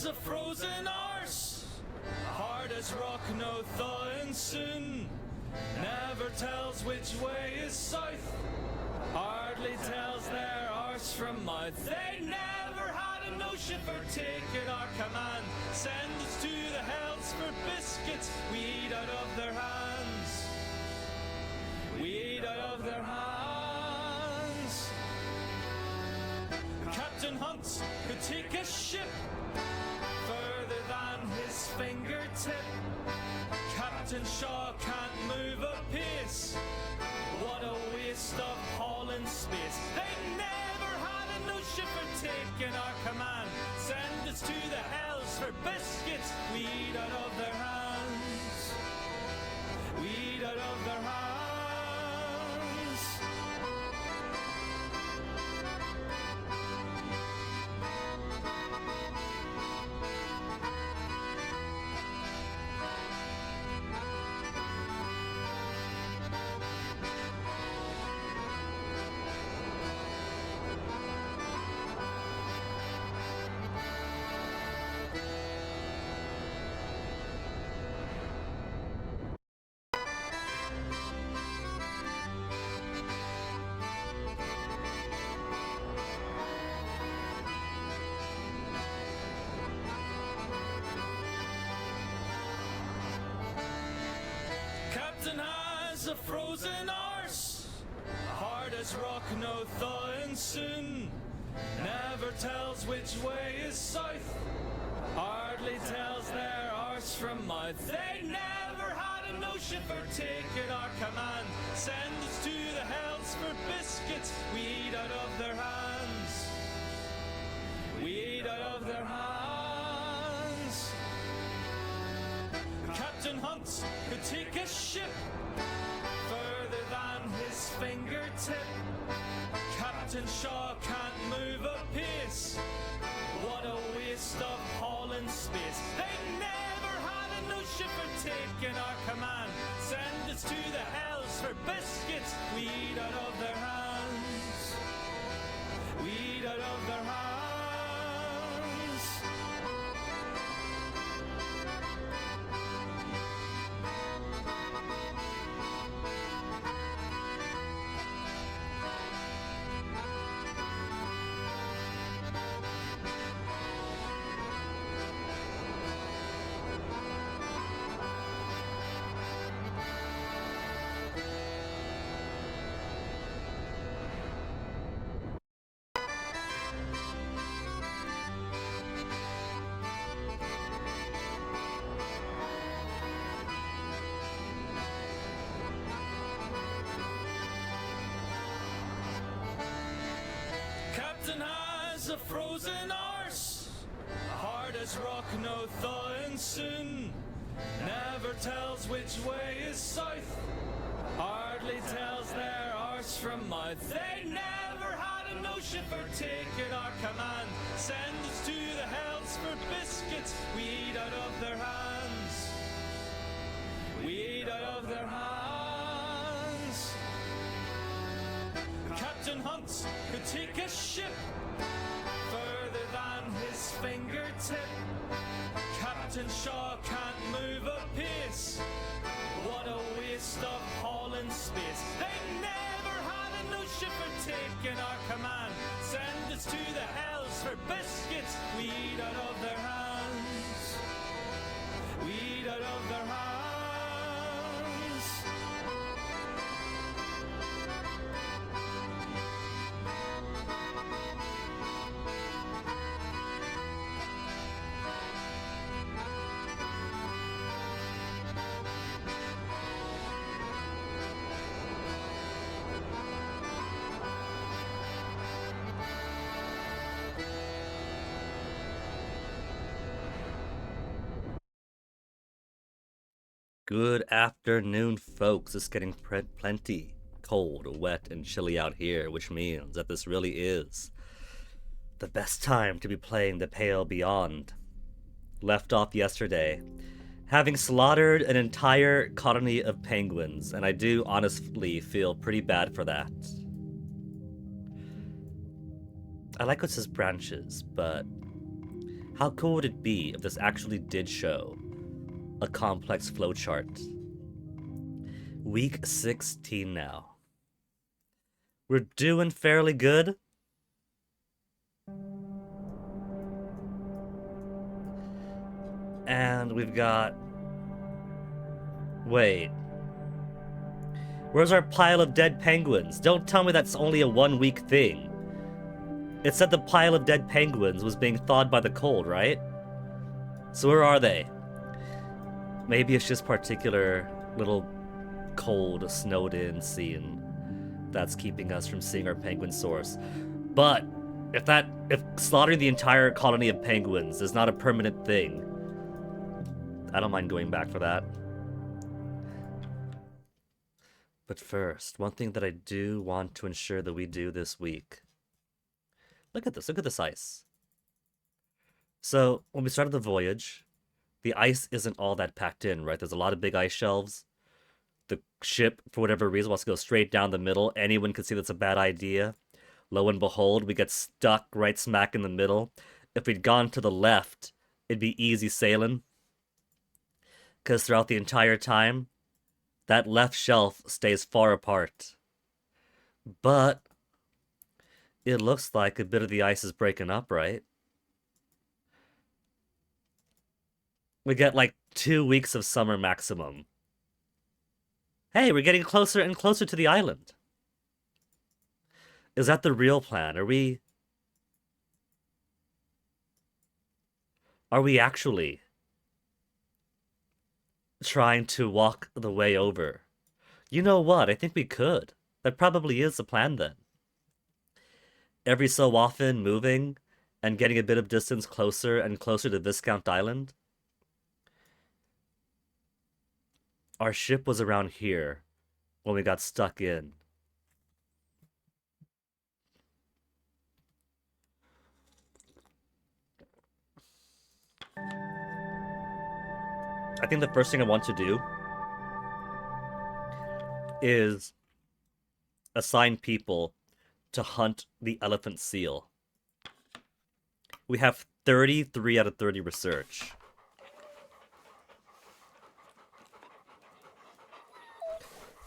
has a frozen arse, hard as rock, no thawing soon. Never tells which way is south, hardly tells their arse from mouth. They never had a notion for taking our command. Send us to the hells for biscuits, we eat out of their hands. We eat out of their hands. Captain Hunt could take a ship further than his fingertip. Captain Shaw can't move a pace. What a waste of hauling space. They never had a notion for taking our command. Send us to the hells for biscuits, we eat out of their hands. We eat out of their hands. Captain has a frozen arse, hard as rock, no thawing soon. Never tells which way is south, hardly tells their arse from mouth. They never had a notion for taking our command. Send us to the hells for biscuits, we eat out of their hands. We eat out of their hands. Captain Hunt could take a ship further than his fingertip. Captain Shaw can't move a pace. What a waste of hauling space. They never had a notion for taking our command. Send us to the hells for biscuits, we eat out of their hands. We eat out of their hands. Captain has a frozen arse, hard as rock, no thawing soon. Never tells which way is south, hardly tells their arse from mouth. They never had a notion for taking our command. Send us to the hells for biscuits, we eat out of their hands. We eat out of their hands. Captain Hunt could take a ship further than his fingertip. Captain Shaw can't move a pace. What a waste of hauling space. They never had a notion for taking our command. Send us to the hells for biscuits, we eat out of their hands. We eat out of their hands. Good afternoon, folks. It's getting plenty cold, wet, and chilly out here, which means that this really is the best time to be playing the Pale Beyond. Left off yesterday, having slaughtered an entire colony of penguins, and I do honestly feel pretty bad for that. I like what says branches, but How cool would it be if this actually did show a complex flowchart? Week 16 now. We're doing fairly good. And we've got... Wait. Where's our pile of dead penguins? Don't tell me that's only a 1-week thing. It said the pile of dead penguins was being thawed by the cold, right? So where are they? Maybe it's just particular little cold, snowed-in scene that's keeping us from seeing our penguin source. But if slaughtering the entire colony of penguins is not a permanent thing, I don't mind going back for that. But first, one thing that I do want to ensure that we do this week. Look at this ice. So, when we started the voyage, the ice isn't all that packed in, right? There's a lot of big ice shelves. The ship, for whatever reason, wants to go straight down the middle. Anyone can see that's a bad idea. Lo and behold, we get stuck right smack in the middle. If we'd gone to the left, it'd be easy sailing. Because throughout the entire time, that left shelf stays far apart. But it looks like a bit of the ice is breaking up, right? We get like 2 weeks of summer maximum. Hey, we're getting closer and closer to the island. Is that the real plan? Are we actually trying to walk the way over? You know what? I think we could. That probably is the plan then. Every so often moving and getting a bit of distance closer and closer to Viscount Island. Our ship was around here when we got stuck in. I think the first thing I want to do is assign people to hunt the elephant seal. We have 33 out of 30 research.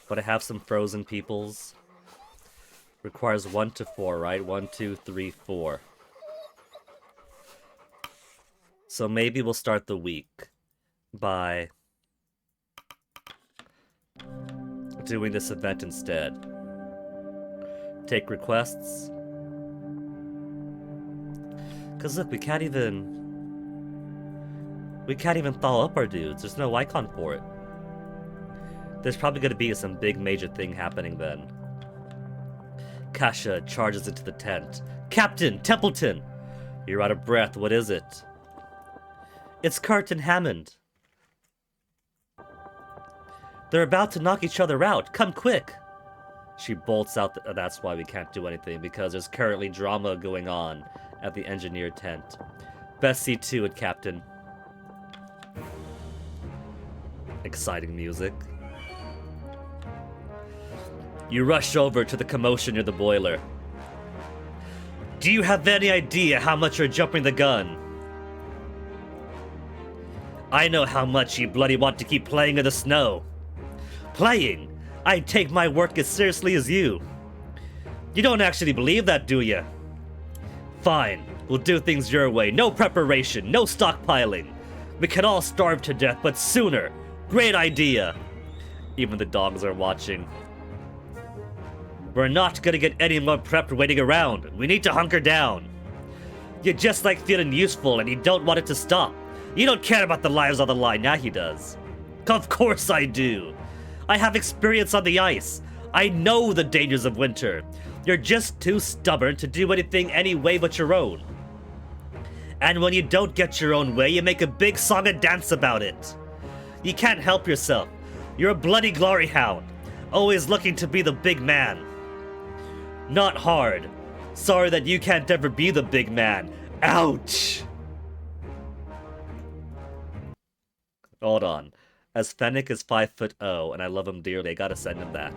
But I have some frozen peoples. Requires 1 to 4, right? 1, 2, 3, 4. So maybe we'll start the week by doing this event instead. Take requests. Cause look, we can't even thaw up our dudes. There's no icon for it. There's probably gonna be some big major thing happening then. Kasha charges into the tent. Captain Templeton! You're out of breath, what is it? It's Kurt and Hammond. They're about to knock each other out. Come quick! She bolts out. That's why we can't do anything, because there's currently drama going on at the engineer tent. Best see to it, Captain. Exciting music. You rush over to the commotion near the boiler. Do you have any idea how much you're jumping the gun? I know how much you bloody want to keep playing in the snow. Playing? I take my work as seriously as you. You don't actually believe that, do you? Fine, we'll do things your way. No preparation, no stockpiling. We can all starve to death, but sooner. Great idea. Even the dogs are watching. We're not gonna get any more prepped waiting around. We need to hunker down. You just like feeling useful and you don't want it to stop. You don't care about the lives on the line. Now he does. Of course I do. I have experience on the ice. I know the dangers of winter. You're just too stubborn to do anything any way but your own. And when you don't get your own way, you make a big song and dance about it. You can't help yourself. You're a bloody glory hound, always looking to be the big man. Not hard. Sorry that you can't ever be the big man. Ouch! Hold on. As Fennec is 5'0", and I love him dearly, I gotta send him that.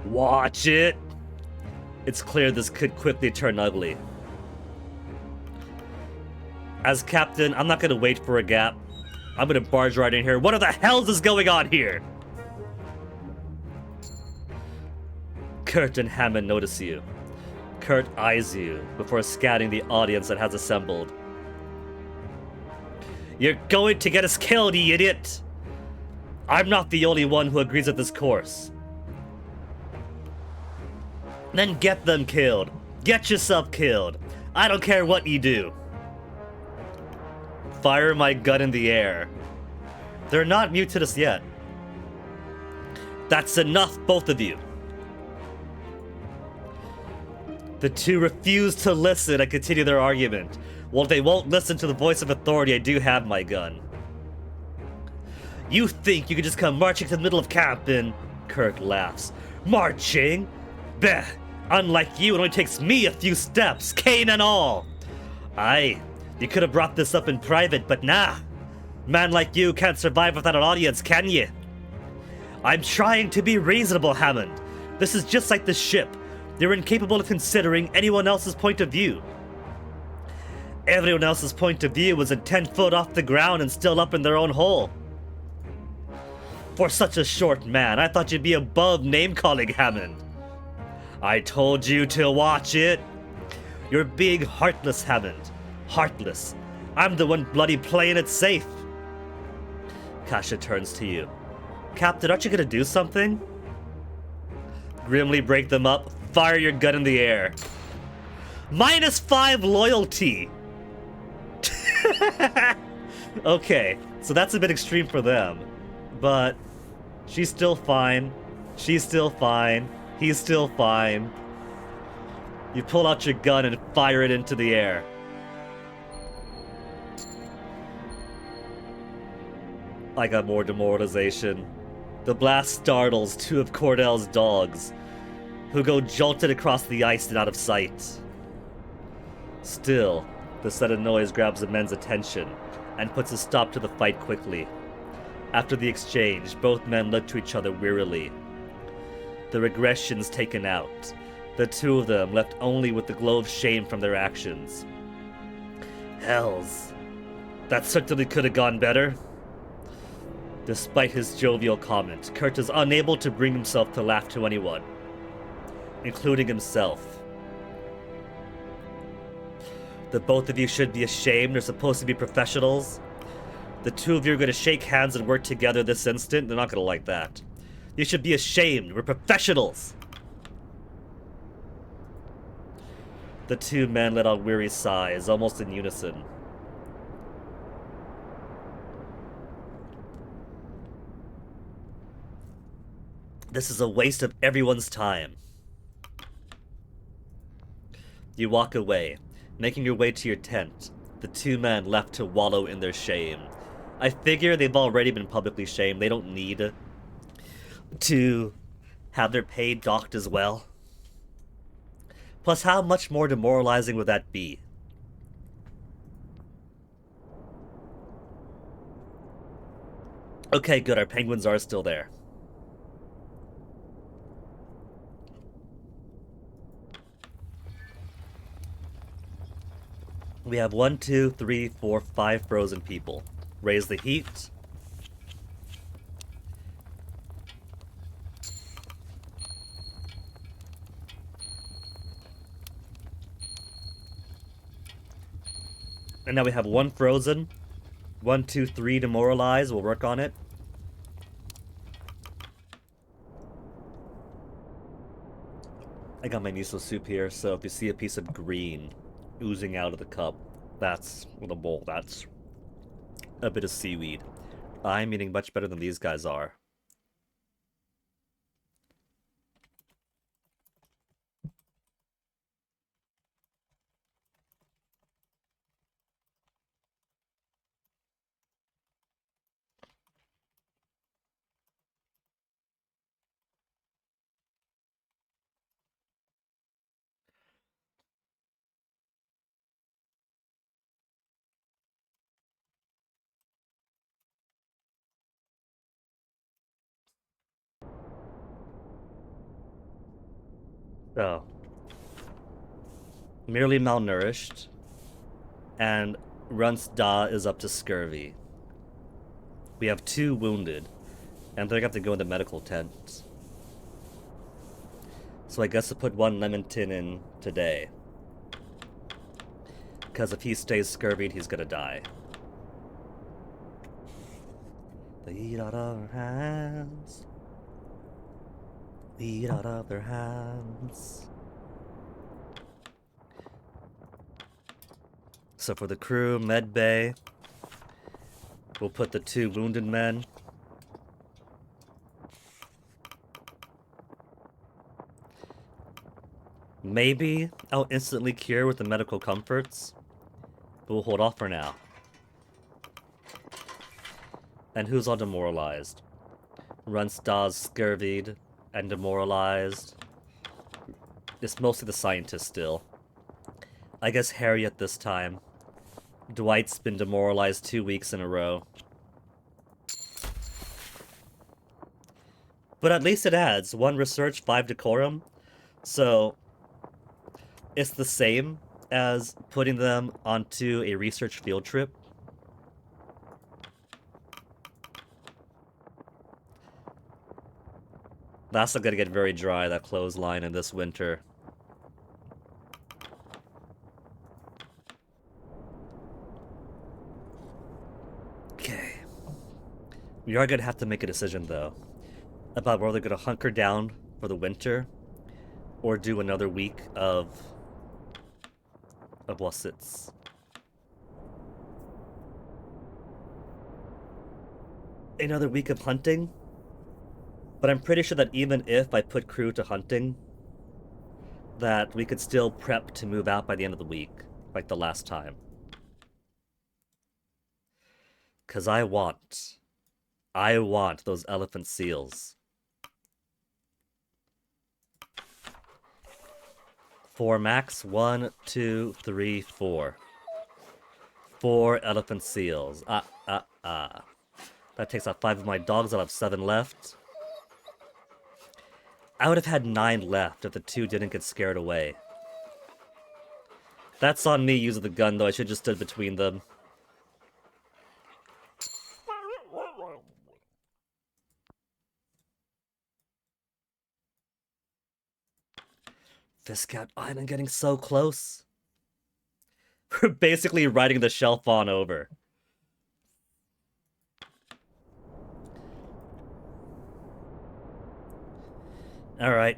Watch it! It's clear this could quickly turn ugly. As captain, I'm not gonna wait for a gap. I'm gonna barge right in here. What the hell is going on here? Kurt and Hammond notice you. Kurt eyes you before scanning the audience that has assembled. You're going to get us killed, you idiot! I'm not the only one who agrees with this course. Then get them killed. Get yourself killed. I don't care what you do. Fire my gun in the air. They're not mutinous yet. That's enough, both of you. The two refuse to listen and continue their argument. Well, if they won't listen to the voice of authority, I do have my gun. You think you can just come marching to the middle of camp and... Kirk laughs. Marching? Bah! Unlike you, it only takes me a few steps, cane and all. Aye, you could have brought this up in private, but nah. Man like you can't survive without an audience, can you? I'm trying to be reasonable, Hammond. This is just like the ship. You're incapable of considering anyone else's point of view. Everyone else's point of view was a 10 foot off the ground and still up in their own hole. For such a short man, I thought you'd be above name-calling, Hammond. I told you to watch it. You're being heartless, Hammond. Heartless. I'm the one bloody playing it safe. Kasha turns to you. Captain, aren't you gonna do something? Grimly break them up. Fire your gun in the air. -5 loyalty. Okay, so that's a bit extreme for them. But she's still fine. She's still fine. He's still fine. You pull out your gun and fire it into the air. I got more demoralization. The blast startles 2 of Cordell's dogs, who go jolted across the ice and out of sight. Still, the sudden noise grabs the men's attention and puts a stop to the fight quickly. After the exchange, both men look to each other wearily. The regression's taken out, the 2 of them left only with the glow of shame from their actions. Hells, that certainly could have gone better. Despite his jovial comment, Kurt is unable to bring himself to laugh to anyone, including himself. The both of you should be ashamed. They're supposed to be professionals. The 2 of you are going to shake hands and work together this instant. They're not going to like that. You should be ashamed. We're professionals. The 2 men let out weary sighs, almost in unison. This is a waste of everyone's time. You walk away, making your way to your tent. The 2 men left to wallow in their shame. I figure they've already been publicly shamed. They don't need to have their pay docked as well. Plus, how much more demoralizing would that be? Okay, good. Our penguins are still there. We have 1, 2, 3, 4, 5 frozen people. Raise the heat. And now we have 1 frozen. 1, 2, 3 demoralized. We'll work on it. I got my miso soup here, so if you see a piece of green oozing out of the cup, that's the bowl. That's a bit of seaweed. I'm eating much better than these guys are. So, merely malnourished, and Runstda is up to scurvy. We have 2 wounded, and they're gonna have to go in the medical tent. So I guess I'll put 1 lemon tin in today. Because if he stays scurvied, he's gonna die. They eat out of our hands. We eat out of their hands. So for the crew, med bay, we'll put the 2 wounded men. Maybe I'll instantly cure with the medical comforts, but we'll hold off for now. And who's all demoralized? Runstad's scurvied and demoralized. It's mostly the scientists still. I guess Harriet this time. Dwight's been demoralized 2 weeks in a row. But at least it adds 1 research, 5 decorum. So it's the same as putting them onto a research field trip. That's not gonna get very dry, that clothesline, in this winter. Okay. We are gonna have to make a decision, though, about whether they're gonna hunker down for the winter or do another week of wassits. Another week of hunting? But I'm pretty sure that even if I put crew to hunting, that we could still prep to move out by the end of the week, like the last time. Because I want those elephant seals. 4 max. 1, 2, 3, 4. 4 elephant seals. That takes out 5 of my dogs. I'll have 7 left. I would have had 9 left if the 2 didn't get scared away. That's on me using the gun, though. I should have just stood between them. Viscount Island getting so close. We're basically riding the shelf on over. Alright,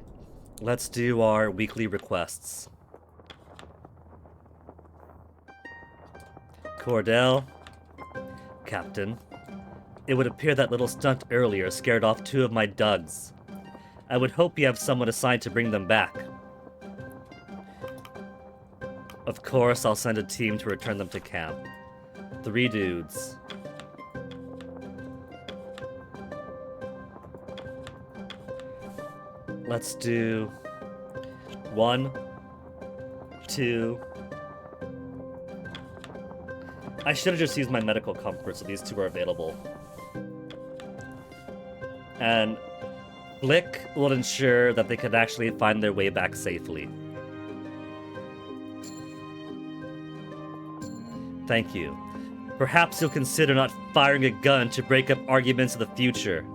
let's do our weekly requests. Cordell. Captain. It would appear that little stunt earlier scared off 2 of my duds. I would hope you have someone assigned to bring them back. Of course, I'll send a team to return them to camp. 3 dudes. Let's do 1, 2. I should have just used my medical comfort so these 2 are available. And Blick will ensure that they can actually find their way back safely. Thank you. Perhaps you'll consider not firing a gun to break up arguments in the future.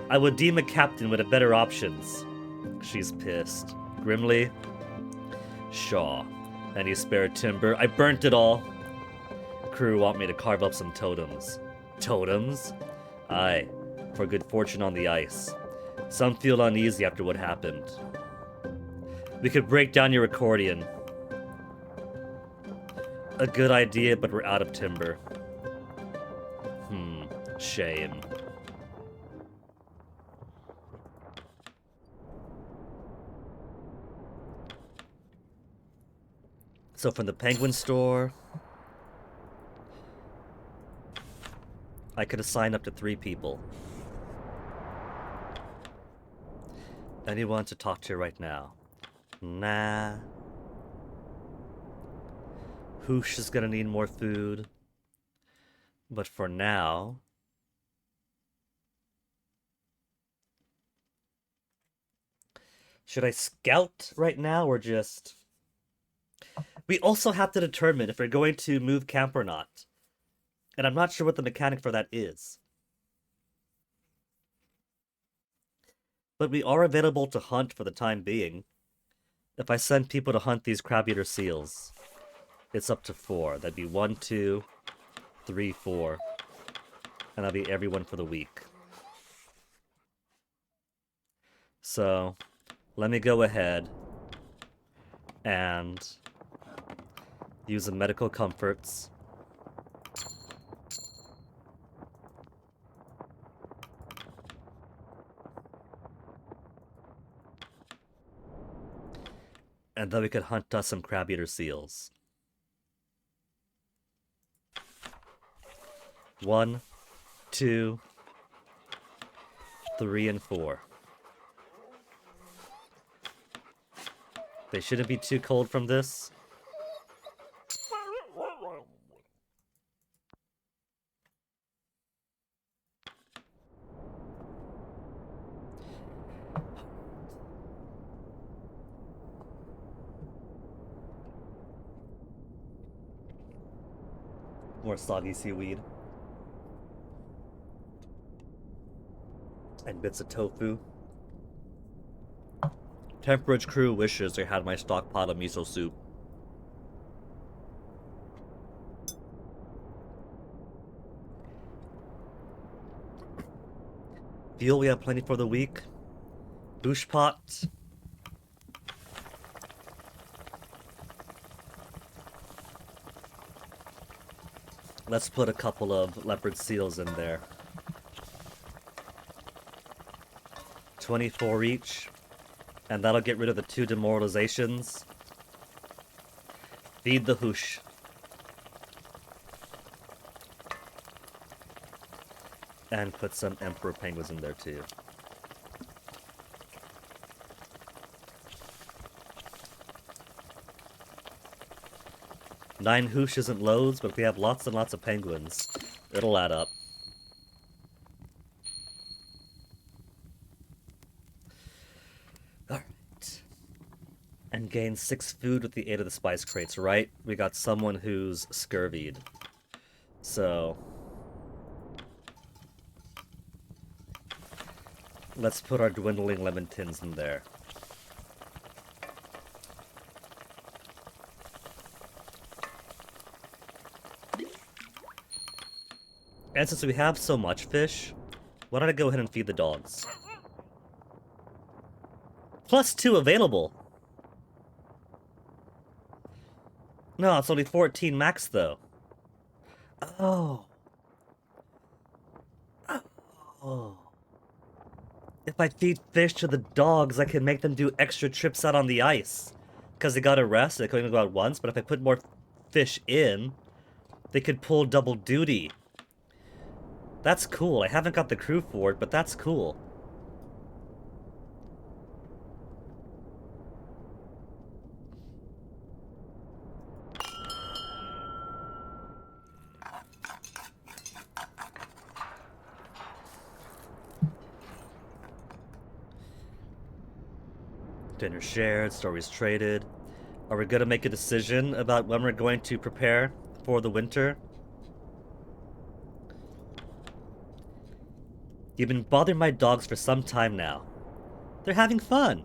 I would deem a captain with a better options. She's pissed. Grimly? Shaw. Any spare timber? I burnt it all. Crew want me to carve up some totems. Totems? Aye, for good fortune on the ice. Some feel uneasy after what happened. We could break down your accordion. A good idea, but we're out of timber. Shame. So from the Penguin store, I could assign up to 3 people. Anyone to talk to right now? Nah. Hoosh is gonna need more food. But for now... Should I scout right now or just... We also have to determine if we're going to move camp or not. And I'm not sure what the mechanic for that is. But we are available to hunt for the time being. If I send people to hunt these crab-eater seals, it's up to 4. That'd be 1, 2, 3, 4. And that'll be everyone for the week. So, let me go ahead and use the medical comforts. And then we could hunt us some crab-eater seals. 1, 2, 3, and 4. They shouldn't be too cold from this. More soggy seaweed. And bits of tofu. Temperance crew wishes they had my stockpile of miso soup. Fuel, we have plenty for the week. Bush pot. Let's put a couple of leopard seals in there. 24 each. And that'll get rid of the 2 demoralizations. Feed the hoosh. And put some emperor penguins in there too. Nine hoosh isn't loads, but if we have lots and lots of penguins, it'll add up. Alright. And gain 6 food with the aid of the spice crates, right? We got someone who's scurvied. So... let's put our dwindling lemon tins in there. And since we have so much fish, why don't I go ahead and feed the dogs? +2 available! No, it's only 14 max, though. Oh. Oh. If I feed fish to the dogs, I can make them do extra trips out on the ice. Because they gotta rest, they can only go out once, but if I put more fish in, they could pull double duty. That's cool. I haven't got the crew for it, but that's cool. Dinner shared, stories traded. Are we gonna make a decision about when we're going to prepare for the winter? You've been bothering my dogs for some time now. They're having fun.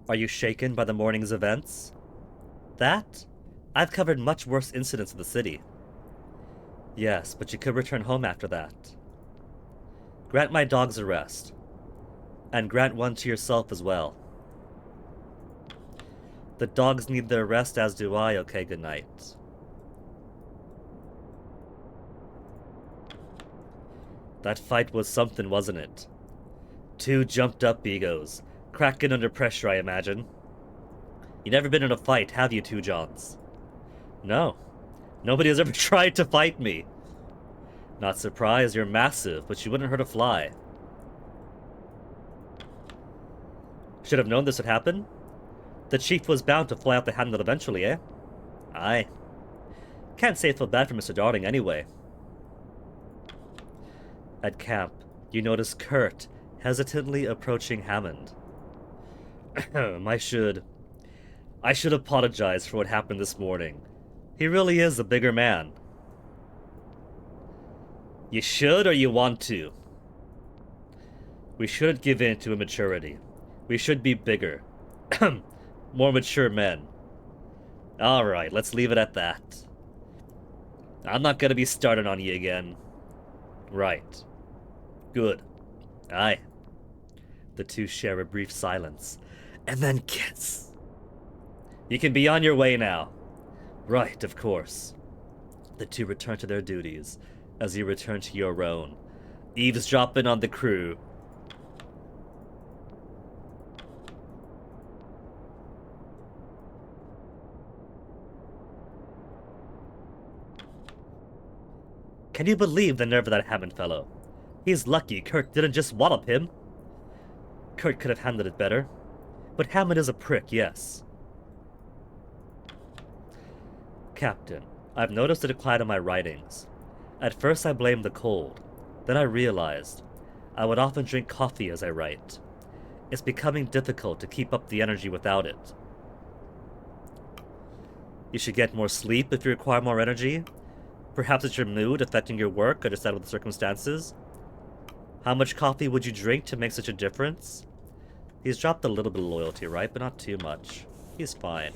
Are you shaken by the morning's events? That? I've covered much worse incidents in the city. Yes, but you could return home after that. Grant my dogs a rest. And grant one to yourself as well. The dogs need their rest, as do I. Okay, good night. That fight was something, wasn't it? 2 jumped-up egos. Cracking under pressure, I imagine. You never been in a fight, have you, 2 Johns? No. Nobody has ever tried to fight me. Not surprised, you're massive, but you wouldn't hurt a fly. Should have known this would happen. The chief was bound to fly out the handle eventually, eh? Aye. Can't say I feel bad for Mr. Darling anyway. At camp, you notice Kurt hesitantly approaching Hammond. I should apologize for what happened this morning. He really is a bigger man. You should or you want to? We shouldn't give in to immaturity. We should be bigger. More mature men. Alright, let's leave it at that. I'm not gonna be starting on you again. Right. Good. Aye. The two share a brief silence, and then kiss. You can be on your way now. Right, of course. The two return to their duties, as you return to your own, eavesdropping on the crew. Can you believe the nerve of that Hammond fellow? He's lucky Kirk didn't just wallop him. Kirk could have handled it better. But Hammond is a prick, yes. Captain, I've noticed a decline in my writings. At first I blamed the cold. Then I realized I would often drink coffee as I write. It's becoming difficult to keep up the energy without it. You should get more sleep if you require more energy. Perhaps it's your mood affecting your work, understandable the circumstances. How much coffee would you drink to make such a difference? He's dropped a little bit of loyalty, right? But not too much. He's fine.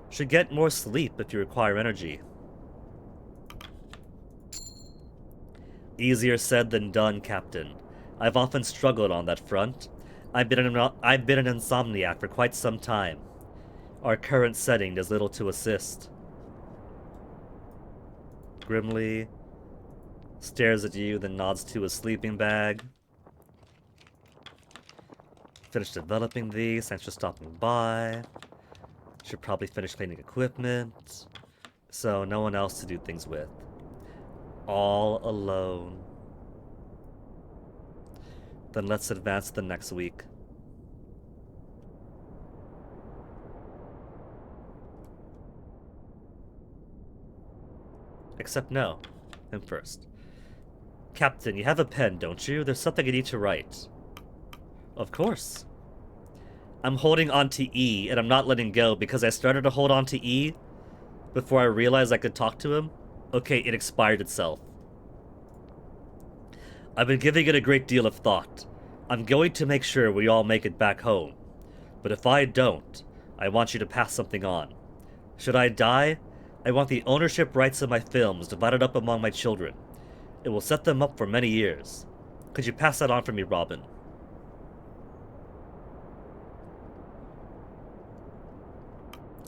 Should get more sleep if you require energy. Easier said than done, Captain. I've often struggled on that front. I've been an insomniac for quite some time. Our current setting does little to assist. Grimly stares at you, then nods to his sleeping bag. Finished developing these, thanks for stopping by. Should probably finish cleaning equipment. So, no one else to do things with. All alone. Then let's advance to the next week. Except no. Him first. Captain, you have a pen, don't you? There's something I need to write. Of course. I'm holding on to E, and I'm not letting go because I started to hold on to E before I realized I could talk to him. Okay, it expired itself. I've been giving it a great deal of thought. I'm going to make sure we all make it back home. But if I don't, I want you to pass something on. Should I die, I want the ownership rights of my films divided up among my children. It will set them up for many years. Could you pass that on for me, Robin?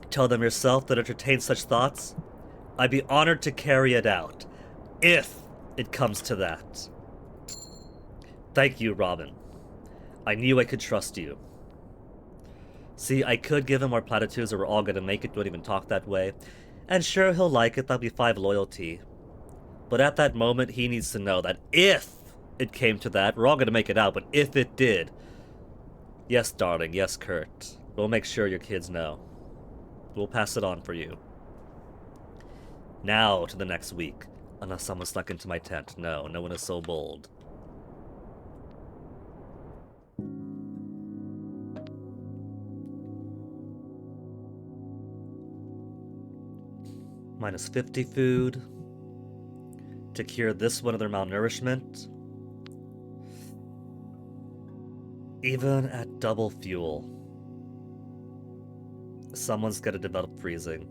Tell them yourself that entertain such thoughts. I'd be honored to carry it out, if it comes to that. Thank you, Robin. I knew I could trust you. See, I could give him our platitudes or we're all gonna make it, don't even talk that way. And sure, he'll like it, that'll be 5 loyalty. But at that moment, he needs to know that if it came to that, we're all gonna make it out, but if it did... Yes, darling, yes, Kurt. We'll make sure your kids know. We'll pass it on for you. Now to the next week. Unless someone snuck into my tent. No, no one is so bold. Minus 50 food. To cure this one of their malnourishment. Even at double fuel. Someone's gotta develop freezing.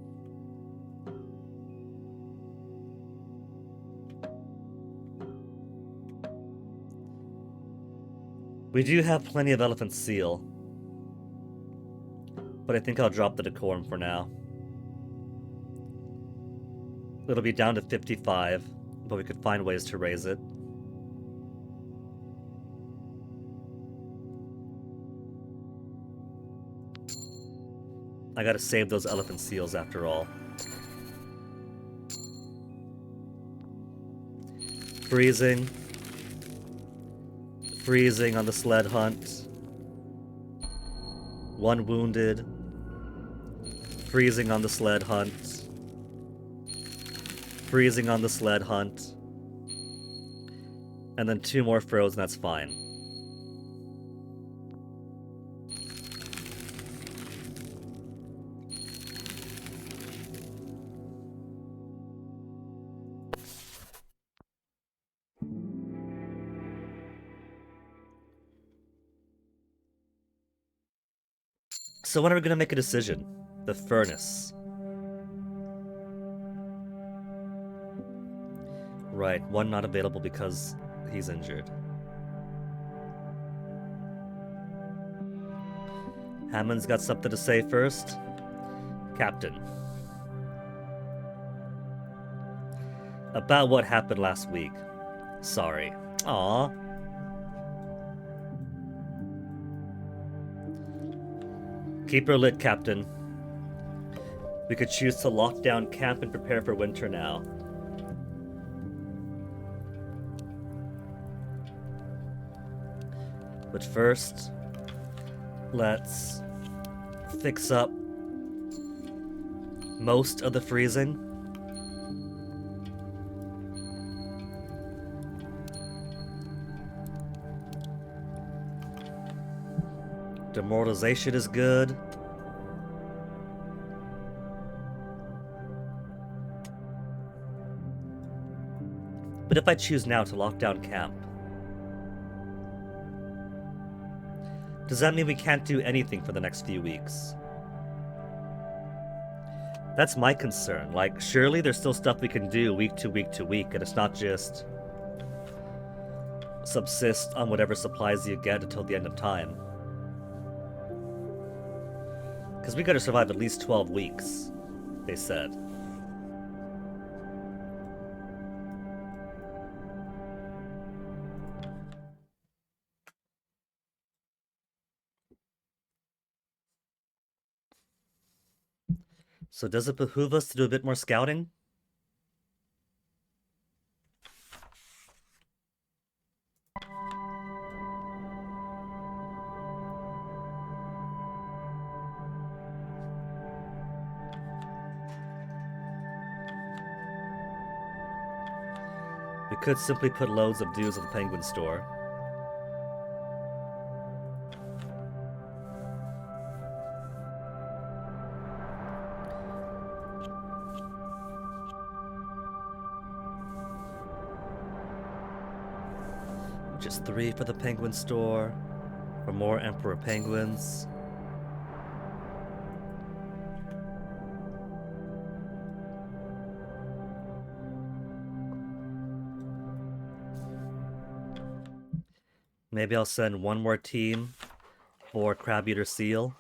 We do have plenty of elephant seal. But I think I'll drop the decorum for now. It'll be down to 55, but we could find ways to raise it. I gotta save those elephant seals after all. Freezing. Freezing on the sled hunt. 1 wounded. Freezing on the sled hunt. Freezing on the sled hunt. And then 2 more frozen, that's fine. So when are we gonna make a decision? The furnace. Right, one not available because he's injured. Hammond's got something to say first. Captain. About what happened last week. Sorry. Aww. Keep her lit, Captain. We could choose to lock down camp and prepare for winter now. But first, let's fix up most of the freezing. Demoralization is good. But if I choose now to lock down camp, does that mean we can't do anything for the next few weeks? That's my concern. Like, surely there's still stuff we can do week to week to week, and it's not just subsist on whatever supplies you get until the end of time. Because we gotta survive at least 12 weeks, they said. So does it behoove us to do a bit more scouting? We could simply put loads of dues at the Penguin store. Just 3 for the Penguin store. For more Emperor Penguins. Maybe I'll send one more team for Crab Eater Seal.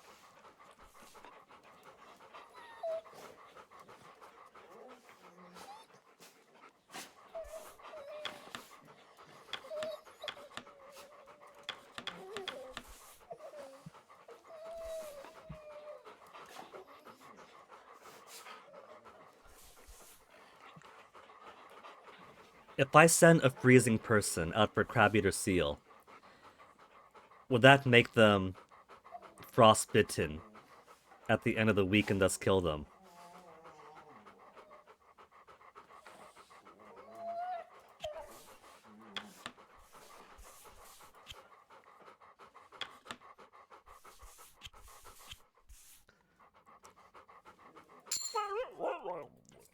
If I send a freezing person out for Crab Eater Seal, would that make them frostbitten at the end of the week and thus kill them?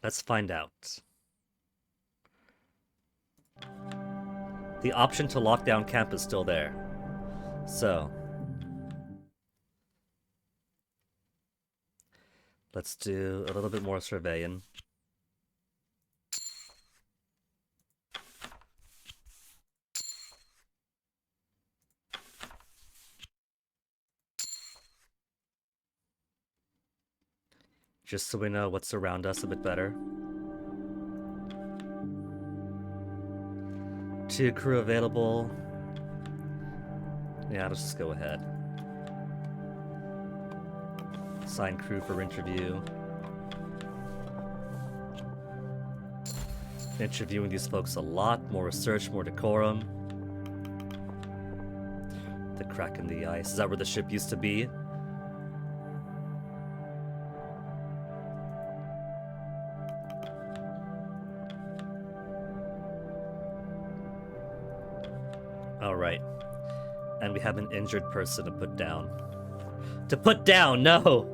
Let's find out. The option to lock down camp is still there. So, let's do a little bit more surveying. Just so we know what's around us a bit better. 2 crew available. Yeah, let's just go ahead. Assign crew for interview. Interviewing these folks a lot. More research, more decorum. The crack in the ice. Is that where the ship used to be? Alright. And we have an injured person to put down. To put down! No!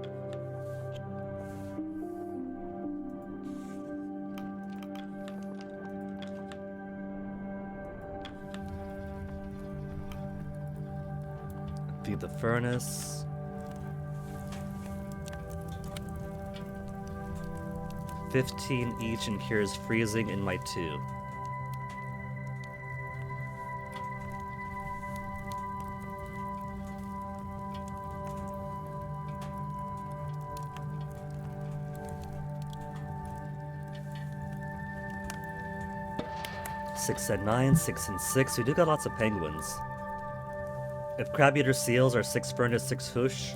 Feed the furnace. 15 each and cures freezing in my 2. Six and 9, 6 and 6. We do got lots of penguins. If crab eater seals are 6 furnace, 6 hoosh,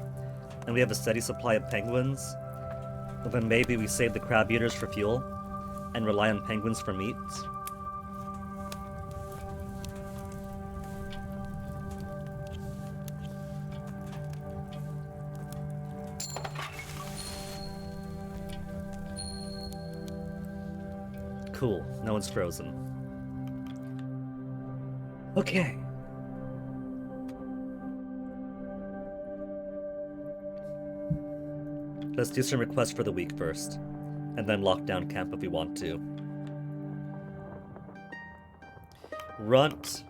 and we have a steady supply of penguins, well, then maybe we save the crab eaters for fuel and rely on penguins for meat. Cool, no one's frozen. Okay. Let's do some requests for the week first, and then lock down camp if we want to. Runt.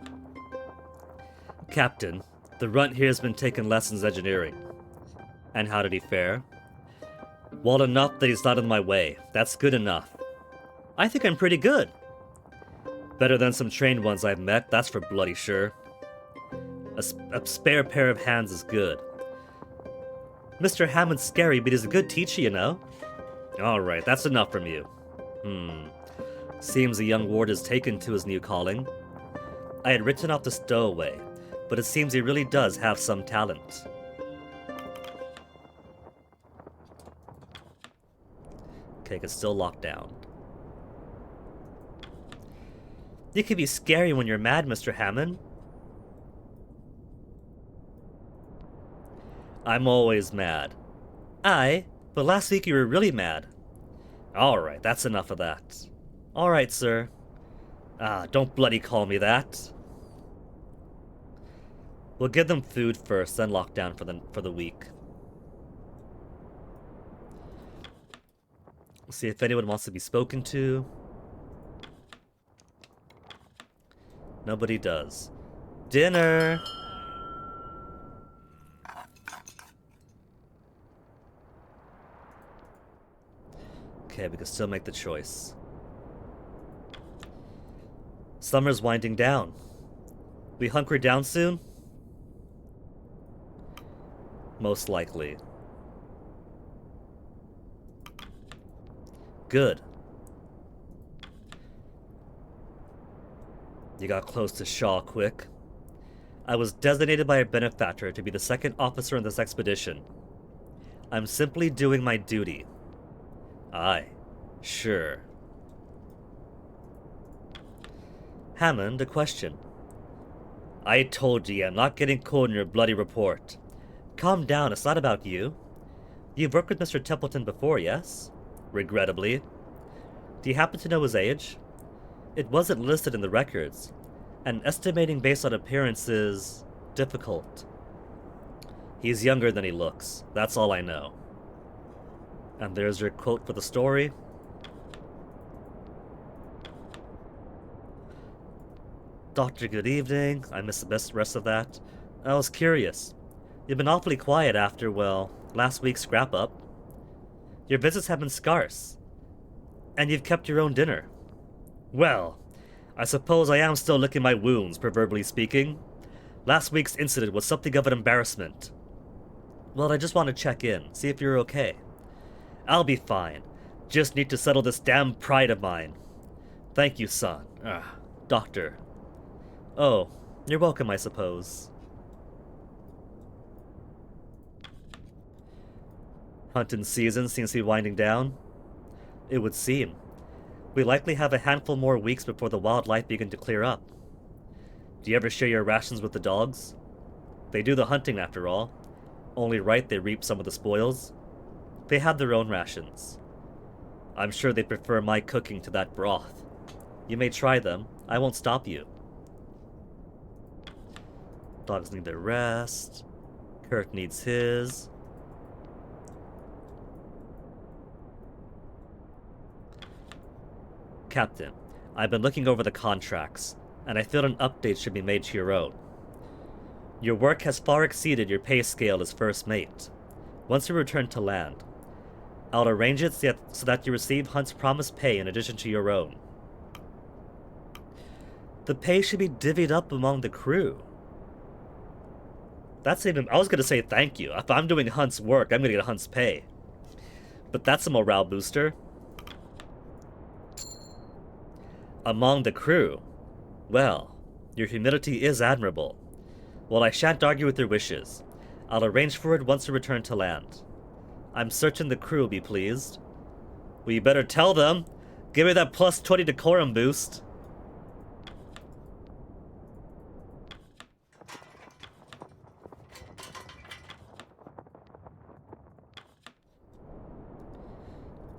Captain, the runt here has been taking lessons engineering. And how did he fare? Well, enough that he's not in my way. That's good enough. I think I'm pretty good. Better than some trained ones I've met, that's for bloody sure. A spare pair of hands is good. Mr. Hammond's scary, but he's a good teacher, you know. Alright, that's enough from you. Seems the young ward is taken to his new calling. I had written off the stowaway, but it seems he really does have some talent. Okay, it's still locked down. You can be scary when you're mad, Mr. Hammond. I'm always mad. Aye, but last week you were really mad. Alright, that's enough of that. Alright, sir. Don't bloody call me that. We'll give them food first, then lock down for the week. We'll see if anyone wants to be spoken to. Nobody does. Dinner! Okay, we can still make the choice. Summer's winding down. We hunker down soon? Most likely. Good. You got close to Shaw quick. I was designated by a benefactor to be the second officer in this expedition. I'm simply doing my duty. Aye, sure. Hammond, a question. I told you I'm not getting cold in your bloody report. Calm down, it's not about you. You've worked with Mr. Templeton before, yes? Regrettably. Do you happen to know his age? It wasn't listed in the records, and estimating based on appearance is difficult. He's younger than he looks, that's all I know. And there's your quote for the story. Doctor, good evening. I missed the rest of that. I was curious. You've been awfully quiet after, well, last week's scrap-up. Your visits have been scarce, and you've kept your own dinner. Well, I suppose I am still licking my wounds, proverbially speaking. Last week's incident was something of an embarrassment. Well, I just want to check in, see if you're okay. I'll be fine. Just need to settle this damn pride of mine. Thank you, son. Doctor. Oh, you're welcome, I suppose. Hunting season seems to be winding down. It would seem. We likely have a handful more weeks before the wildlife begin to clear up. Do you ever share your rations with the dogs? They do the hunting after all. Only right they reap some of the spoils. They have their own rations. I'm sure they prefer my cooking to that broth. You may try them. I won't stop you. Dogs need their rest. Kurt needs his. Captain, I've been looking over the contracts, and I feel an update should be made to your own. Your work has far exceeded your pay scale as first mate. Once you return to land, I'll arrange it so that you receive Hunt's promised pay in addition to your own. The pay should be divvied up among the crew. That's even... I was gonna say thank you. If I'm doing Hunt's work, I'm gonna get Hunt's pay. But that's a morale booster. Among the crew. Well, your humility is admirable. Well, I shan't argue with your wishes. I'll arrange for it once we return to land. I'm certain the crew will be pleased. Well, you better tell them. Give me that plus 20 decorum boost.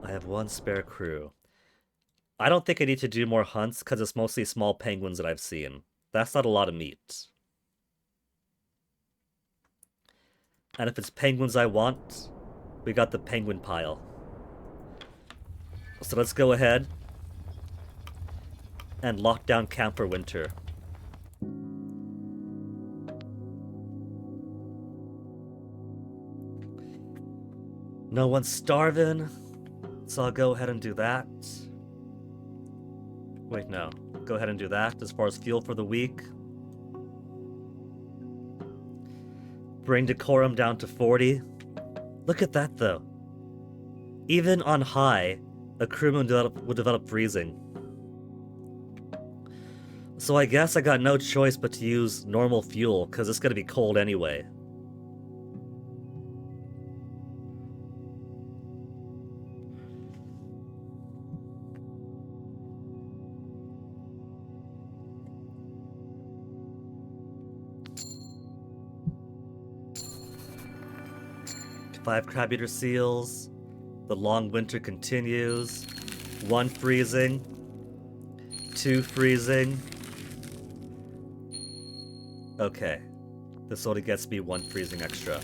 I have one spare crew. I don't think I need to do more hunts because it's mostly small penguins that I've seen. That's not a lot of meat. And if it's penguins I want, we got the penguin pile. So let's go ahead and lock down camp for winter. No one's starving, so I'll go ahead and do that. Wait, no. Go ahead and do that as far as fuel for the week. Bring decorum down to 40. Look at that, though. Even on high, a crewman would develop freezing. So I guess I got no choice but to use normal fuel, because it's going to be cold anyway. Five crab-eater seals. The long winter continues. 1 freezing. 2 freezing. Okay. This only gets me 1 freezing extra.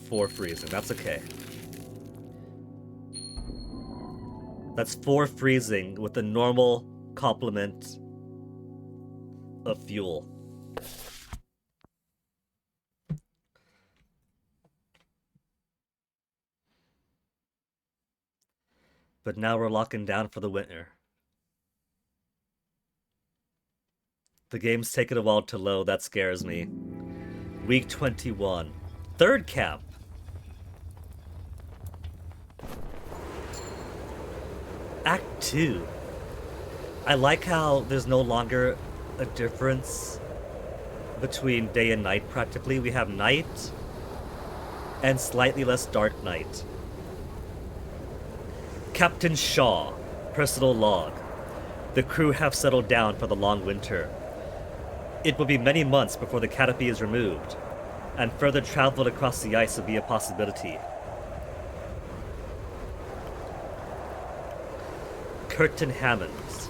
4 freezing. That's okay. That's 4 freezing with the normal complement of fuel. But now we're locking down for the winter. The game's taking a while to load, that scares me. Week 21. Third camp! Act 2. I like how there's no longer a difference between day and night practically. We have night and slightly less dark night. Captain Shaw, personal log. The crew have settled down for the long winter. It will be many months before the canopy is removed, and further travel across the ice will be a possibility. Curtin Hammonds.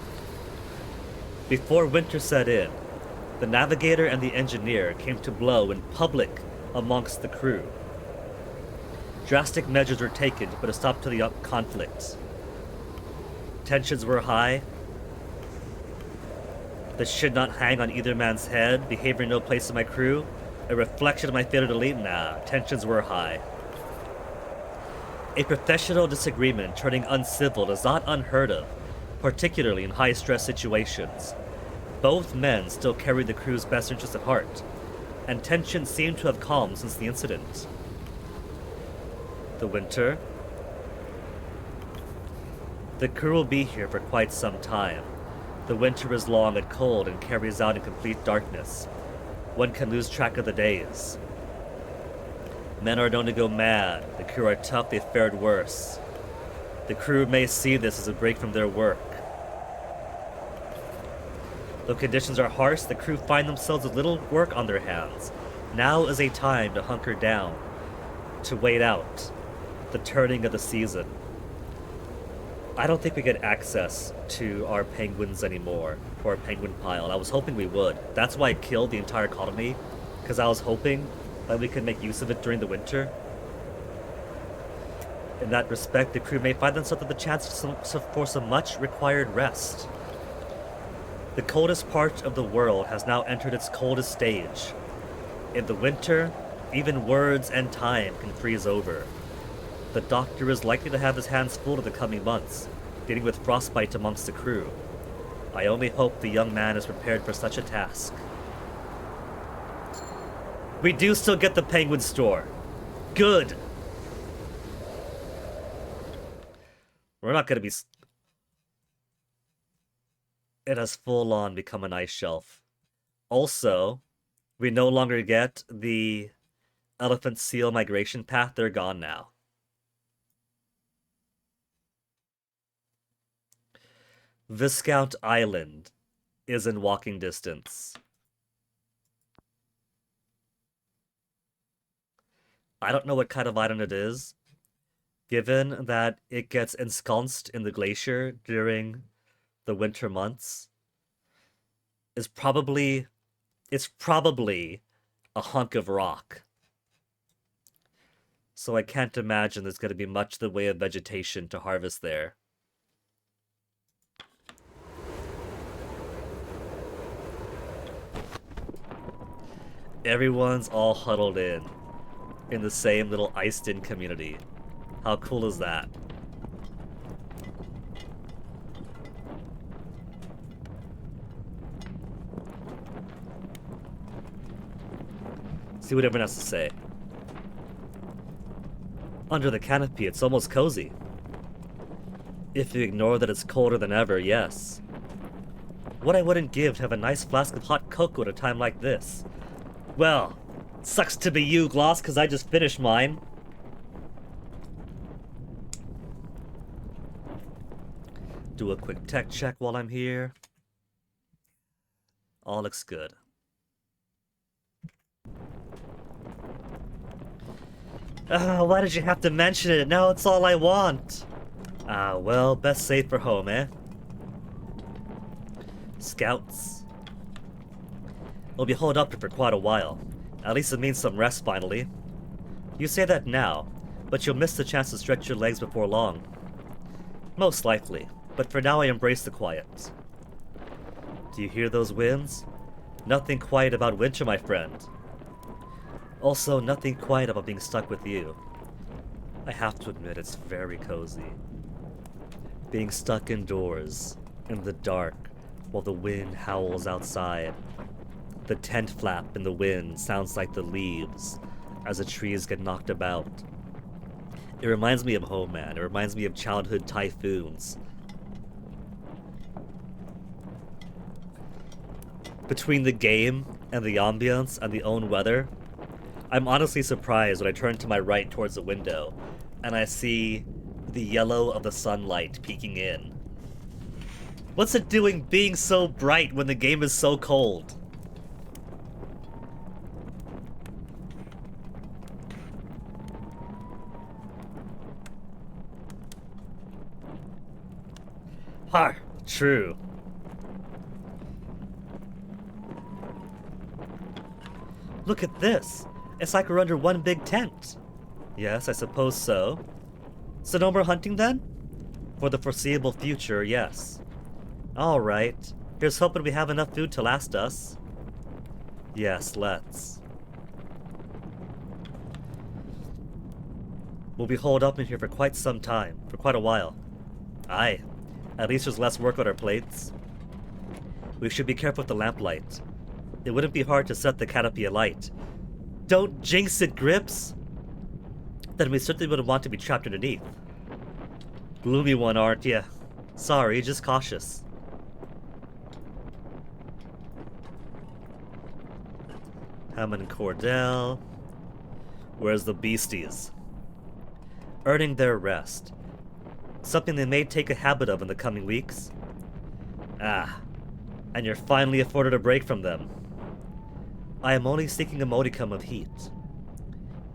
Before winter set in, the navigator and the engineer came to blow in public amongst the crew. Drastic measures were taken to put a stop to the conflict. Tensions were high. The should not hang on either man's head, behavior no place in my crew, a reflection of my failure to lead. Nah, tensions were high. A professional disagreement turning uncivil is not unheard of, particularly in high-stress situations. Both men still carried the crew's best interests at heart, and tensions seemed to have calmed since the incident. The winter. The crew will be here for quite some time. The winter is long and cold and carries out in complete darkness. One can lose track of the days. Men are known to go mad. The crew are tough, they've fared worse. The crew may see this as a break from their work. Though conditions are harsh, the crew find themselves with little work on their hands. Now is a time to hunker down, to wait out the turning of the season. I don't think we get access to our penguins anymore, or our penguin pile, and I was hoping we would. That's why I killed the entire colony, because I was hoping that we could make use of it during the winter. In that respect, the crew may find themselves with the chance for some much required rest. The coldest part of the world has now entered its coldest stage. In the winter, even words and time can freeze over. The doctor is likely to have his hands full in the coming months, dealing with frostbite amongst the crew. I only hope the young man is prepared for such a task. We do still get the Penguin store. Good. We're not gonna be... It has full on become an ice shelf. Also, we no longer get the elephant seal migration path. They're gone now. Viscount Island is in walking distance. I don't know what kind of island it is, given that it gets ensconced in the glacier during the winter months. It's probably a hunk of rock. So I can't imagine there's going to be much in the way of vegetation to harvest there. Everyone's all huddled in the same little iced-in community. How cool is that? See what everyone has to say. Under the canopy, it's almost cozy. If you ignore that it's colder than ever, yes. What I wouldn't give to have a nice flask of hot cocoa at a time like this. Well, sucks to be you, Gloss, because I just finished mine. Do a quick tech check while I'm here. All looks good. Why did you have to mention it? Now it's all I want. Ah, well, best save for home, eh? Scouts. We'll be holed up for quite a while. At least it means some rest, finally. You say that now, but you'll miss the chance to stretch your legs before long. Most likely, but for now I embrace the quiet. Do you hear those winds? Nothing quiet about winter, my friend. Also, nothing quiet about being stuck with you. I have to admit, it's very cozy. Being stuck indoors, in the dark, while the wind howls outside. The tent flap in the wind sounds like the leaves as the trees get knocked about. It reminds me of home, man. It reminds me of childhood typhoons. Between the game and the ambience and the own weather, I'm honestly surprised when I turn to my right towards the window and I see the yellow of the sunlight peeking in. What's it doing being so bright when the game is so cold? Ha! True. Look at this! It's like we're under one big tent. Yes, I suppose so. So no more hunting then? For the foreseeable future, yes. Alright. Here's hoping we have enough food to last us. Yes, let's. We'll be holed up in here for quite some time. For quite a while. Aye. At least there's less work on our plates. We should be careful with the lamplight. It wouldn't be hard to set the canopy alight. Don't jinx it, Grips! Then we certainly wouldn't want to be trapped underneath. Gloomy one, aren't ya? Sorry, just cautious. Hammond and Cordell. Where's the beasties? Earning their rest. Something they may take a habit of in the coming weeks. Ah, and you're finally afforded a break from them. I am only seeking a modicum of heat.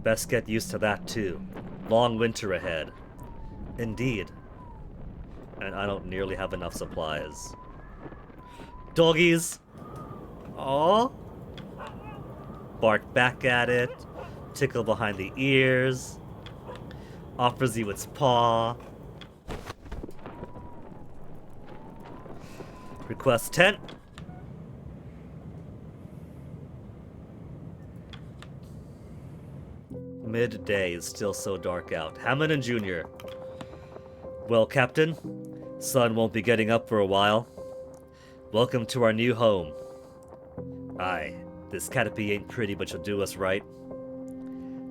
Best get used to that too. Long winter ahead. Indeed. And I don't nearly have enough supplies. Doggies! Aww. Bark back at it. Tickle behind the ears. Offers you its paw. Request tent. Midday is still so dark out. Hammond and Jr. Well, Captain, sun won't be getting up for a while. Welcome to our new home. Aye, this canopy ain't pretty, but you'll do us right.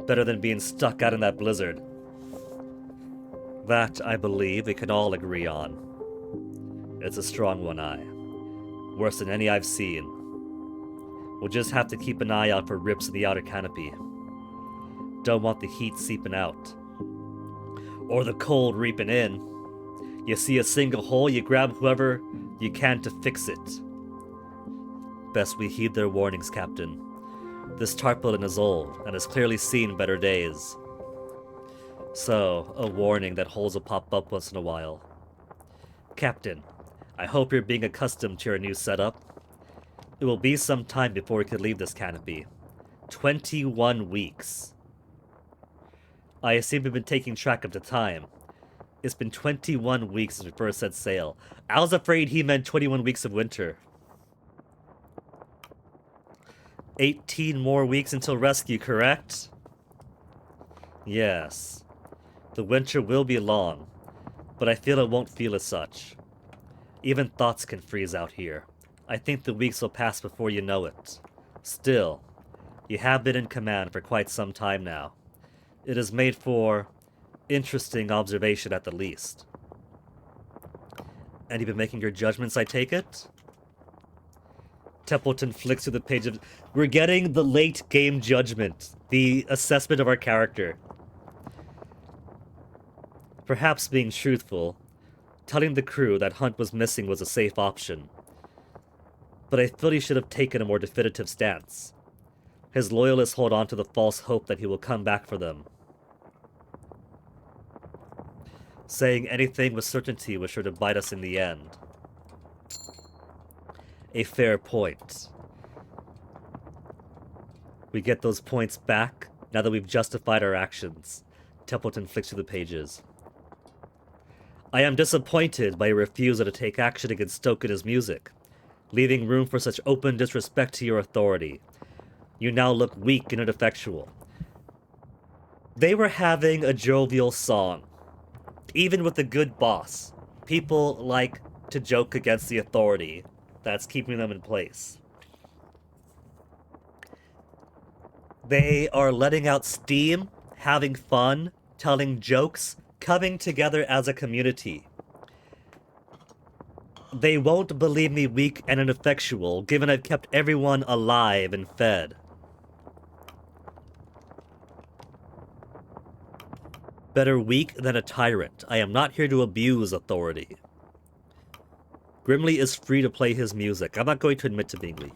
Better than being stuck out in that blizzard. That, I believe, we can all agree on. It's a strong one, aye. Worse than any I've seen. We'll just have to keep an eye out for rips in the outer canopy. Don't want the heat seeping out. Or the cold reaping in. You see a single hole, you grab whoever you can to fix it. Best we heed their warnings, Captain. This tarpaulin is old, and has clearly seen better days. So, a warning that holes will pop up once in a while. Captain, I hope you're being accustomed to your new setup. It will be some time before we can leave this canopy. 21 weeks. I assume we've been taking track of the time. It's been 21 weeks since we first set sail. I was afraid he meant 21 weeks of winter. 18 more weeks until rescue, correct? Yes. The winter will be long, but I feel it won't feel as such. Even thoughts can freeze out here. I think the weeks will pass before you know it. Still, you have been in command for quite some time now. It has made for interesting observation at the least. And you've been making your judgments, I take it? Templeton flicks through the page of... We're getting the late game judgment. The assessment of our character. Perhaps being truthful, telling the crew that Hunt was missing was a safe option. But I feel he should have taken a more definitive stance. His loyalists hold on to the false hope that he will come back for them. Saying anything with certainty was sure to bite us in the end. A fair point. We get those points back now that we've justified our actions. Templeton flicks through the pages. I am disappointed by your refusal to take action against Stoke and his music, leaving room for such open disrespect to your authority. You now look weak and ineffectual. They were having a jovial song. Even with a good boss, people like to joke against the authority that's keeping them in place. They are letting out steam, having fun, telling jokes, coming together as a community. They won't believe me weak and ineffectual, given I've kept everyone alive and fed. Better weak than a tyrant. I am not here to abuse authority. Grimly is free to play his music. I'm not going to admit to being weak.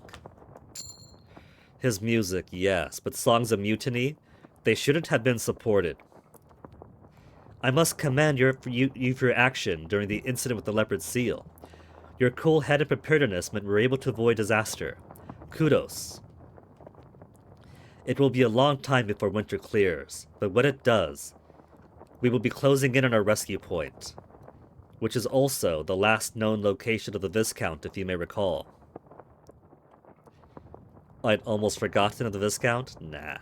His music, yes, but songs of mutiny, they shouldn't have been supported. I must commend you for your action during the incident with the leopard seal. Your cool-headed preparedness meant we were able to avoid disaster. Kudos. It will be a long time before winter clears, but when it does, we will be closing in on our rescue point, which is also the last known location of the Viscount, if you may recall. I'd almost forgotten of the Viscount? Nah.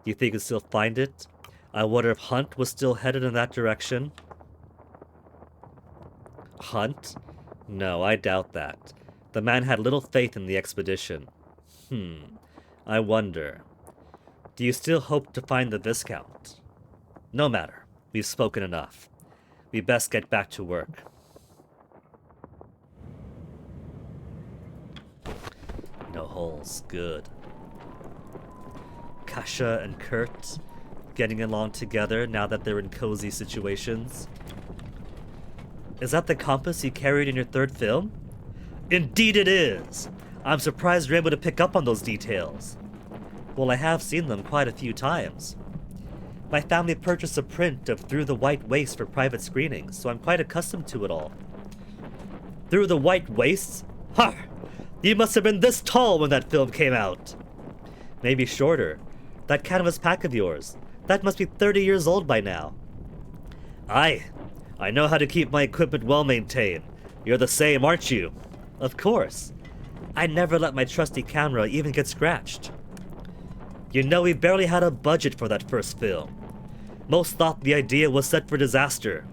You think you'd still find it? I wonder if Hunt was still headed in that direction? Hunt? No, I doubt that. The man had little faith in the expedition. I wonder. Do you still hope to find the Viscount? No matter. We've spoken enough. We best get back to work. No holes. Good. Kasha and Kurt getting along together now that they're in cozy situations. Is that the compass you carried in your third film? Indeed it is! I'm surprised you're able to pick up on those details. Well, I have seen them quite a few times. My family purchased a print of Through the White Waste for private screenings, so I'm quite accustomed to it all. Through the White Wastes? Ha! You must have been this tall when that film came out! Maybe shorter. That canvas pack of yours. That must be 30 years old by now. Aye. I know how to keep my equipment well maintained. You're the same, aren't you? Of course. I never let my trusty camera even get scratched. You know, we barely had a budget for that first film. Most thought the idea was set for disaster.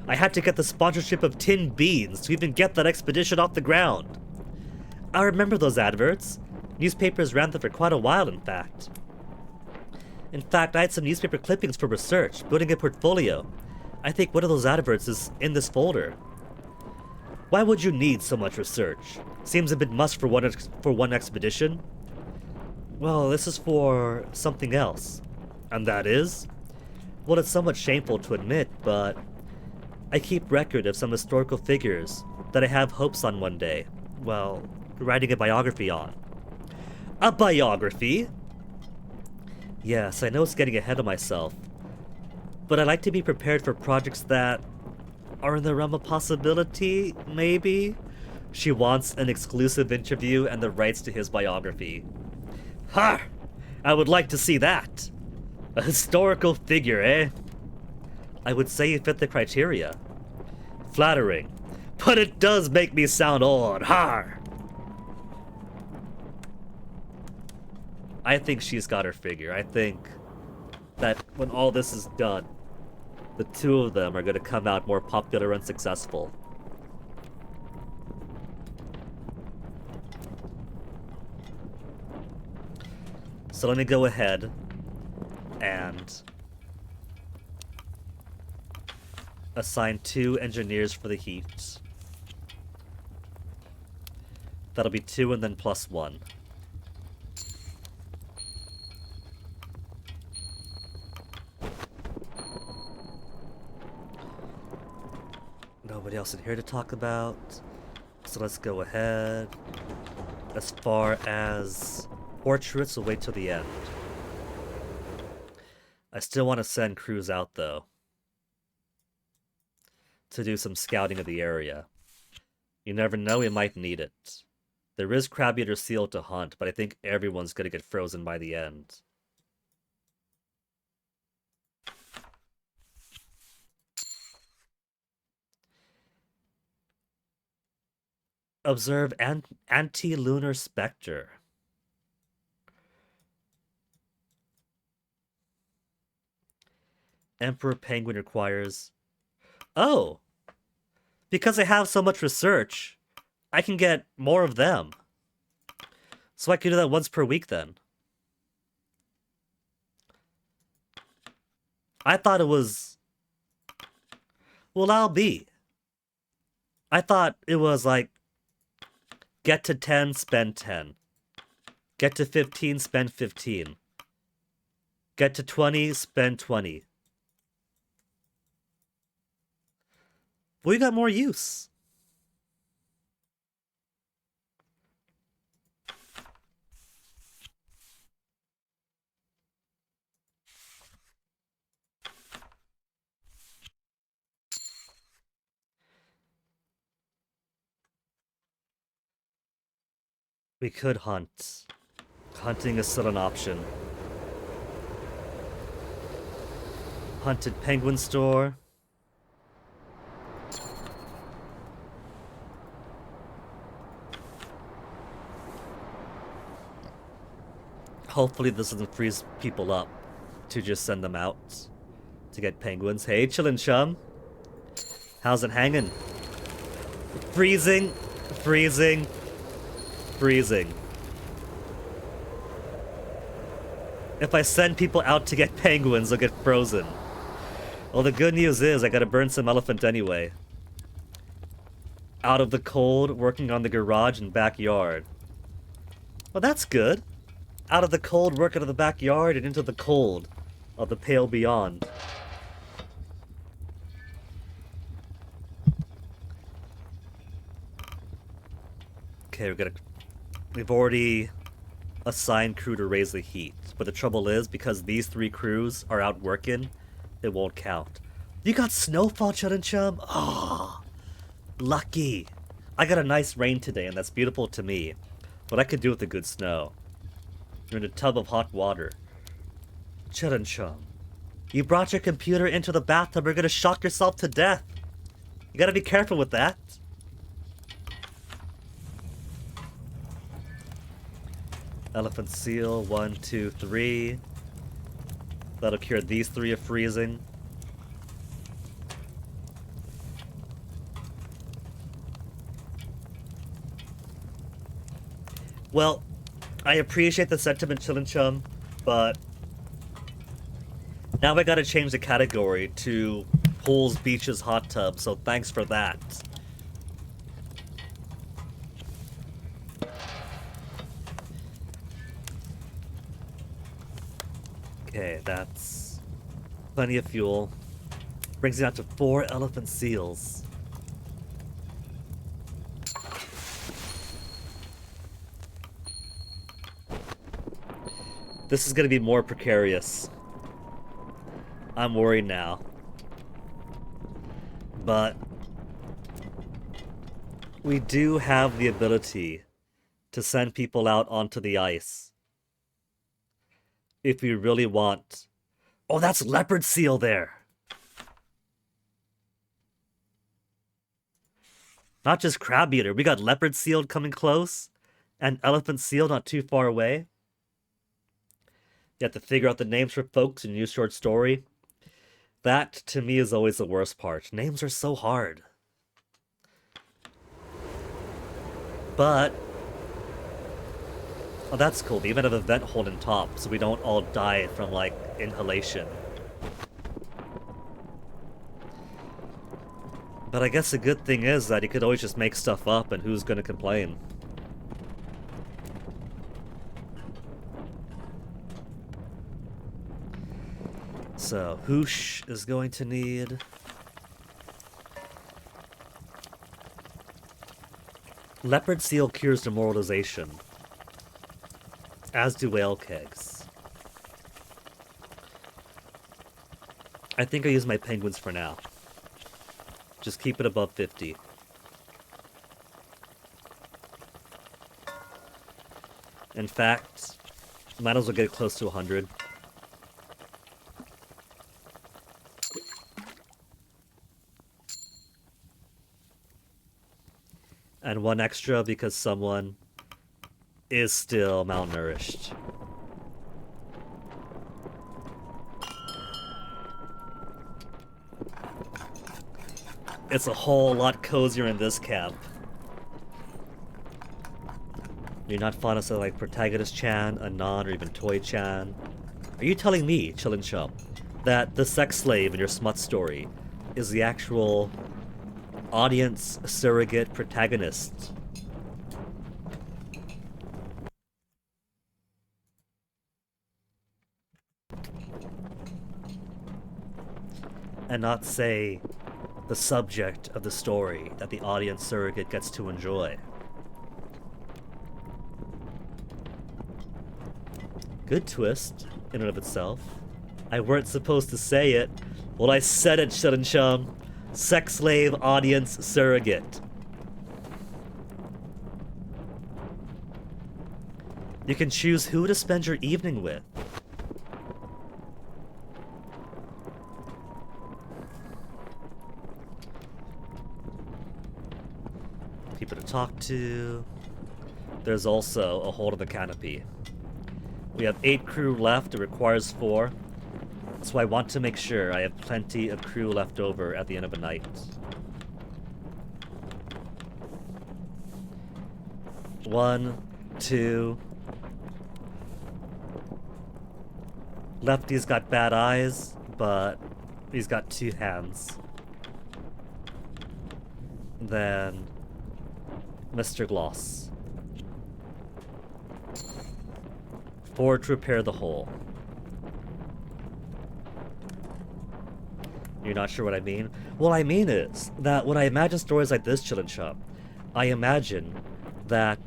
I had to get the sponsorship of Tin Beans to even get that expedition off the ground. I remember those adverts. Newspapers ran them for quite a while, in fact. I had some newspaper clippings for research, building a portfolio. I think one of those adverts is in this folder. Why would you need so much research? Seems a bit much for one expedition. Well, this is for something else. And that is? Well, it's somewhat shameful to admit, but I keep record of some historical figures that I have hopes on one day. Well, writing a biography on. A biography? Yes, I know it's getting ahead of myself, but I like to be prepared for projects that are in the realm of possibility, maybe? She wants an exclusive interview and the rights to his biography. Ha! I would like to see that! A historical figure, eh? I would say you fit the criteria. Flattering. But it does make me sound old, har! I think she's got her figure. I think that when all this is done, the two of them are going to come out more popular and successful. So let me go ahead and assign 2 engineers for the heat. That'll be 2 and then +1. Nobody else in here to talk about. So let's go ahead. As far as portraits, we'll wait till the end. I still want to send crews out, though, to do some scouting of the area. You never know, we might need it. There is crab-eater seal to hunt, but I think everyone's gonna get frozen by the end. Observe anti-lunar specter. Emperor penguin requires... Oh! Because I have so much research, I can get more of them. So I can do that once per week then. I thought it was... Well, I'll be. I thought it was like... Get to 10, spend 10. Get to 15, spend 15. Get to 20, spend 20. We got more use. We could hunt. Hunting is still an option. Hunted penguin store. Hopefully this doesn't freeze people up to just send them out to get penguins. Hey, chillin' chum. How's it hanging? Freezing. Freezing. Freezing. If I send people out to get penguins, they'll get frozen. Well, the good news is I gotta burn some elephant anyway. Out of the cold, working on the garage and backyard. Well, that's good. Out of the cold, work out of the backyard, and into the cold of the pale beyond. Okay, we've already assigned crew to raise the heat, but the trouble is, because these 3 crews are out working, it won't count. You got snowfall, Chudden Chum? Oh, lucky. I got a nice rain today, and that's beautiful to me. But I could do with a good snow. You're in a tub of hot water. Chudden Chum, you brought your computer into the bathtub, you're gonna shock yourself to death. You gotta be careful with that. Elephant seal, 1, 2, 3. That'll cure these 3 of freezing. Well, I appreciate the sentiment, Chillin' Chum, but now I gotta change the category to pools, beaches, hot tubs, so thanks for that. Okay, that's plenty of fuel. Brings it out to 4 elephant seals. This is gonna be more precarious. I'm worried now. But we do have the ability to send people out onto the ice. If we really want. Oh, that's leopard seal there. Not just crab eater. We got leopard seal coming close. And elephant seal not too far away. You have to figure out the names for folks in your short story. That, to me, is always the worst part. Names are so hard. But... oh, that's cool. They even have a vent hole in top, so we don't all die from, like, inhalation. But I guess the good thing is that you could always just make stuff up, and who's gonna complain? So, Hoosh is going to need... leopard seal cures demoralization. As do whale kegs. I think I'll use my penguins for now. Just keep it above 50. In fact, might as well get it close to 100. And 1 extra because someone is still malnourished. It's a whole lot cozier in this camp. You're not fond of like Protagonist-chan, Anon, or even Toy-chan. Are you telling me, Chillin' Chum, that the sex slave in your smut story is the actual audience surrogate protagonist? And not, say, the subject of the story that the audience surrogate gets to enjoy. Good twist, in and of itself. I weren't supposed to say it. Well, I said it, Chillin' Chum. Sex slave audience surrogate. You can choose who to spend your evening with. People to talk to. There's also a hold of the canopy. We have 8 crew left. It requires 4. So I want to make sure I have plenty of crew left over at the end of a night. One, 2. Lefty's got bad eyes, but he's got 2 hands. Then Mr. Gloss. 4 to repair the hole. You're not sure what I mean? What I mean is that when I imagine stories like this, Chillin' Chum, I imagine that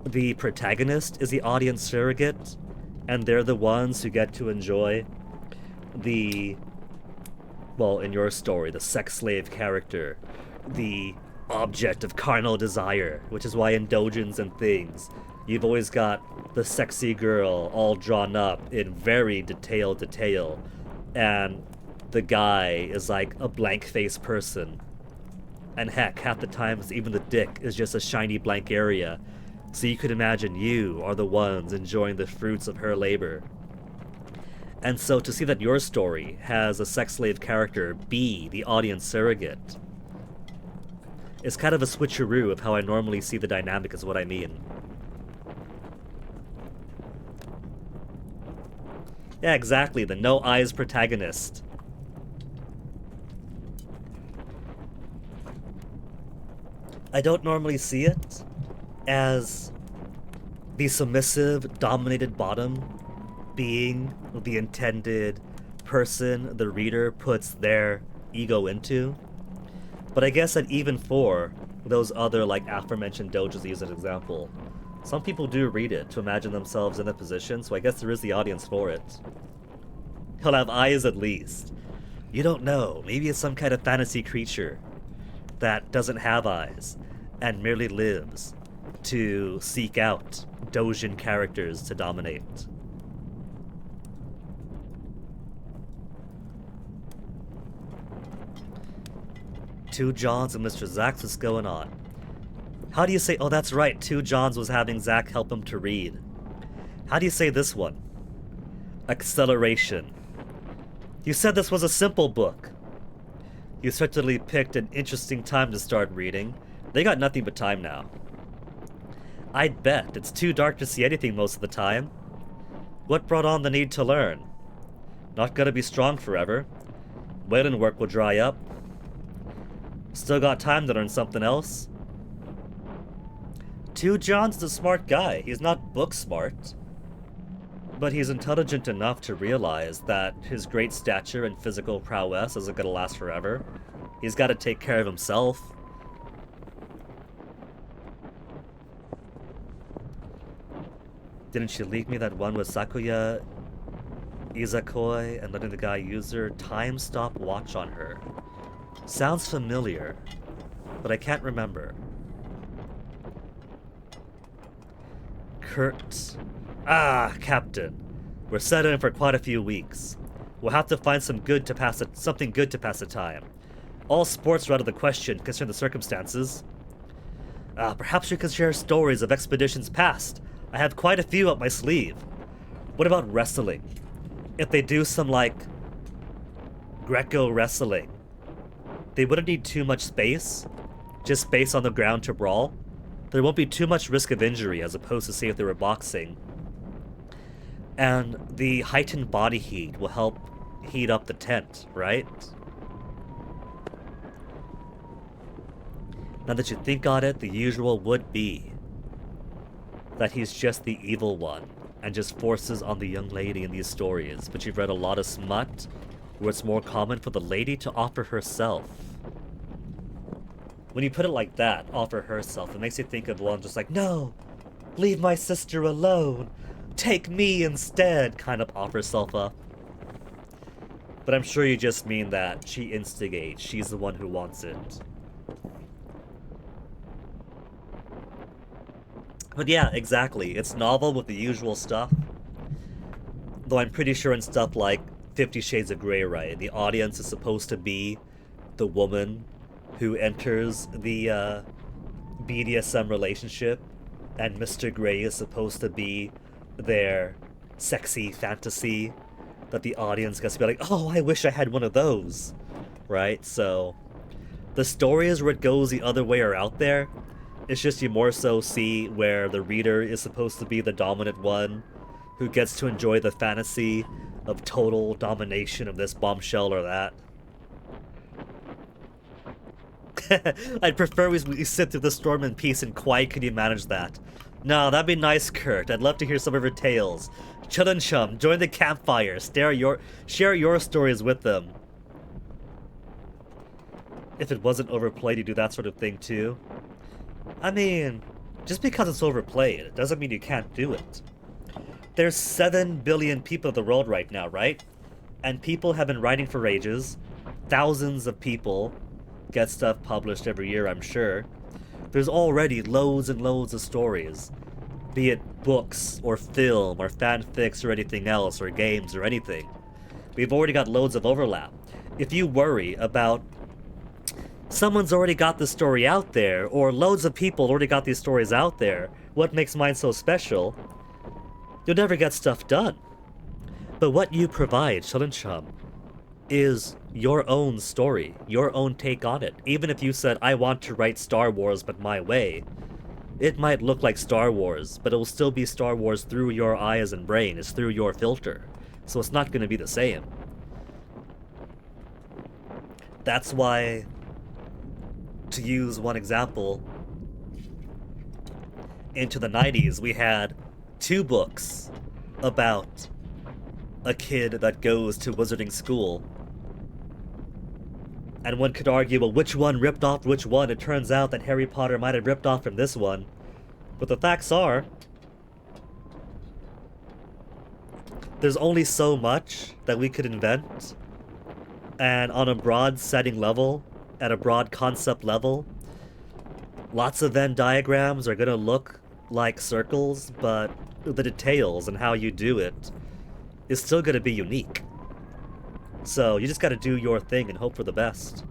the protagonist is the audience surrogate, and they're the ones who get to enjoy the, well, in your story, the sex slave character, the object of carnal desire, which is why in Dojins and things, you've always got the sexy girl all drawn up in very detailed detail, and the guy is like a blank-faced person. And heck, half the times even the dick is just a shiny blank area. So you could imagine you are the ones enjoying the fruits of her labor. And so to see that your story has a sex slave character be the audience surrogate is kind of a switcheroo of how I normally see the dynamic, is what I mean. Yeah, exactly, the no eyes protagonist. I don't normally see it as the submissive, dominated bottom being the intended person the reader puts their ego into. But I guess that even for those other, like, aforementioned dojos, use as an example, some people do read it to imagine themselves in that position, so I guess there is the audience for it. He'll have eyes at least. You don't know, maybe it's some kind of fantasy creature that doesn't have eyes and merely lives to seek out dojin characters to dominate. Two Johns and Mr. Zach's, what's going on? How do you say, oh that's right, Two Johns was having Zach help him to read. How do you say this one? Acceleration. You said this was a simple book. You certainly picked an interesting time to start reading. They got nothing but time now. I'd bet it's too dark to see anything most of the time. What brought on the need to learn? Not gonna be strong forever. Whaling work will dry up. Still got time to learn something else. Two John's a smart guy. He's not book smart. But he's intelligent enough to realize that his great stature and physical prowess isn't gonna last forever. He's gotta take care of himself. Didn't she leak me that one with Sakuya Izakoi and letting the guy use her time stopwatch on her? Sounds familiar, but I can't remember. Kurt. Ah, Captain. We're set in for quite a few weeks. We'll have to find something good to pass the time. All sports are out of the question, considering the circumstances. Perhaps we could share stories of expeditions past. I have quite a few up my sleeve. What about wrestling? If they do some, like, Greco wrestling, they wouldn't need too much space, just space on the ground to brawl. There won't be too much risk of injury as opposed to, say, if they were boxing. And the heightened body heat will help heat up the tent, right? Now that you think on it, the usual would be that he's just the evil one and just forces on the young lady in these stories. But you've read a lot of smut where it's more common for the lady to offer herself. When you put it like that, offer herself, it makes you think of one just like, no, leave my sister alone, take me instead, kind of offer herself up. But I'm sure you just mean that she instigates, she's the one who wants it. But yeah, exactly, it's novel with the usual stuff. Though I'm pretty sure in stuff like 50 Shades of Grey, right, the audience is supposed to be the woman who enters the BDSM relationship, and Mr. Grey is supposed to be their sexy fantasy that the audience gets to be like, oh, I wish I had one of those, right? So the stories where it goes the other way are out there. It's just you more so see where the reader is supposed to be the dominant one who gets to enjoy the fantasy of total domination of this bombshell or that. I'd prefer we sit through the storm in peace and quiet. Could you manage that? No, that'd be nice, Kurt. I'd love to hear some of her tales. Chill and chum, join the campfire. Share your stories with them. If it wasn't overplayed, you do that sort of thing too. I mean, just because it's overplayed, it doesn't mean you can't do it. There's 7 billion people in the world right now, right? And people have been writing for ages. Thousands of people get stuff published every year, I'm sure. There's already loads and loads of stories. Be it books, or film, or fanfics, or anything else, or games, or anything. We've already got loads of overlap. If you worry about someone's already got the story out there, or loads of people already got these stories out there, what makes mine so special, you'll never get stuff done. But what you provide, Chum, is your own story, your own take on it. Even if you said, I want to write Star Wars but my way, it might look like Star Wars, but it will still be Star Wars through your eyes and brain. It's through your filter. So it's not going to be the same. That's why, to use one example, into the 90s, we had 2 books about a kid that goes to wizarding school. And one could argue, well, which one ripped off which one? It turns out that Harry Potter might have ripped off from this one. But the facts are, there's only so much that we could invent. And on a broad setting level, at a broad concept level, lots of Venn diagrams are gonna look like circles, but the details and how you do it is still gonna be unique. So you just gotta do your thing and hope for the best.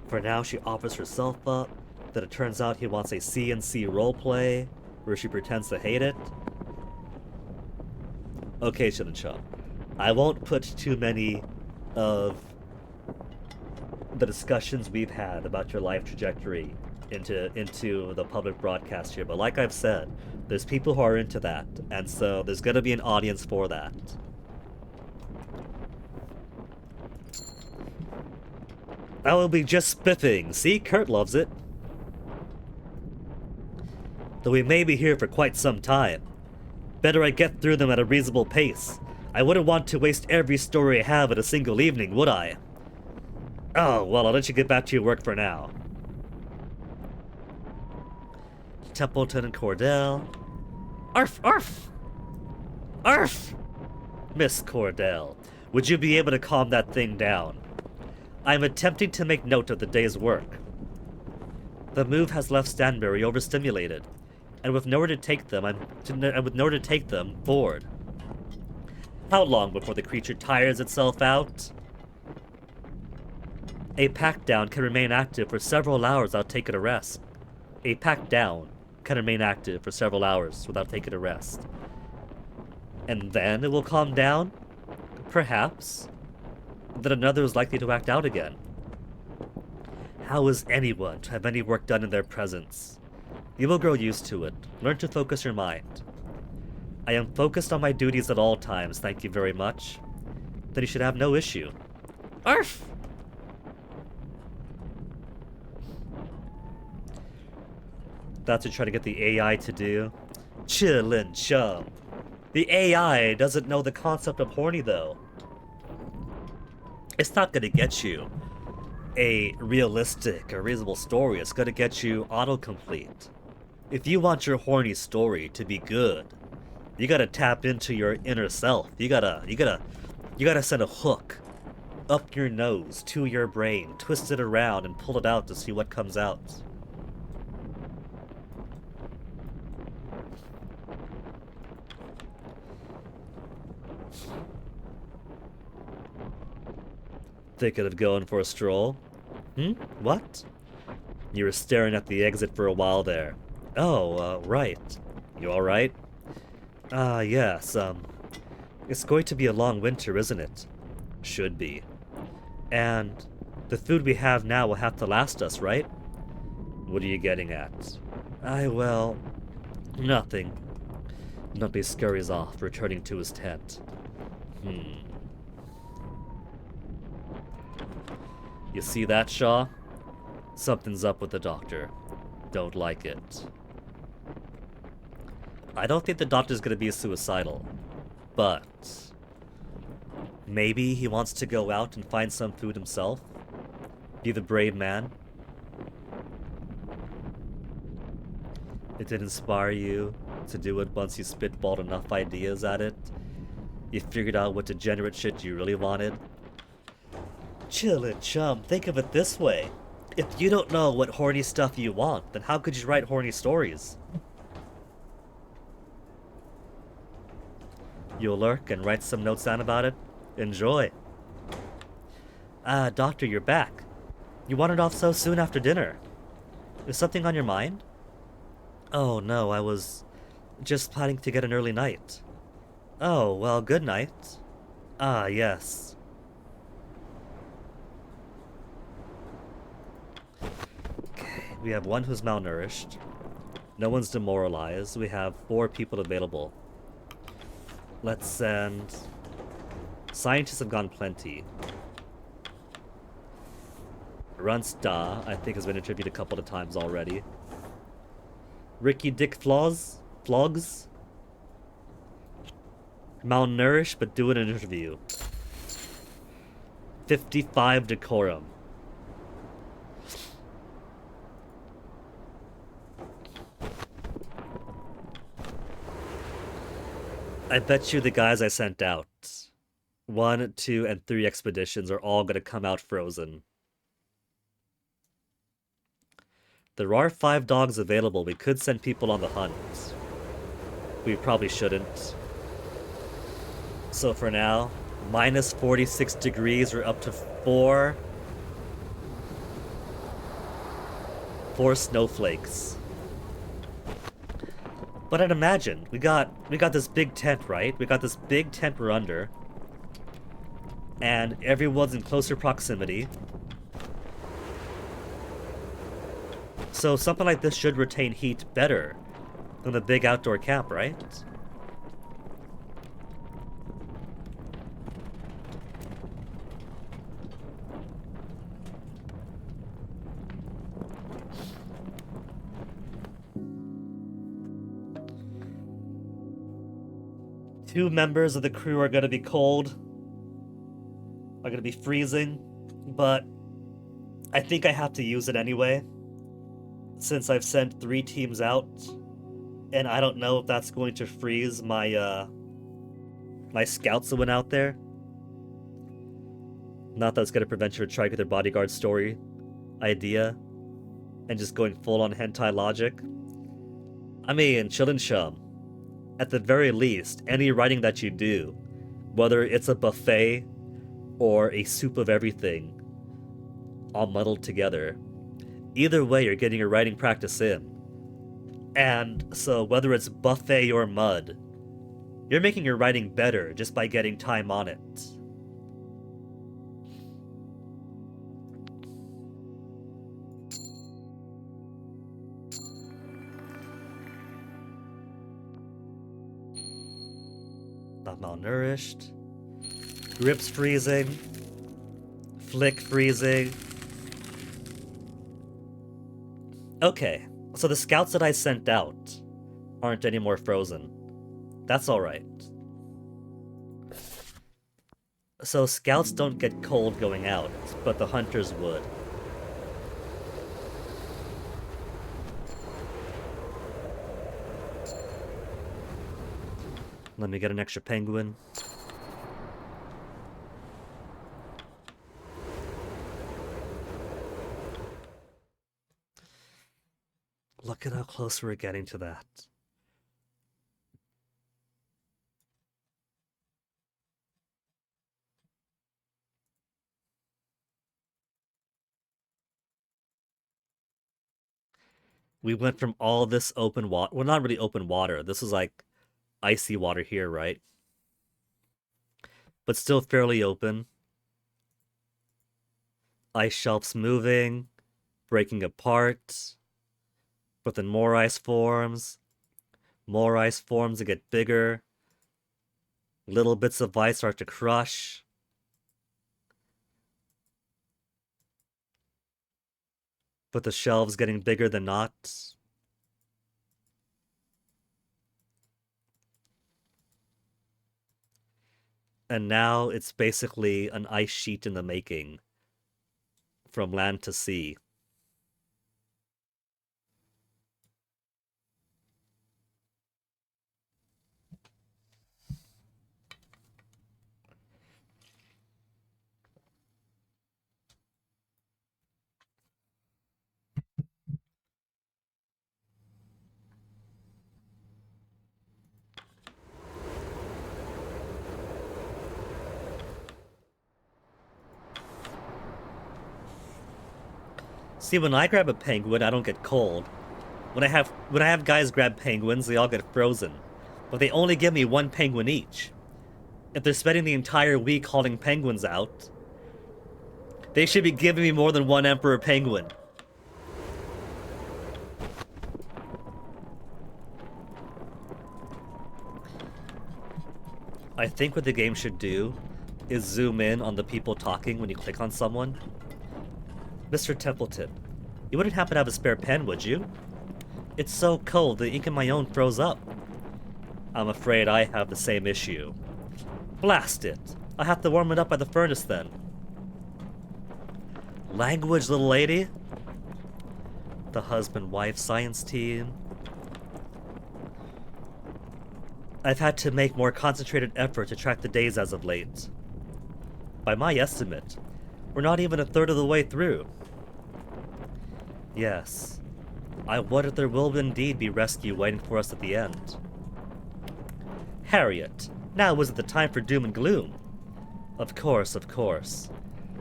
For now, she offers herself up, that it turns out he wants a CNC roleplay, where she pretends to hate it. Okay, Chum. I won't put too many of the discussions we've had about your life trajectory into the public broadcast here, but like I've said, there's people who are into that, and so there's gonna be an audience for that. I will be just spiffing. See, Kurt loves it. Though we may be here for quite some time. Better I get through them at a reasonable pace. I wouldn't want to waste every story I have in a single evening, would I? Oh, well, I'll let you get back to your work for now. Templeton and Cordell. Arf, arf! Arf! Miss Cordell, would you be able to calm that thing down? I'm attempting to make note of the day's work. The move has left Stanbury overstimulated, and with nowhere to take them, bored. How long before the creature tires itself out? A pack down can remain active for several hours without taking a rest. A pack down can remain active for several hours without taking a rest. And then it will calm down? Perhaps. Then another is likely to act out again. How is anyone to have any work done in their presence? You will grow used to it. Learn to focus your mind. I am focused on my duties at all times, thank you very much. Then you should have no issue. Arf! That's what you're trying to get the AI to do. Chillin' chum. The AI doesn't know the concept of horny, though. It's not gonna get you a realistic or reasonable story. It's gonna get you autocomplete. If you want your horny story to be good, you gotta tap into your inner self. You gotta send a hook up your nose to your brain, twist it around, and pull it out to see what comes out. Thinking of going for a stroll? What? You were staring at the exit for a while there. Oh, right. You alright? Yes, it's going to be a long winter, isn't it? Should be. And the food we have now will have to last us, right? What are you getting at? Well, nothing. Numpy scurries off, returning to his tent. You see that, Shaw? Something's up with the doctor. Don't like it. I don't think the doctor's gonna be suicidal, but maybe he wants to go out and find some food himself? Be the brave man? It did inspire you to do it once you spitballed enough ideas at it? You figured out what degenerate shit you really wanted? Chillin', chum, think of it this way. If you don't know what horny stuff you want, then how could you write horny stories? You'll lurk and write some notes down about it? Enjoy. Ah, doctor, you're back. You wandered off so soon after dinner. Is something on your mind? Oh no, I was just planning to get an early night. Oh, well, good night. Ah, yes. Okay, we have one who's malnourished. No one's demoralized. We have 4 people available. Let's send... Scientists have gone plenty. Runsta, I think, has been interviewed a couple of times already. Ricky Dick Flogs? Malnourished, but do an interview. 55 decorum. I bet you the guys I sent out, 1, 2, and 3 expeditions are all gonna come out frozen. There are 5 dogs available. We could send people on the hunt. We probably shouldn't. So for now, minus 46 degrees, we're up to 4 snowflakes. But I'd imagine we got this big tent, right? We got this big tent we're under, and everyone's in closer proximity. So something like this should retain heat better than the big outdoor camp, right? Two members of the crew are going to be cold, are going to be freezing, but I think I have to use it anyway, since I've sent 3 teams out, and I don't know if that's going to freeze my my scouts that went out there. Not that it's going to prevent you from trying to get their bodyguard story idea and just going full on hentai logic. I mean, chill and chum. At the very least, any writing that you do, whether it's a buffet or a soup of everything, all muddled together, either way, you're getting your writing practice in. And so whether it's buffet or mud, you're making your writing better just by getting time on it. Not malnourished. Grips freezing. Flick freezing. Okay, so the scouts that I sent out aren't any more frozen. That's alright. So scouts don't get cold going out, but the hunters would. Let me get an extra penguin. Look at how close we're getting to that. We went from all this open water. Well, not really open water. This is like icy water here, right? But still fairly open. Ice shelves moving, breaking apart. But then more ice forms. More ice forms that get bigger. Little bits of ice start to crush. But the shelves getting bigger than not. And now it's basically an ice sheet in the making. From land to sea. See, when I grab a penguin, I don't get cold. When I have guys grab penguins, they all get frozen. But they only give me one penguin each. If they're spending the entire week hauling penguins out, they should be giving me more than one emperor penguin. I think what the game should do is zoom in on the people talking when you click on someone. Mr. Templeton, you wouldn't happen to have a spare pen, would you? It's so cold, the ink in my own froze up. I'm afraid I have the same issue. Blast it! I'll have to warm it up by the furnace then. Language, little lady? The husband-wife science team. I've had to make more concentrated effort to track the days as of late. By my estimate, we're not even a third of the way through. Yes. I wonder if there will indeed be rescue waiting for us at the end. Harriet, now isn't the time for doom and gloom. Of course, of course.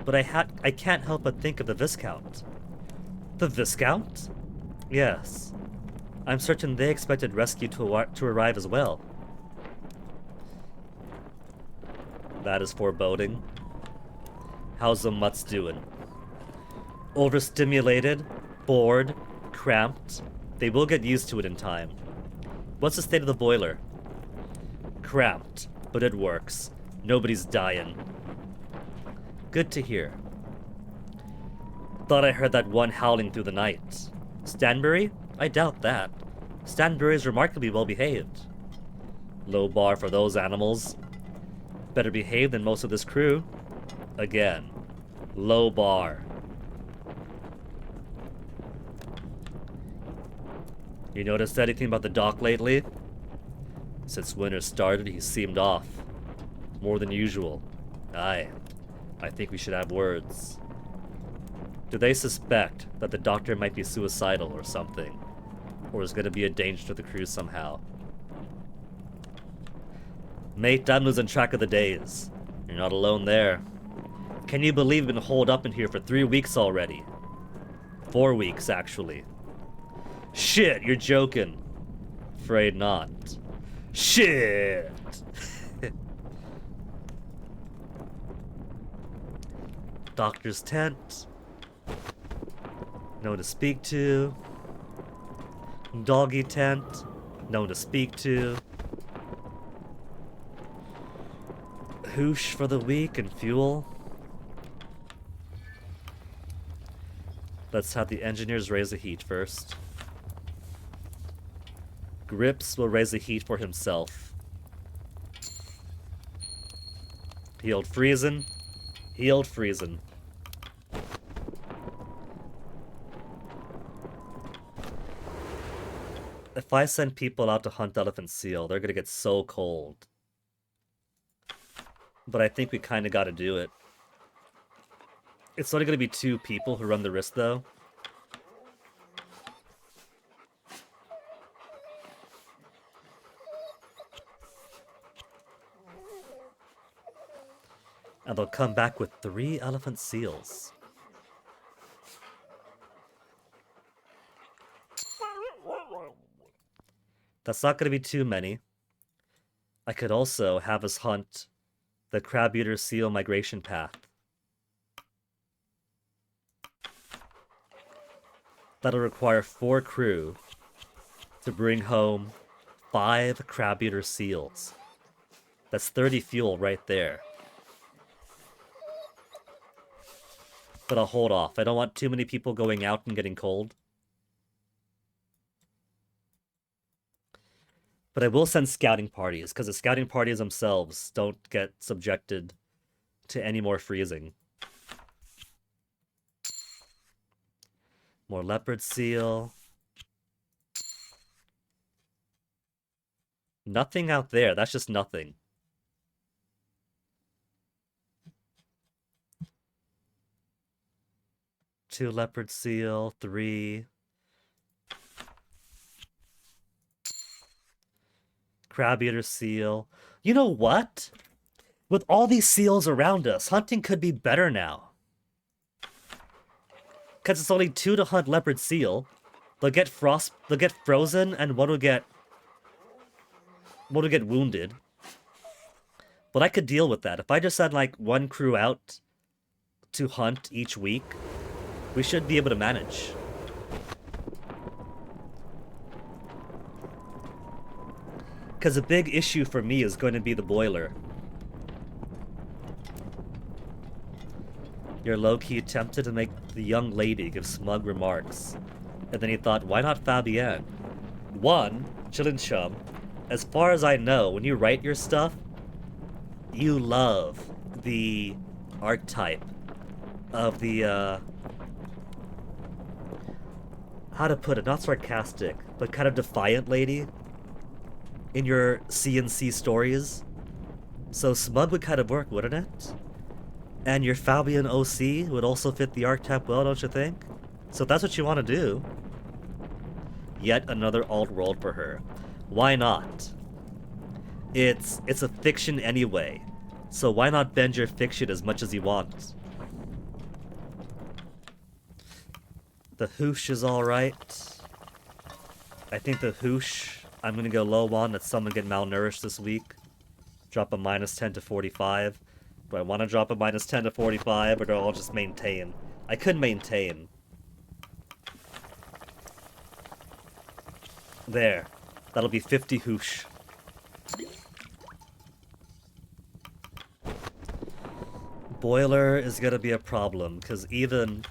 But I can't help but think of the Viscount. The Viscount? Yes. I'm certain they expected rescue to arrive as well. That is foreboding. How's the mutts doing? Overstimulated? Bored? Cramped? They will get used to it in time. What's the state of the boiler? Cramped, but it works. Nobody's dying. Good to hear. Thought I heard that one howling through the night. Stanbury? I doubt that. Stanbury's remarkably well behaved. Low bar for those animals. Better behaved than most of this crew. Again. Low bar. You noticed anything about the doc lately? Since winter started, he seemed off. More than usual. Aye. I think we should have words. Do they suspect that the doctor might be suicidal or something? Or is going to be a danger to the crew somehow? Mate, I'm losing track of the days. You're not alone there. Can you believe we've been holed up in here for 3 weeks already? 4 weeks, actually. Shit, you're joking. Afraid not. Shit! Doctor's tent. No one to speak to. Doggy tent. No one to speak to. Hoosh for the week and fuel. Let's have the engineers raise the heat first. Grips will raise the heat for himself. Healed freezing. Healed freezing. If I send people out to hunt elephant seal, they're gonna get so cold. But I think we kind of got to do it. It's only going to be 2 people who run the risk, though. And they'll come back with 3 elephant seals. That's not going to be too many. I could also have us hunt the crab-eater seal migration path. That'll require 4 crew to bring home 5 crab-eater seals. That's 30 fuel right there. But I'll hold off. I don't want too many people going out and getting cold. But I will send scouting parties, because the scouting parties themselves don't get subjected to any more freezing. More leopard seal. Nothing out there. That's just nothing. Two leopard seal. 3. Crab-eater seal. You know what? With all these seals around us, hunting could be better now. Because it's only 2 to hunt leopard seal. They'll get frozen, and one will get wounded. But I could deal with that. If I just had like one crew out to hunt each week, we should be able to manage. Because a big issue for me is going to be the boiler. You're low-key tempted to make the young lady give smug remarks. And then he thought, why not Fabienne? One, Chillin' Chum, as far as I know, when you write your stuff, you love the archetype of the, how to put it, not sarcastic, but kind of defiant lady in your CNC stories. So smug would kind of work, wouldn't it? And your Fabian OC would also fit the archetype well, don't you think? So if that's what you want to do, yet another alt world for her. Why not? It's a fiction anyway, so why not bend your fiction as much as you want? The hoosh is alright. I think the hoosh, I'm gonna go low on. Let someone get malnourished this week. Drop a -10 to 45. Do I want to drop a -10 to 45, or do I just maintain? I could maintain. There. That'll be 50 hoosh. Boiler is gonna be a problem, because even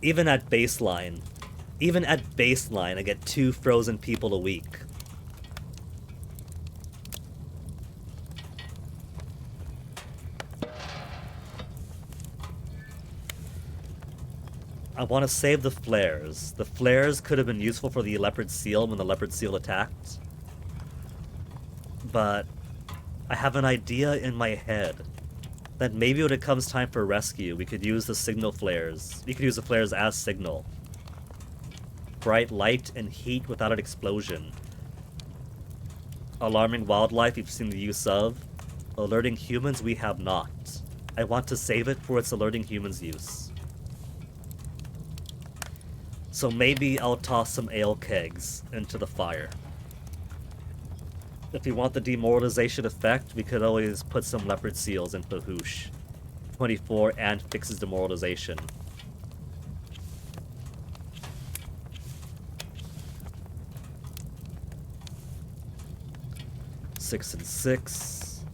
at baseline, I get 2 frozen people a week. I want to save the flares. The flares could have been useful for the leopard seal when the leopard seal attacked. But I have an idea in my head that maybe when it comes time for rescue, we could use the signal flares. We could use the flares as signal. Bright light and heat without an explosion. Alarming wildlife we've seen the use of. Alerting humans we have not. I want to save it for its alerting humans use. So maybe I'll toss some ale kegs into the fire. If we want the demoralization effect, we could always put some leopard seals into hoosh. 24 and fixes demoralization. Six and 6.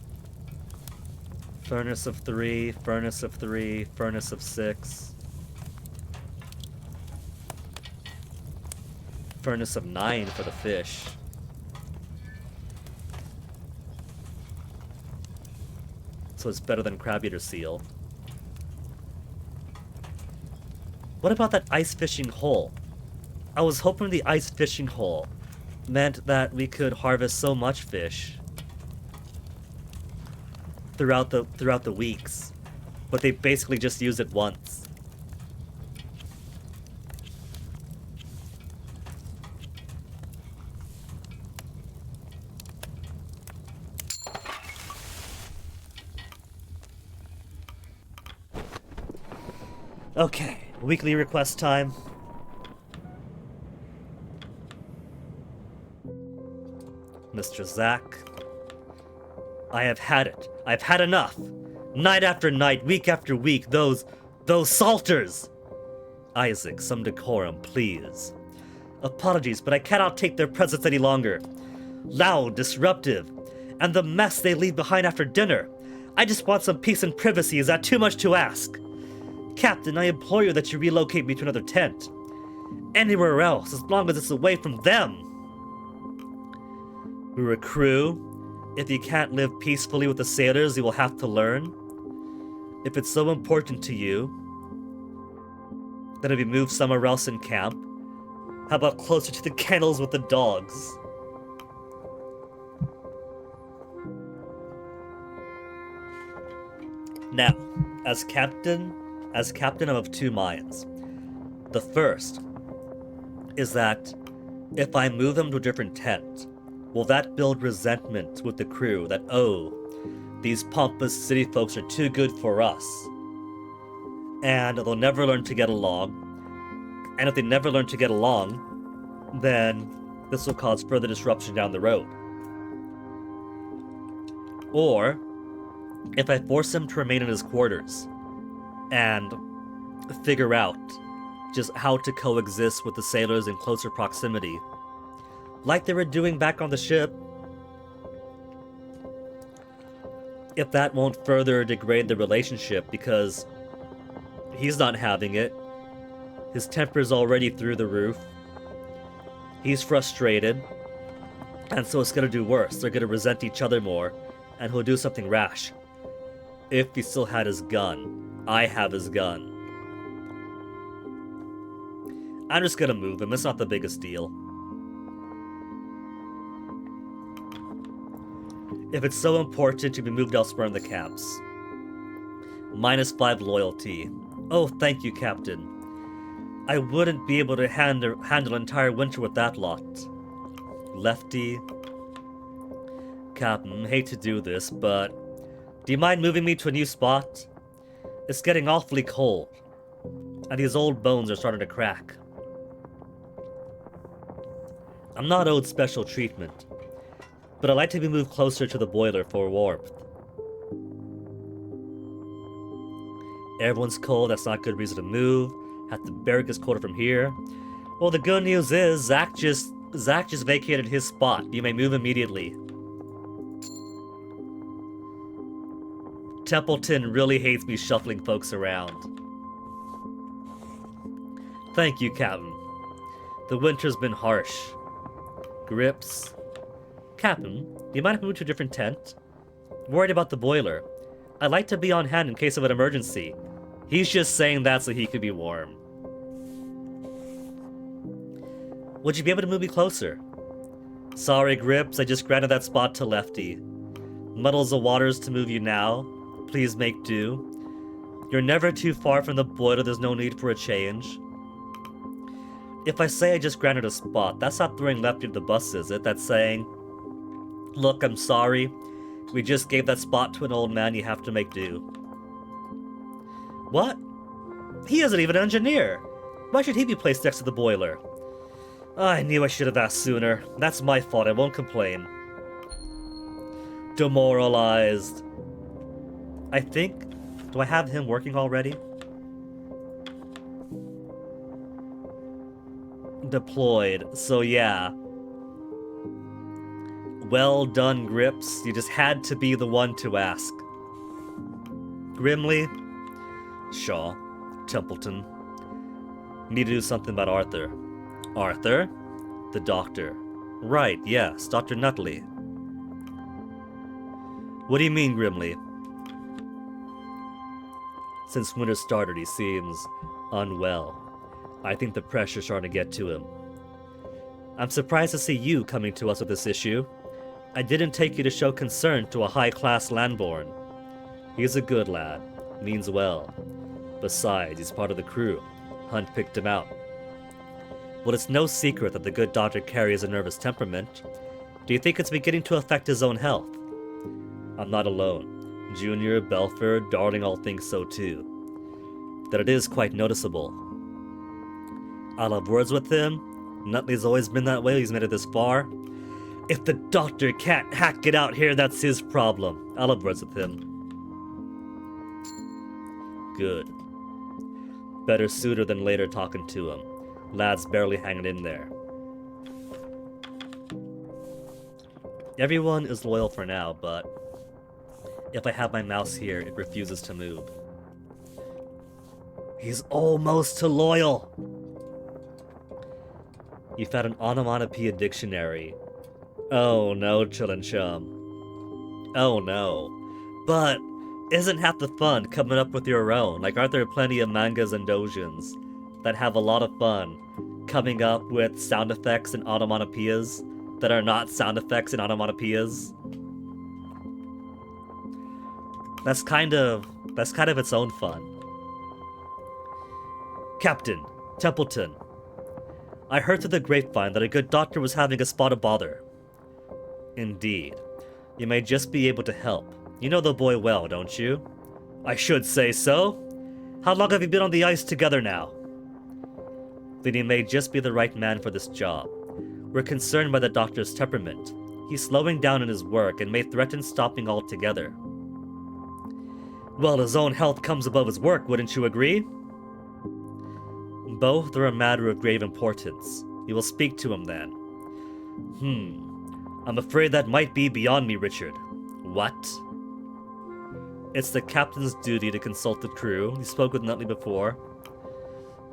Furnace of 3, furnace of 3, furnace of 6. Furnace of 9 for the fish. So it's better than crab eater seal. What about that ice fishing hole? I was hoping the ice fishing hole meant that we could harvest so much fish throughout the weeks, but they basically just use it once. Okay, weekly request time. Mr. Zach, I have had it. I've had enough. Night after night, week after week, those salters. Isaac, some decorum, please. Apologies, but I cannot take their presence any longer. Loud, disruptive, and the mess they leave behind after dinner. I just want some peace and privacy. Is that too much to ask? Captain, I implore you that you relocate me to another tent. Anywhere else, as long as it's away from them. We're a crew. If you can't live peacefully with the sailors, you will have to learn. If it's so important to you, then if you move somewhere else in camp, how about closer to the kennels with the dogs? Now, as captain, I'm of 2 minds. The first is that if I move them to a different tent, will that build resentment with the crew that, oh, these pompous city folks are too good for us? and they'll never learn to get along. And if they never learn to get along, then this will cause further disruption down the road. Or, if I force him to remain in his quarters and figure out just how to coexist with the sailors in closer proximity, like they were doing back on the ship, if that won't further degrade the relationship because he's not having it, his temper's already through the roof, he's frustrated, and so it's gonna do worse. They're gonna resent each other more, and he'll do something rash. If he still had his gun, I have his gun. I'm just gonna move him, it's not the biggest deal. If it's so important to be moved elsewhere in the camps. -5 loyalty. Oh, thank you, Captain. I wouldn't be able to handle an entire winter with that lot. Lefty. Captain, hate to do this, but do you mind moving me to a new spot? It's getting awfully cold, and these old bones are starting to crack. I'm not owed special treatment, but I'd like to be moved closer to the boiler for warmth. Everyone's cold, that's not good reason to move. Have to barrack is colder from here. Well, the good news is Zach just vacated his spot. You may move immediately. Templeton really hates me shuffling folks around. Thank you, Captain. The winter's been harsh. Grips. Captain, do you mind if I move to a different tent? Worried about the boiler. I'd like to be on hand in case of an emergency. He's just saying that so he could be warm. Would you be able to move me closer? Sorry, Grips, I just granted that spot to Lefty. Muddles the waters to move you now. Please make do. You're never too far from the boiler, there's no need for a change. If I say I just granted a spot, that's not throwing Lefty to the bus, is it? That's saying, look, I'm sorry. We just gave that spot to an old man, you have to make do. What? He isn't even an engineer. Why should he be placed next to the boiler? I knew I should have asked sooner. That's my fault, I won't complain. Demoralized. I think... Do I have him working already? Deployed, so yeah. Well done, Grips. You just had to be the one to ask. Grimly? Shaw. Templeton. Need to do something about Arthur. Arthur? The doctor. Right, yes, Dr. Nutley. What do you mean, Grimly? Since winter started, he seems unwell. I think the pressure's starting to get to him. I'm surprised to see you coming to us with this issue. I didn't take you to show concern to a high-class landborn. He's a good lad, means well. Besides, he's part of the crew. Hunt picked him out. Well, it's no secret that the good doctor carries a nervous temperament. Do you think it's beginning to affect his own health? I'm not alone. Junior, Belford, Darling all think so too. That it is quite noticeable. I'll have words with him. Nutley's always been that way, he's made it this far. If the doctor can't hack it out here, that's his problem. I'll have words with him. Good. Better sooner than later talking to him. Lad's barely hanging in there. Everyone is loyal for now, but if I have my mouse here, it refuses to move. He's almost too loyal! You found an onomatopoeia dictionary. Oh no, Chillin' Chum. Oh no. But isn't half the fun coming up with your own? Like, aren't there plenty of mangas and dojins that have a lot of fun coming up with sound effects and onomatopoeias that are not sound effects and onomatopoeias? That's kind of its own fun. Captain, Templeton. I heard through the grapevine that a good doctor was having a spot of bother. Indeed. You may just be able to help. You know the boy well, don't you? I should say so. How long have you been on the ice together now? Then he may just be the right man for this job. We're concerned by the doctor's temperament. He's slowing down in his work and may threaten stopping altogether. Well, his own health comes above his work, wouldn't you agree? Both are a matter of grave importance. You will speak to him then. I'm afraid that might be beyond me, Richard. What? It's the captain's duty to consult the crew. You spoke with Nutley before.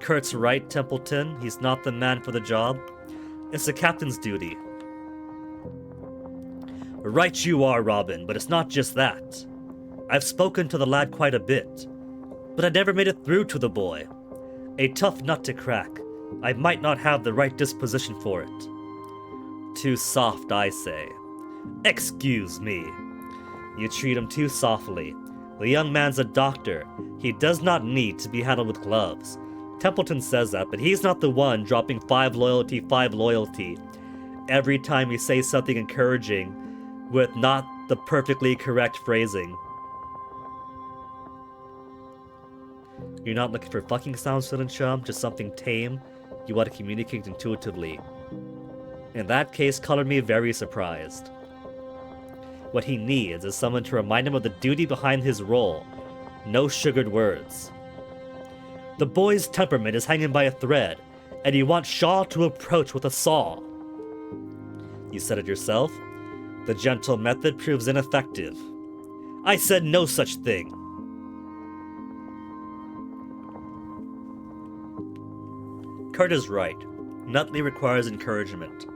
Kurt's right, Templeton. He's not the man for the job. It's the captain's duty. Right you are, Robin, but it's not just that. I've spoken to the lad quite a bit, but I never made it through to the boy. A tough nut to crack. I might not have the right disposition for it. Too soft, I say. Excuse me. You treat him too softly. The young man's a doctor. He does not need to be handled with gloves. Templeton says that, but he's not the one dropping 5 loyalty, 5 loyalty every time you say something encouraging with not the perfectly correct phrasing. You're not looking for fucking sounds, Phil and Chum, just something tame you want to communicate intuitively. In that case, colored me very surprised. What he needs is someone to remind him of the duty behind his role. No sugared words. The boy's temperament is hanging by a thread, and you want Shaw to approach with a saw. You said it yourself. The gentle method proves ineffective. I said no such thing. Kurt is right. Nutley requires encouragement.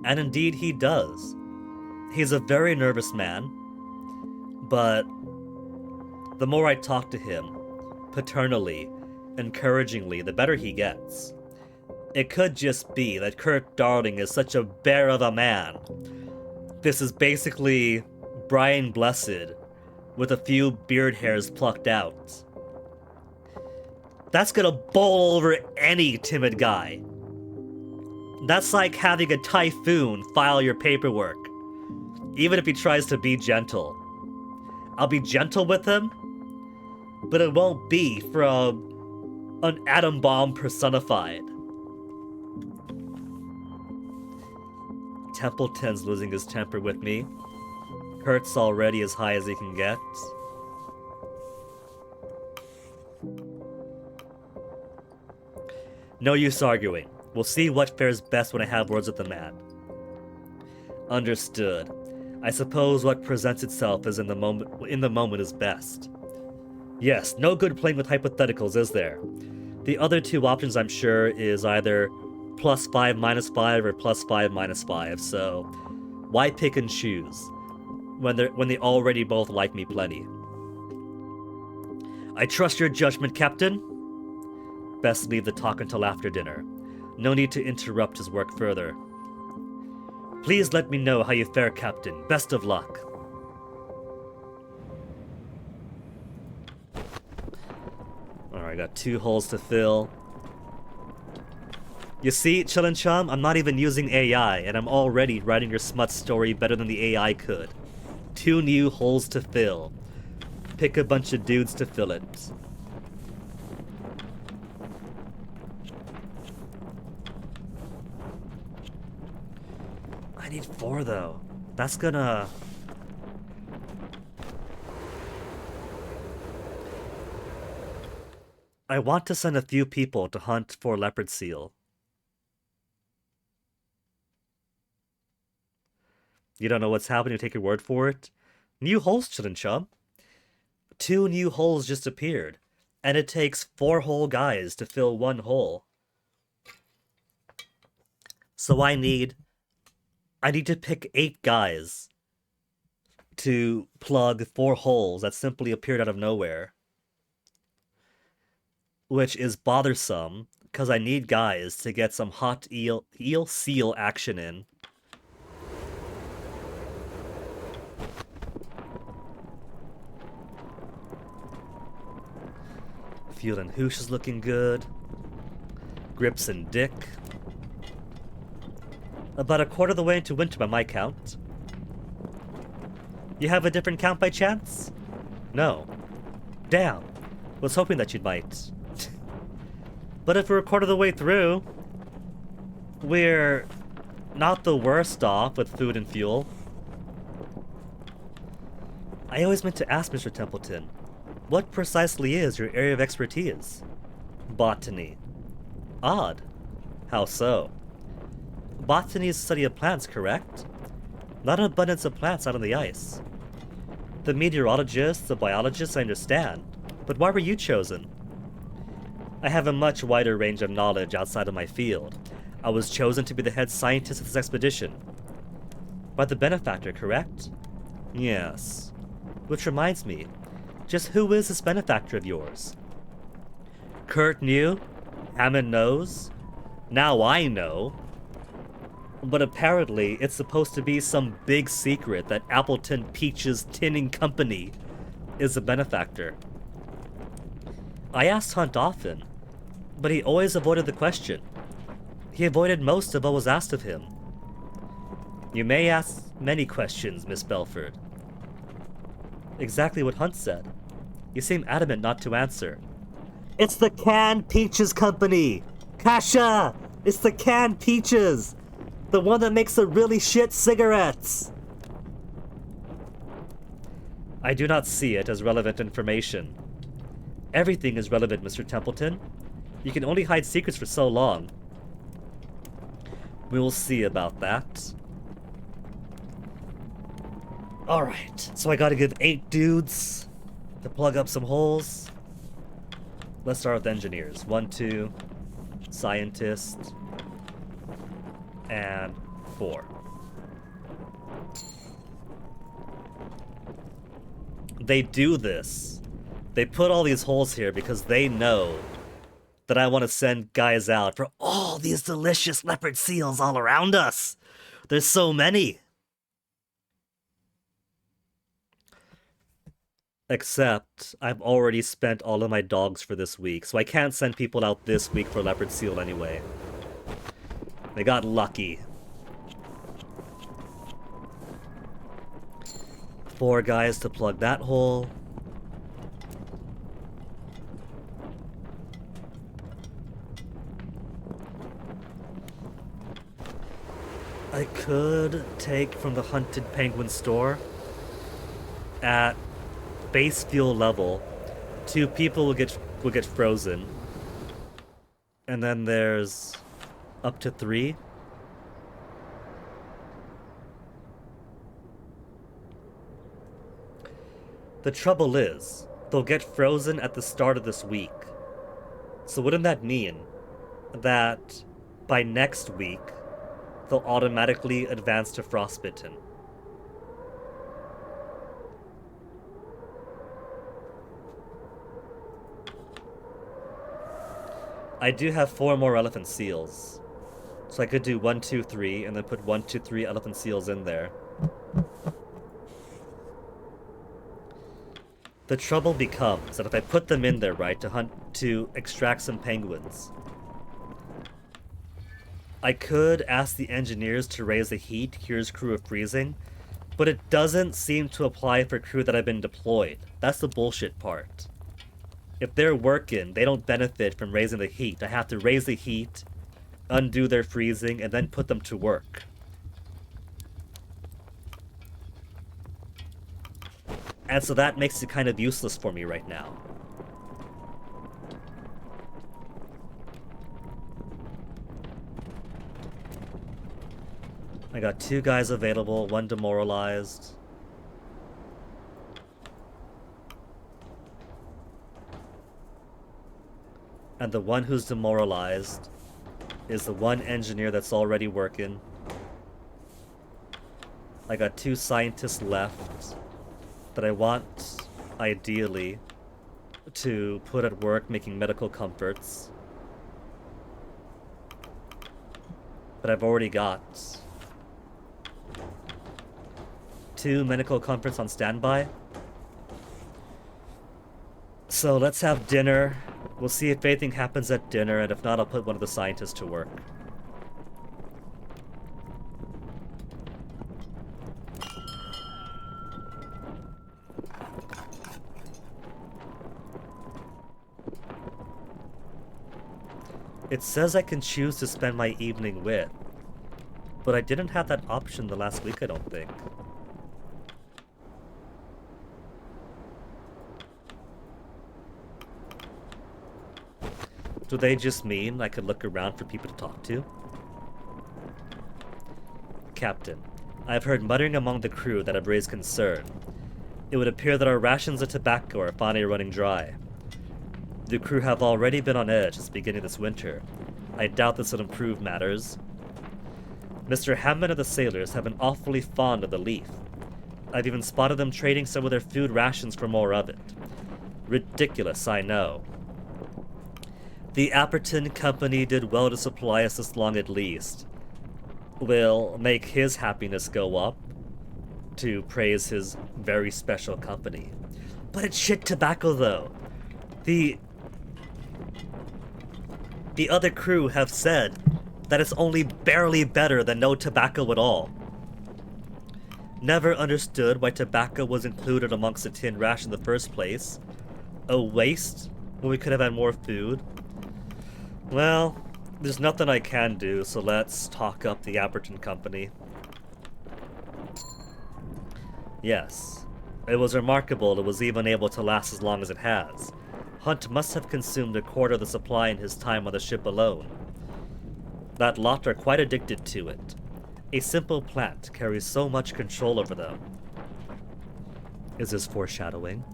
And indeed he does. He's a very nervous man, but the more I talk to him, paternally, encouragingly, the better he gets. It could just be that Kurt Darling is such a bear of a man. This is basically Brian Blessed with a few beard hairs plucked out. That's gonna bowl over any timid guy. That's like having a typhoon file your paperwork, even if he tries to be gentle. I'll be gentle with him, but it won't be from an atom bomb personified. Templeton's losing his temper with me. Kurt's already as high as he can get. No use arguing. We'll see what fares best when I have words with the man. Understood. I suppose what presents itself is in the moment is best. Yes, no good playing with hypotheticals, is there? The other two options, I'm sure, is either +5 -5 or +5 -5, so why pick and choose when they already both like me plenty? I trust your judgment, Captain. Best leave the talk until after dinner. No need to interrupt his work further. Please let me know how you fare, Captain. Best of luck. Alright, got 2 holes to fill. You see, Chillin' Chum, I'm not even using AI, and I'm already writing your smut story better than the AI could. 2 new holes to fill. Pick a bunch of dudes to fill it. I need 4 though. That's gonna... I want to send a few people to hunt for leopard seal. You don't know what's happening, take your word for it? New holes, Chillin' Chum. 2 new holes just appeared. And it takes 4 whole guys to fill 1 hole. So I need to pick 8 guys to plug 4 holes that simply appeared out of nowhere. Which is bothersome, because I need guys to get some hot eel seal action in. Field and Hoosh is looking good. Grips and Dick. About a quarter of the way into winter by my count. You have a different count by chance? No. Damn. Was hoping that you might. But if we're a quarter of the way through, we're not the worst off with food and fuel. I always meant to ask Mr. Templeton, what precisely is your area of expertise? Botany. Odd. How so? Botany is the study of plants, correct? Not an abundance of plants out on the ice. The meteorologists, the biologists, I understand. But why were you chosen? I have a much wider range of knowledge outside of my field. I was chosen to be the head scientist of this expedition. By the benefactor, correct? Yes. Which reminds me, just who is this benefactor of yours? Kurt knew? Hammond knows? Now I know. But apparently, it's supposed to be some big secret that Appleton Peach's Tinning Company is the benefactor. I asked Hunt often, but he always avoided the question. He avoided most of what was asked of him. You may ask many questions, Miss Belford. Exactly what Hunt said. You seem adamant not to answer. It's the Canned Peaches Company! Kasha! It's the Canned Peaches! The one that makes the really shit cigarettes! I do not see it as relevant information. Everything is relevant, Mr. Templeton. You can only hide secrets for so long. We will see about that. Alright, so I gotta give 8 dudes to plug up some holes. Let's start with engineers. 1, 2, scientist, and 4. They do this. They put all these holes here because they know that I want to send guys out for all these delicious leopard seals all around us. There's so many. Except, I've already spent all of my dogs for this week, so I can't send people out this week for leopard seal anyway. They got lucky. 4 guys to plug that hole. I could take from the Hunted Penguin store. At base fuel level, 2 people will get frozen. And then there's up to 3. The trouble is, they'll get frozen at the start of this week. So wouldn't that mean that by next week, they'll automatically advance to frostbitten? I do have 4 more elephant seals. So I could do 1, 2, 3, and then put 1, 2, 3 elephant seals in there. The trouble becomes that if I put them in there, right, to extract some penguins, I could ask the engineers to raise the heat, cures crew of freezing, but it doesn't seem to apply for crew that have been deployed. That's the bullshit part. If they're working, they don't benefit from raising the heat. I have to raise the heat, undo their freezing, and then put them to work. And so that makes it kind of useless for me right now. I got 2 guys available, 1 demoralized. And the one who's demoralized is the 1 engineer that's already working. I got 2 scientists left that I want, ideally, to put at work making medical comforts. But I've already got 2 medical comforts on standby. So let's have dinner. We'll see if anything happens at dinner, and if not, I'll put one of the scientists to work. It says I can choose to spend my evening with, but I didn't have that option the last week, I don't think. Do they just mean I could look around for people to talk to? Captain, I have heard muttering among the crew that have raised concern. It would appear that our rations of tobacco are finally running dry. The crew have already been on edge since beginning this winter. I doubt this will improve matters. Mr. Hammond and the sailors have been awfully fond of the leaf. I've even spotted them trading some of their food rations for more of it. Ridiculous, I know. The Apperton Company did well to supply us this long at least. Will make his happiness go up to praise his very special company. But it's shit tobacco, though. The other crew have said that it's only barely better than no tobacco at all. Never understood why tobacco was included amongst the tin ration in the first place. A waste when we could have had more food. Well, there's nothing I can do, so let's talk up the Apperton Company. Yes, it was remarkable it was even able to last as long as it has. Hunt must have consumed a quarter of the supply in his time on the ship alone. That lot are quite addicted to it. A simple plant carries so much control over them. Is this foreshadowing?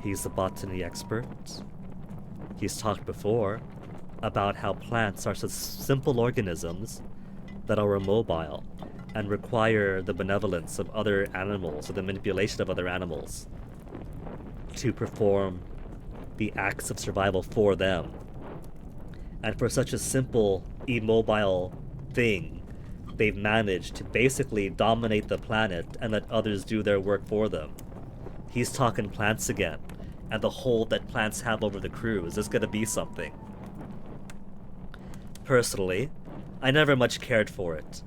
He's the botany expert. He's talked before about how plants are such simple organisms that are immobile and require the benevolence of other animals or the manipulation of other animals to perform the acts of survival for them. And for such a simple, immobile thing, they've managed to basically dominate the planet and let others do their work for them. He's talking plants again, and the hold that plants have over the crew. Is this gonna be something? Personally, I never much cared for it.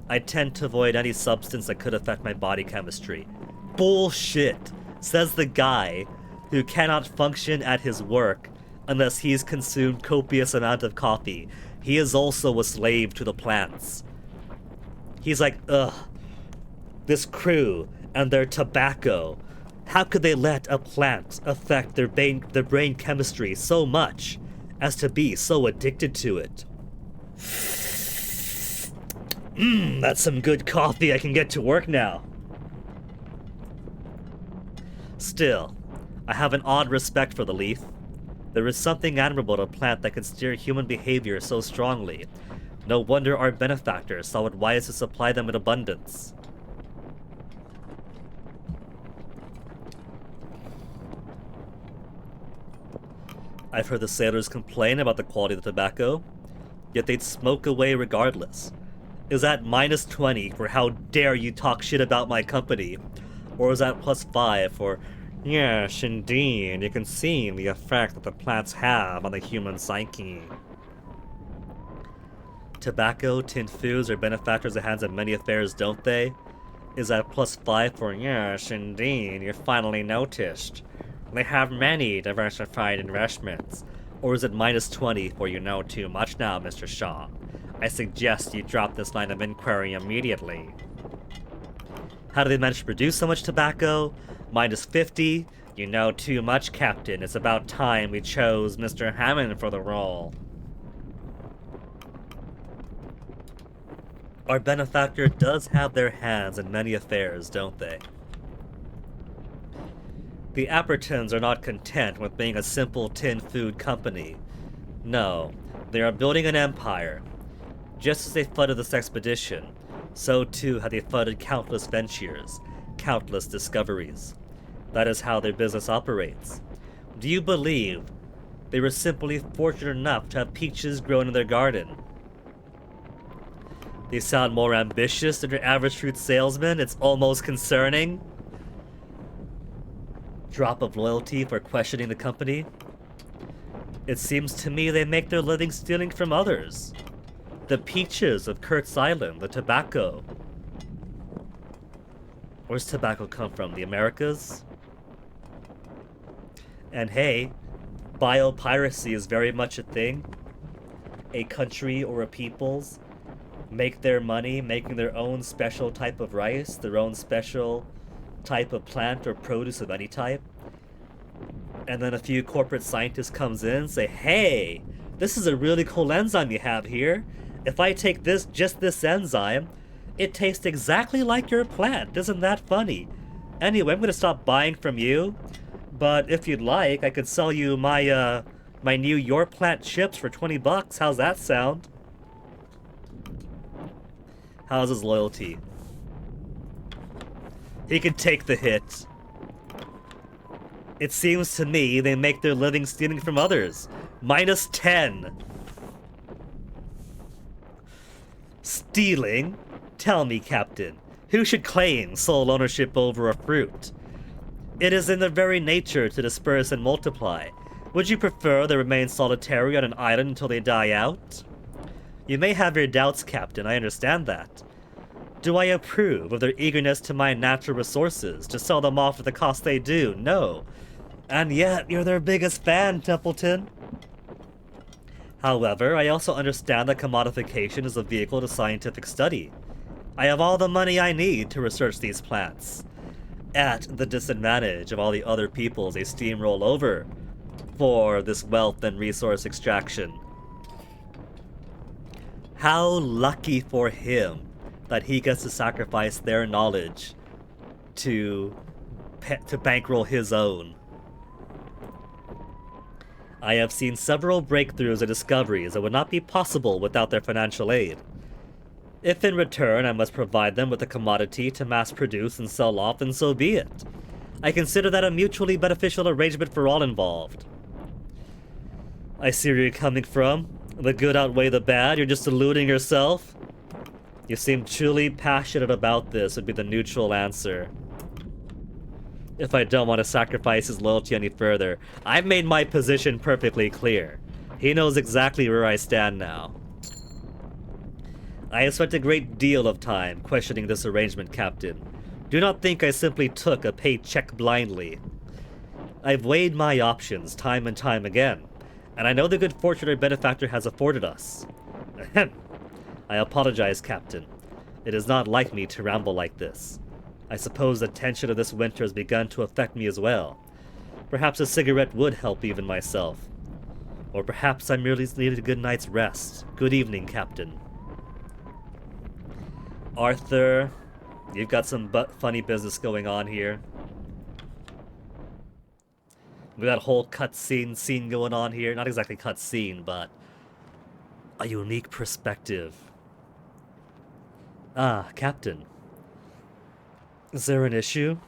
I tend to avoid any substance that could affect my body chemistry. Bullshit, says the guy who cannot function at his work unless he's consumed copious amount of coffee. He is also a slave to the plants. He's like, ugh, this crew and their tobacco. How could they let a plant affect their brain chemistry so much as to be so addicted to it? That's some good coffee. I can get to work now. Still, I have an odd respect for the leaf. There is something admirable in a plant that can steer human behavior so strongly. No wonder our benefactors saw it wise to supply them in abundance. I've heard the sailors complain about the quality of the tobacco, yet they'd smoke away regardless. Is that minus 20 for how dare you talk shit about my company? Or is that plus 5 for, yes, indeed, you can see the effect that the plants have on the human psyche? Tobacco, tin foods, or benefactors at hands in many affairs, don't they? Is that plus 5 for, yes, indeed, you finally noticed? They have many diversified investments. Or is it minus 20 for you know too much now, Mr. Shaw? I suggest you drop this line of inquiry immediately. How do they manage to produce so much tobacco? Minus 50? You know too much, Captain. It's about time we chose Mr. Hammond for the role. Our benefactor does have their hands in many affairs, don't they? The Appertons are not content with being a simple tin food company. No, they are building an empire. Just as they funded this expedition, so too have they funded countless ventures, countless discoveries. That is how their business operates. Do you believe they were simply fortunate enough to have peaches grown in their garden? They sound more ambitious than your average fruit salesman. It's almost concerning. Drop of loyalty for questioning the company. It seems to me they make their living stealing from others. The peaches of Kurt's Island, the tobacco. Where's tobacco come from? The Americas? And hey, biopiracy is very much a thing. a country or a people's make their money making their own special type of rice, their own special type of plant or produce of any type. And then a few corporate scientists comes in and say, hey, this is a really cool enzyme you have here. If I take just this enzyme, it tastes exactly like your plant. Isn't that funny? Anyway, I'm gonna stop buying from you, but if you'd like, I could sell you my new Your Plant chips for 20 bucks. How's that sound? How's his loyalty? He can take the hit. It seems to me they make their living stealing from others. -10. Stealing? Tell me, Captain, who should claim sole ownership over a fruit? It is in their very nature to disperse and multiply. Would you prefer they remain solitary on an island until they die out? You may have your doubts, Captain, I understand that. Do I approve of their eagerness to mine natural resources, to sell them off at the cost they do? No. And yet, you're their biggest fan, Templeton. However, I also understand that commodification is a vehicle to scientific study. I have all the money I need to research these plants, at the disadvantage of all the other peoples they steamroll over for this wealth and resource extraction. How lucky for him that he gets to sacrifice their knowledge to bankroll his own. I have seen several breakthroughs and discoveries that would not be possible without their financial aid. If in return I must provide them with a commodity to mass produce and sell off, then so be it. I consider that a mutually beneficial arrangement for all involved. I see where you're coming from. The good outweigh the bad, you're just deluding yourself. You seem truly passionate about this would be the neutral answer. If I don't want to sacrifice his loyalty any further, I've made my position perfectly clear. He knows exactly where I stand now. I have spent a great deal of time questioning this arrangement, Captain. Do not think I simply took a paycheck blindly. I've weighed my options time and time again, and I know the good fortune our benefactor has afforded us. Ahem. I apologize, Captain. It is not like me to ramble like this. I suppose the tension of this winter has begun to affect me as well. Perhaps a cigarette would help even myself. Or perhaps I merely needed a good night's rest. Good evening, Captain. Arthur, you've got some funny business going on here. With that whole cutscene scene going on here. Not exactly cutscene, but a unique perspective. Ah, Captain. Is there an issue?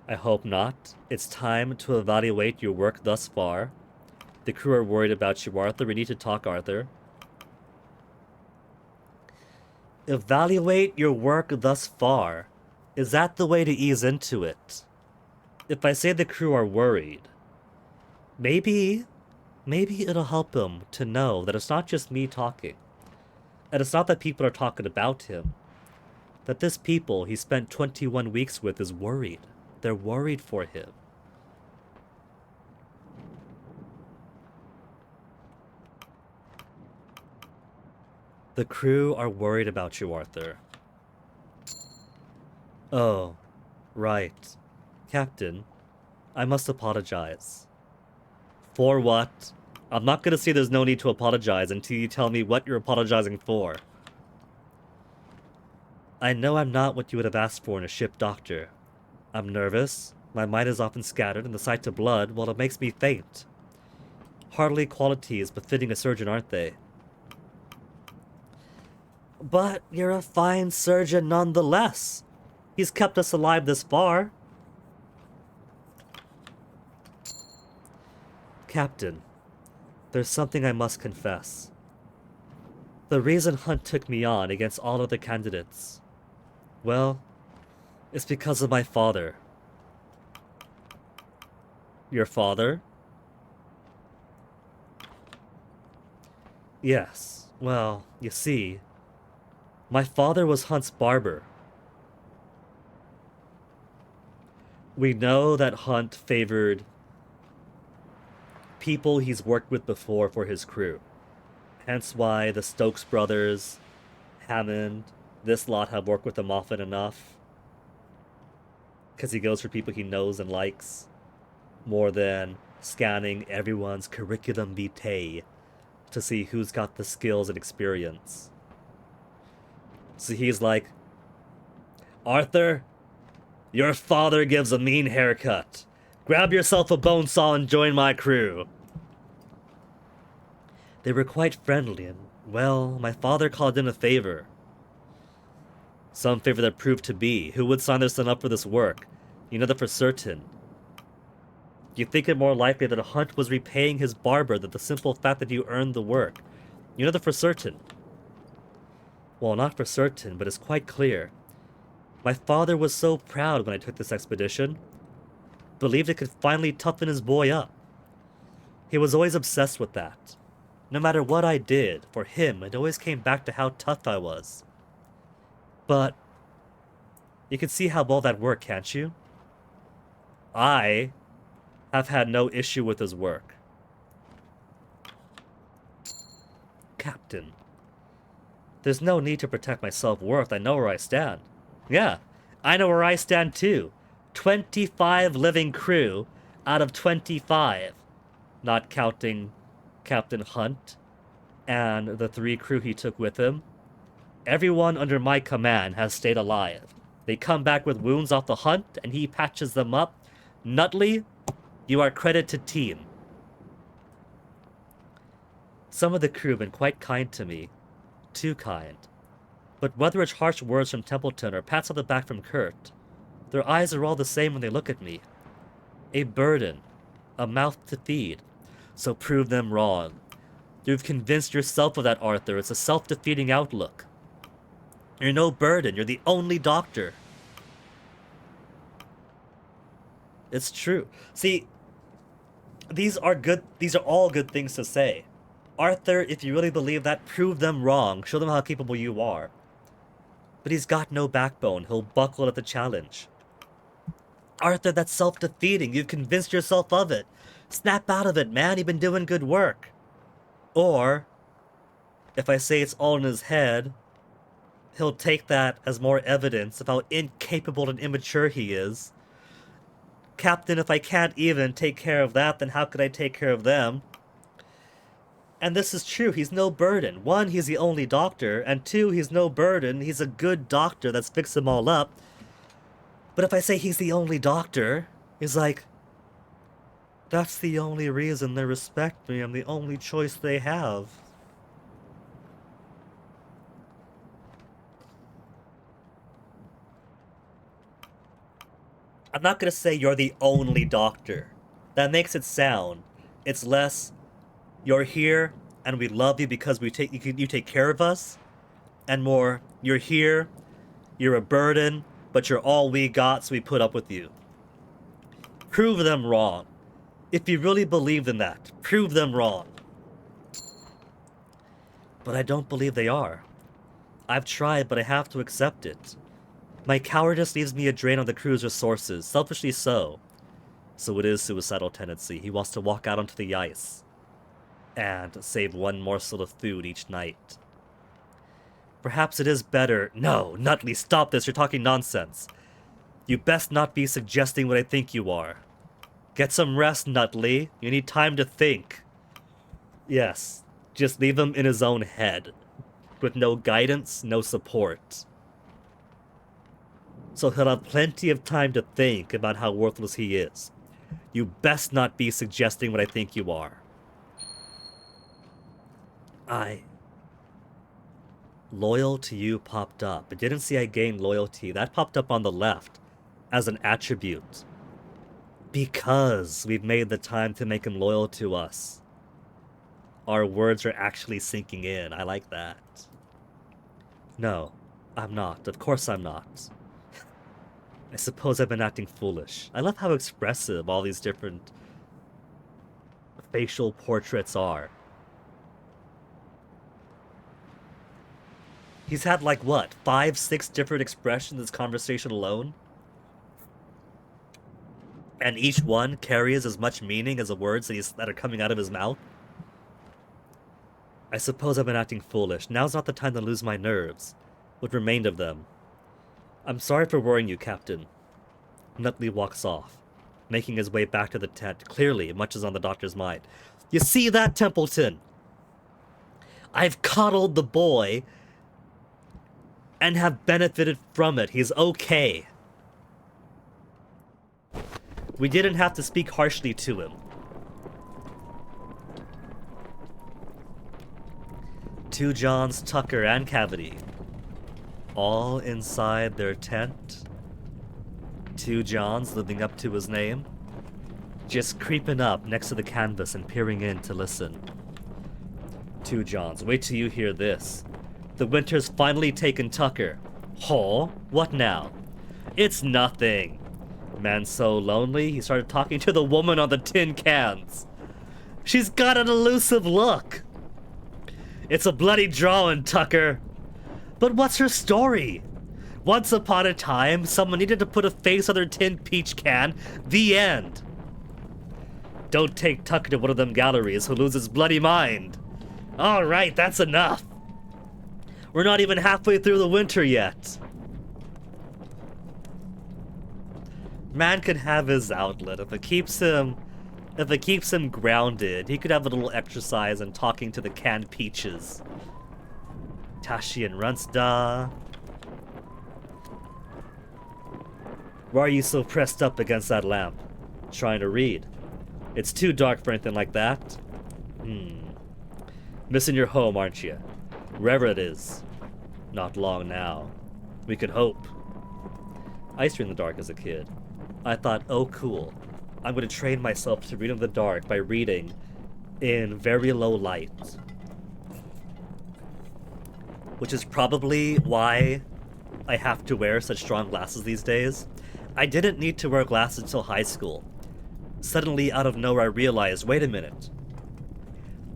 I hope not. It's time to evaluate your work thus far. The crew are worried about you, Arthur. We need to talk, Arthur. Evaluate your work thus far. Is that the way to ease into it? If I say the crew are worried, maybe it'll help him to know that it's not just me talking. And it's not that people are talking about him. That this people he spent 21 weeks with is worried. They're worried for him. The crew are worried about you, Arthur. Oh, right. Captain, I must apologize. For what? I'm not gonna say there's no need to apologize until you tell me what you're apologizing for. I know I'm not what you would have asked for in a ship doctor. I'm nervous, my mind is often scattered, and the sight of blood, well, it makes me faint. Hardly qualities befitting a surgeon, aren't they? But you're a fine surgeon nonetheless. He's kept us alive this far. Captain, there's something I must confess. The reason Hunt took me on against all other candidates, well, it's because of my father. Your father? Yes, well, you see, my father was Hunt's barber. We know that Hunt favored people he's worked with before for his crew. Hence why the Stokes brothers, Hammond, this lot have worked with him often enough. Because he goes for people he knows and likes, more than scanning everyone's curriculum vitae to see who's got the skills and experience. So he's like, Arthur, your father gives a mean haircut. Grab yourself a bone saw and join my crew. They were quite friendly, and, well, my father called in a favor. Some favor that proved to be. Who would sign their son up for this work? You know that for certain. You think it more likely that Hunt was repaying his barber than the simple fact that you earned the work. You know that for certain. Well, not for certain, but it's quite clear. My father was so proud when I took this expedition. Believed it could finally toughen his boy up. He was always obsessed with that. No matter what I did, for him, it always came back to how tough I was. But you can see how well that worked, can't you? I have had no issue with his work. Captain, there's no need to protect my self-worth. I know where I stand. Yeah, I know where I stand too. 25 living crew out of 25. Not counting Captain Hunt and the 3 crew he took with him. Everyone under my command has stayed alive. They come back with wounds off the hunt, and he patches them up. Nutley, you are credit to team. Some of the crew have been quite kind to me. Too kind. But whether it's harsh words from Templeton or pats on the back from Kurt, their eyes are all the same when they look at me. A burden. A mouth to feed. So prove them wrong. You've convinced yourself of that, Arthur. It's a self-defeating outlook. You're no burden. You're the only doctor. It's true. See, these are all good things to say. Arthur, if you really believe that, prove them wrong. Show them how capable you are. But he's got no backbone. He'll buckle at the challenge. Arthur, that's self-defeating. You've convinced yourself of it. Snap out of it, man. You've been doing good work. Or, if I say it's all in his head, he'll take that as more evidence of how incapable and immature he is. Captain, if I can't even take care of that, then how could I take care of them? And this is true. He's no burden. 1, he's the only doctor. And 2, he's no burden. He's a good doctor that's fixed them all up. But if I say he's the only doctor, he's like, that's the only reason they respect me. I'm the only choice they have. I'm not gonna say you're the only doctor. That makes it sound. It's less, you're here and we love you because you take care of us, and more, you're here, you're a burden, but you're all we got, so we put up with you. Prove them wrong. If you really believed in that, prove them wrong. But I don't believe they are. I've tried, but I have to accept it. My cowardice leaves me a drain on the crew's resources, selfishly so. So it is suicidal tendency. He wants to walk out onto the ice and save one morsel of food each night. Perhaps it is better... No, Nutley, stop this. You're talking nonsense. You best not be suggesting what I think you are. Get some rest, Nutley. You need time to think. Yes, just leave him in his own head. With no guidance, no support. So he'll have plenty of time to think about how worthless he is. You best not be suggesting what I think you are. Loyal to you popped up. I didn't see I gained loyalty. That popped up on the left as an attribute. Because we've made the time to make him loyal to us. Our words are actually sinking in. I like that. No, I'm not. Of course I'm not. I suppose I've been acting foolish. I love how expressive all these different facial portraits are. He's had like, what, 5, 6 different expressions in this conversation alone? And each one carries as much meaning as the words that are coming out of his mouth? I suppose I've been acting foolish. Now's not the time to lose my nerves. What remained of them. I'm sorry for worrying you, Captain. Nutley walks off, making his way back to the tent. Clearly, much is on the doctor's mind. You see that, Templeton? I've coddled the boy and have benefited from it. He's okay. We didn't have to speak harshly to him. Two Johns, Tucker, and Cavity. All inside their tent. Two Johns living up to his name. Just creeping up next to the canvas and peering in to listen. Two Johns, wait till you hear this. The Winter's finally taken Tucker. Huh? What now? It's nothing. Man so lonely, he started talking to the woman on the tin cans. She's got an elusive look. It's a bloody drawing, Tucker. But what's her story? Once upon a time, someone needed to put a face on their tin peach can. The end. Don't take Tucker to one of them galleries, he'll lose his bloody mind. Alright, that's enough. We're not even halfway through the winter yet. Man could have his outlet. If it keeps him grounded, he could have a little exercise and talking to the canned peaches. Tashi and Runsta. Why are you so pressed up against that lamp? Trying to read. It's too dark for anything like that. Missing your home, aren't you? Wherever it is. Not long now. We could hope. I used to read in the dark as a kid. I thought, oh cool. I'm going to train myself to read in the dark by reading in very low light. Which is probably why I have to wear such strong glasses these days. I didn't need to wear glasses until high school. Suddenly, out of nowhere, I realized, wait a minute.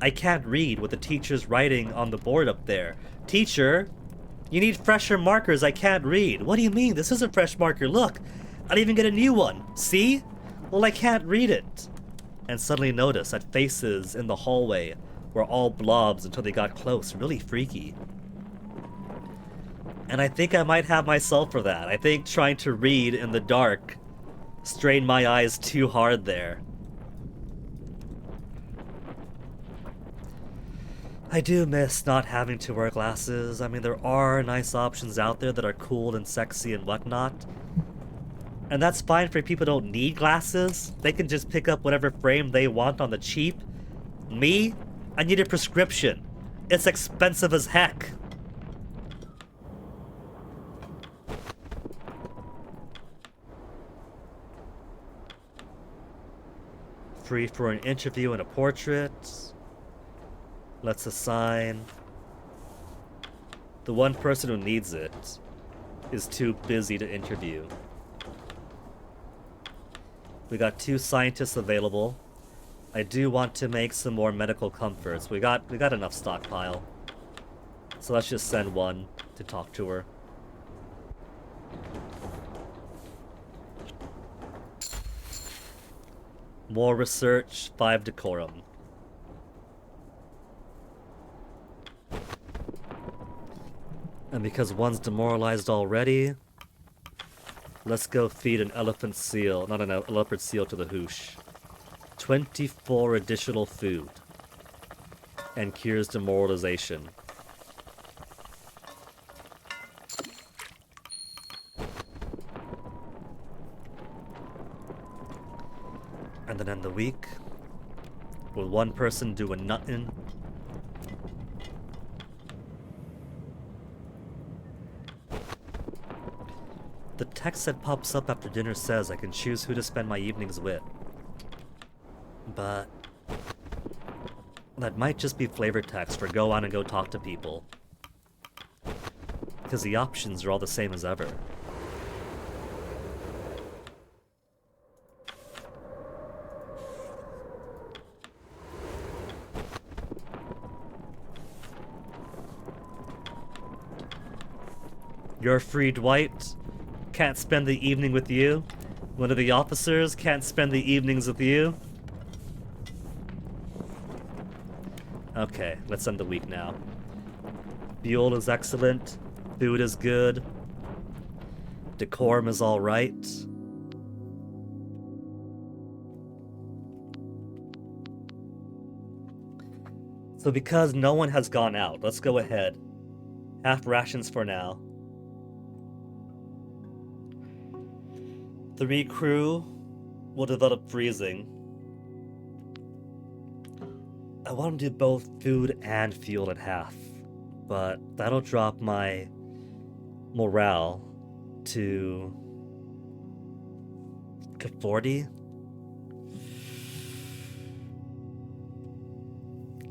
I can't read what the teacher's writing on the board up there. Teacher, you need fresher markers. I can't read. What do you mean? This is a fresh marker. Look, I didn't even get a new one. See? Well, I can't read it. And suddenly notice that faces in the hallway were all blobs until they got close. Really freaky. And I think I might have myself for that. I think trying to read in the dark strained my eyes too hard there. I do miss not having to wear glasses. I mean, there are nice options out there that are cool and sexy and whatnot. And that's fine for people who don't need glasses. They can just pick up whatever frame they want on the cheap. Me? I need a prescription. It's expensive as heck. Free for an interview and a portrait. Let's assign. The one person who needs it is too busy to interview. We got 2 scientists available. I do want to make some more medical comforts. We got enough stockpile. So let's just send one to talk to her. More research, 5 decorum. And because one's demoralized already, let's go feed an elephant seal, not a leopard seal, to the hoosh. 24 additional food. And cures demoralization. And then end the week with one person doing nothing. The text that pops up after dinner says I can choose who to spend my evenings with. But that might just be flavor text for go on and go talk to people. Because the options are all the same as ever. You're free, Dwight. Can't spend the evening with you. One of the officers can't spend the evenings with you. Okay, let's end the week now. Fuel is excellent. Food is good. Decorum is alright. So because no one has gone out, let's go ahead. Half rations for now. 3 crew will develop freezing. I want to do both food and fuel at half, but that'll drop my morale to 40.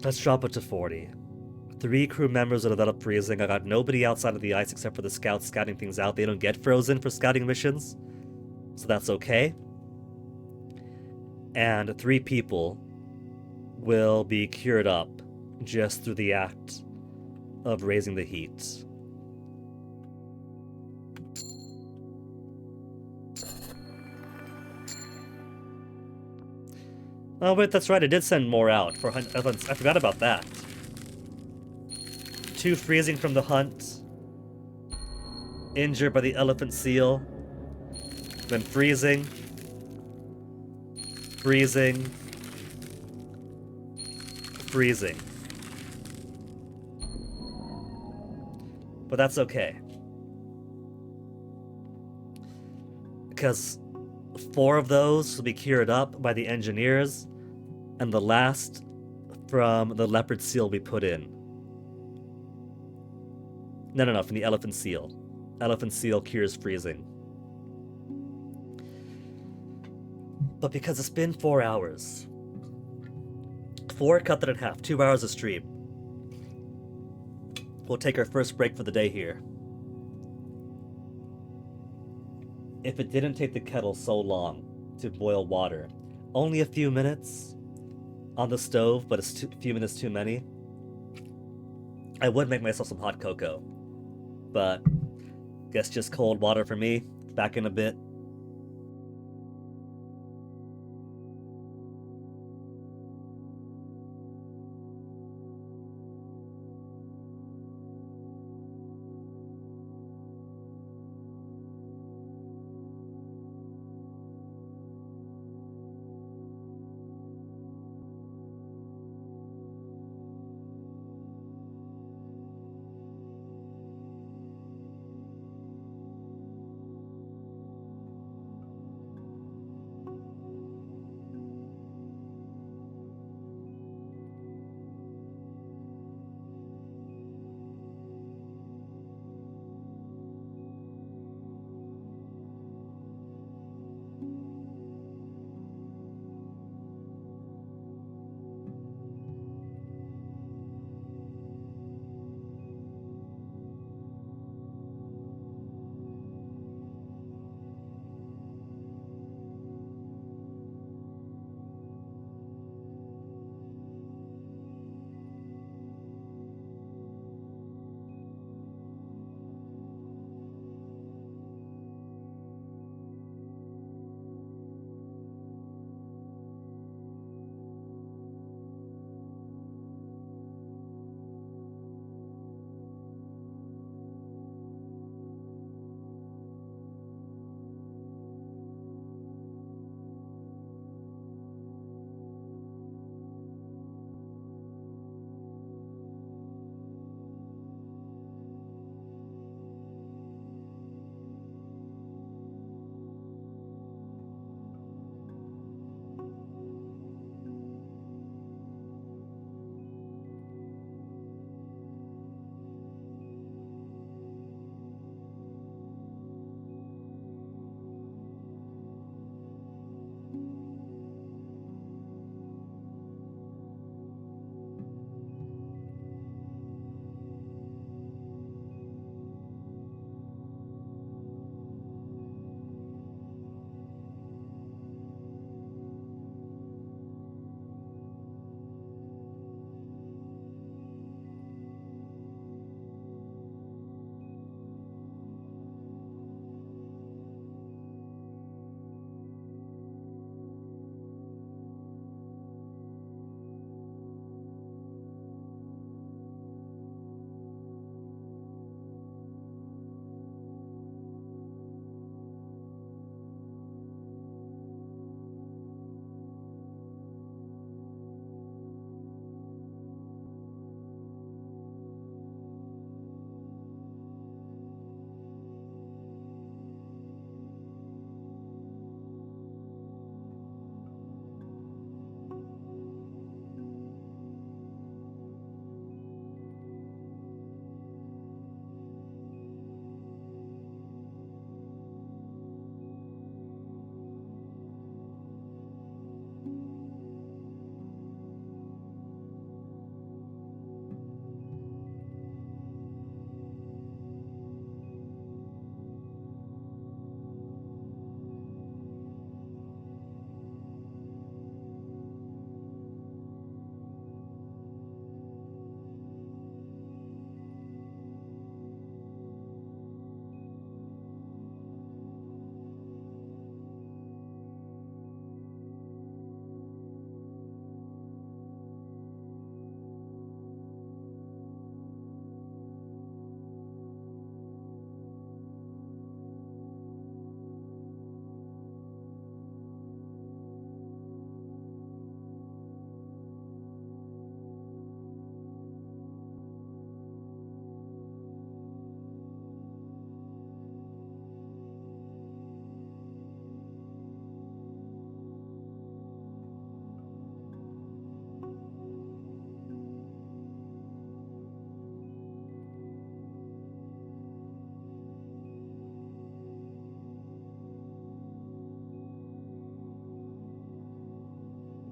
Let's drop it to 40. 3 crew members will develop freezing. I got nobody outside of the ice except for the scouts scouting things out. They don't get frozen for scouting missions, so that's okay. And 3 people will be cured up just through the act of raising the heat. Oh wait, that's right, I did send more out for hunt. I forgot about that. 2 freezing from the hunt. Injured by the elephant seal. Then freezing. Freezing. Freezing. But that's okay. Because 4 of those will be cured up by the engineers, and the last from the leopard seal we put in. No, from the elephant seal. Elephant seal cures freezing. But because it's been 4 hours, 4 cut that in half, 2 hours of stream. We'll take our first break for the day here. If it didn't take the kettle so long to boil water, only a few minutes on the stove, but it's a few minutes too many, I would make myself some hot cocoa. But guess just cold water for me. Back in a bit.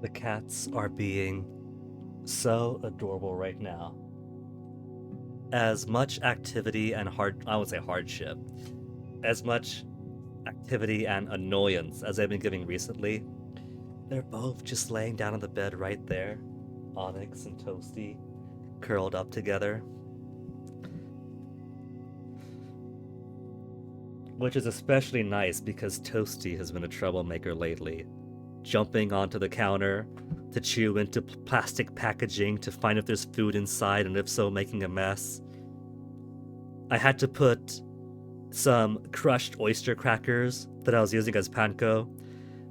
The cats are being so adorable right now. As much activity and hardship, as much activity and annoyance as I've been giving recently, they're both just laying down on the bed right there, Onyx and Toasty, curled up together. Which is especially nice because Toasty has been a troublemaker lately, jumping onto the counter to chew into plastic packaging to find if there's food inside, and if so, making a mess. I had to put some crushed oyster crackers that I was using as panko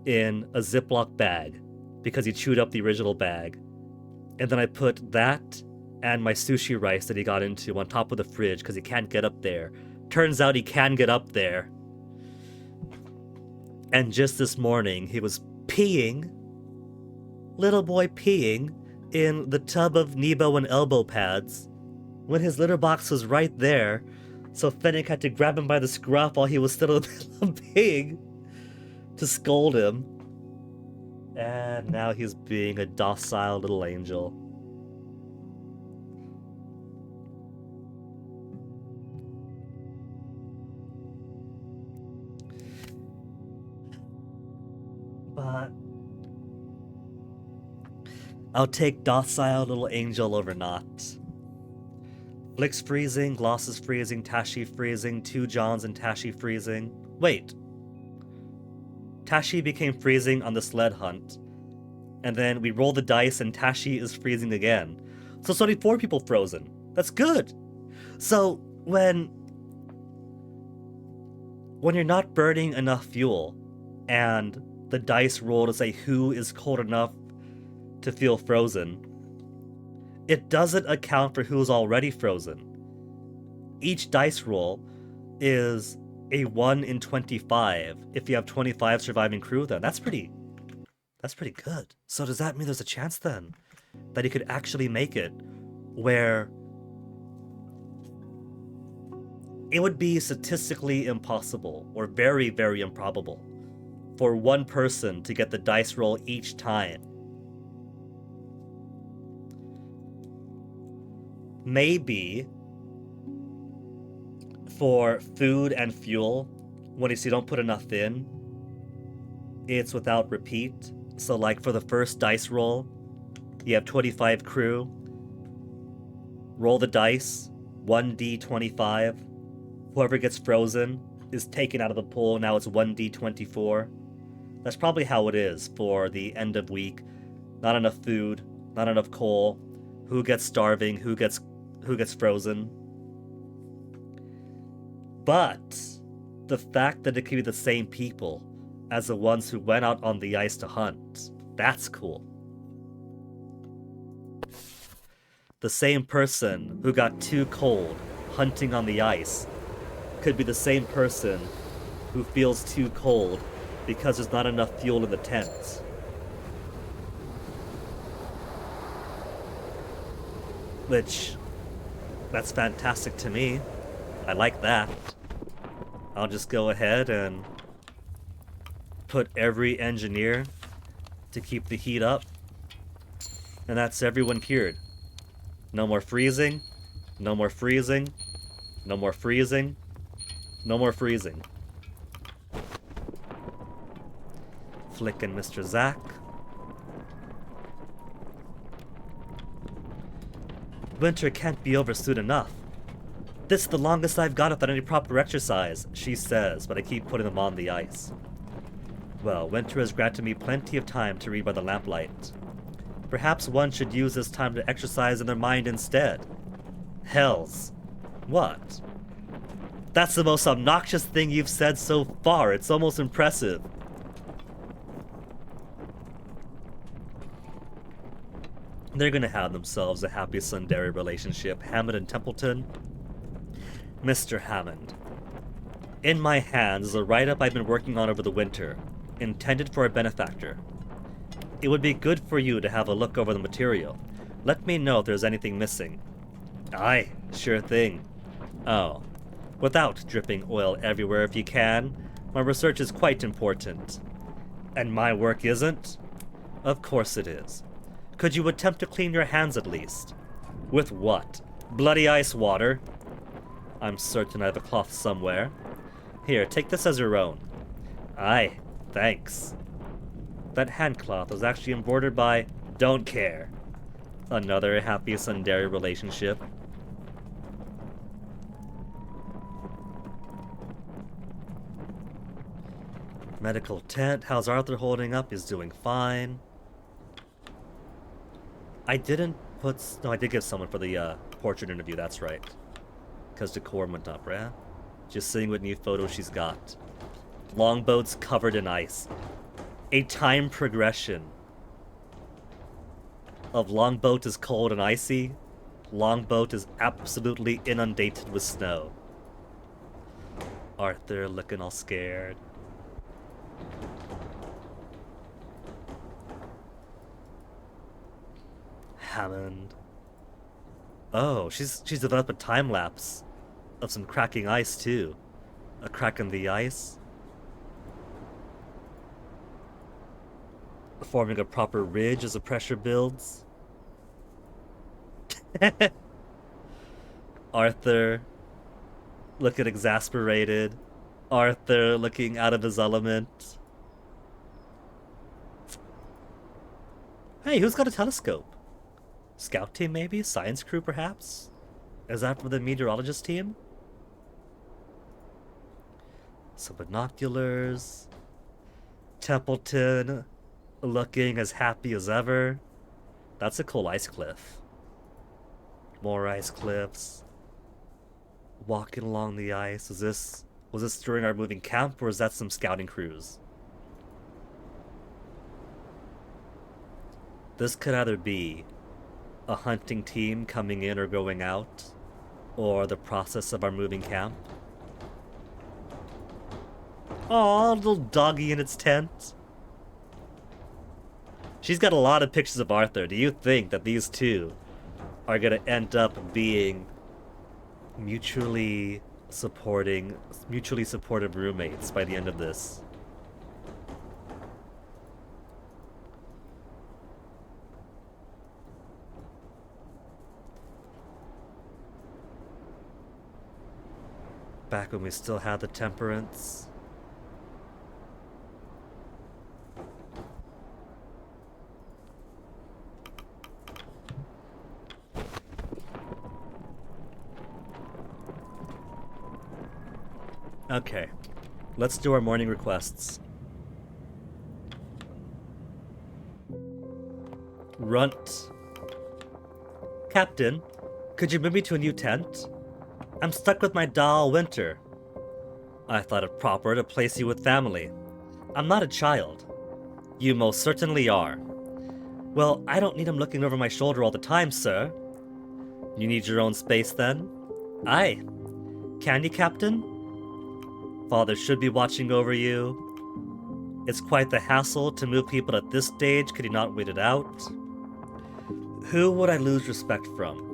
in a Ziploc bag because he chewed up the original bag. And then I put that and my sushi rice that he got into on top of the fridge because he can't get up there. Turns out he can get up there. And just this morning, he was peeing, little boy peeing, in the tub of Nebo and elbow pads when his litter box was right there. So Fennec had to grab him by the scruff while he was still peeing to scold him. And now he's being a docile little angel. But I'll take docile little angel over not. Flick's freezing, Gloss is freezing, Tashi freezing, 2 Johns and Tashi freezing. Wait. Tashi became freezing on the sled hunt. And then we roll the dice and Tashi is freezing again. So it's only 4 people frozen. That's good. So when you're not burning enough fuel and the dice roll to say who is cold enough to feel frozen, it doesn't account for who's already frozen. Each dice roll is a 1 in 25 if you have 25 surviving crew. Then that's pretty good. So does that mean there's a chance then that he could actually make it where it would be statistically impossible or very, very improbable for one person to get the dice roll each time? Maybe for food and fuel, when you don't put enough in, it's without repeat. So like for the first dice roll, you have 25 crew, roll the dice, 1d25, whoever gets frozen is taken out of the pool, now it's 1d24. That's probably how it is for the end of week. Not enough food, not enough coal, who gets starving, who gets frozen. But the fact that it could be the same people as the ones who went out on the ice to hunt, that's cool. The same person who got too cold hunting on the ice could be the same person who feels too cold because there's not enough fuel in the tent. Which, that's fantastic to me. I like that. I'll just go ahead and put every engineer to keep the heat up. And that's everyone cured. No more freezing. No more freezing. No more freezing. No more freezing. Flick and Mr. Zack. Winter can't be over soon enough. This is the longest I've got without any proper exercise, she says, but I keep putting them on the ice. Well, winter has granted me plenty of time to read by the lamplight. Perhaps one should use this time to exercise in their mind instead. Hells. What? That's the most obnoxious thing you've said so far. It's almost impressive. They're gonna have themselves a happy tsundere relationship, Hammond and Templeton. Mr. Hammond, in my hands is a write-up I've been working on over the winter, intended for a benefactor. It would be good for you to have a look over the material. Let me know if there's anything missing. Aye, sure thing. Oh, without dripping oil everywhere if you can. My research is quite important. And my work isn't? Of course it is. Could you attempt to clean your hands at least? With what? Bloody ice water? I'm certain I have a cloth somewhere. Here, take this as your own. Aye, thanks. That handcloth was actually embroidered by Don't Care. Another happy Sundari relationship. Medical tent. How's Arthur holding up? He's doing fine. I didn't put... No, I did give someone for the portrait interview, that's right. Because decor went up, right? Just seeing what new photos she's got. Longboats covered in ice. A time progression of longboat is cold and icy. Longboat is absolutely inundated with snow. Arthur looking all scared. Hammond. Oh, she's developed a time lapse of some cracking ice too. A crack in the ice. Forming a proper ridge as the pressure builds. Arthur looking exasperated. Arthur looking out of his element. Hey, who's got a telescope? Scout team maybe? Science crew perhaps? Is that from the meteorologist team? Some binoculars. Templeton looking as happy as ever. That's a cool ice cliff. More ice cliffs. Walking along the ice. Was this during our moving camp, or is that some scouting cruise? This could either be a hunting team coming in or going out, or the process of our moving camp. Aw, little doggy in its tent. She's got a lot of pictures of Arthur. Do you think that these two are gonna end up being mutually supportive roommates by the end of this? Back when we still had the temperance. Okay, let's do our morning requests. Runt. Captain, could you move me to a new tent? I'm stuck with my doll, Winter. I thought it proper to place you with family. I'm not a child. You most certainly are. Well, I don't need him looking over my shoulder all the time, sir. You need your own space, then? Aye. Can you, Captain? Father should be watching over you. It's quite the hassle to move people at this stage, could he not wait it out? Who would I lose respect from?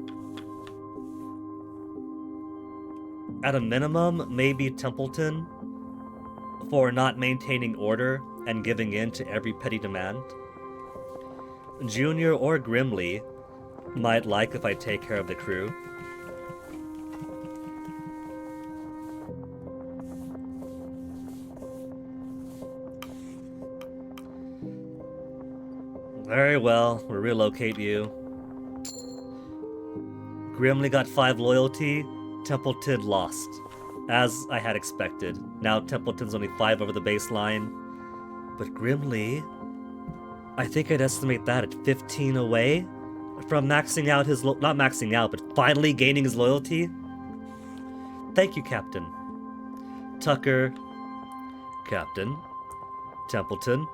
At a minimum, maybe Templeton, for not maintaining order and giving in to every petty demand. Junior or Grimley might like if I take care of the crew. Very well, we'll relocate you. Grimley got 5 loyalty, Templeton lost. As I had expected. Now Templeton's only 5 over the baseline. But Grimley, I think I'd estimate that at 15 away from maxing out his, not maxing out, but finally gaining his loyalty. Thank you, Captain. Tucker, Captain, Templeton,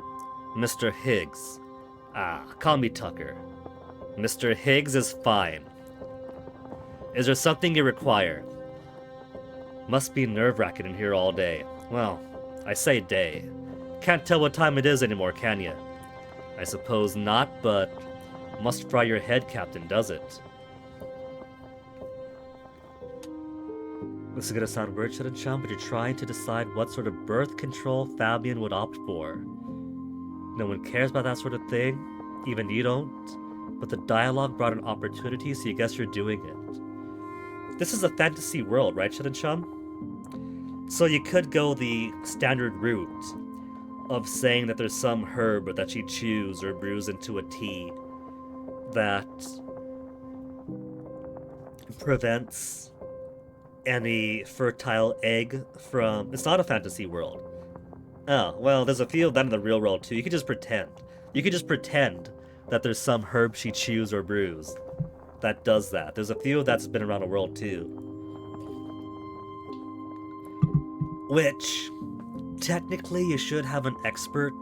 Mr. Higgs. Call me Tucker. Mr. Higgs is fine. Is there something you require? Must be nerve-wracking in here all day. Well, I say day. Can't tell what time it is anymore, can you? I suppose not, but must fry your head, Captain, does it? This is gonna sound weird, chum, but you're trying to decide what sort of birth control Fabian would opt for. No one cares about that sort of thing. Even you don't. But the dialogue brought an opportunity, so you guess you're doing it. This is a fantasy world, right, Shin and Chum? So you could go the standard route of saying that there's some herb that she chews or brews into a tea that prevents any fertile egg from... It's not a fantasy world. Oh, well, there's a few of that in the real world, too. You could just pretend. You could just pretend that there's some herb she chews or brews that does that. There's a few that's been around the world, too. Which, technically, you should have an expert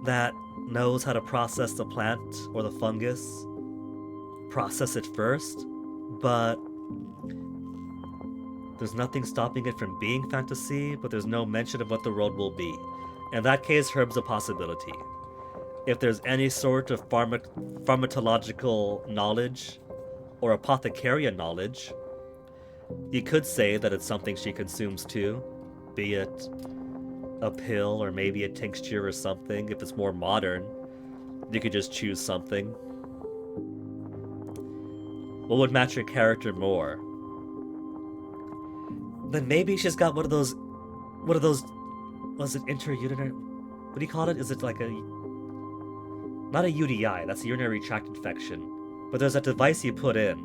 that knows how to process the plant or the fungus. Process it first, but there's nothing stopping it from being fantasy, but there's no mention of what the world will be. In that case, herb's a possibility. If there's any sort of pharmacological knowledge or apothecarian knowledge, you could say that it's something she consumes too, be it a pill or maybe a tincture or something. If it's more modern, you could just choose something. What would match your character more? Then maybe she's got one of those, was it interurinary, what do you call it? Is it like a, not a UDI, that's a urinary tract infection, but there's that device you put in,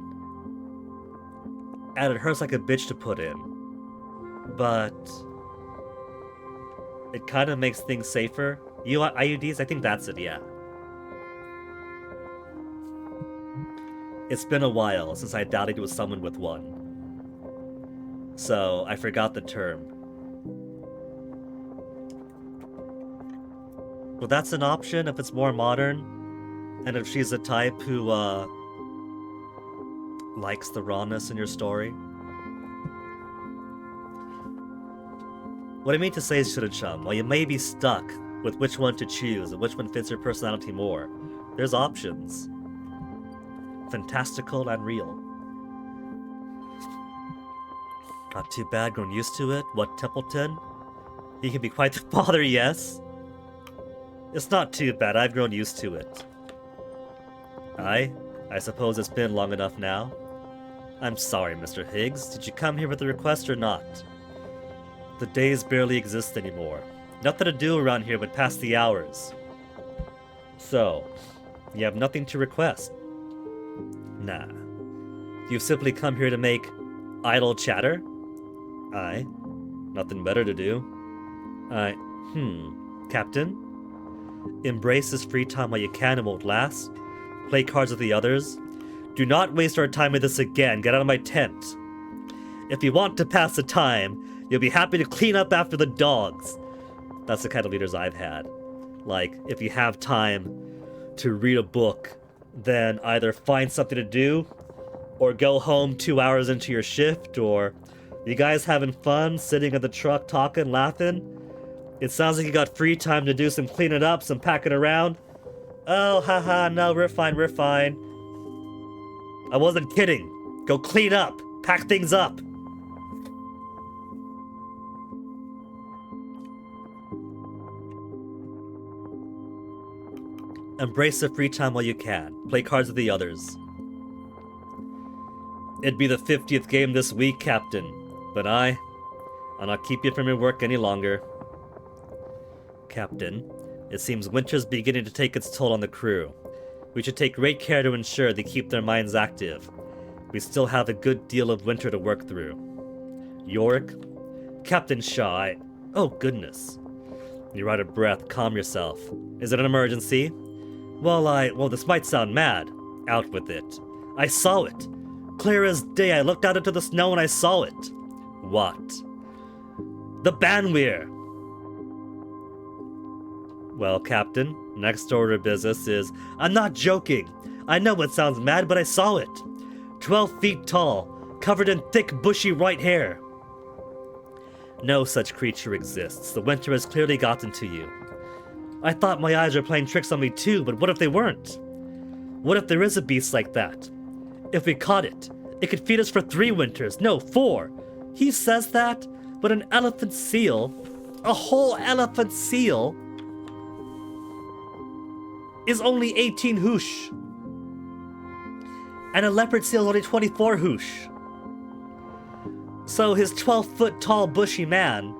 and it hurts like a bitch to put in, but it kind of makes things safer. IUDs, I think that's it, yeah. It's been a while since I dallied with someone with one, so I forgot the term. Well, that's an option if it's more modern, and if she's a type who, likes the rawness in your story. What I mean to say is, Chum, while you may be stuck with which one to choose and which one fits your personality more, there's options. Fantastical and real. Not too bad, grown used to it. What, Templeton? He can be quite the father, yes. It's not too bad, I've grown used to it. I suppose it's been long enough now. I'm sorry, Mr. Higgs. Did you come here with a request or not? The days barely exist anymore. Nothing to do around here but pass the hours. So, you have nothing to request? Nah. You've simply come here to make idle chatter? Aye. Nothing better to do. Captain? Embrace this free time while you can, it won't last. Play cards with the others. Do not waste our time with this again. Get out of my tent. If you want to pass the time, you'll be happy to clean up after the dogs. That's the kind of leaders I've had. Like, if you have time to read a book, then either find something to do, or go home 2 hours into your shift, or you guys having fun, sitting in the truck, talking, laughing? It sounds like you got free time to do some cleaning up, some packing around. Oh, haha, no, we're fine, we're fine. I wasn't kidding. Go clean up, pack things up. Embrace the free time while you can. Play cards with the others. It'd be the 50th game this week, Captain. But I'll not keep you from your work any longer. Captain, it seems winter's beginning to take its toll on the crew. We should take great care to ensure they keep their minds active. We still have a good deal of winter to work through. Yorick? Captain Shaw, Oh, goodness. You're out of breath. Calm yourself. Is it an emergency? Well, this might sound mad. Out with it. I saw it. Clear as day, I looked out into the snow and I saw it. What? The Banweir! Well, Captain, next order of business is... I'm not joking! I know it sounds mad, but I saw it. 12 feet tall, covered in thick, bushy white hair. No such creature exists. The winter has clearly gotten to you. I thought my eyes were playing tricks on me too, but what if they weren't? What if there is a beast like that? If we caught it, it could feed us for 3 winters, no, 4. He says that, but an elephant seal, a whole elephant seal? is only 18 hoosh. And a leopard seal is only 24 hoosh. So his 12-foot tall bushy man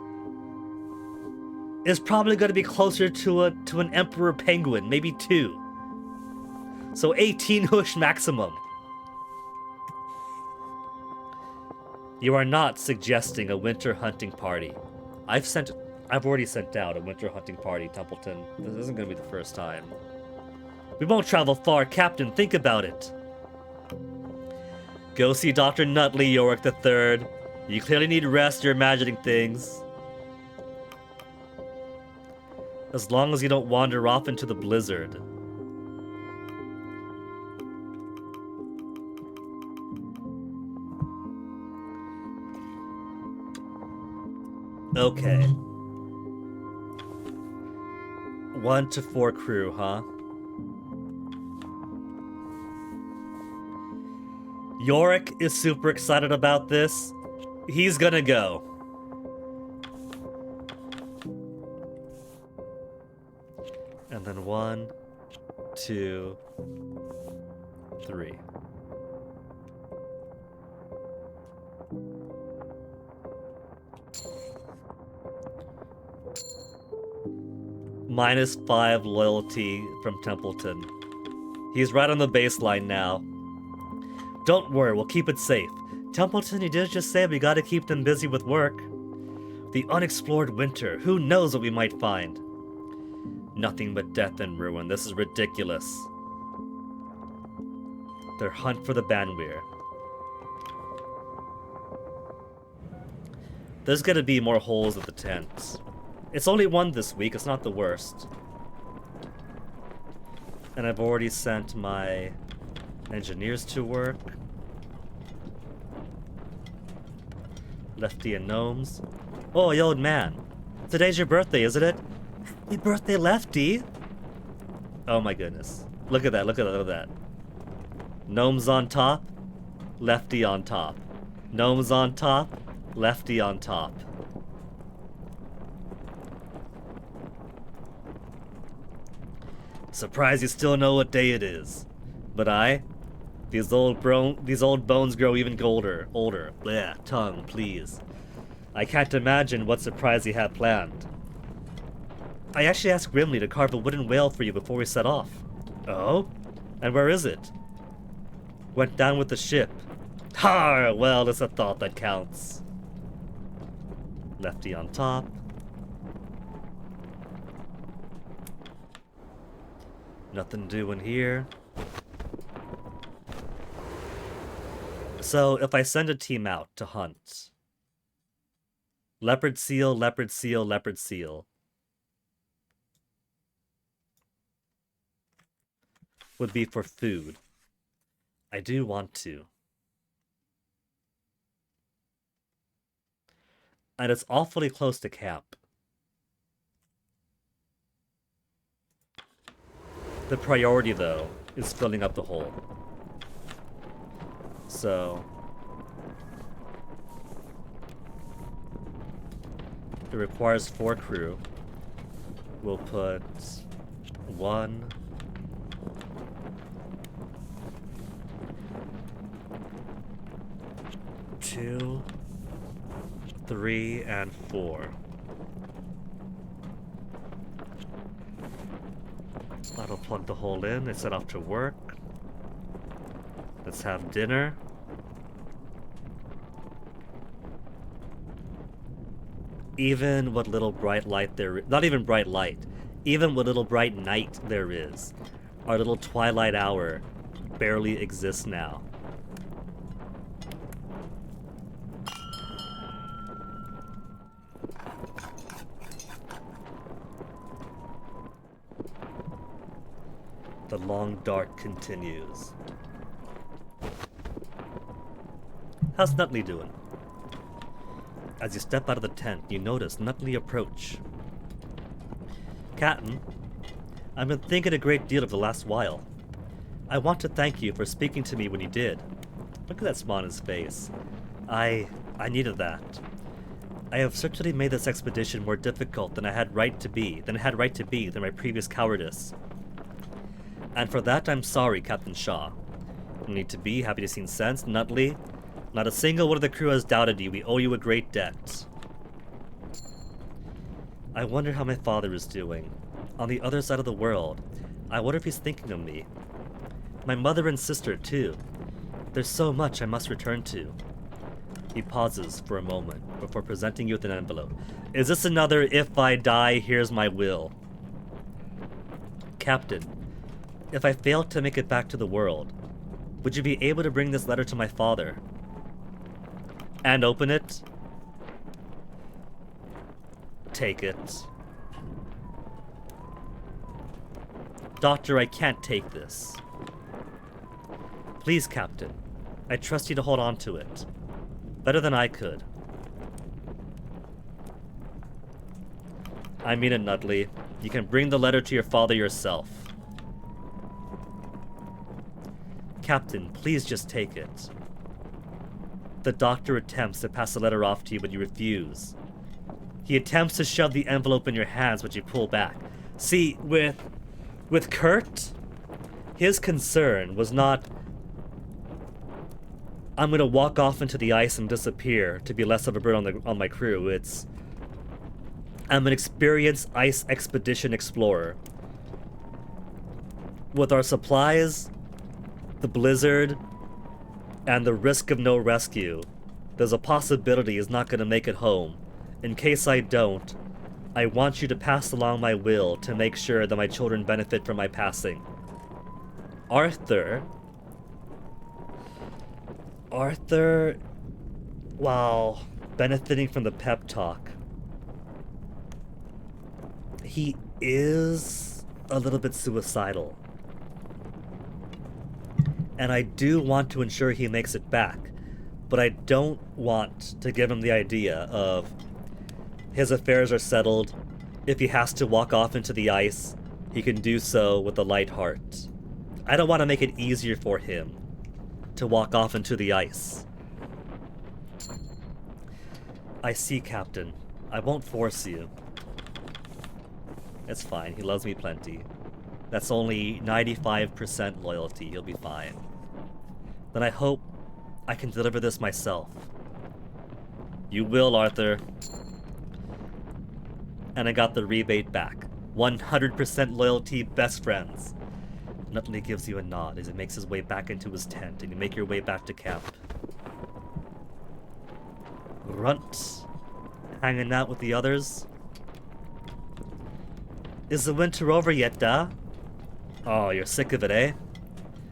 is probably going to be closer to an emperor penguin, maybe 2. So 18 hoosh maximum. You are not suggesting a winter hunting party. I've already sent out a winter hunting party, Templeton. This isn't going to be the first time. We won't travel far, Captain. Think about it. Go see Dr. Nutley, Yorick III. You clearly need rest. You're imagining things. As long as you don't wander off into the blizzard. Okay. 1 to 4 crew, huh? Yorick is super excited about this. He's gonna go. And then 1, 2, 3. -5 loyalty from Templeton. He's right on the baseline now. Don't worry, we'll keep it safe. Templeton, you did just say we gotta keep them busy with work. The unexplored winter, who knows what we might find? Nothing but death and ruin, this is ridiculous. Their hunt for the Banweir. There's gonna be more holes at the tent. It's only 1 this week, it's not the worst. And I've already sent my engineers to work. Lefty and Gnomes. Oh, you old man. Today's your birthday, isn't it? Happy birthday, Lefty! Oh my goodness. Look at that, look at that, look at that. Gnomes on top, Lefty on top. Gnomes on top, Lefty on top. Surprised you still know what day it is. But these old bones grow even older. Bleh, tongue, please. I can't imagine what surprise you have planned. I actually asked Grimly to carve a wooden whale for you before we set off. Oh? And where is it? Went down with the ship. Har! Well, it's a thought that counts. Lefty on top. Nothing doing here. So, if I send a team out to hunt, leopard seal, leopard seal, leopard seal, would be for food. I do want to. And it's awfully close to camp. The priority, though, is filling up the hole. So it requires 4 crew. We'll put 1, 2, 3, and 4. That'll plug the hole in. They set off to work. Let's have dinner. Even what little bright light there is, not even bright light, even what little bright night there is, our little twilight hour barely exists now. The long dark continues. How's Nutley doing? As you step out of the tent, you notice Nutley approach. Captain, I've been thinking a great deal of the last while. I want to thank you for speaking to me when you did. Look at that smile on his face. I needed that. I have certainly made this expedition more difficult than I had right to be, than my previous cowardice. And for that, I'm sorry, Captain Shaw. You need to be happy to see sense, Nutley. Not a single one of the crew has doubted you. We owe you a great debt. I wonder how my father is doing. On the other side of the world. I wonder if he's thinking of me. My mother and sister, too. There's so much I must return to. He pauses for a moment before presenting you with an envelope. Is this another "if I die, here's my will"? Captain, if I fail to make it back to the world, would you be able to bring this letter to my father? And open it? Take it. Doctor, I can't take this. Please, Captain. I trust you to hold on to it. Better than I could. I mean it, Nutley. You can bring the letter to your father yourself. Captain, please just take it. The doctor attempts to pass the letter off to you, but you refuse. He attempts to shove the envelope in your hands, but you pull back. See, with Kurt, his concern was not, I'm gonna walk off into the ice and disappear to be less of a burden on my crew. It's, I'm an experienced ice expedition explorer. With our supplies, the blizzard, and the risk of no rescue, there's a possibility he's not gonna make it home. In case I don't, I want you to pass along my will to make sure that my children benefit from my passing. Arthur, while benefiting from the pep talk, he is a little bit suicidal. And I do want to ensure he makes it back, but I don't want to give him the idea of his affairs are settled. If he has to walk off into the ice, he can do so with a light heart. I don't want to make it easier for him to walk off into the ice. I see, Captain. I won't force you. It's fine. He loves me plenty. That's only 95% loyalty. He'll be fine. Then I hope I can deliver this myself. You will, Arthur. And I got the rebate back. 100% loyalty, best friends. Nutley gives you a nod as he makes his way back into his tent, and you make your way back to camp. Grunt, hanging out with the others. Is the winter over yet, da? Oh, you're sick of it, eh?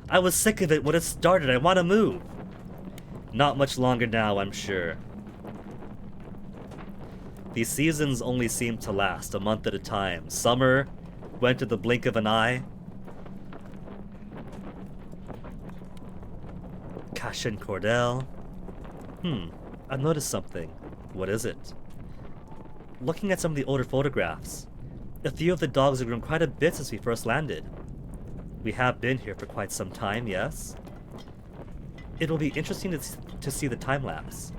I was sick of it when it started. I want to move. Not much longer now, I'm sure. These seasons only seem to last a month at a time. Summer went in the blink of an eye. Cash and Cordell. I've noticed something. What is it? Looking at some of the older photographs, a few of the dogs have grown quite a bit since we first landed. We have been here for quite some time, yes? It will be interesting to see the time-lapse.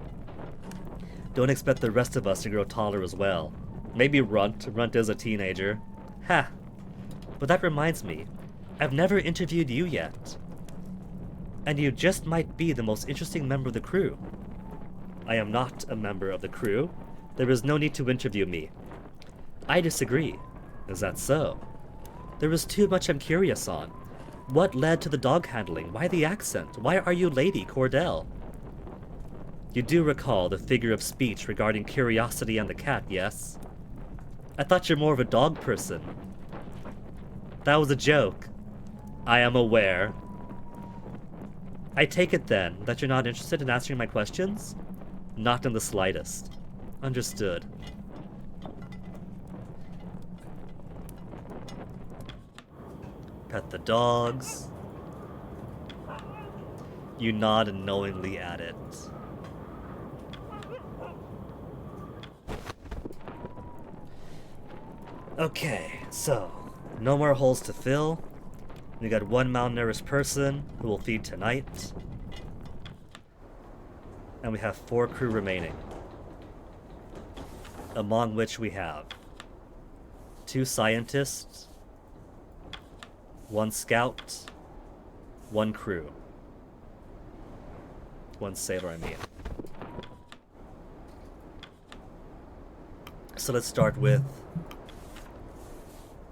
Don't expect the rest of us to grow taller as well. Maybe Runt. Runt is a teenager. Ha! But that reminds me, I've never interviewed you yet. And you just might be the most interesting member of the crew. I am not a member of the crew. There is no need to interview me. I disagree. Is that so? There is too much I'm curious on. What led to the dog handling? Why the accent? Why are you Lady Cordell? You do recall the figure of speech regarding curiosity and the cat, yes? I thought you're more of a dog person. That was a joke. I am aware. I take it then that you're not interested in answering my questions? Not in the slightest. Understood. Pet the dogs. You nod knowingly at it. Okay, so no more holes to fill. We got one malnourished person who will feed tonight. And we have 4 crew remaining. Among which we have 2 scientists, 1 scout, 1 crew. 1 sailor, I mean. So let's start with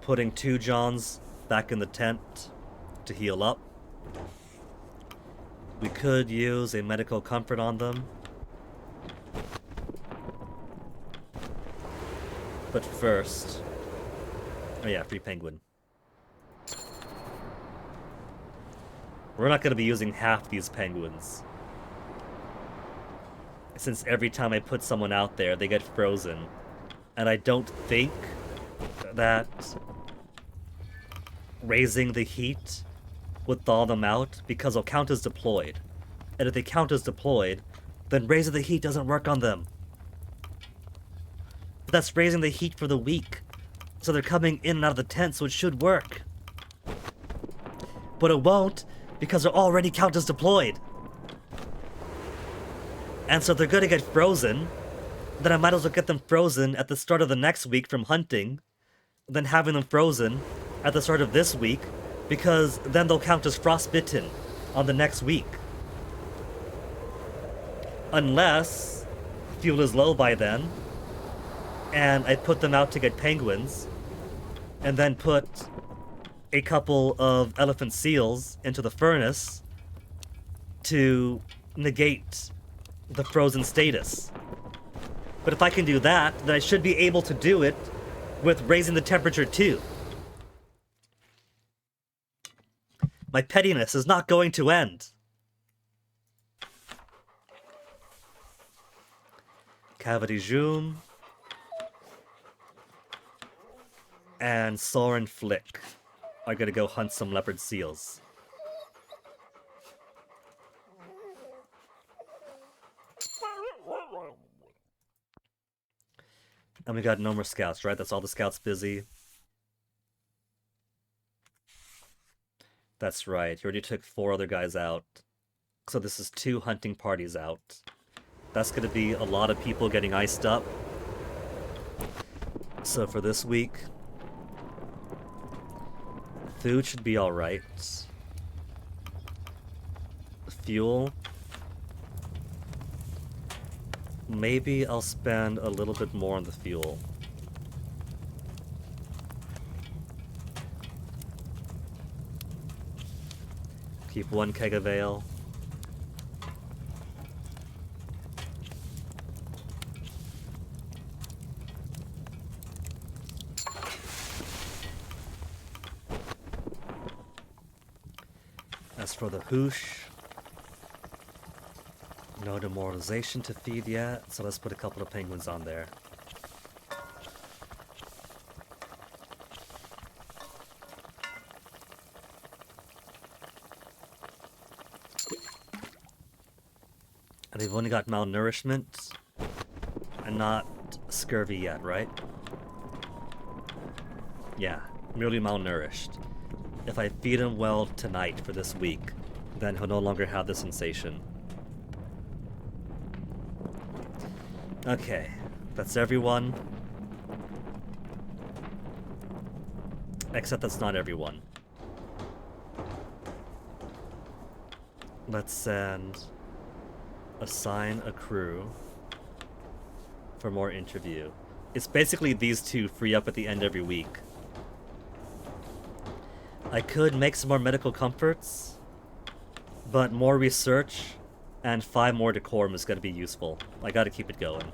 putting 2 Johns back in the tent to heal up. We could use a medical comfort on them. But first... Oh yeah, free penguin. We're not going to be using half these penguins, since every time I put someone out there, they get frozen. And I don't think that raising the heat would thaw them out, because they'll count as deployed. And if they count as deployed, then raising the heat doesn't work on them. But that's raising the heat for the week. So they're coming in and out of the tent, so it should work. But it won't, because they're already count as deployed. And so they're gonna get frozen. Then I might as well get them frozen at the start of the next week from hunting, than having them frozen at the start of this week, because then they'll count as frostbitten on the next week. Unless fuel is low by then, and I put them out to get penguins, and then put a couple of elephant seals into the furnace to negate the frozen status. But if I can do that, then I should be able to do it with raising the temperature too. My pettiness is not going to end. Cavity Zoom and Soren Flick are gonna go hunt some leopard seals. And we got no more scouts, right? That's all the scouts busy. That's right. You already took 4 other guys out. So this is 2 hunting parties out. That's gonna be a lot of people getting iced up. So for this week, food should be alright. Fuel. Maybe I'll spend a little bit more on the fuel. Keep 1 keg of ale. As for the hoosh, no demoralization to feed yet, so let's put a couple of penguins on there. And they've only got malnourishment and not scurvy yet, right? Yeah, merely malnourished. If I feed him well tonight for this week, then he'll no longer have the sensation. Okay, that's everyone. Except that's not everyone. Let's assign a crew for more interview. It's basically these 2 free up at the end every week. I could make some more medical comforts, but more research and 5 more decorum is going to be useful. I gotta keep it going.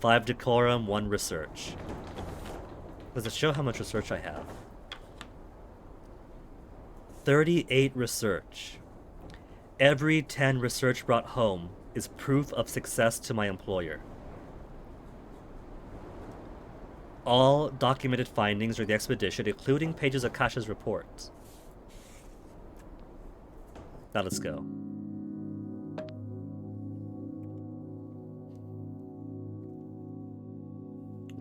5 decorum, 1 research. Does it show how much research I have? 38 research. Every 10 research brought home is proof of success to my employer. All documented findings of the expedition, including pages of Kasha's report. Now let's go.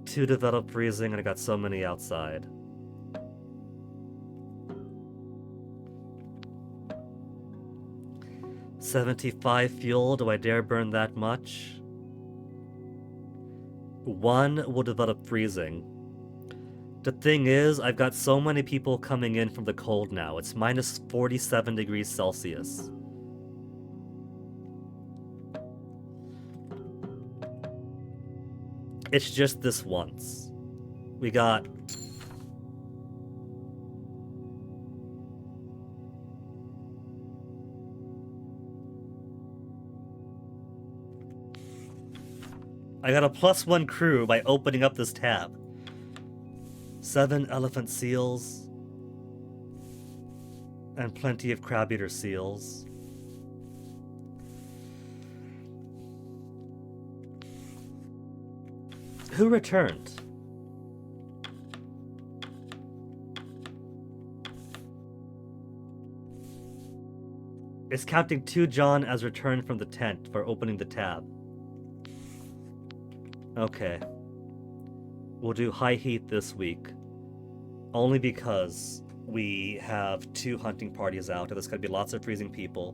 Two developed freezing, and I got so many outside. $75 fuel, do I dare burn that much? 1 will develop freezing, The thing is, I've got so many people coming in from the cold now. It's minus 47 degrees Celsius. It's just this once. We got... I got a +1 crew by opening up this tab. 7 elephant seals. And plenty of crab-eater seals. Who returned? Is counting 2 John as returned from the tent for opening the tab. Okay. We'll do high heat this week. Only because we have 2 hunting parties out and there's gonna be lots of freezing people.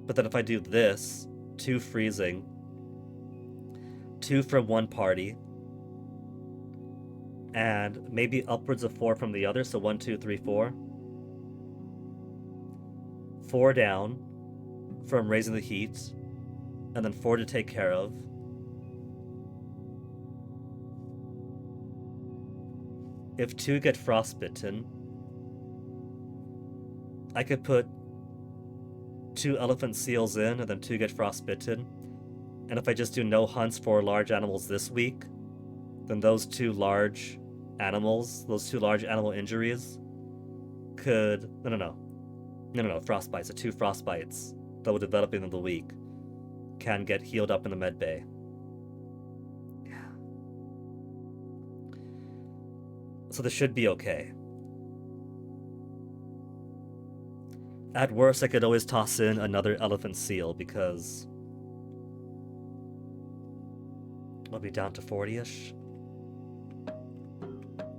But then if I do this, 2 freezing, 2 from one party, and maybe upwards of 4 from the other, so 1, 2, 3, 4. 4 down from raising the heat, and then 4 to take care of. If 2 get frostbitten, I could put 2 elephant seals in, and then 2 get frostbitten. And if I just do no hunts for large animals this week, then those 2 large animals, those 2 large animal injuries, could... No, frostbites. The 2 frostbites that will develop in the week can get healed up in the med bay. Yeah. So this should be okay. At worst, I could always toss in another elephant seal because we'll be down to 40-ish.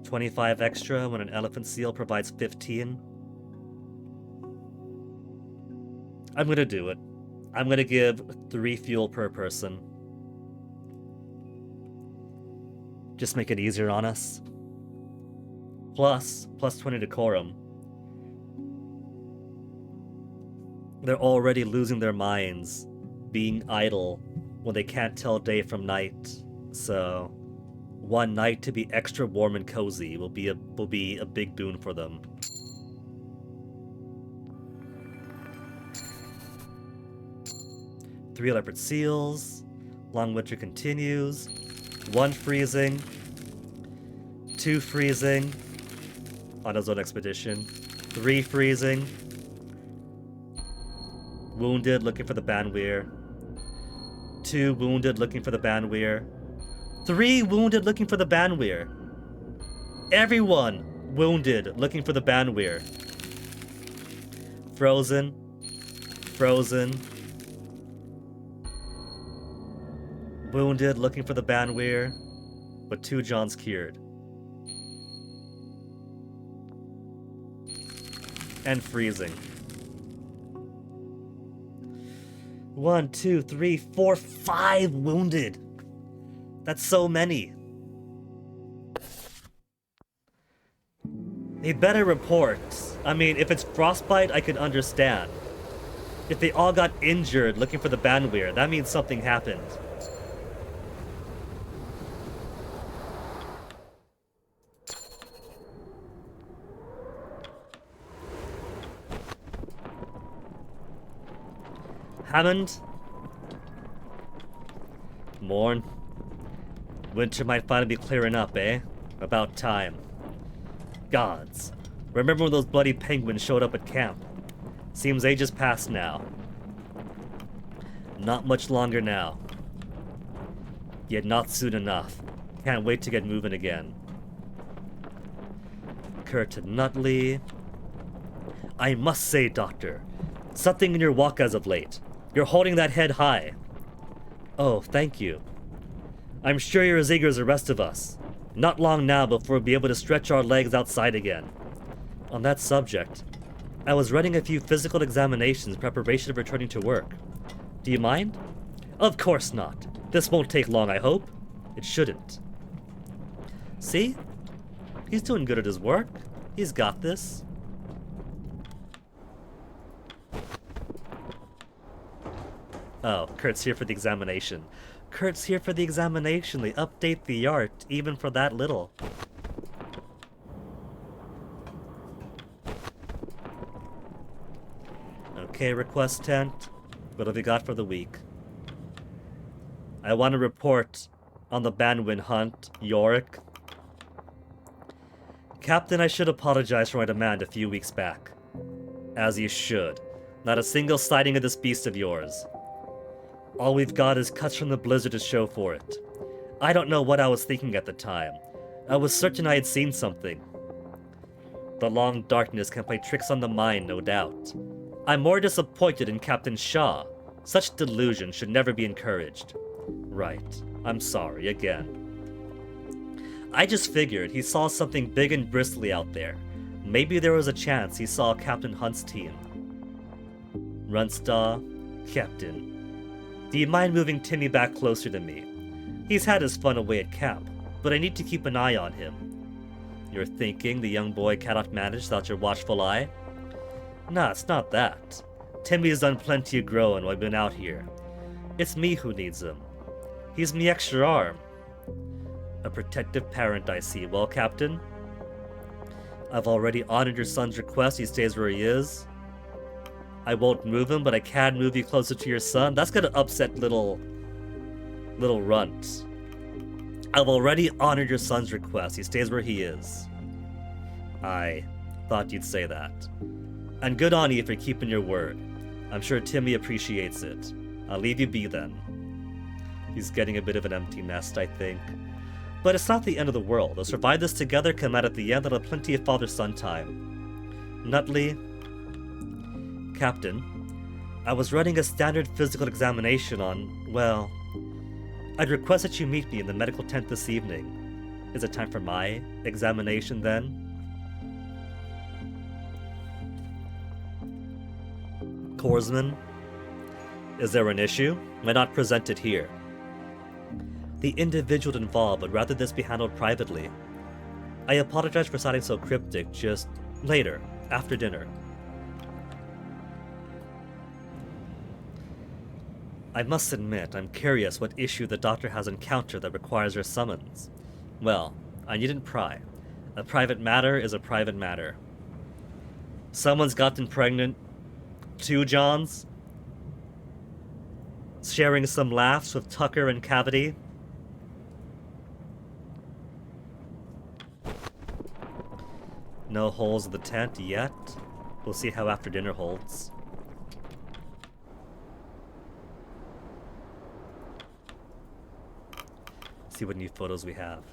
25 extra when an elephant seal provides 15. I'm gonna do it. I'm gonna give 3 fuel per person. Just make it easier on us. Plus 20 decorum. They're already losing their minds, being idle when they can't tell day from night. So, one night to be extra warm and cozy will be a big boon for them. Three leopard seals. Long winter continues. 1 freezing. 2 freezing. On his own expedition. 3 freezing. Wounded, looking for the Banweir. 2 wounded, looking for the Banweir. 3 wounded, looking for the Banweir. Everyone wounded, looking for the Banweir. Frozen. Frozen. Wounded, looking for the Banweir. But 2 Johns cured. And freezing. 1, 2, 3, 4, 5 wounded. That's so many. They better report. I mean, if it's frostbite, I could understand. If they all got injured looking for the Banweir, that means something happened. Hammond? Morn? Winter might finally be clearing up, eh? About time. Gods. Remember when those bloody penguins showed up at camp? Seems ages past now. Not much longer now. Yet not soon enough. Can't wait to get moving again. Kurt Nutley. I must say, Doctor, something in your walk as of late. You're holding that head high. Oh, thank you. I'm sure you're as eager as the rest of us. Not long now before we'll be able to stretch our legs outside again. On that subject, I was running a few physical examinations in preparation of returning to work. Do you mind? Of course not. This won't take long, I hope. It shouldn't. See? He's doing good at his work. He's got this. Oh, Kurt's here for the examination. Kurt's here for the examination. They update the art, even for that little. Okay, request tent. What have you got for the week? I want to report on the Banwin hunt, Yorick. Captain, I should apologize for my demand a few weeks back. As you should. Not a single sighting of this beast of yours. All we've got is cuts from the blizzard to show for it. I don't know what I was thinking at the time. I was certain I had seen something. The long darkness can play tricks on the mind, no doubt. I'm more disappointed in Captain Shaw. Such delusion should never be encouraged. Right. I'm sorry, again. I just figured he saw something big and bristly out there. Maybe there was a chance he saw Captain Hunt's team. Runstaw, Captain. Do you mind moving Timmy back closer to me? He's had his fun away at camp, but I need to keep an eye on him. You're thinking the young boy cannot manage without your watchful eye? Nah, it's not that. Timmy's done plenty of growing while I've been out here. It's me who needs him. He's me extra arm. A protective parent, I see. Well, Captain? I've already honored your son's request. He stays where he is. I won't move him, but I can move you closer to your son. That's gonna upset little Runt. I've already honored your son's request. He stays where he is. I thought you'd say that. And good on you for keeping your word. I'm sure Timmy appreciates it. I'll leave you be then. He's getting a bit of an empty nest, I think. But it's not the end of the world. They'll survive this together, come out at the end, and have plenty of father-son time. Nutley. Captain, I was running a standard physical examination on, well, I'd request that you meet me in the medical tent this evening. Is it time for my examination then? Korsman, is there an issue? Why not present it here? The individual involved would rather this be handled privately. I apologize for sounding so cryptic, just later, after dinner. I must admit, I'm curious what issue the doctor has encountered that requires your summons. Well, I needn't pry. A private matter is a private matter. Someone's gotten pregnant. 2 Johns. Sharing some laughs with Tucker and Cavity. No holes in the tent yet. We'll see how after dinner holds. See what new photos we have.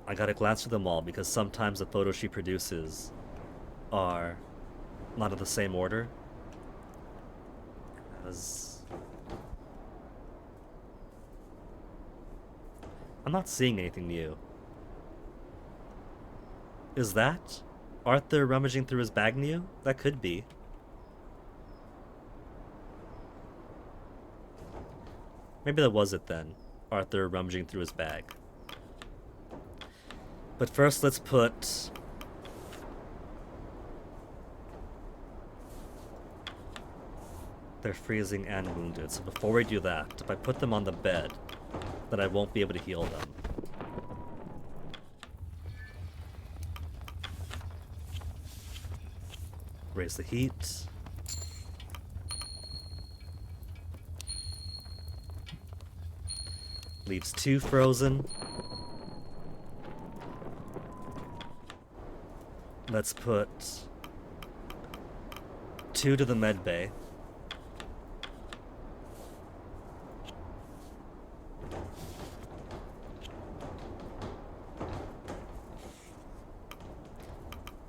I gotta glance through them all because sometimes the photos she produces are not of the same order as... I'm not seeing anything new. Is that Arthur rummaging through his bag new? That could be. Maybe that was it then. Arthur rummaging through his bag. But first, let's put... They're freezing and wounded, so before we do that, if I put them on the bed, then I won't be able to heal them. Raise the heat. Leaves 2 frozen. Let's put 2 to the med bay.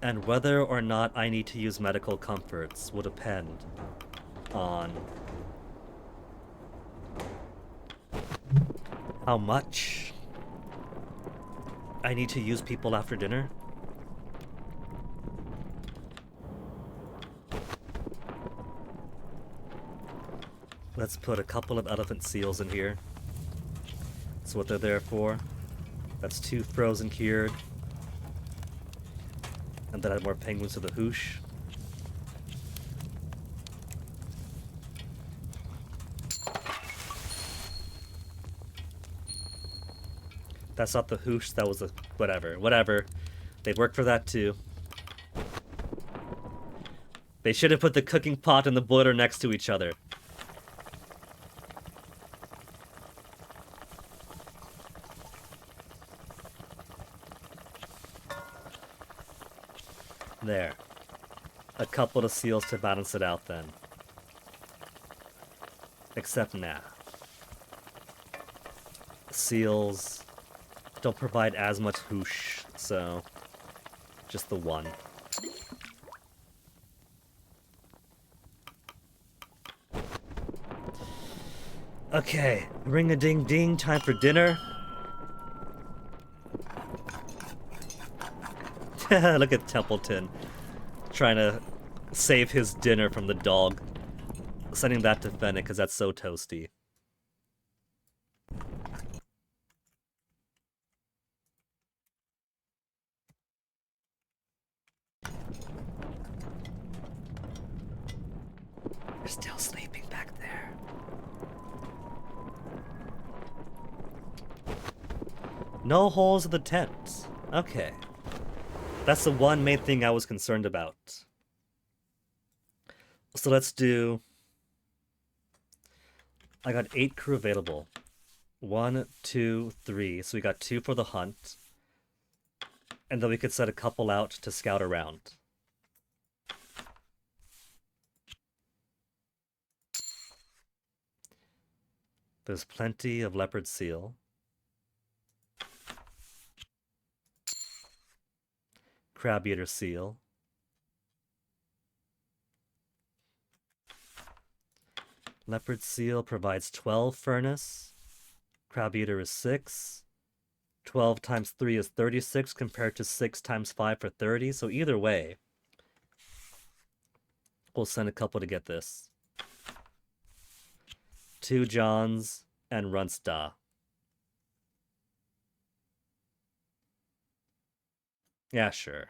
And whether or not I need to use medical comforts will depend on how much I need to use people after dinner. Let's put a couple of elephant seals in here. That's what they're there for. That's 2 frozen cured. And then add more penguins to the hoosh. That's not the hoosh, that was a... whatever. Whatever. They work for that too. They should have put the cooking pot and the boiler next to each other. There. A couple of seals to balance it out then. Except nah. Seals don't provide as much hoosh, so just the one. Okay, ring-a-ding-ding, time for dinner. Look at Templeton trying to save his dinner from the dog. Sending that to Fennec because that's so toasty. They're still sleeping back there. No holes in the tent. Okay. That's the one main thing I was concerned about. So let's do... I got 8 crew available. 1, 2, 3. So we got 2 for the hunt. And then we could set a couple out to scout around. There's plenty of leopard seal. Crab eater seal. Leopard seal provides 12 furnace. Crab eater is 6. 12 times 3 is 36 compared to 6 times 5 for 30. So either way, we'll send a couple to get this. 2 Johns and Runsta. Yeah, sure.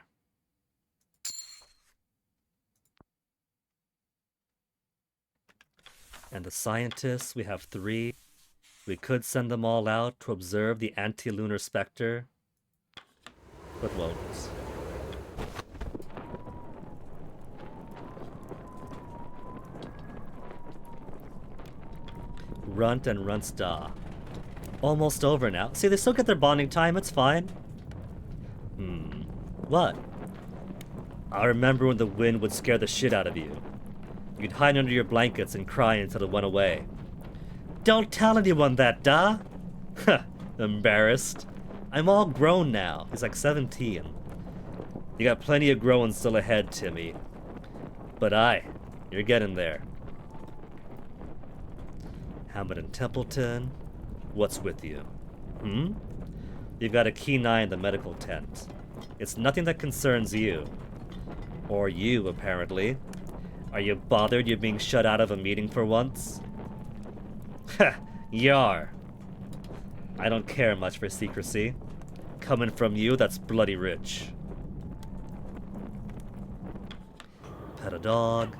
And the scientists, we have 3. We could send them all out to observe the anti-lunar specter, but won't. Runt and Runsta. Almost over now. See, they still get their bonding time, it's fine. What? I remember when the wind would scare the shit out of you. You'd hide under your blankets and cry until it went away. Don't tell anyone that, da! Embarrassed. I'm all grown now. He's like 17. You got plenty of growing still ahead, Timmy. But you're getting there. Hammond and Templeton, what's with you? You've got a key 9 in the medical tent. It's nothing that concerns you. Or you, apparently. Are you bothered you're being shut out of a meeting for once? Heh, yar. I don't care much for secrecy. Coming from you, that's bloody rich. Pet a dog.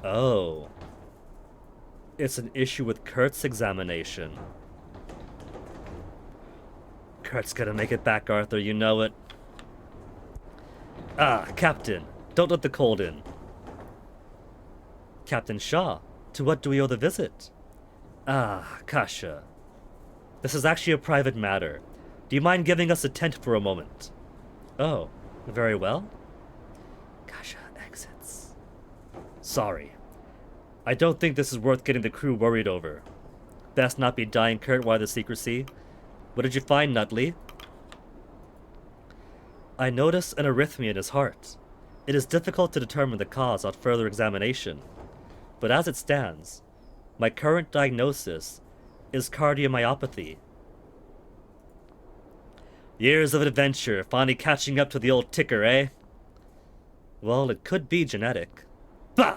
Oh. It's an issue with Kurt's examination. Kurt's gonna make it back, Arthur, you know it. Ah, Captain, don't let the cold in. Captain Shaw, to what do we owe the visit? Ah, Kasha. This is actually a private matter. Do you mind giving us a tent for a moment? Oh, very well. Kasha exits. Sorry. I don't think this is worth getting the crew worried over. Best not be dying, Kurt, why the secrecy? What did you find, Nutley? I notice an arrhythmia in his heart. It is difficult to determine the cause on further examination. But as it stands, my current diagnosis is cardiomyopathy. Years of adventure finally catching up to the old ticker, eh? Well, it could be genetic. Bah!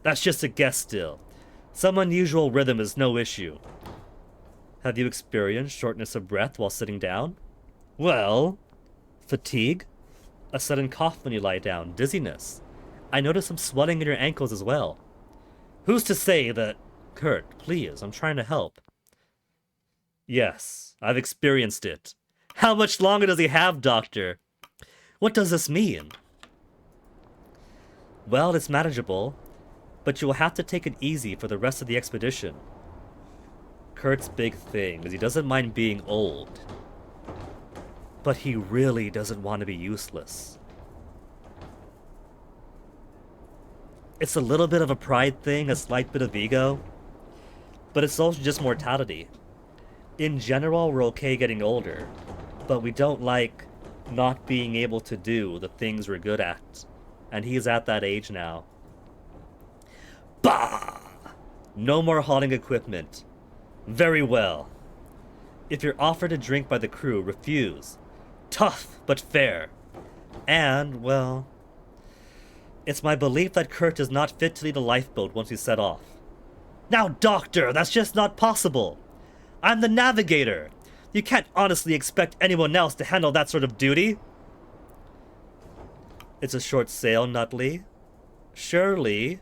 That's just a guess still. Some unusual rhythm is no issue. Have you experienced shortness of breath while sitting down? Well, fatigue? A sudden cough when you lie down, dizziness. I notice some swelling in your ankles as well. Who's to say that... Kurt, please, I'm trying to help. Yes, I've experienced it. How much longer does he have, Doctor? What does this mean? Well, it's manageable, but you will have to take it easy for the rest of the expedition. Kurt's big thing is he doesn't mind being old, but he really doesn't want to be useless. It's a little bit of a pride thing, a slight bit of ego, but it's also just mortality. In general, we're okay getting older, but we don't like not being able to do the things we're good at. And he's at that age now. Bah! No more hauling equipment. Very well. If you're offered a drink by the crew, refuse. Tough, but fair. And, well... it's my belief that Kurt is not fit to lead a lifeboat once we set off. Now, Doctor, that's just not possible. I'm the navigator. You can't honestly expect anyone else to handle that sort of duty. It's a short sail, Nutley. Surely,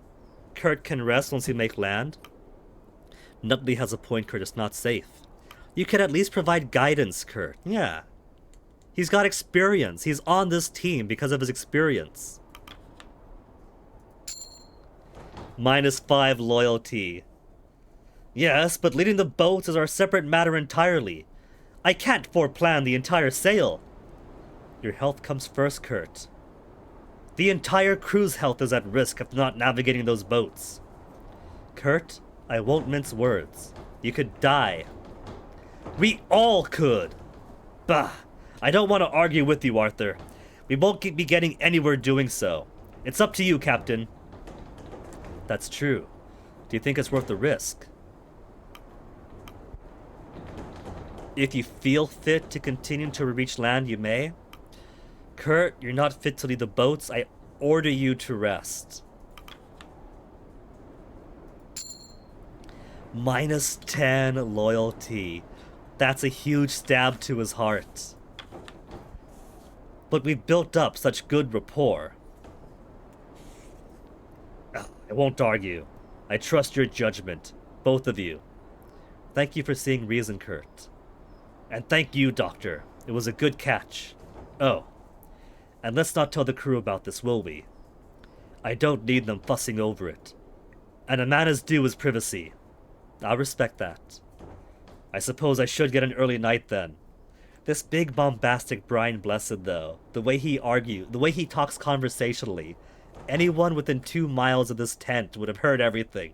Kurt can rest once we make land. Nutley has a point, Kurt. It's not safe. You can at least provide guidance, Kurt. Yeah. He's got experience. He's on this team because of his experience. -5 loyalty. Yes, but leading the boats is our separate matter entirely. I can't foreplan the entire sail. Your health comes first, Kurt. The entire crew's health is at risk of not navigating those boats. Kurt, I won't mince words. You could die. We all could. Bah, I don't want to argue with you, Arthur. We won't be getting anywhere doing so. It's up to you, Captain. That's true. Do you think it's worth the risk? If you feel fit to continue to reach land, you may. Kurt, you're not fit to lead the boats. I order you to rest. -10 loyalty. That's a huge stab to his heart. But we've built up such good rapport. I won't argue. I trust your judgment, both of you. Thank you for seeing reason, Kurt. And thank you, Doctor. It was a good catch. Oh. And let's not tell the crew about this, will we? I don't need them fussing over it. And a man is due his privacy. I'll respect that. I suppose I should get an early night then. This big bombastic Brian Blessed, though, the way he talks conversationally, anyone within 2 miles of this tent would have heard everything.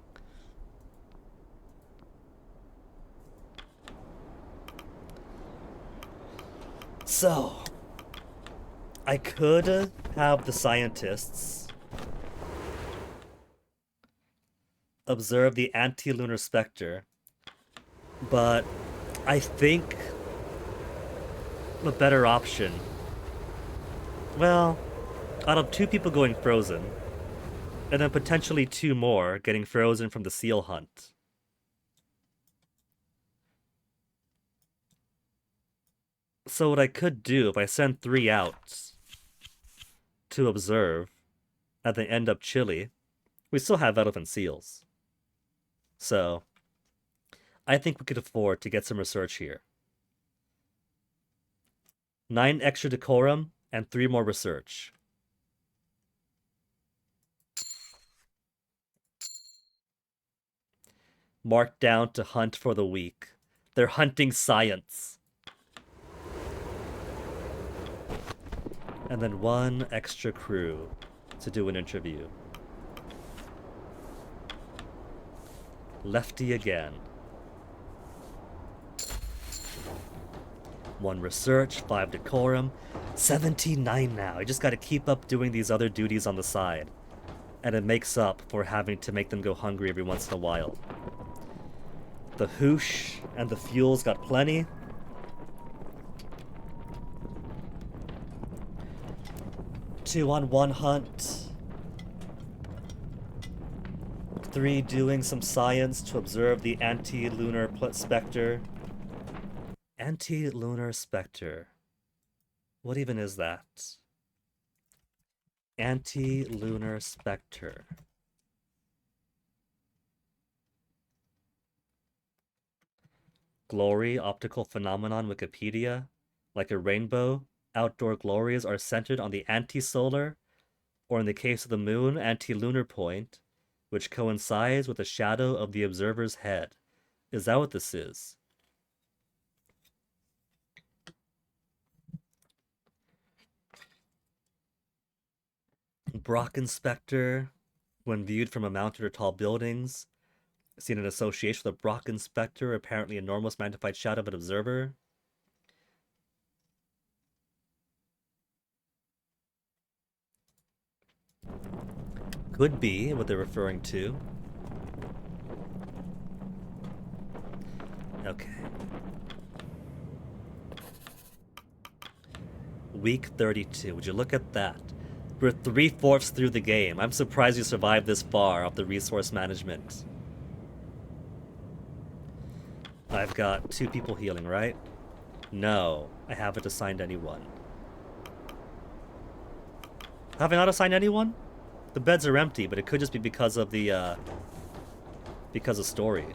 So, I could have the scientists observe the anti-lunar specter, but I think the better option, well, out of 2 people going frozen, and then potentially 2 more getting frozen from the seal hunt. So what I could do, if I send 3 out to observe, and they end up chilly, we still have elephant seals. So, I think we could afford to get some research here. 9 extra decorum, and 3 more research. Marked down to hunt for the week. They're hunting science. And then 1 extra crew to do an interview. Lefty again. 1 research, 5 decorum, 79 now. I just gotta keep up doing these other duties on the side. And it makes up for having to make them go hungry every once in a while. The hoosh and the fuel's got plenty. 2-on-1 hunt. 3 doing some science to observe the anti-lunar specter. Anti-lunar specter. What even is that? Anti-lunar specter. Glory, optical phenomenon, Wikipedia. Like a rainbow, outdoor glories are centered on the anti-solar, or in the case of the moon, anti-lunar point, which coincides with the shadow of the observer's head. Is that what this is? Brocken specter, when viewed from a mountain or tall buildings, seen in association with a Brocken specter, apparently an enormous magnified shadow of an observer. Could be what they're referring to. Okay. Week 32. Would you look at that? We're 3/4 through the game. I'm surprised you survived this far off the resource management. I've got 2 people healing, right? No, I haven't assigned anyone. Have I not assigned anyone? The beds are empty, but it could just be because of the, because of story.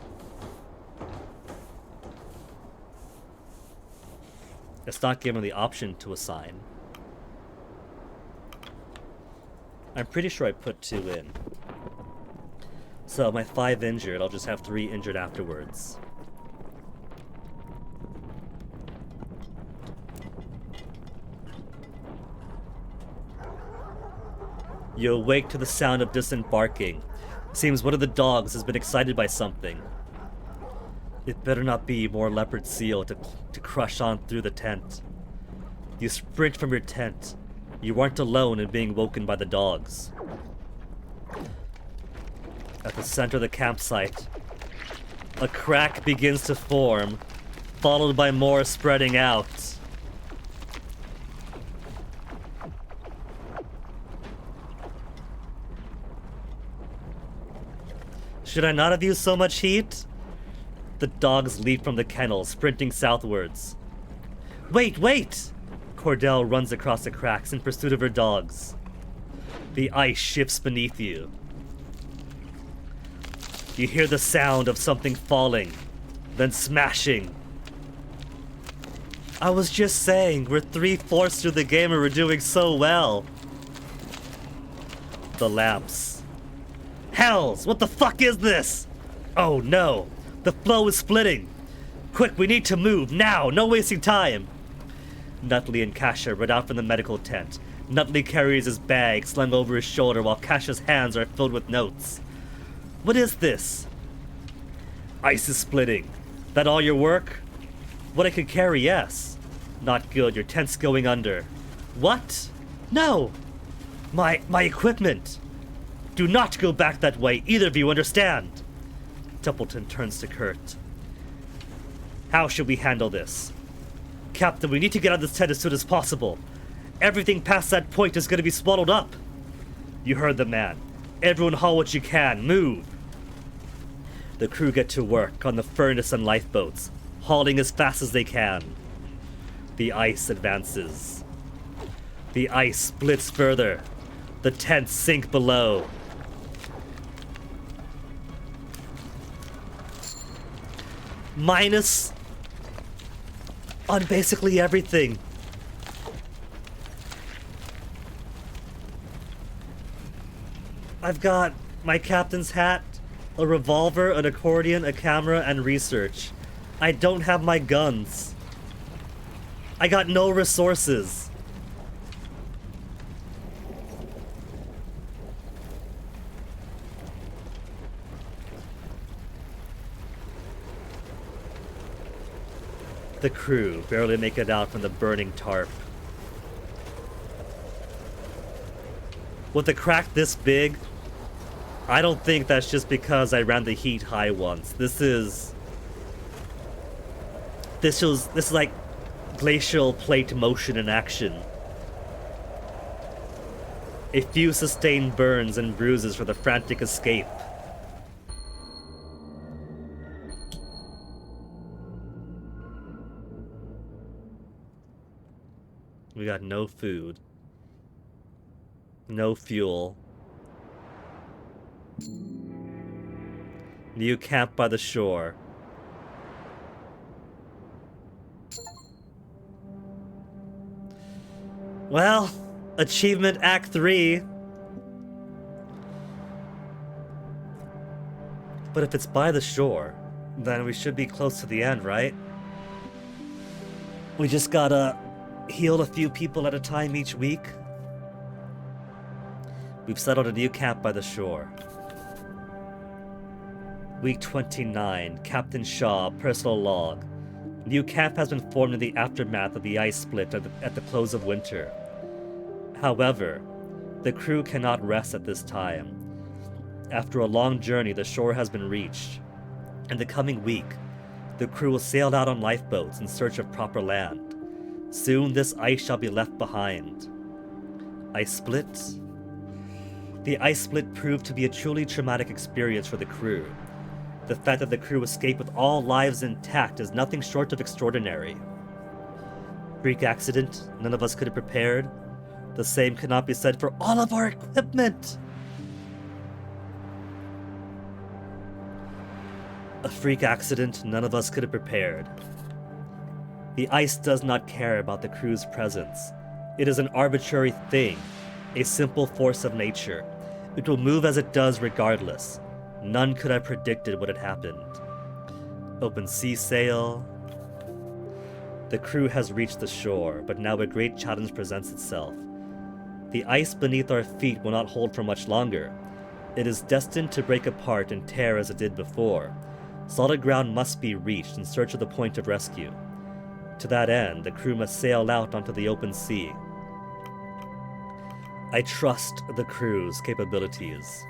It's not given the option to assign. I'm pretty sure I put 2 in. So my 5 injured, I'll just have 3 injured afterwards. You awake to the sound of distant barking. Seems one of the dogs has been excited by something. It better not be more leopard seal to crush on through the tent. You sprint from your tent. You aren't alone in being woken by the dogs. At the center of the campsite, a crack begins to form, followed by more spreading out. Should I not have used so much heat? The dogs leap from the kennel, sprinting southwards. Wait, wait! Cordell runs across the cracks in pursuit of her dogs. The ice shifts beneath you. You hear the sound of something falling, then smashing. I was just saying, we're 3/4 through the game and we're doing so well. The lamps. Hells, what the fuck is this? Oh no, the flow is splitting. Quick, we need to move, now, no wasting time. Nutley and Kasha run out from the medical tent. Nutley carries his bag slung over his shoulder while Kasha's hands are filled with notes. What is this? Ice is splitting. That all your work? What I could carry, yes. Not good, your tent's going under. What? No! My equipment! Do not go back that way, either of you understand? Templeton turns to Kurt. How should we handle this? Captain, we need to get out of this tent as soon as possible. Everything past that point is going to be swallowed up. You heard the man. Everyone haul what you can. Move. The crew get to work on the furnace and lifeboats, hauling as fast as they can. The ice advances. The ice splits further. The tents sink below. Minus on basically everything. I've got my captain's hat, a revolver, an accordion, a camera, and research. I don't have my guns. I got no resources. The crew barely make it out from the burning tarp. With a crack this big, I don't think that's just because I ran the heat high once. This is like glacial plate motion in action. A few sustained burns and bruises for the frantic escape. We got no food. No fuel. New camp by the shore. Well, achievement Act 3. But if it's by the shore, then we should be close to the end, right? We just gotta heal a few people at a time each week. We've settled a new camp by the shore. Week 29, Captain Shaw, personal log. New camp has been formed in the aftermath of the ice split at the close of winter. However, the crew cannot rest at this time. After a long journey, the shore has been reached. In the coming week, the crew will sail out on lifeboats in search of proper land. Soon this ice shall be left behind. Ice split? The ice split proved to be a truly traumatic experience for the crew. The fact that the crew escaped with all lives intact is nothing short of extraordinary. Freak accident, none of us could have prepared. The same cannot be said for all of our equipment! A freak accident none of us could have prepared. The ice does not care about the crew's presence. It is an arbitrary thing, a simple force of nature. It will move as it does regardless. None could have predicted what had happened. Open sea sail. The crew has reached the shore, but now a great challenge presents itself. The ice beneath our feet will not hold for much longer. It is destined to break apart and tear as it did before. Solid ground must be reached in search of the point of rescue. To that end, the crew must sail out onto the open sea. I trust the crew's capabilities.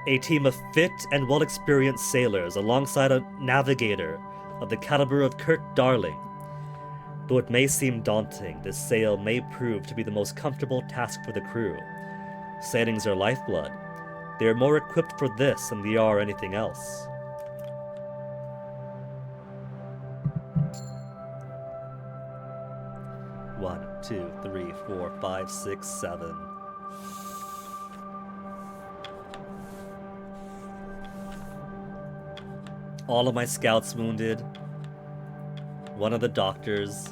A team of fit and well-experienced sailors alongside a navigator of the caliber of Kurt Darling. Though it may seem daunting, this sail may prove to be the most comfortable task for the crew. Sailing's their lifeblood. They are more equipped for this than they are anything else. One, two, three, 4, 5, 6, 7. All of my scouts wounded. One of the doctors.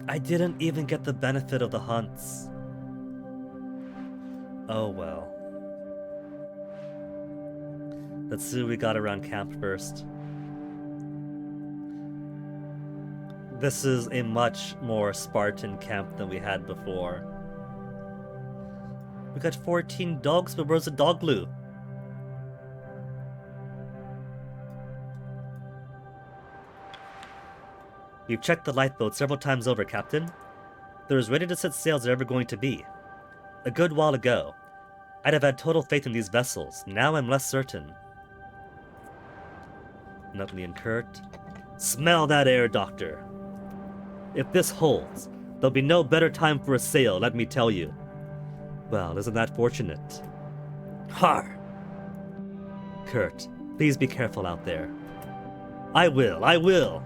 I didn't even get the benefit of the hunts. Oh well. Let's see what we got around camp first. This is a much more Spartan camp than we had before. We got 14 dogs, but where's the dog glue? We've checked the lifeboat several times over, Captain. They're as ready to set sail as they're ever going to be. A good while ago, I'd have had total faith in these vessels. Now I'm less certain. Nutley and Kurt. Smell that air, Doctor. If this holds, there'll be no better time for a sail, let me tell you. Well, isn't that fortunate? Har! Kurt, please be careful out there. I will.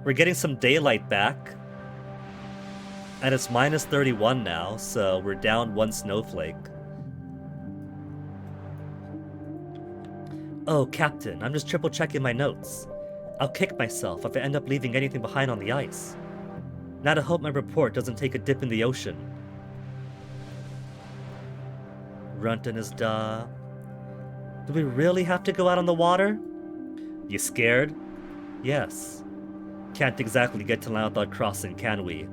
We're getting some daylight back. And it's minus 31 now, so we're down 1 snowflake. Oh, Captain, I'm just triple checking my notes. I'll kick myself if I end up leaving anything behind on the ice. Now to hope my report doesn't take a dip in the ocean. Runt and his duh. Do we really have to go out on the water? You scared? Yes. Can't exactly get to land without crossing, can we?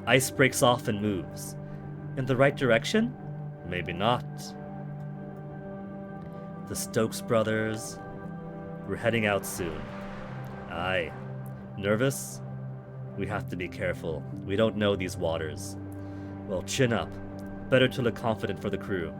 Ice breaks off and moves. In the right direction? Maybe not. The Stokes brothers. We're heading out soon. Aye. Nervous? We have to be careful. We don't know these waters. Well, chin up. Better to look confident for the crew.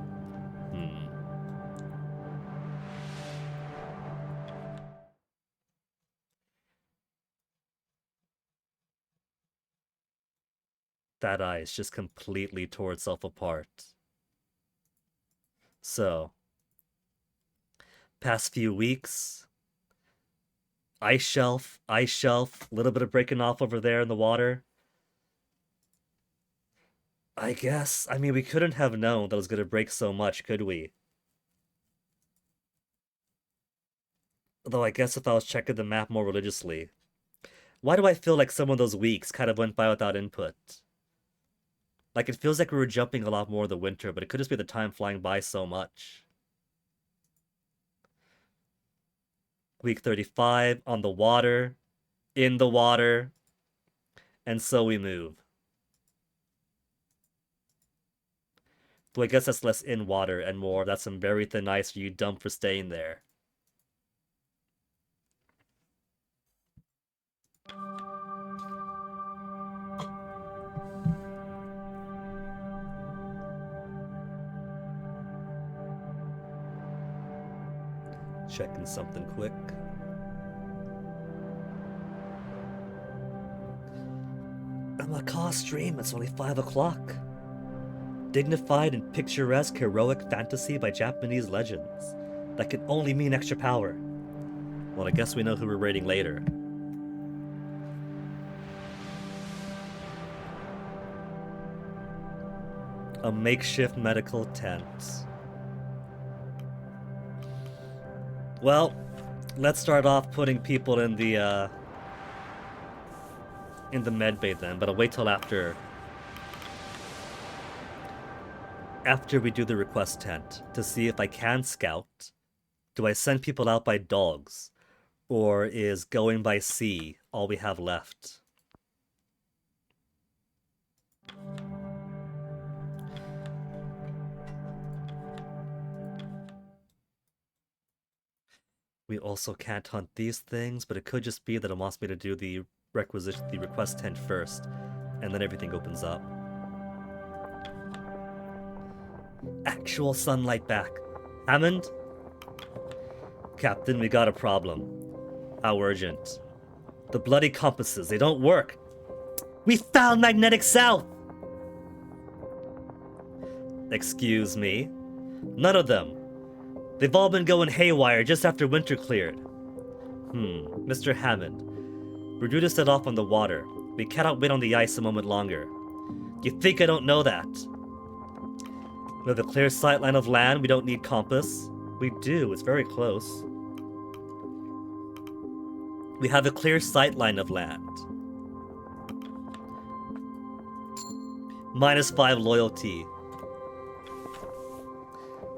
That ice just completely tore itself apart. So, past few weeks, ice shelf, a little bit of breaking off over there in the water. I guess, I mean, we couldn't have known that it was going to break so much, could we? Though I guess if I was checking the map more religiously. Why do I feel like some of those weeks kind of went by without input? Like, it feels like we were jumping a lot more in the winter, but it could just be the time flying by so much. Week 35, on the water, in the water, and so we move. So I guess that's less in water and more that's some very thin ice you dump for staying there. Checking something quick. A macaw stream, it's only 5 o'clock. Dignified and picturesque heroic fantasy by Japanese legends. That can only mean extra power. Well, I guess we know who we're raiding later. A makeshift medical tent. Well, let's start off putting people in the medbay then, but I'll wait till after we do the request tent to see if I can scout. Do I send people out by dogs, or is going by sea all we have left? We also can't hunt these things, but it could just be that it wants me to do the request tent first, and then everything opens up. Actual sunlight back. Hammond? Captain, we got a problem. How urgent? The bloody compasses, they don't work. We found magnetic south! Excuse me? None of them. They've all been going haywire just after winter cleared. Mr. Hammond. We're due to set off on the water. We cannot wait on the ice a moment longer. You think I don't know that? We have a clear sight line of land, we don't need compass. We do, it's very close. We have a clear sight line of land. -5 loyalty.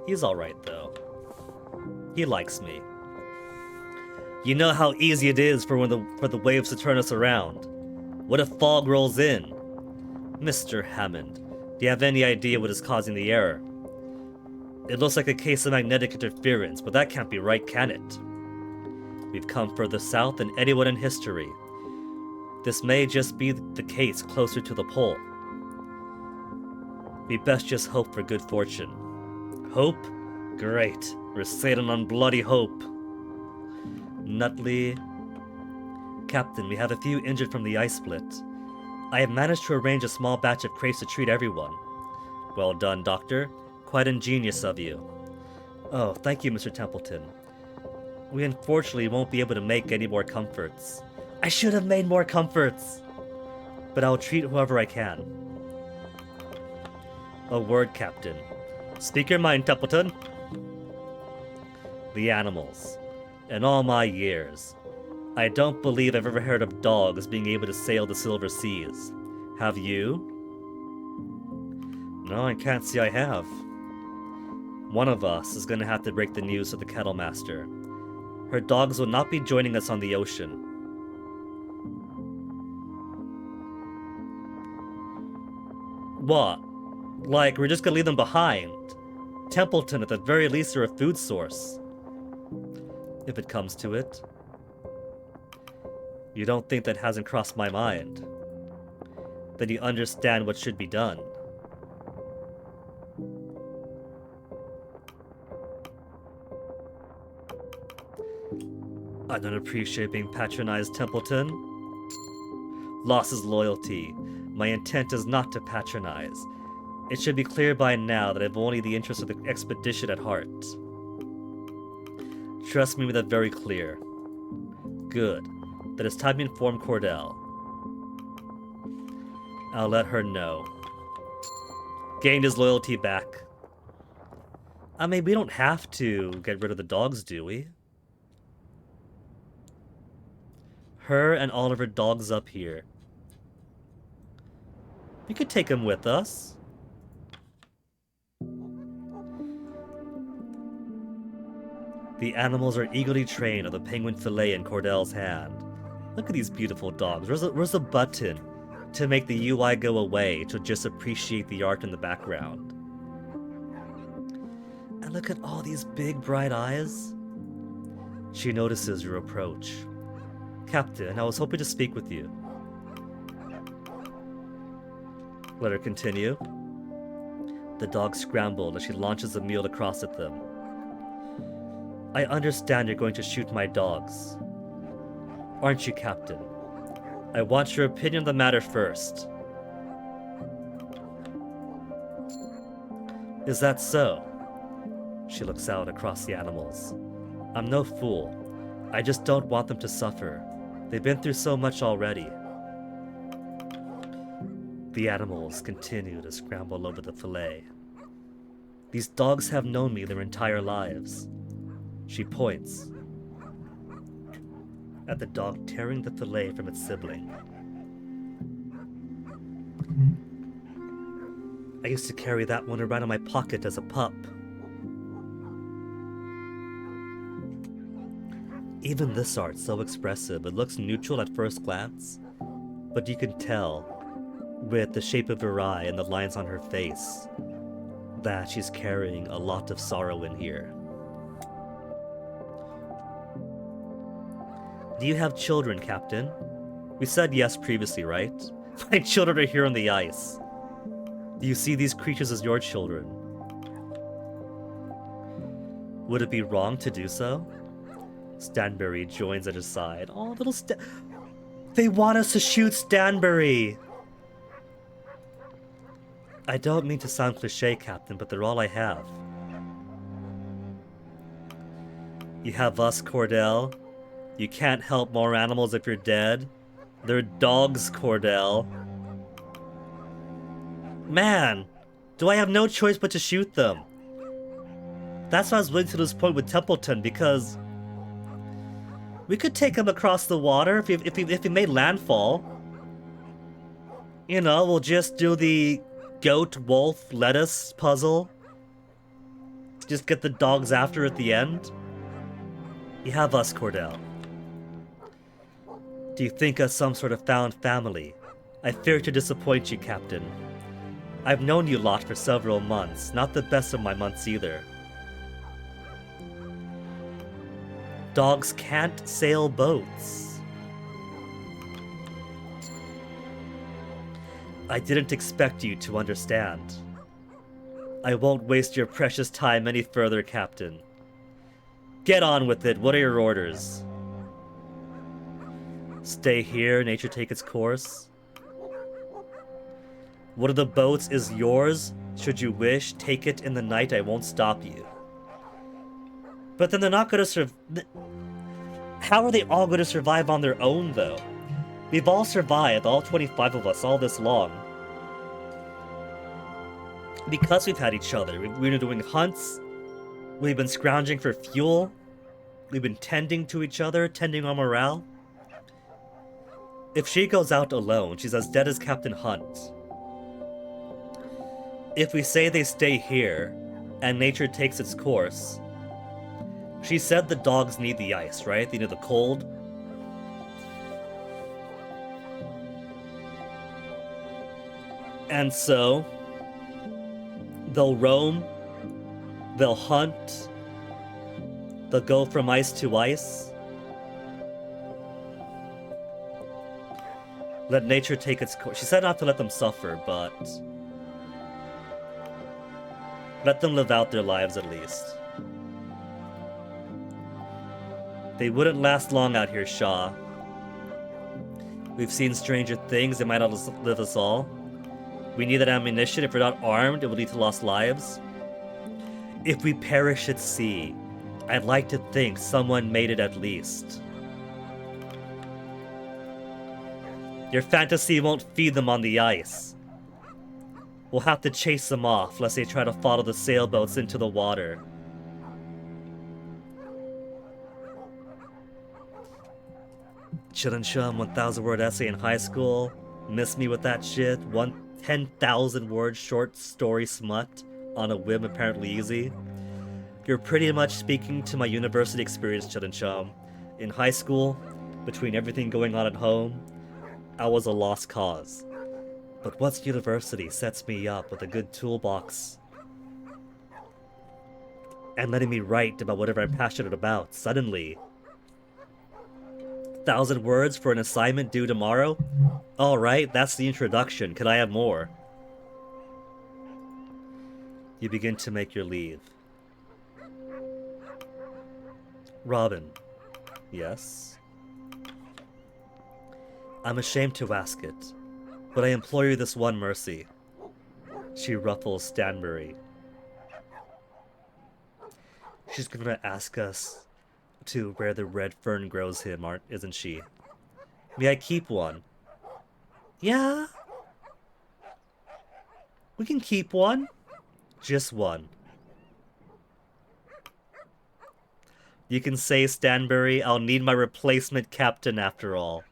He's alright though. He likes me. You know how easy it is for the waves to turn us around. What if fog rolls in? Mr. Hammond, do you have any idea what is causing the error? It looks like a case of magnetic interference, but that can't be right, can it? We've come further south than anyone in history. This may just be the case closer to the pole. We best just hope for good fortune. Hope? Great. We're sailing on bloody hope. Nutley. Captain, we have a few injured from the ice split. I have managed to arrange a small batch of crates to treat everyone. Well done, Doctor. Quite ingenious of you. Oh, thank you, Mr. Templeton. We unfortunately won't be able to make any more comforts. I should have made more comforts! But I'll treat whoever I can. A word, Captain. Speak your mind, Templeton. The animals. In all my years, I don't believe I've ever heard of dogs being able to sail the Silver Seas. Have you? No, I can't say I have. One of us is going to have to break the news to the Kettle Master. Her dogs will not be joining us on the ocean. What? Like, we're just gonna leave them behind? Templeton, at the very least, are a food source. If it comes to it. You don't think that hasn't crossed my mind? That you understand what should be done? I don't appreciate being patronized, Templeton. Lost his loyalty. My intent is not to patronize. It should be clear by now that I've only the interest of the expedition at heart. Trust me with that very clear. Good. Then it's time to inform Cordell. I'll let her know. Gained his loyalty back. I mean, we don't have to get rid of the dogs, do we? Her and all of her dogs up here. We could take them with us. The animals are eagerly trained on the penguin fillet in Cordell's hand. Look at these beautiful dogs. Where's the button to make the UI go away to just appreciate the art in the background? And look at all these big bright eyes. She notices your approach. Captain, I was hoping to speak with you. Let her continue. The dogs scrambled as she launches a meal across at them. I understand you're going to shoot my dogs. Aren't you, Captain? I want your opinion on the matter first. Is that so? She looks out across the animals. I'm no fool. I just don't want them to suffer. They've been through so much already. The animals continue to scramble over the fillet. These dogs have known me their entire lives. She points at the dog tearing the fillet from its sibling. I used to carry that one around in my pocket as a pup. Even this art's so expressive, it looks neutral at first glance, but you can tell, with the shape of her eye and the lines on her face, that she's carrying a lot of sorrow in here. Do you have children, Captain? We said yes previously, right? My children are here on the ice. Do you see these creatures as your children? Would it be wrong to do so? Stanbury joins at his side. Oh, little They want us to shoot Stanbury! I don't mean to sound cliché, Captain, but they're all I have. You have us, Cordell. You can't help more animals if you're dead. They're dogs, Cordell. Man, do I have no choice but to shoot them? That's why I was willing to this point with Templeton, because we could take him across the water if he made landfall. You know, we'll just do the goat, wolf, lettuce puzzle. Just get the dogs after at the end. You have us, Cordell. Do you think us some sort of found family? I fear to disappoint you, Captain. I've known you lot for several months, not the best of my months either. Dogs can't sail boats. I didn't expect you to understand. I won't waste your precious time any further, Captain. Get on with it. What are your orders? Stay here, nature take its course. One of the boats is yours. Should you wish, take it in the night. I won't stop you. But then they're not going to How are they all going to survive on their own, though? We've all survived, all 25 of us, all this long. Because we've had each other. We've been doing hunts. We've been scrounging for fuel. We've been tending to each other, tending our morale. If she goes out alone, she's as dead as Captain Hunt. If we say they stay here, and nature takes its course... She said the dogs need the ice, right? They need the cold. And so... they'll roam. They'll hunt. They'll go from ice to ice. Let nature take its course. She said not to let them suffer, but... let them live out their lives at least. They wouldn't last long out here, Shaw. We've seen stranger things, it might outlive us all. We need that ammunition. If we're not armed, it will lead to lost lives. If we perish at sea, I'd like to think someone made it at least. Your fantasy won't feed them on the ice. We'll have to chase them off, lest they try to follow the sailboats into the water. Chillin' Chum, 1,000 word essay in high school. Miss me with that shit. 10,000 word short story smut on a whim apparently easy. You're pretty much speaking to my university experience, Chillin' Chum. In high school, between everything going on at home, I was a lost cause. But once university sets me up with a good toolbox and letting me write about whatever I'm passionate about, suddenly 1,000 words for an assignment due tomorrow? Alright, that's the introduction. Could I have more? You begin to make your leave. Robin. Yes? I'm ashamed to ask it, but I implore you this one mercy. She ruffles Stanbury. She's gonna ask us to where the red fern grows him, isn't she? May I keep one? Yeah? We can keep one. Just one. You can say, Stanbury, I'll need my replacement captain after all.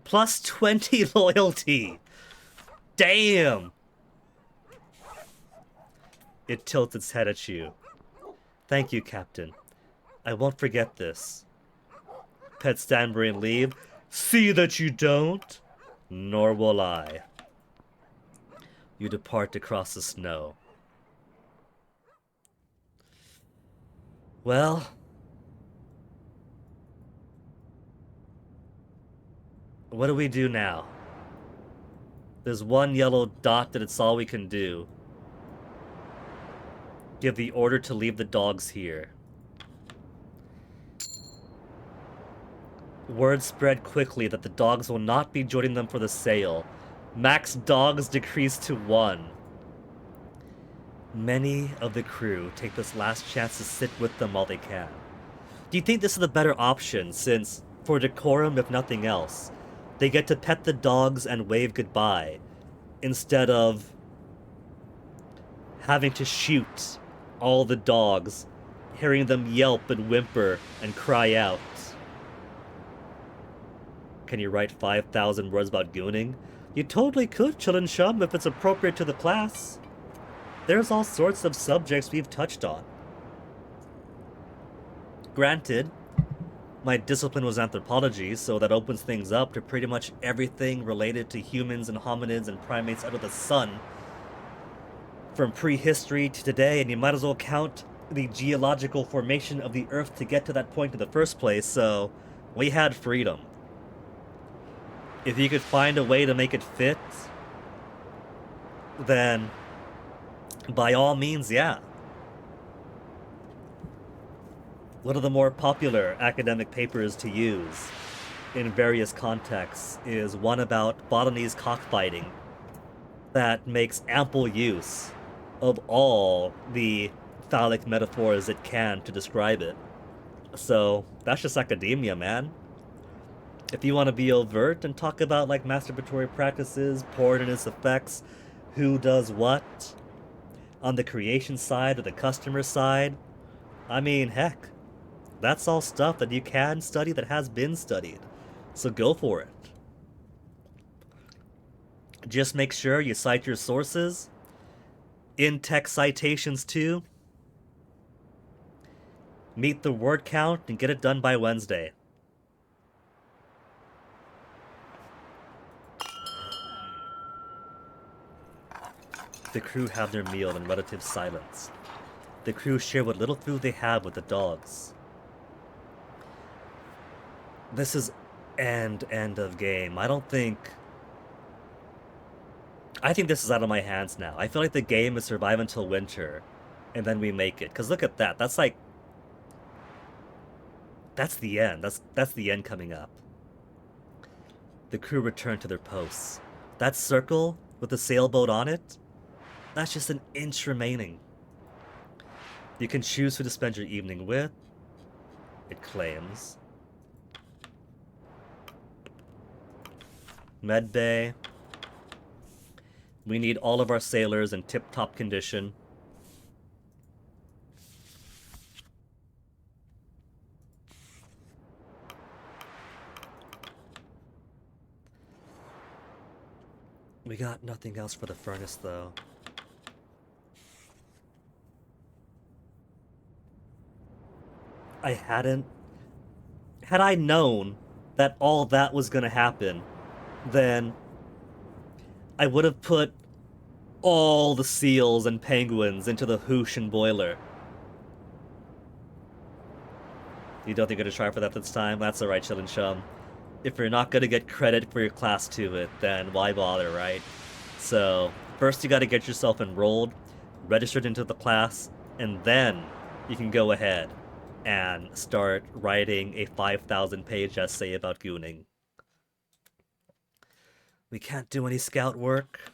Plus 20 loyalty. Damn. It tilts its head at you. Thank you, Captain. I won't forget this. Pet Stanbury and leave. See that you don't. Nor will I. You depart across the snow. Well, what do we do now? There's one yellow dot that it's all we can do. Give the order to leave the dogs here. Word spread quickly that the dogs will not be joining them for the sale. Max dogs decreased to 1. Many of the crew take this last chance to sit with them while they can. Do you think this is the better option, since, for decorum if nothing else, they get to pet the dogs and wave goodbye, instead of having to shoot all the dogs, hearing them yelp and whimper and cry out? Can you write 5,000 words about gooning? You totally could, Chillin' Chum, if it's appropriate to the class. There's all sorts of subjects we've touched on. Granted, my discipline was anthropology, so that opens things up to pretty much everything related to humans and hominids and primates out of the sun. From prehistory to today, and you might as well count the geological formation of the Earth to get to that point in the first place, so we had freedom. If you could find a way to make it fit, then by all means, yeah. One of the more popular academic papers to use in various contexts is one about Botany's cockfighting that makes ample use of all the phallic metaphors it can to describe it. So that's just academia, man. If you want to be overt and talk about like masturbatory practices, porn and its effects, who does what, on the creation side or the customer side, I mean, heck, that's all stuff that you can study that has been studied. So go for it. Just make sure you cite your sources, in-text citations too. Meet the word count and get it done by Wednesday. The crew have their meal in relative silence. The crew share what little food they have with the dogs. This is end of game. I think this is out of my hands now. I feel like the game is survive until winter, and then we make it. Because look at that. That's like That's the end. That's the end coming up. The crew return to their posts. That circle with the sailboat on it, that's just an inch remaining. You can choose who to spend your evening with, it claims. Medbay. We need all of our sailors in tip-top condition. We got nothing else for the furnace, though. Had I known that all that was gonna happen, then I would have put all the seals and penguins into the hoosh and boiler. You don't think you're gonna try for that this time? That's alright, Chillin' Chum. If you're not gonna get credit for your class to it, then why bother, right? So, first you gotta get yourself enrolled, registered into the class, and then you can go ahead and start writing a 5,000-page essay about gooning. We can't do any scout work.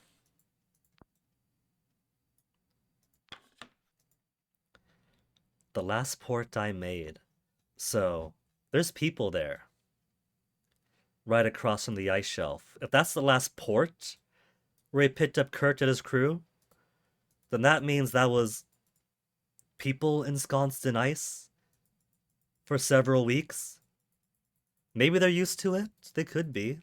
The last port I made. So, there's people there. Right across from the ice shelf. If that's the last port where he picked up Kurt and his crew, then that means that was people ensconced in ice for several weeks. Maybe they're used to it. They could be.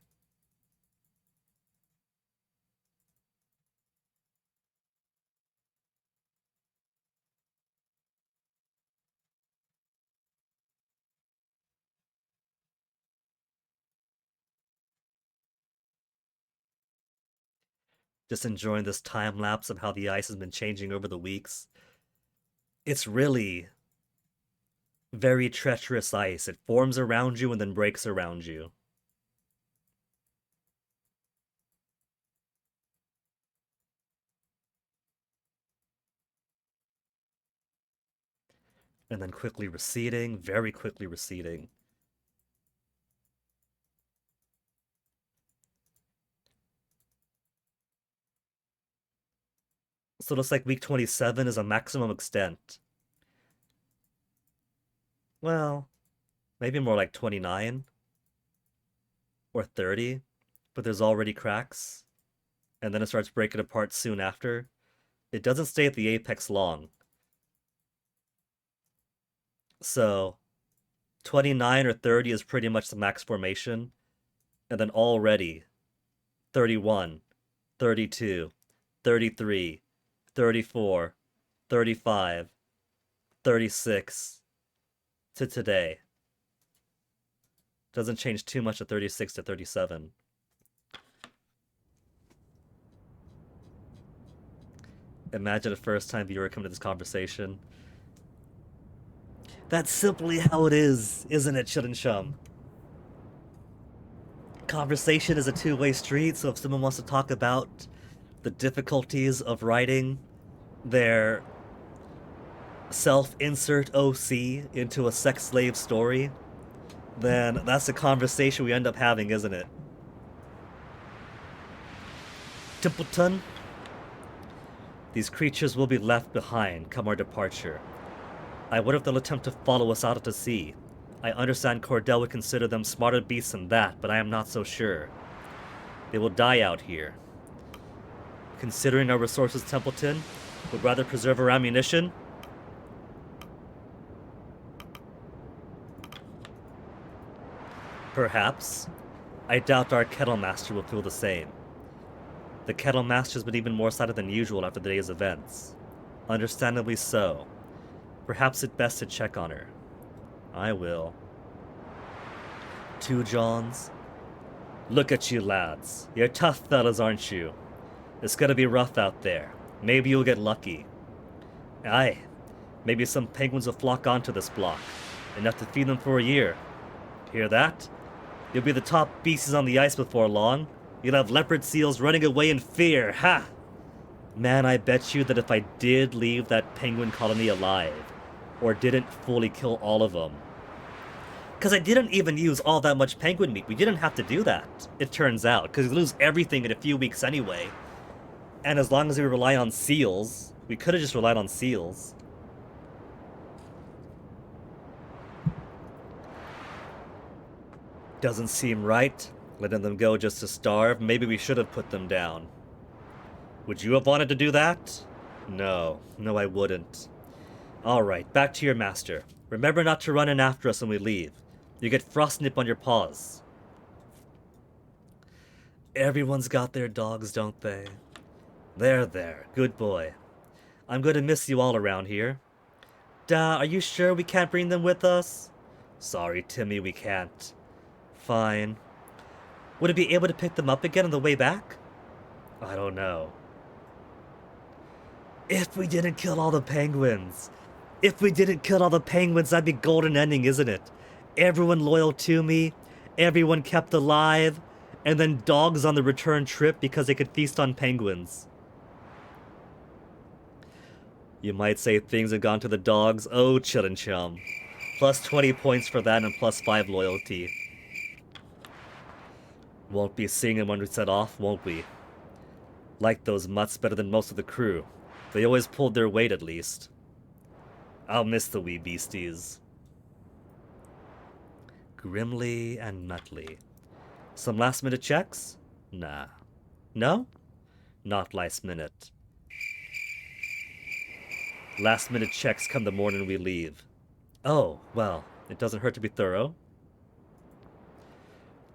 Just enjoying this time lapse of how the ice has been changing over the weeks. It's really very treacherous ice. It forms around you and then breaks around you. And then quickly receding, very quickly receding. So it looks like week 27 is a maximum extent. Well, maybe more like 29 or 30, but there's already cracks, and then it starts breaking apart soon after. It doesn't stay at the apex long. So 29 or 30 is pretty much the max formation, and then already 31, 32, 33, 34, 35, 36 to today. Doesn't change too much at 36 to 37. Imagine a first-time viewer coming to this conversation. That's simply how it is, isn't it, Chillin' Chum? Conversation is a two-way street, so if someone wants to talk about the difficulties of writing their self-insert OC into a sex slave story, then that's the conversation we end up having, isn't it? Templeton? These creatures will be left behind come our departure. I wonder if they'll attempt to follow us out to sea. I understand Cordell would consider them smarter beasts than that, but I am not so sure. They will die out here. Considering our resources, Templeton, would rather preserve our ammunition? Perhaps. I doubt our Kettle Master will feel the same. The Kettle Master's been even more excited than usual after the day's events. Understandably so. Perhaps it's best to check on her. I will. 2 Johns. Look at you lads. You're tough fellas, aren't you? It's gonna be rough out there. Maybe you'll get lucky. Aye. Maybe some penguins will flock onto this block. Enough to feed them for a year. Hear that? You'll be the top beasties on the ice before long. You'll have leopard seals running away in fear. Ha! Man, I bet you that if I did leave that penguin colony alive, or didn't fully kill all of them, Because I didn't even use all that much penguin meat. We didn't have to do that, it turns out. Because we lose everything in a few weeks anyway. And as long as we rely on seals, we could have just relied on seals. Doesn't seem right. Letting them go just to starve. Maybe we should have put them down. Would you have wanted to do that? No. No, I wouldn't. Alright, back to your master. Remember not to run in after us when we leave. You get frostnip on your paws. Everyone's got their dogs, don't they? There. Good boy. I'm going to miss you all around here. Are you sure we can't bring them with us? Sorry, Timmy, we can't. Fine. Would it be able to pick them up again on the way back? I don't know. If we didn't kill all the penguins. If we didn't kill all the penguins, that'd be golden ending, isn't it? Everyone loyal to me, everyone kept alive, and then dogs on the return trip because they could feast on penguins. You might say things have gone to the dogs. Oh, Chillin' Chum. Plus 20 points for that and plus 5 loyalty. Won't be seeing them when we set off, won't we? Like those mutts better than most of the crew. They always pulled their weight, at least. I'll miss the wee beasties. Grimly and Nutley. Some last-minute checks? Nah. No? Not last minute. Last-minute checks come the morning we leave. Oh, well, it doesn't hurt to be thorough.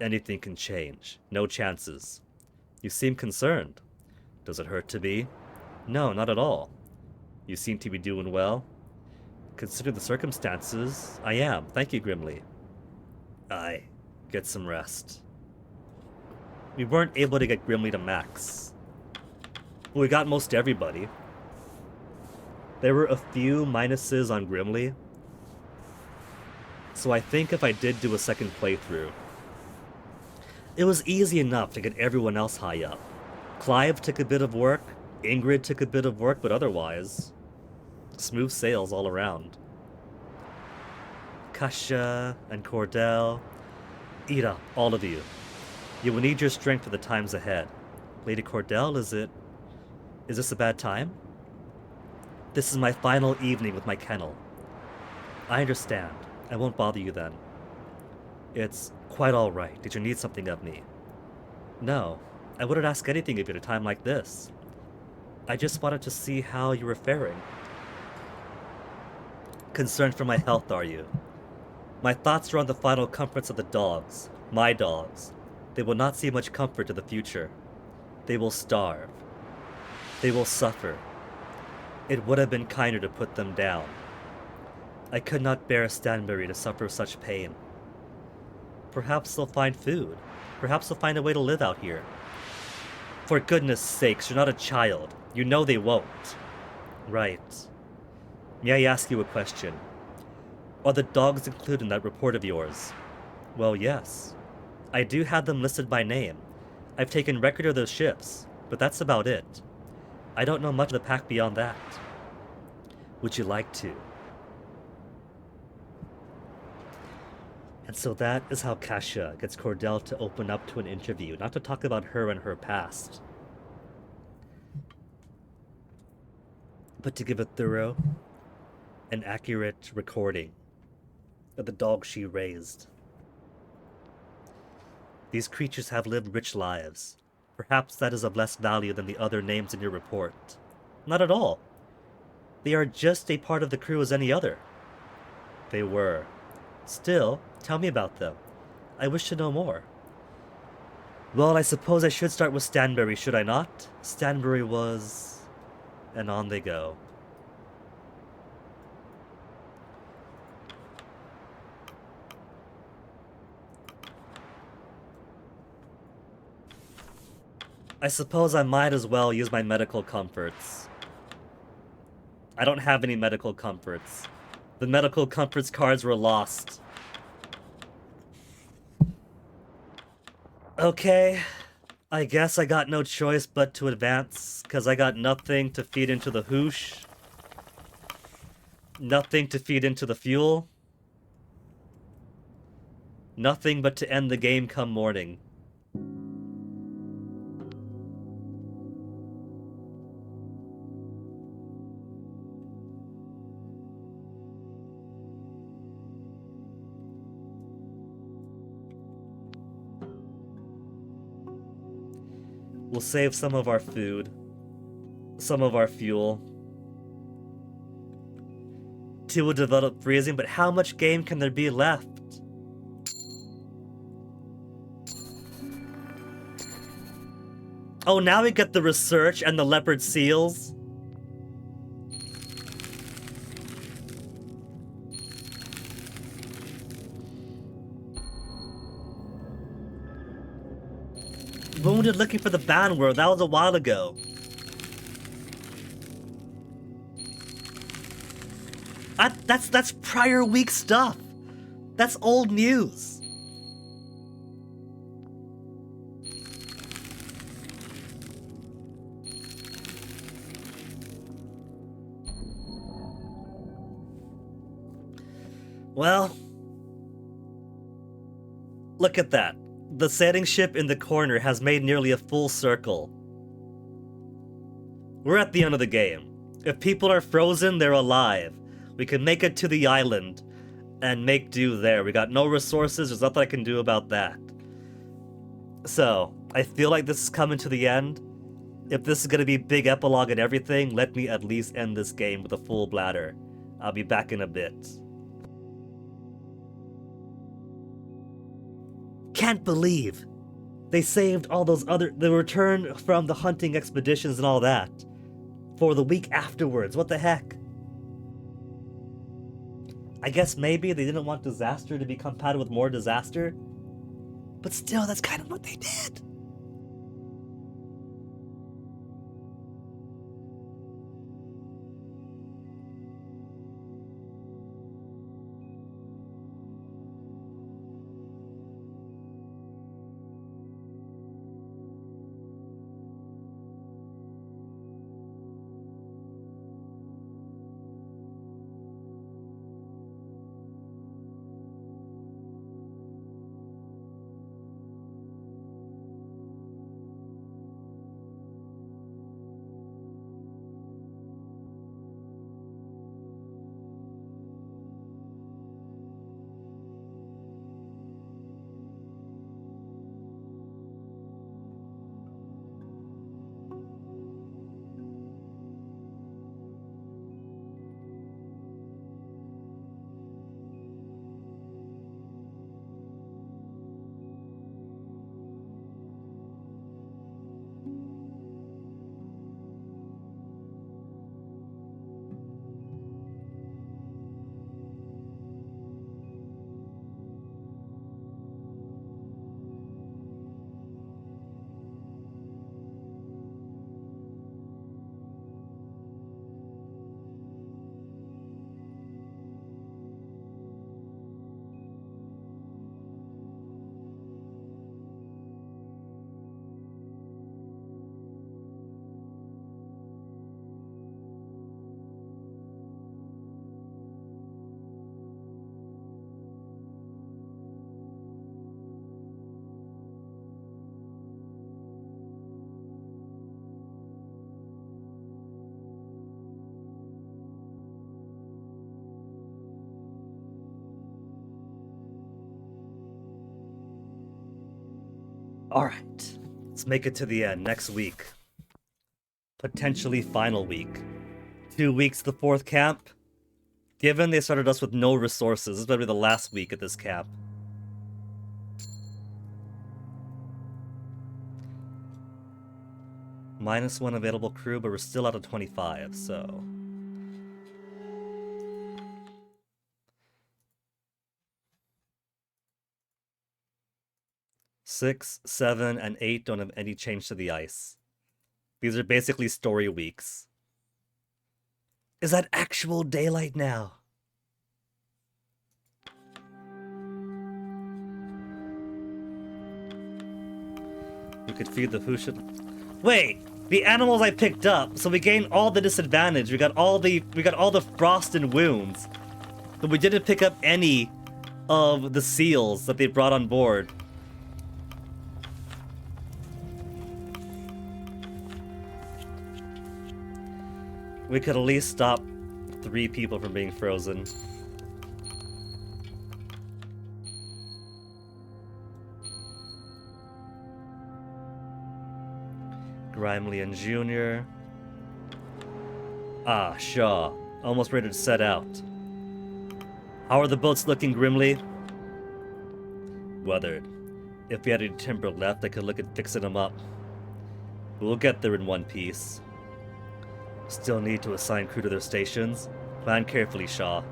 Anything can change. No chances. You seem concerned. Does it hurt to be? No, not at all. You seem to be doing well. Considering the circumstances, I am. Thank you, Grimly. Aye. Get some rest. We weren't able to get Grimly to max. But we got most everybody. There were a few minuses on Grimly. So I think if I did do a second playthrough, it was easy enough to get everyone else high up. Clive took a bit of work, Ingrid took a bit of work, but otherwise, smooth sails all around. Kasia and Cordell, eat up, all of you. You will need your strength for the times ahead. Lady Cordell, is this a bad time? This is my final evening with my kennel. I understand. I won't bother you then. It's quite all right. Did you need something of me? No, I wouldn't ask anything of you at a time like this. I just wanted to see how you were faring. Concerned for my health, are you? My thoughts are on the final comforts of the dogs. My dogs. They will not see much comfort to the future. They will starve. They will suffer. It would have been kinder to put them down. I could not bear Stanbury to suffer such pain. Perhaps they'll find food. Perhaps they'll find a way to live out here. For goodness sakes, you're not a child. You know they won't. Right. May I ask you a question? Are the dogs included in that report of yours? Well, yes. I do have them listed by name. I've taken record of those ships, but that's about it. I don't know much of the pack beyond that. Would you like to? And so that is how Kasia gets Cordell to open up to an interview, not to talk about her and her past, but to give a thorough and accurate recording of the dog she raised. These creatures have lived rich lives. Perhaps that is of less value than the other names in your report. Not at all. They are just a part of the crew as any other. They were. Still, tell me about them. I wish to know more. Well, I suppose I should start with Stanbury, should I not? Stanbury was... And on they go. I suppose I might as well use my medical comforts. I don't have any medical comforts. The medical comforts cards were lost. Okay, I guess I got no choice but to advance, because I got nothing to feed into the hoosh. Nothing to feed into the fuel. Nothing but to end the game come morning. We'll save some of our food, some of our fuel. 2 will develop freezing, but how much game can there be left? Oh, now we get the research and the leopard seals. Wounded looking for the Banward. That was a while ago. That's prior week stuff. That's old news. Well, look at that. The sailing ship in the corner has made nearly a full circle. We're at the end of the game. If people are frozen, they're alive. We can make it to the island and make do there. We got no resources, there's nothing I can do about that. So, I feel like this is coming to the end. If this is gonna be big epilogue and everything, let me at least end this game with a full bladder. I'll be back in a bit. Can't believe they saved all those the return from the hunting expeditions and all that for the week afterwards. What the heck? I guess maybe they didn't want disaster to be compounded with more disaster, but still, that's kind of what they did. Alright, let's make it to the end next week. Potentially final week. 2 weeks to the 4th camp. Given they started us with no resources, this is probably the last week at this camp. -1 available crew, but we're still out of 25, so... Six, 7, and 8 don't have any change to the ice. These are basically story weeks. Is that actual daylight now? We could feed the Hushan. Wait! The animals I picked up, so we gained all the disadvantage. We got all the frost and wounds. But we didn't pick up any of the seals that they brought on board. We could at least stop 3 people from being frozen. Grimley and Jr. Ah, Shaw. Almost ready to set out. How are the boats looking, Grimley? Weathered. If we had any timber left, I could look at fixing them up. We'll get there in one piece. Still need to assign crew to their stations. Plan carefully, Shaw.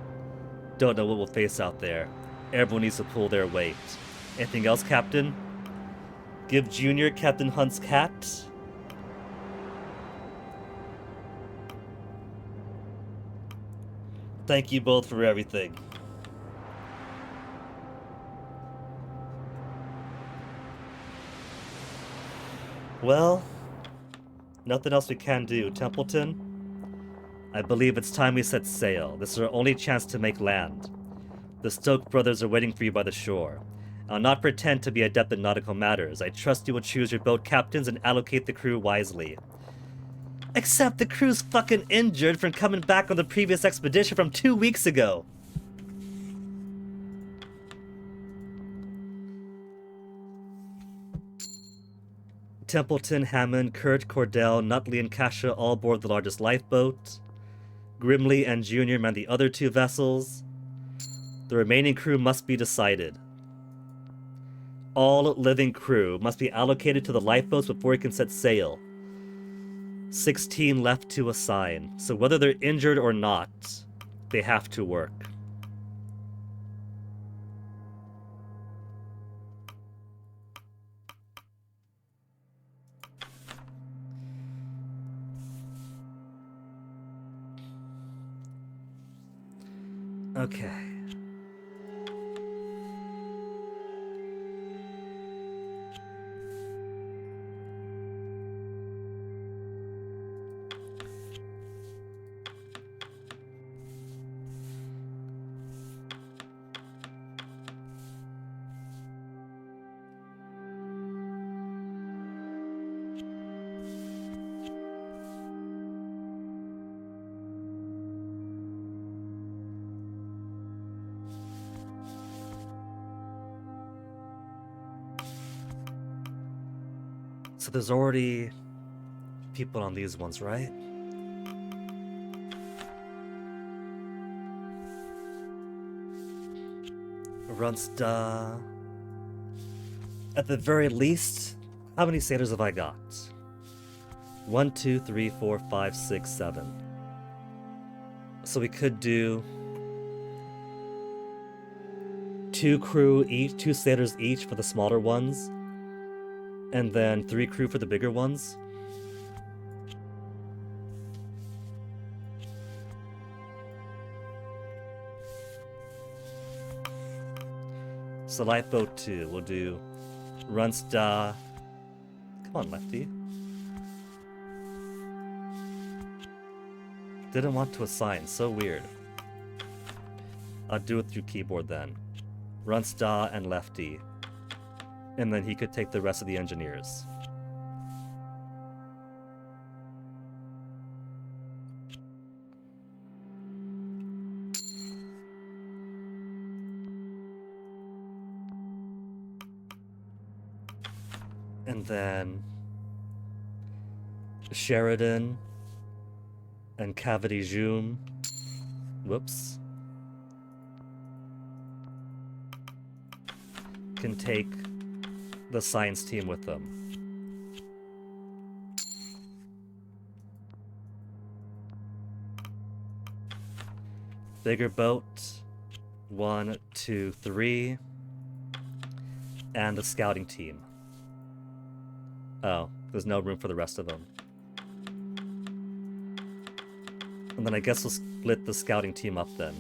Don't know what we'll face out there. Everyone needs to pull their weight. Anything else, Captain? Give Junior Captain Hunt's cat? Thank you both for everything. Well, nothing else we can do. Templeton, I believe it's time we set sail. This is our only chance to make land. The Stoke brothers are waiting for you by the shore. I'll not pretend to be adept in nautical matters. I trust you will choose your boat captains and allocate the crew wisely. Except the crew's fucking injured from coming back on the previous expedition from 2 weeks ago. Templeton, Hammond, Kurt, Cordell, Nutley, and Kasha all board the largest lifeboat. Grimley and Junior man the other 2 vessels. The remaining crew must be decided. All living crew must be allocated to the lifeboats before it can set sail. 16 left to assign, so whether they're injured or not, they have to work. Okay. So there's already people on these ones, right? Runsta. At the very least, how many sailors have I got? 1, 2, 3, 4, 5, 6, 7. So we could do 2 crew each, 2 sailors each for the smaller ones. And then 3 crew for the bigger ones. So lifeboat 2, we'll do Runsta. Come on, Lefty. Didn't want to assign, so weird. I'll do it through keyboard then. Runsta and Lefty. And then he could take the rest of the engineers. And then Sheridan and Cavity Zoom. Whoops. Can take the science team with them. Bigger boat, 1, 2, 3, and the scouting team. Oh, there's no room for the rest of them. And then I guess we'll split the scouting team up then.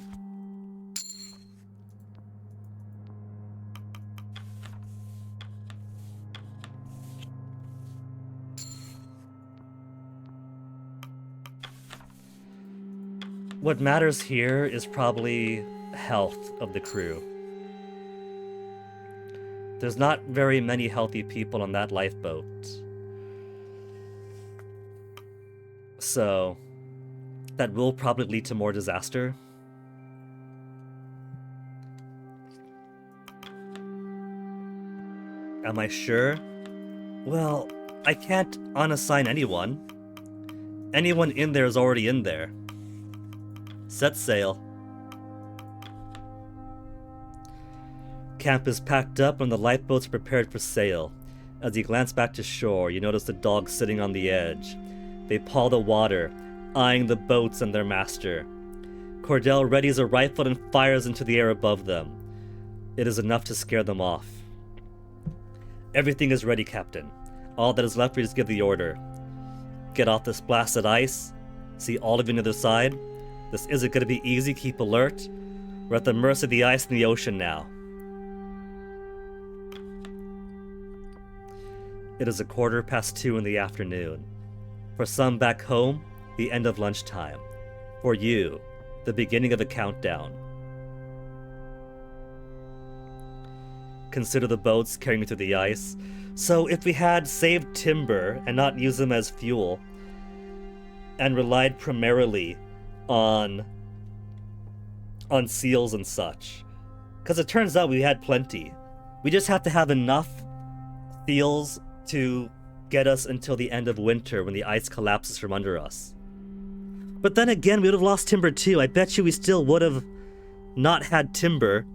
What matters here is probably health of the crew. There's not very many healthy people on that lifeboat. So, that will probably lead to more disaster. Am I sure? Well, I can't unassign anyone. Anyone in there is already in there. Set sail. Camp is packed up and the lifeboats are prepared for sail. As you glance back to shore, you notice the dogs sitting on the edge. They paw the water, eyeing the boats and their master. Cordell readies a rifle and fires into the air above them. It is enough to scare them off. Everything is ready, Captain. All that is left for you is give the order. Get off this blasted ice. See all of you on the other side. This isn't going to be easy. Keep alert. We're at the mercy of the ice and the ocean now. It is 2:15 in the afternoon. For some back home, the end of lunchtime. For you, the beginning of a countdown. Consider the boats carrying you through the ice. So if we had saved timber and not used them as fuel, and relied primarily on seals and such, because it turns out we had plenty. We just have to have enough seals to get us until the end of winter when the ice collapses from under us. But then again, we would have lost timber too. I bet you we still would have not had timber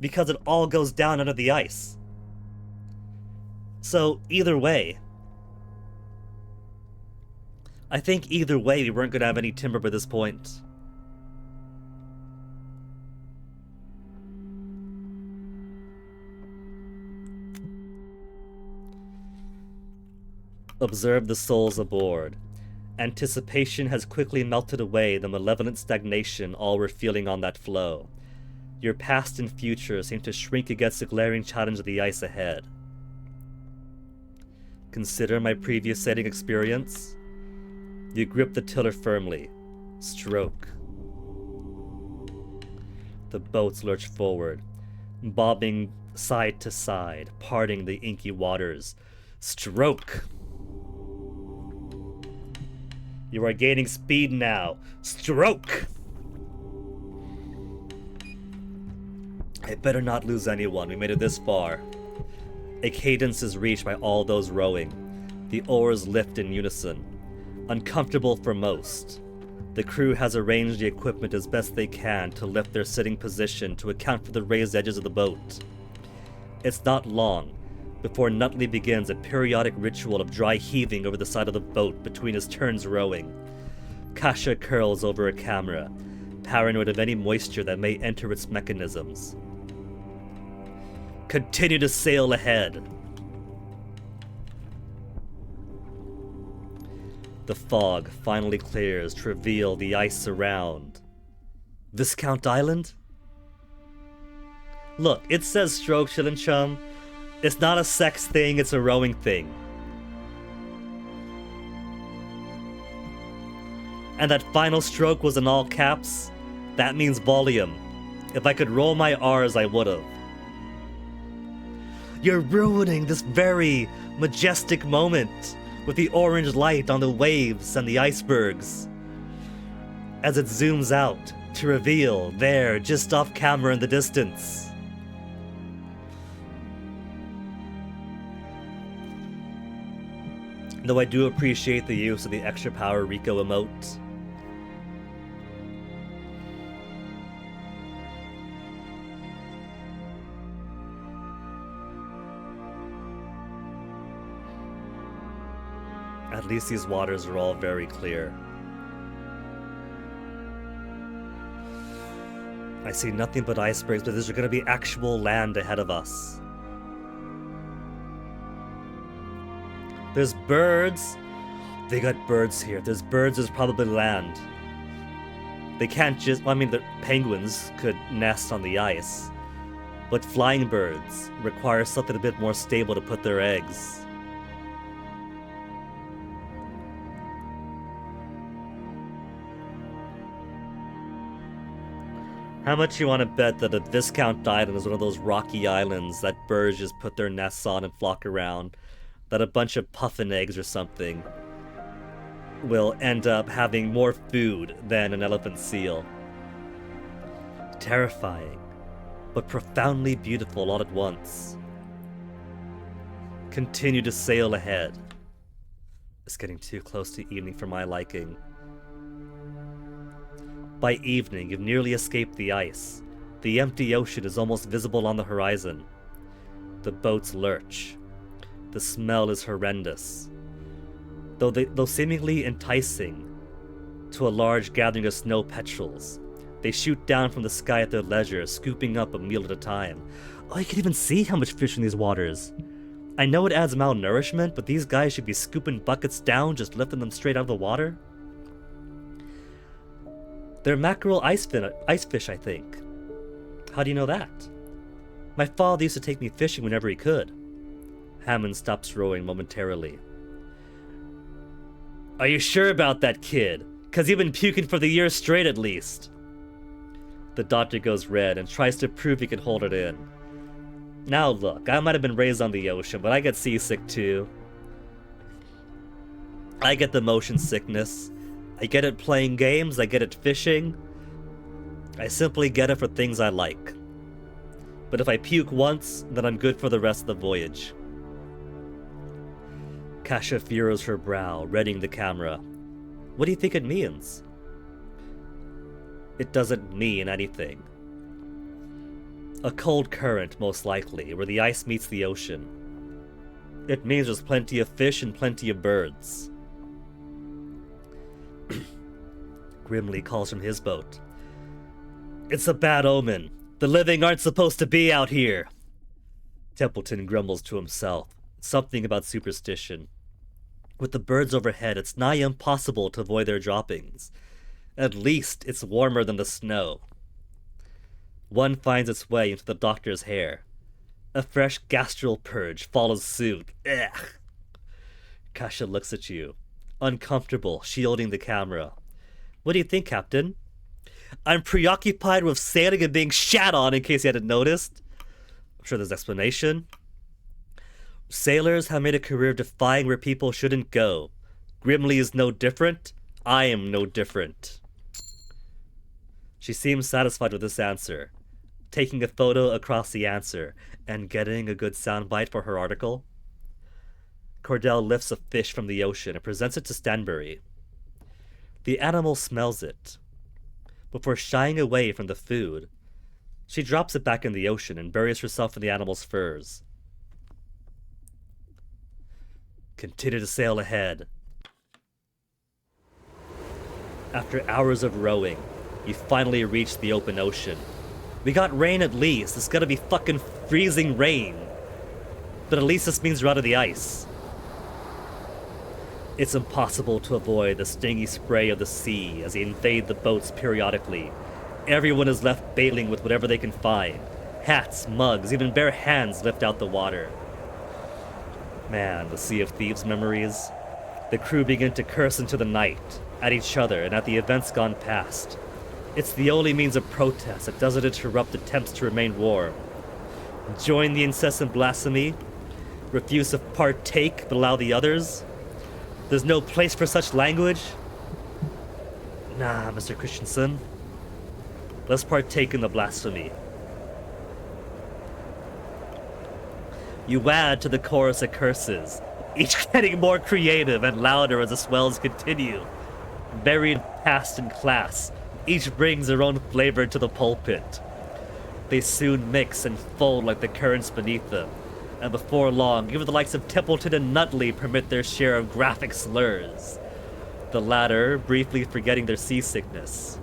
because it all goes down under the ice. So either way, I think either way we weren't going to have any timber by this point. Observe the souls aboard. Anticipation has quickly melted away the malevolent stagnation all were feeling on that floe. Your past and future seem to shrink against the glaring challenge of the ice ahead. Consider my previous sailing experience. You grip the tiller firmly. Stroke. The boats lurch forward, bobbing side to side, parting the inky waters. Stroke. You are gaining speed now. Stroke! I better not lose anyone. We made it this far. A cadence is reached by all those rowing. The oars lift in unison. Uncomfortable for most. The crew has arranged the equipment as best they can to lift their sitting position to account for the raised edges of the boat. It's not long before Nutley begins a periodic ritual of dry heaving over the side of the boat between his turns rowing. Kasha curls over a camera, paranoid of any moisture that may enter its mechanisms. Continue to sail ahead. The fog finally clears to reveal the ice around. Viscount Island? Look, it says stroke, Shillin' Chum. It's not a sex thing, it's a rowing thing. And that final stroke was in all caps. That means volume. If I could roll my R's, I would've. You're ruining this very majestic moment with the orange light on the waves and the icebergs. As it zooms out to reveal there, just off camera in the distance. Though I do appreciate the use of the extra power Rico emote. At least these waters are all very clear. I see nothing but icebergs, but there's going to be actual land ahead of us. There's birds. They got birds here. If there's birds, there's probably land. They can't just... I mean, the penguins could nest on the ice. But flying birds require something a bit more stable to put their eggs. How much you want to bet that a Viscount Island is one of those rocky islands that birds just put their nests on and flock around? That a bunch of puffin eggs or something will end up having more food than an elephant seal? Terrifying, but profoundly beautiful all at once. Continue to sail ahead. It's getting too close to evening for my liking. By evening, you've nearly escaped the ice. The empty ocean is almost visible on the horizon. The boats lurch. The smell is horrendous. Though seemingly enticing to a large gathering of snow petrels, they shoot down from the sky at their leisure, scooping up a meal at a time. Oh, you can even see how much fish in these waters. I know it adds malnourishment, but these guys should be scooping buckets down, just lifting them straight out of the water. They're mackerel ice fish, I think. How do you know that? My father used to take me fishing whenever he could. Hammond stops rowing momentarily. Are you sure about that, kid? 'Cause you've been puking for the year straight at least. The doctor goes red and tries to prove he can hold it in. Now look, I might have been raised on the ocean, but I get seasick too. I get the motion sickness. I get it playing games, I get it fishing. I simply get it for things I like. But if I puke once, then I'm good for the rest of the voyage. Kasha furrows her brow, readying the camera. What do you think it means? It doesn't mean anything. A cold current, most likely, where the ice meets the ocean. It means there's plenty of fish and plenty of birds. Grimly calls from his boat. It's a bad omen. The living aren't supposed to be out here. Templeton grumbles to himself. Something about superstition. With the birds overhead, it's nigh impossible to avoid their droppings. At least it's warmer than the snow. One finds its way into the doctor's hair. A fresh gastral purge follows suit. Ugh. Kasha looks at you, uncomfortable, shielding the camera. What do you think, Captain? I'm preoccupied with sailing and being shat on, in case you hadn't noticed. I'm sure there's explanation. Sailors have made a career of defying where people shouldn't go. Grimly is no different. I am no different. She seems satisfied with this answer, taking a photo across the answer and getting a good soundbite for her article. Cordell lifts a fish from the ocean and presents it to Stanbury. The animal smells it. Before shying away from the food, she drops it back in the ocean and buries herself in the animal's furs. Continue to sail ahead. After hours of rowing, you finally reach the open ocean. We got rain at least. It's gonna be fucking freezing rain. But at least this means we're out of the ice. It's impossible to avoid the stingy spray of the sea as they invade the boats periodically. Everyone is left bailing with whatever they can find. Hats, mugs, even bare hands lift out the water. Man, the Sea of Thieves memories. The crew begin to curse into the night, at each other and at the events gone past. It's the only means of protest that doesn't interrupt attempts to remain warm. Join the incessant blasphemy? Refuse to partake but allow the others? There's no place for such language? Nah, Mr. Christensen. Let's partake in the blasphemy. You add to the chorus of curses, each getting more creative and louder as the swells continue. Varied past and class, each brings their own flavor to the pulpit. They soon mix and fold like the currents beneath them, and before long, even the likes of Templeton and Nutley permit their share of graphic slurs, the latter briefly forgetting their seasickness.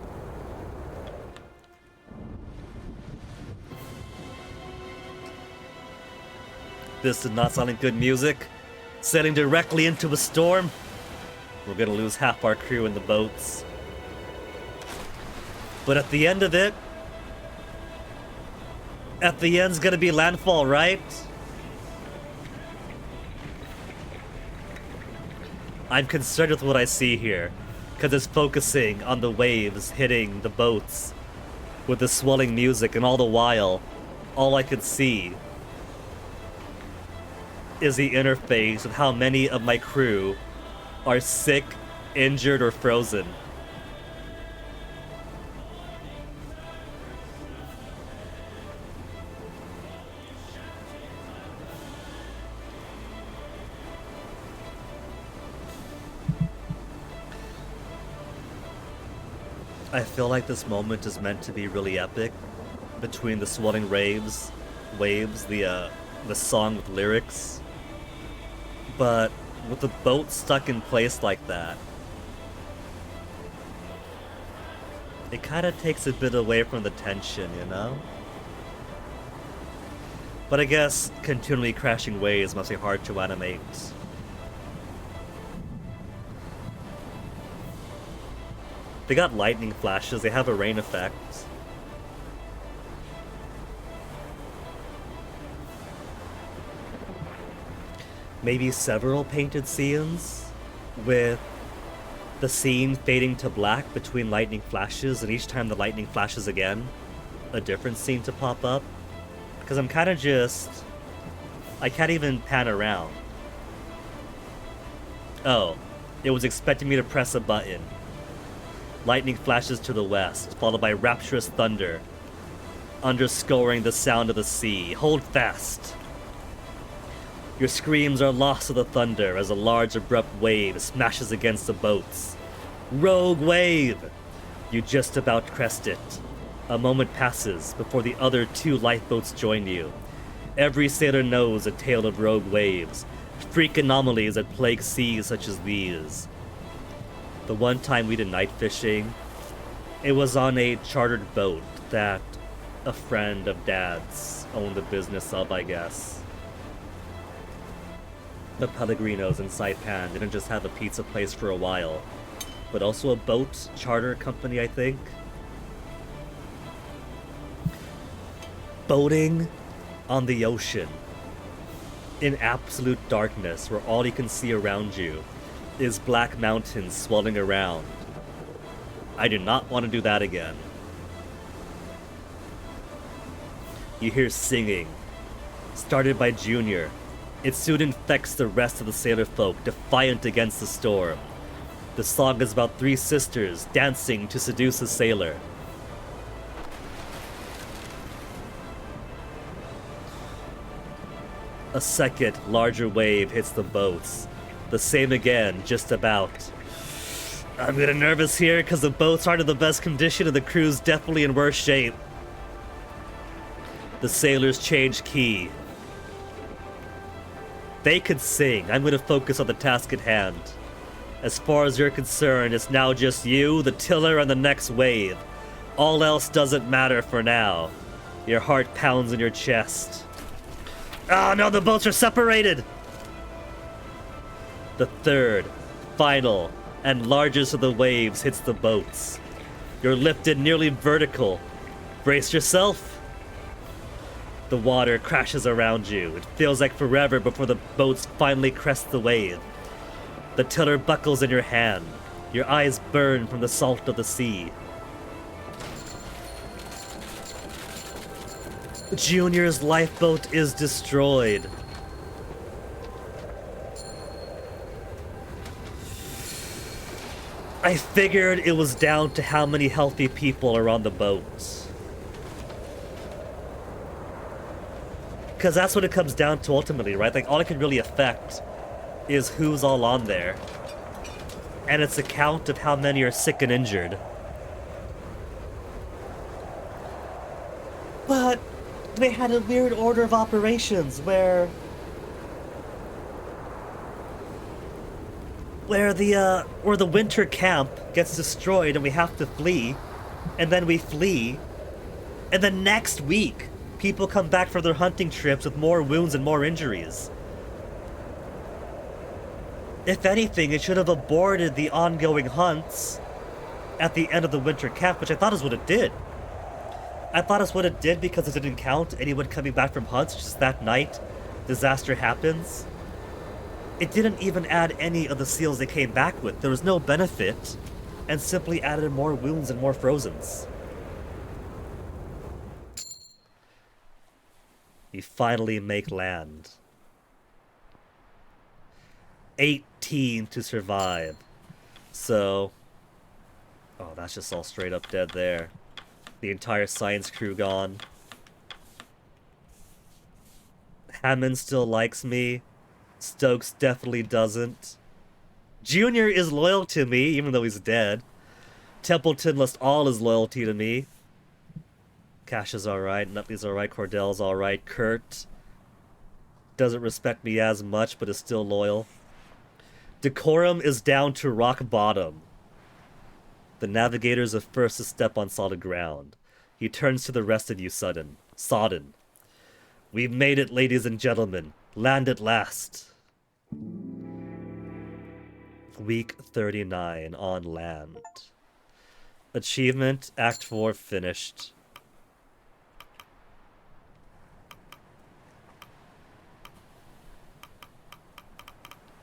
This did not sound like good music. Sailing directly into a storm. We're gonna lose half our crew in the boats. But at the end of it, at the end's gonna be landfall, right? I'm concerned with what I see here, because it's focusing on the waves hitting the boats, with the swelling music, and all the while, all I could see is the interface of how many of my crew are sick, injured, or frozen. I feel like this moment is meant to be really epic, between the swelling waves, the song with lyrics. But with the boat stuck in place like that, it kind of takes a bit away from the tension, you know? But I guess continually crashing waves must be hard to animate. They got lightning flashes, they have a rain effect. Maybe several painted scenes with the scene fading to black between lightning flashes, and each time the lightning flashes again, a different scene to pop up. Because I'm kind of I can't even pan around. Oh, it was expecting me to press a button. Lightning flashes to the west, followed by rapturous thunder, underscoring the sound of the sea. Hold fast. Your screams are lost to the thunder as a large abrupt wave smashes against the boats. Rogue wave! You just about crest it. A moment passes before the other 2 lifeboats join you. Every sailor knows a tale of rogue waves, freak anomalies that plague seas such as these. The one time we did night fishing, it was on a chartered boat that a friend of Dad's owned the business of, I guess. The Pellegrinos in Saipan didn't just have a pizza place for a while, but also a boat charter company, I think. Boating on the ocean, in absolute darkness, where all you can see around you is black mountains swelling around. I do not want to do that again. You hear singing, started by Junior. It soon infects the rest of the sailor folk, defiant against the storm. The song is about 3 sisters dancing to seduce a sailor. A second, larger wave hits the boats. The same again, just about. I'm getting nervous here because the boats aren't in the best condition and the crew's definitely in worse shape. The sailors change key. They could sing. I'm going to focus on the task at hand. As far as you're concerned, it's now just you, the tiller, and the next wave. All else doesn't matter for now. Your heart pounds in your chest. Oh no, the boats are separated! The third, final, and largest of the waves hits the boats. You're lifted nearly vertical. Brace yourself. The water crashes around you. It feels like forever before the boats finally crest the wave. The tiller buckles in your hand. Your eyes burn from the salt of the sea. Junior's lifeboat is destroyed. I figured it was down to how many healthy people are on the boat. Because that's what it comes down to ultimately, right? Like, all it can really affect is who's all on there. And it's a count of how many are sick and injured. But they had a weird order of operations where the winter camp gets destroyed and we have to flee, and then we flee, and then next week people come back from their hunting trips with more wounds and more injuries. If anything, it should have aborted the ongoing hunts at the end of the winter camp, which I thought is what it did. I thought it's what it did because it didn't count anyone coming back from hunts, just that night disaster happens. It didn't even add any of the seals they came back with. There was no benefit, and simply added more wounds and more frozens. We finally make land. 18 to survive. So... Oh, that's just all straight up dead there. The entire science crew gone. Hammond still likes me. Stokes definitely doesn't. Junior is loyal to me, even though he's dead. Templeton lost all his loyalty to me. Cash is alright, Nutley's alright, Cordell's alright, Kurt doesn't respect me as much, but is still loyal. Decorum is down to rock bottom. The navigator's the first to step on solid ground. He turns to the rest of you sodden. We've made it, ladies and gentlemen. Land at last. Week 39 on land. Achievement, Act 4 finished.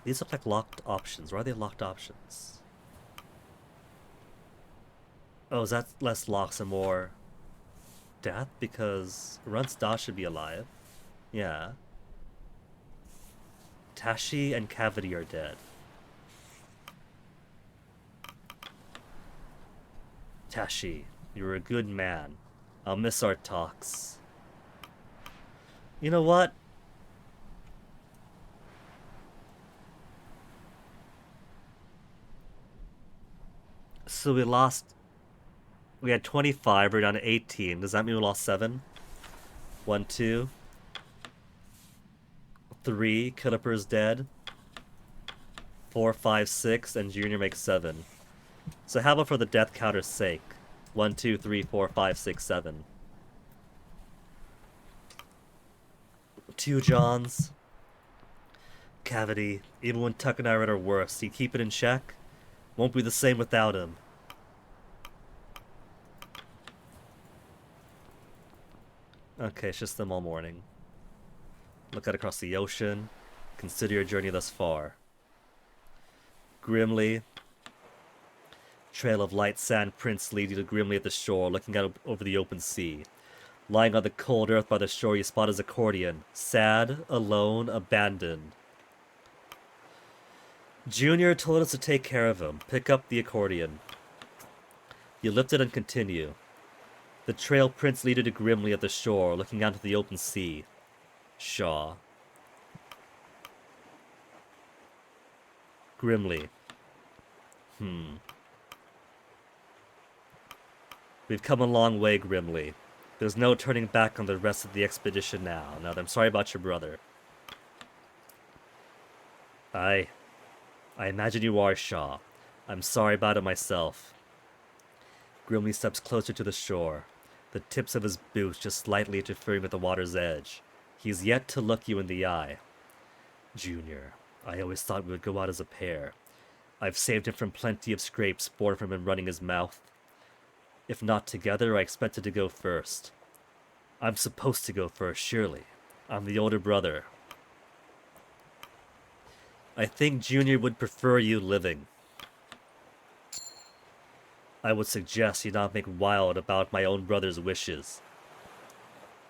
These look like locked options. Why are they locked options? Oh, is that less locks and more death? Because Runstad should be alive. Yeah. Tashi and Cavity are dead. Tashi, you were a good man. I'll miss our talks. You know what? So we had 25, we're down to 18. Does that mean we lost 7? 1, 2, 3, Killipper's dead. 4, 5, 6, and Junior makes 7. So how about for the death counter's sake? 1, 2, 3, 4, 5, 6, 7. 2 Johns. Cavity, even when Tuck and I are at our worst, you keep it in check? Won't be the same without him. Okay, it's just them all morning. Look out across the ocean. Consider your journey thus far. Grimly. Trail of light sand prints lead you to Grimly at the shore, looking out over the open sea. Lying on the cold earth by the shore, you spot his accordion. Sad, alone, abandoned. Junior told us to take care of him. Pick up the accordion. You lift it and continue. The trail prints lead you to Grimly at the shore, looking out into the open sea. Shaw. Grimly. We've come a long way, Grimly. There's no turning back on the rest of the expedition now. Now, I'm sorry about your brother. I imagine you are, Shaw. I'm sorry about it myself. Grimly steps closer to the shore, the tips of his boots just slightly interfering with the water's edge. He's yet to look you in the eye. Junior, I always thought we would go out as a pair. I've saved him from plenty of scrapes born from him running his mouth. If not together, I expected to go first. I'm supposed to go first, surely. I'm the older brother. I think Junior would prefer you living. I would suggest you not make wild about my own brother's wishes.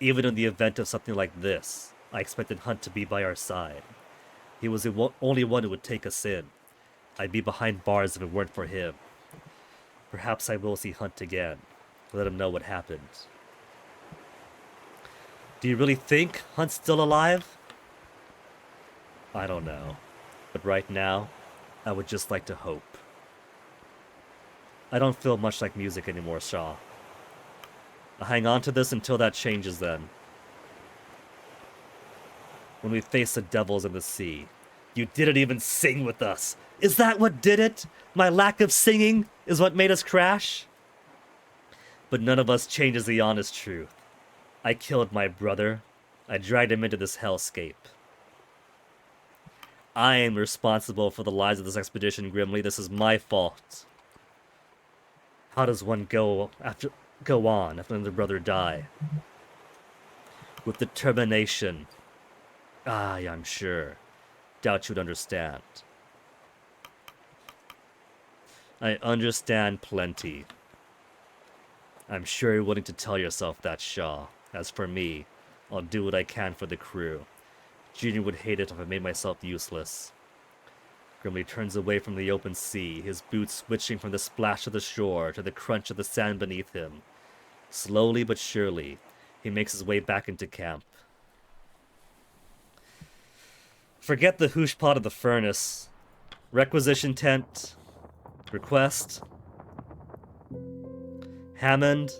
Even in the event of something like this, I expected Hunt to be by our side. He was the only one who would take us in. I'd be behind bars if it weren't for him. Perhaps I will see Hunt again. Let him know what happened. Do you really think Hunt's still alive? I don't know. But right now, I would just like to hope. I don't feel much like music anymore, Shaw. I'll hang on to this until that changes then. When we face the devils in the sea. You didn't even sing with us. Is that what did it? My lack of singing is what made us crash? But none of us changes the honest truth. I killed my brother. I dragged him into this hellscape. I am responsible for the lives of this expedition, Grimly. This is my fault. How does one go on after another brother die? With determination. Aye, I'm sure. Doubt you'd understand. I understand plenty. I'm sure you're willing to tell yourself that, Shaw. As for me, I'll do what I can for the crew. Junior would hate it if I made myself useless. Grimly turns away from the open sea, his boots switching from the splash of the shore to the crunch of the sand beneath him. Slowly but surely, he makes his way back into camp. Forget the hoosh pot of the furnace. Requisition tent. Request. Hammond,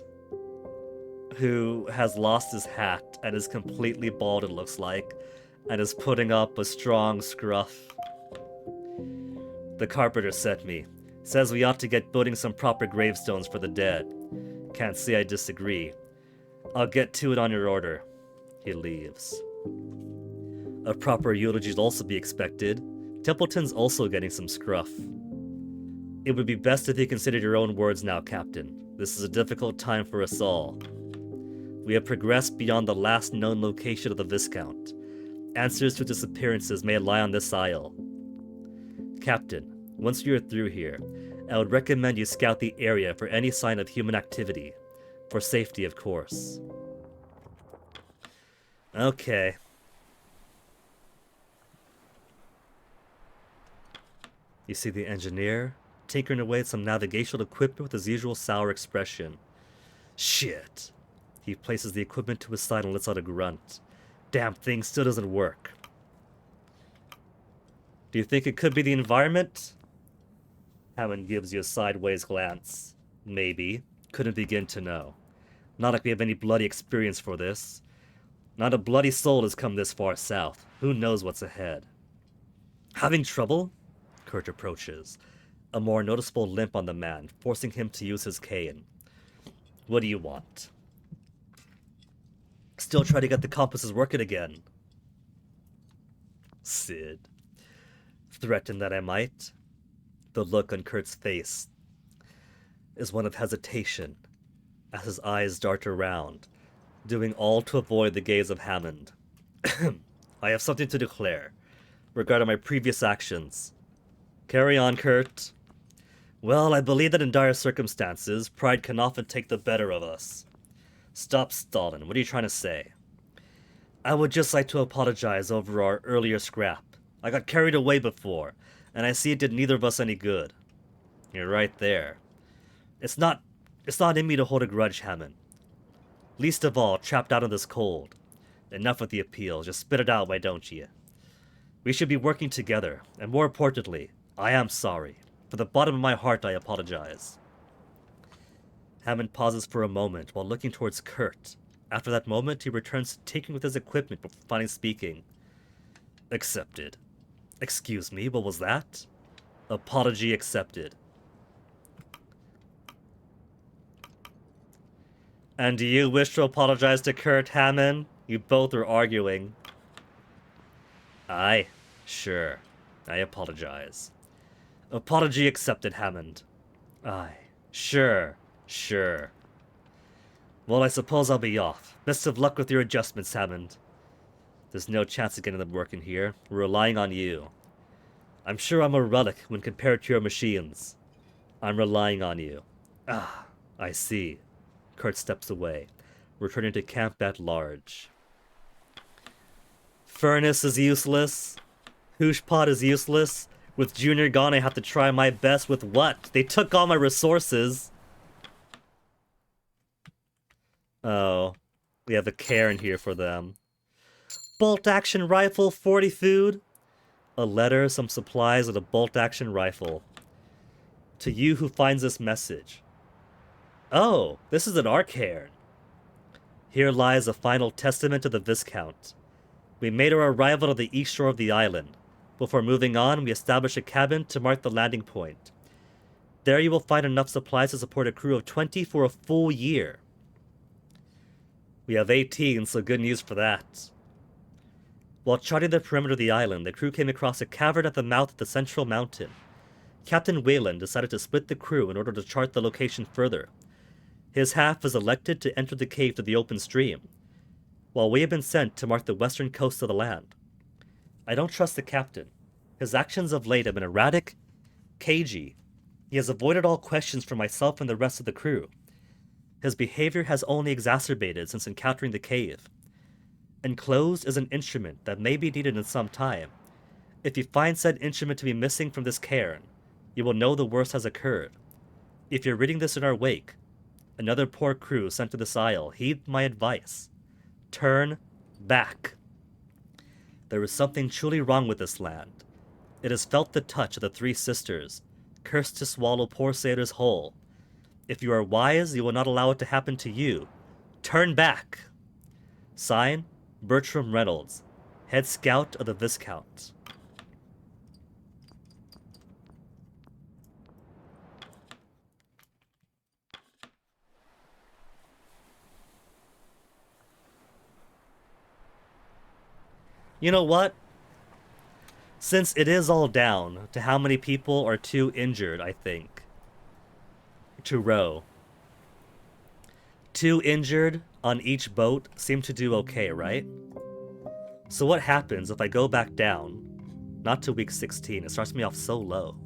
who has lost his hat and is completely bald, it looks like, and is putting up a strong scruff. The carpenter sent me. Says we ought to get building some proper gravestones for the dead. Can't say I disagree. I'll get to it on your order. He leaves. A proper eulogy will also be expected. Templeton's also getting some scruff. It would be best if you considered your own words now, Captain. This is a difficult time for us all. We have progressed beyond the last known location of the Viscount. Answers to disappearances may lie on this isle. Captain, once you are through here, I would recommend you scout the area for any sign of human activity. For safety, of course. Okay. You see the engineer, tinkering away at some navigational equipment with his usual sour expression. Shit. He places the equipment to his side and lets out a grunt. Damn thing still doesn't work. Do you think it could be the environment? Hammond gives you a sideways glance. Maybe. Couldn't begin to know. Not like we have any bloody experience for this. Not a bloody soul has come this far south. Who knows what's ahead? Having trouble? Kurt approaches. A more noticeable limp on the man, forcing him to use his cane. What do you want? Still try to get the compasses working again. Sid. Threatened that I might? The look on Kurt's face is one of hesitation, as his eyes dart around, doing all to avoid the gaze of Hammond. I have something to declare, regarding my previous actions. Carry on, Kurt. Well, I believe that in dire circumstances, pride can often take the better of us. Stop stalling. What are you trying to say? I would just like to apologize over our earlier scrap. I got carried away before, and I see it did neither of us any good. You're right there. It's not in me to hold a grudge, Hammond. Least of all, trapped out in this cold. Enough with the appeal. Just spit it out, why don't you? We should be working together, and more importantly, I am sorry. From the bottom of my heart, I apologize. Hammond pauses for a moment while looking towards Kurt. After that moment, he returns to tinkering with his equipment before finally speaking. Accepted. Excuse me, what was that? Apology accepted. And do you wish to apologize to Kurt, Hammond? You both are arguing. Aye, sure. I apologize. Apology accepted, Hammond. Aye, sure. Well, I suppose I'll be off. Best of luck with your adjustments, Hammond. There's no chance of getting them working here. We're relying on you. I'm sure I'm a relic when compared to your machines. I'm relying on you. Ah, I see. Kurt steps away, returning to camp at large. Furnace is useless. Hoosh pot is useless. With Junior gone, I have to try my best with what? They took all my resources. Oh, we have a cairn here for them. Bolt-action rifle, 40 food. A letter, some supplies, and a bolt-action rifle. To you who finds this message. Oh, this is an our cairn. Here lies a final testament to the Viscount. We made our arrival to the east shore of the island. Before moving on, we established a cabin to mark the landing point. There you will find enough supplies to support a crew of 20 for a full year. We have 18, so good news for that. While charting the perimeter of the island, the crew came across a cavern at the mouth of the central mountain. Captain Wayland decided to split the crew in order to chart the location further. His half was elected to enter the cave to the open stream, while we have been sent to mark the western coast of the land. I don't trust the captain. His actions of late have been erratic, cagey. He has avoided all questions from myself and the rest of the crew. His behavior has only exacerbated since encountering the cave. Enclosed is an instrument that may be needed in some time. If you find said instrument to be missing from this cairn, you will know the worst has occurred. If you're reading this in our wake, another poor crew sent to this isle, heed my advice. Turn back. There is something truly wrong with this land. It has felt the touch of the three sisters, cursed to swallow poor sailors whole. If you are wise, you will not allow it to happen to you. Turn back. Sign, Bertram Reynolds, head scout of the Viscount. You know what? Since it is all down to how many people are too injured, I think, to row. 2 injured on each boat seem to do okay, right? So what happens if I go back down? Not to week 16, it starts me off so low.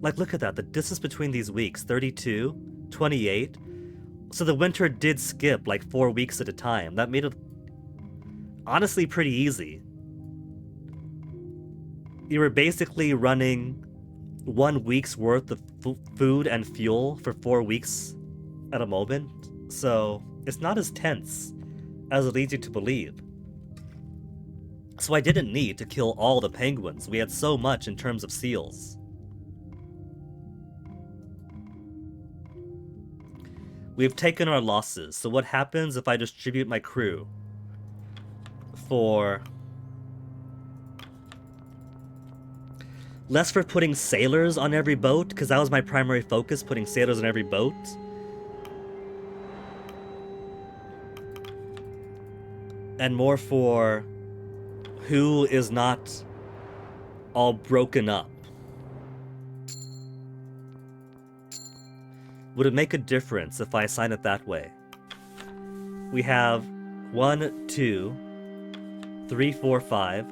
Like, look at that, the distance between these weeks, 32, 28. So the winter did skip like 4 weeks at a time. That made it honestly pretty easy. You were basically running 1 week's worth of food and fuel for 4 weeks at a moment, so it's not as tense as it leads you to believe. So I didn't need to kill all the penguins. We had so much in terms of seals. We've taken our losses, so what happens if I distribute my crew for... less for putting sailors on every boat, because that was my primary focus, putting sailors on every boat. And more for who is not all broken up. Would it make a difference if I assign it that way? We have 1, 2, 3, 4, 5.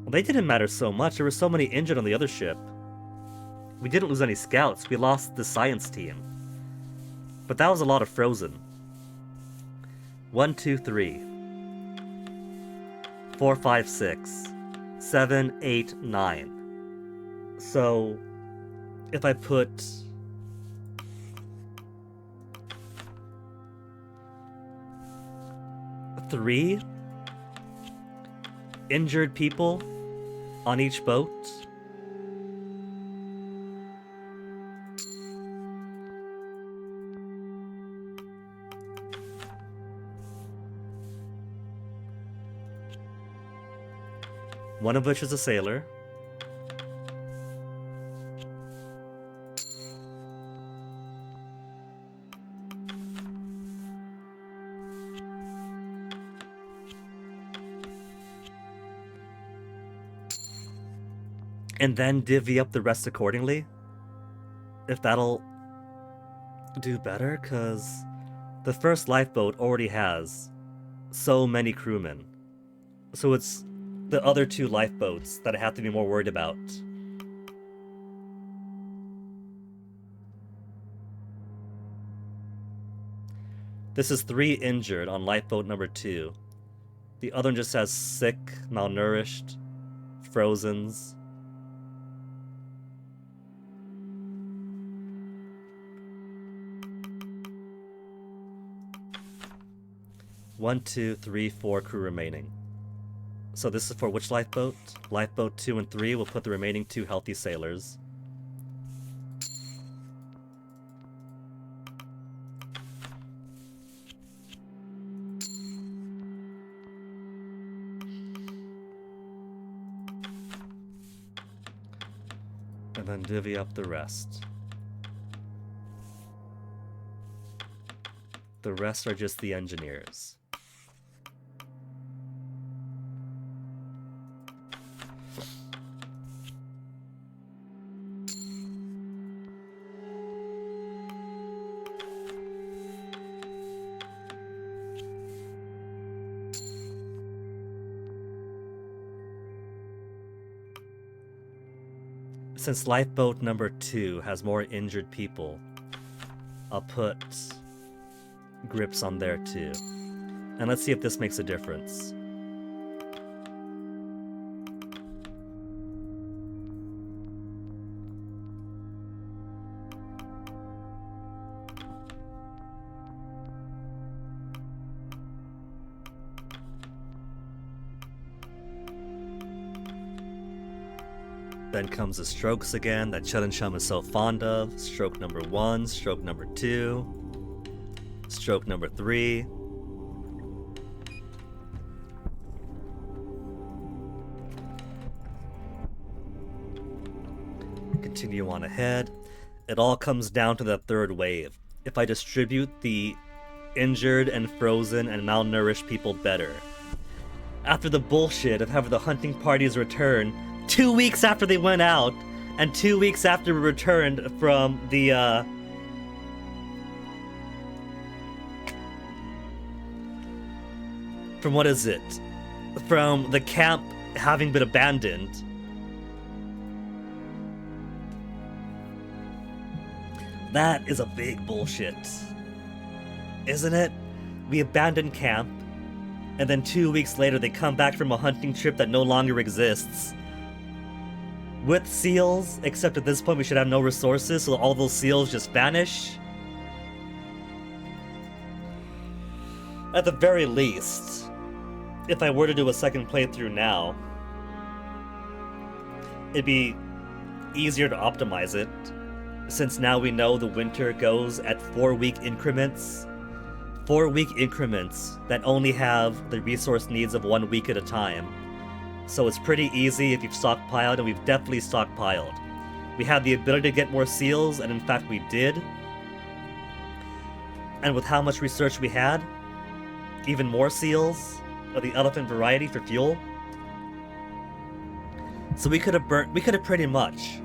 Well, they didn't matter so much. There were so many injured on the other ship. We didn't lose any scouts. We lost the science team. But that was a lot of frozen. 1, 2, 3. 4, 5, 6. 7, 8, 9. So, if I put... three injured people on each boat. One of which is a sailor. And then divvy up the rest accordingly? If that'll do better, because the first lifeboat already has so many crewmen. So it's the other 2 lifeboats that I have to be more worried about. This is 3 injured on lifeboat number 2. The other one just has sick, malnourished, frozens. One, 2, 3, 4 crew remaining. So this is for which lifeboat? Lifeboat 2 and 3 will put the remaining 2 healthy sailors. And then divvy up the rest. The rest are just the engineers. Since lifeboat number 2 has more injured people, I'll put grips on there too. And let's see if this makes a difference. Then comes the strokes again that Chud and Chum is so fond of. Stroke number 1, stroke number 2, stroke number 3. Continue on ahead. It all comes down to that third wave. If I distribute the injured and frozen and malnourished people better. After the bullshit of having the hunting parties return 2 weeks after they went out, and 2 weeks after we returned from the, from what is it? From the camp having been abandoned. That is a big bullshit. Isn't it? We abandoned camp, and then 2 weeks later they come back from a hunting trip that no longer exists. With seals, except at this point we should have no resources, so all those seals just vanish. At the very least, if I were to do a second playthrough now, it'd be easier to optimize it, since now we know the winter goes at 4-week increments. 4-week increments that only have the resource needs of 1 week at a time. So it's pretty easy if you've stockpiled, and we've definitely stockpiled. We had the ability to get more seals, and in fact we did. And with how much research we had, even more seals of the elephant variety for fuel. So we could have pretty much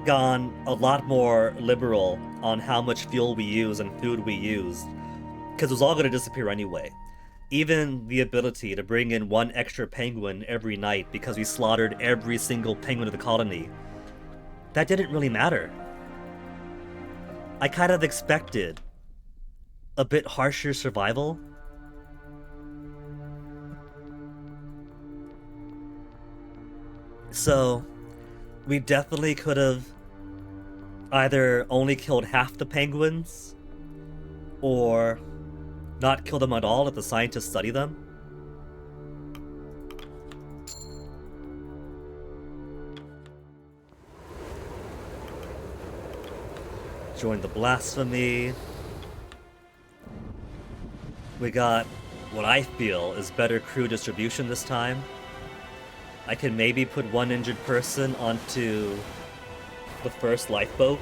gone a lot more liberal on how much fuel we use and food we used, because it was all going to disappear anyway. Even the ability to bring in 1 extra penguin every night because we slaughtered every single penguin of the colony, that didn't really matter. I kind of expected a bit harsher survival. So, we definitely could have either only killed half the penguins, or not kill them at all if the scientists study them. Join the blasphemy. We got what I feel is better crew distribution this time. I can maybe put 1 injured person onto the first lifeboat,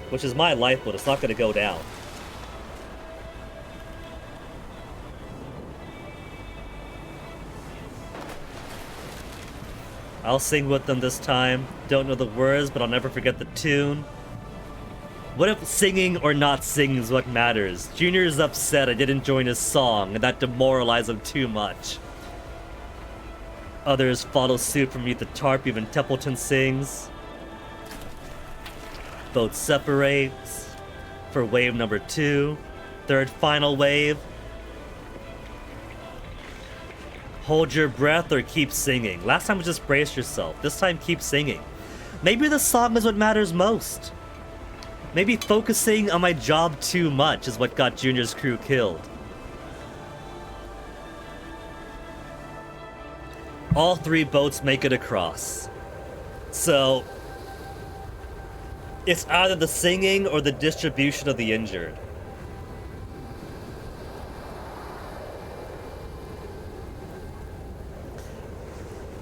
which is my lifeboat. It's not going to go down. I'll sing with them this time. Don't know the words, but I'll never forget the tune. What if singing or not singing is what matters? Junior's upset I didn't join his song, and that demoralized him too much. Others follow suit from Meet the Tarp, even Templeton sings. Boat separates for wave number 2. Third final wave. Hold your breath or keep singing. Last time was just brace yourself. This time keep singing. Maybe the song is what matters most. Maybe focusing on my job too much is what got Junior's crew killed. All 3 boats make it across. So, it's either the singing or the distribution of the injured.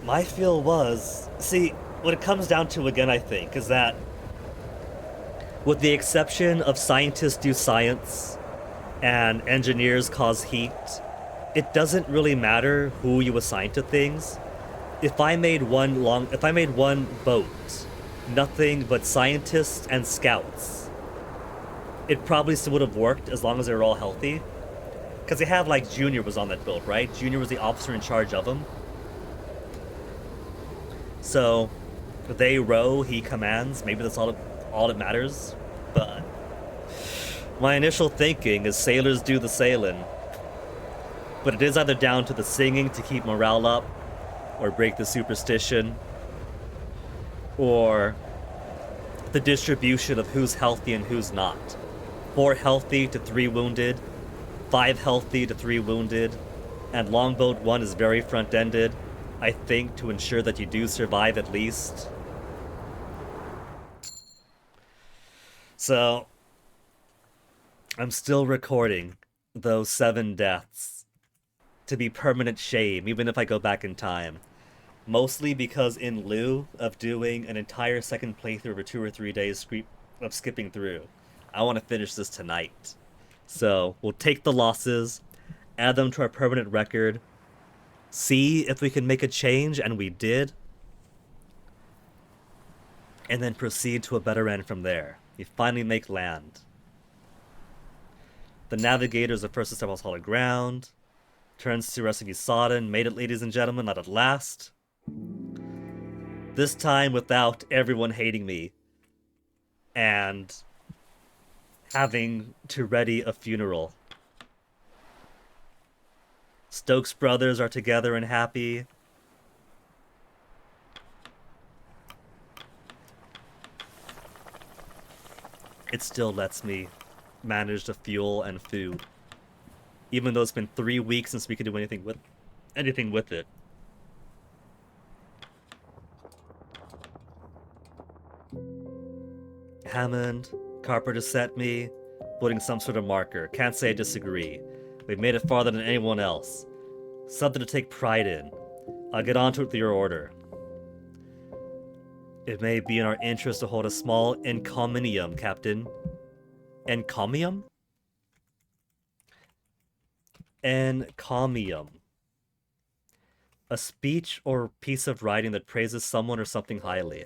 My feel was, see, what it comes down to again, I think, is that with the exception of scientists do science and engineers cause heat, it doesn't really matter who you assign to things. If I made one boat, nothing but scientists and scouts, it probably still would have worked as long as they were all healthy. Because they have, like, Junior was on that boat, right? Junior was the officer in charge of them. So, they row, he commands. Maybe that's all that matters. But My initial thinking is sailors do the sailing, but it is either down to the singing to keep morale up, or break the superstition, or the distribution of who's healthy and who's not. 4 healthy to 3 wounded, 5 healthy to 3 wounded, and longboat 1 is very front-ended, I think, to ensure that you do survive at least. So, I'm still recording those 7 deaths to be permanent shame, even if I go back in time. Mostly because in lieu of doing an entire second playthrough over 2 or 3 days of skipping through, I want to finish this tonight. So, we'll take the losses, add them to our permanent record, see if we can make a change, and we did, and then proceed to a better end from there. We finally make land. The navigators are first to step on solid ground. Turns to rest of you sodden. Made it, ladies and gentlemen, not at last. This time without everyone hating me and having to ready a funeral. Stokes brothers are together and happy. It still lets me manage the fuel and food, even though it's been 3 weeks since we could do anything with it. Hammond, Carpenter sent me, putting some sort of marker. Can't say I disagree. We've made it farther than anyone else. Something to take pride in. I'll get onto it with your order. It may be in our interest to hold a small encomium, Captain. Encomium? Encomium. A speech or piece of writing that praises someone or something highly.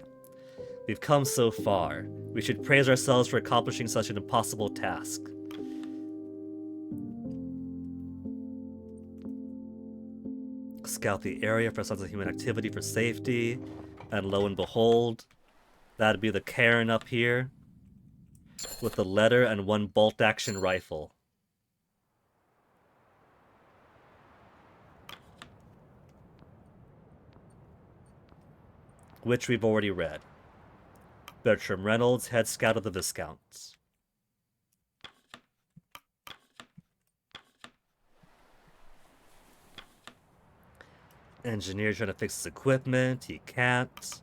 We've come so far. We should praise ourselves for accomplishing such an impossible task. Scout the area for signs of human activity for safety. And lo and behold, that'd be the cairn up here, with a letter and 1 bolt-action rifle. Which we've already read. Bertram Reynolds, head scout of the Viscounts. Engineer trying to fix his equipment. He can't.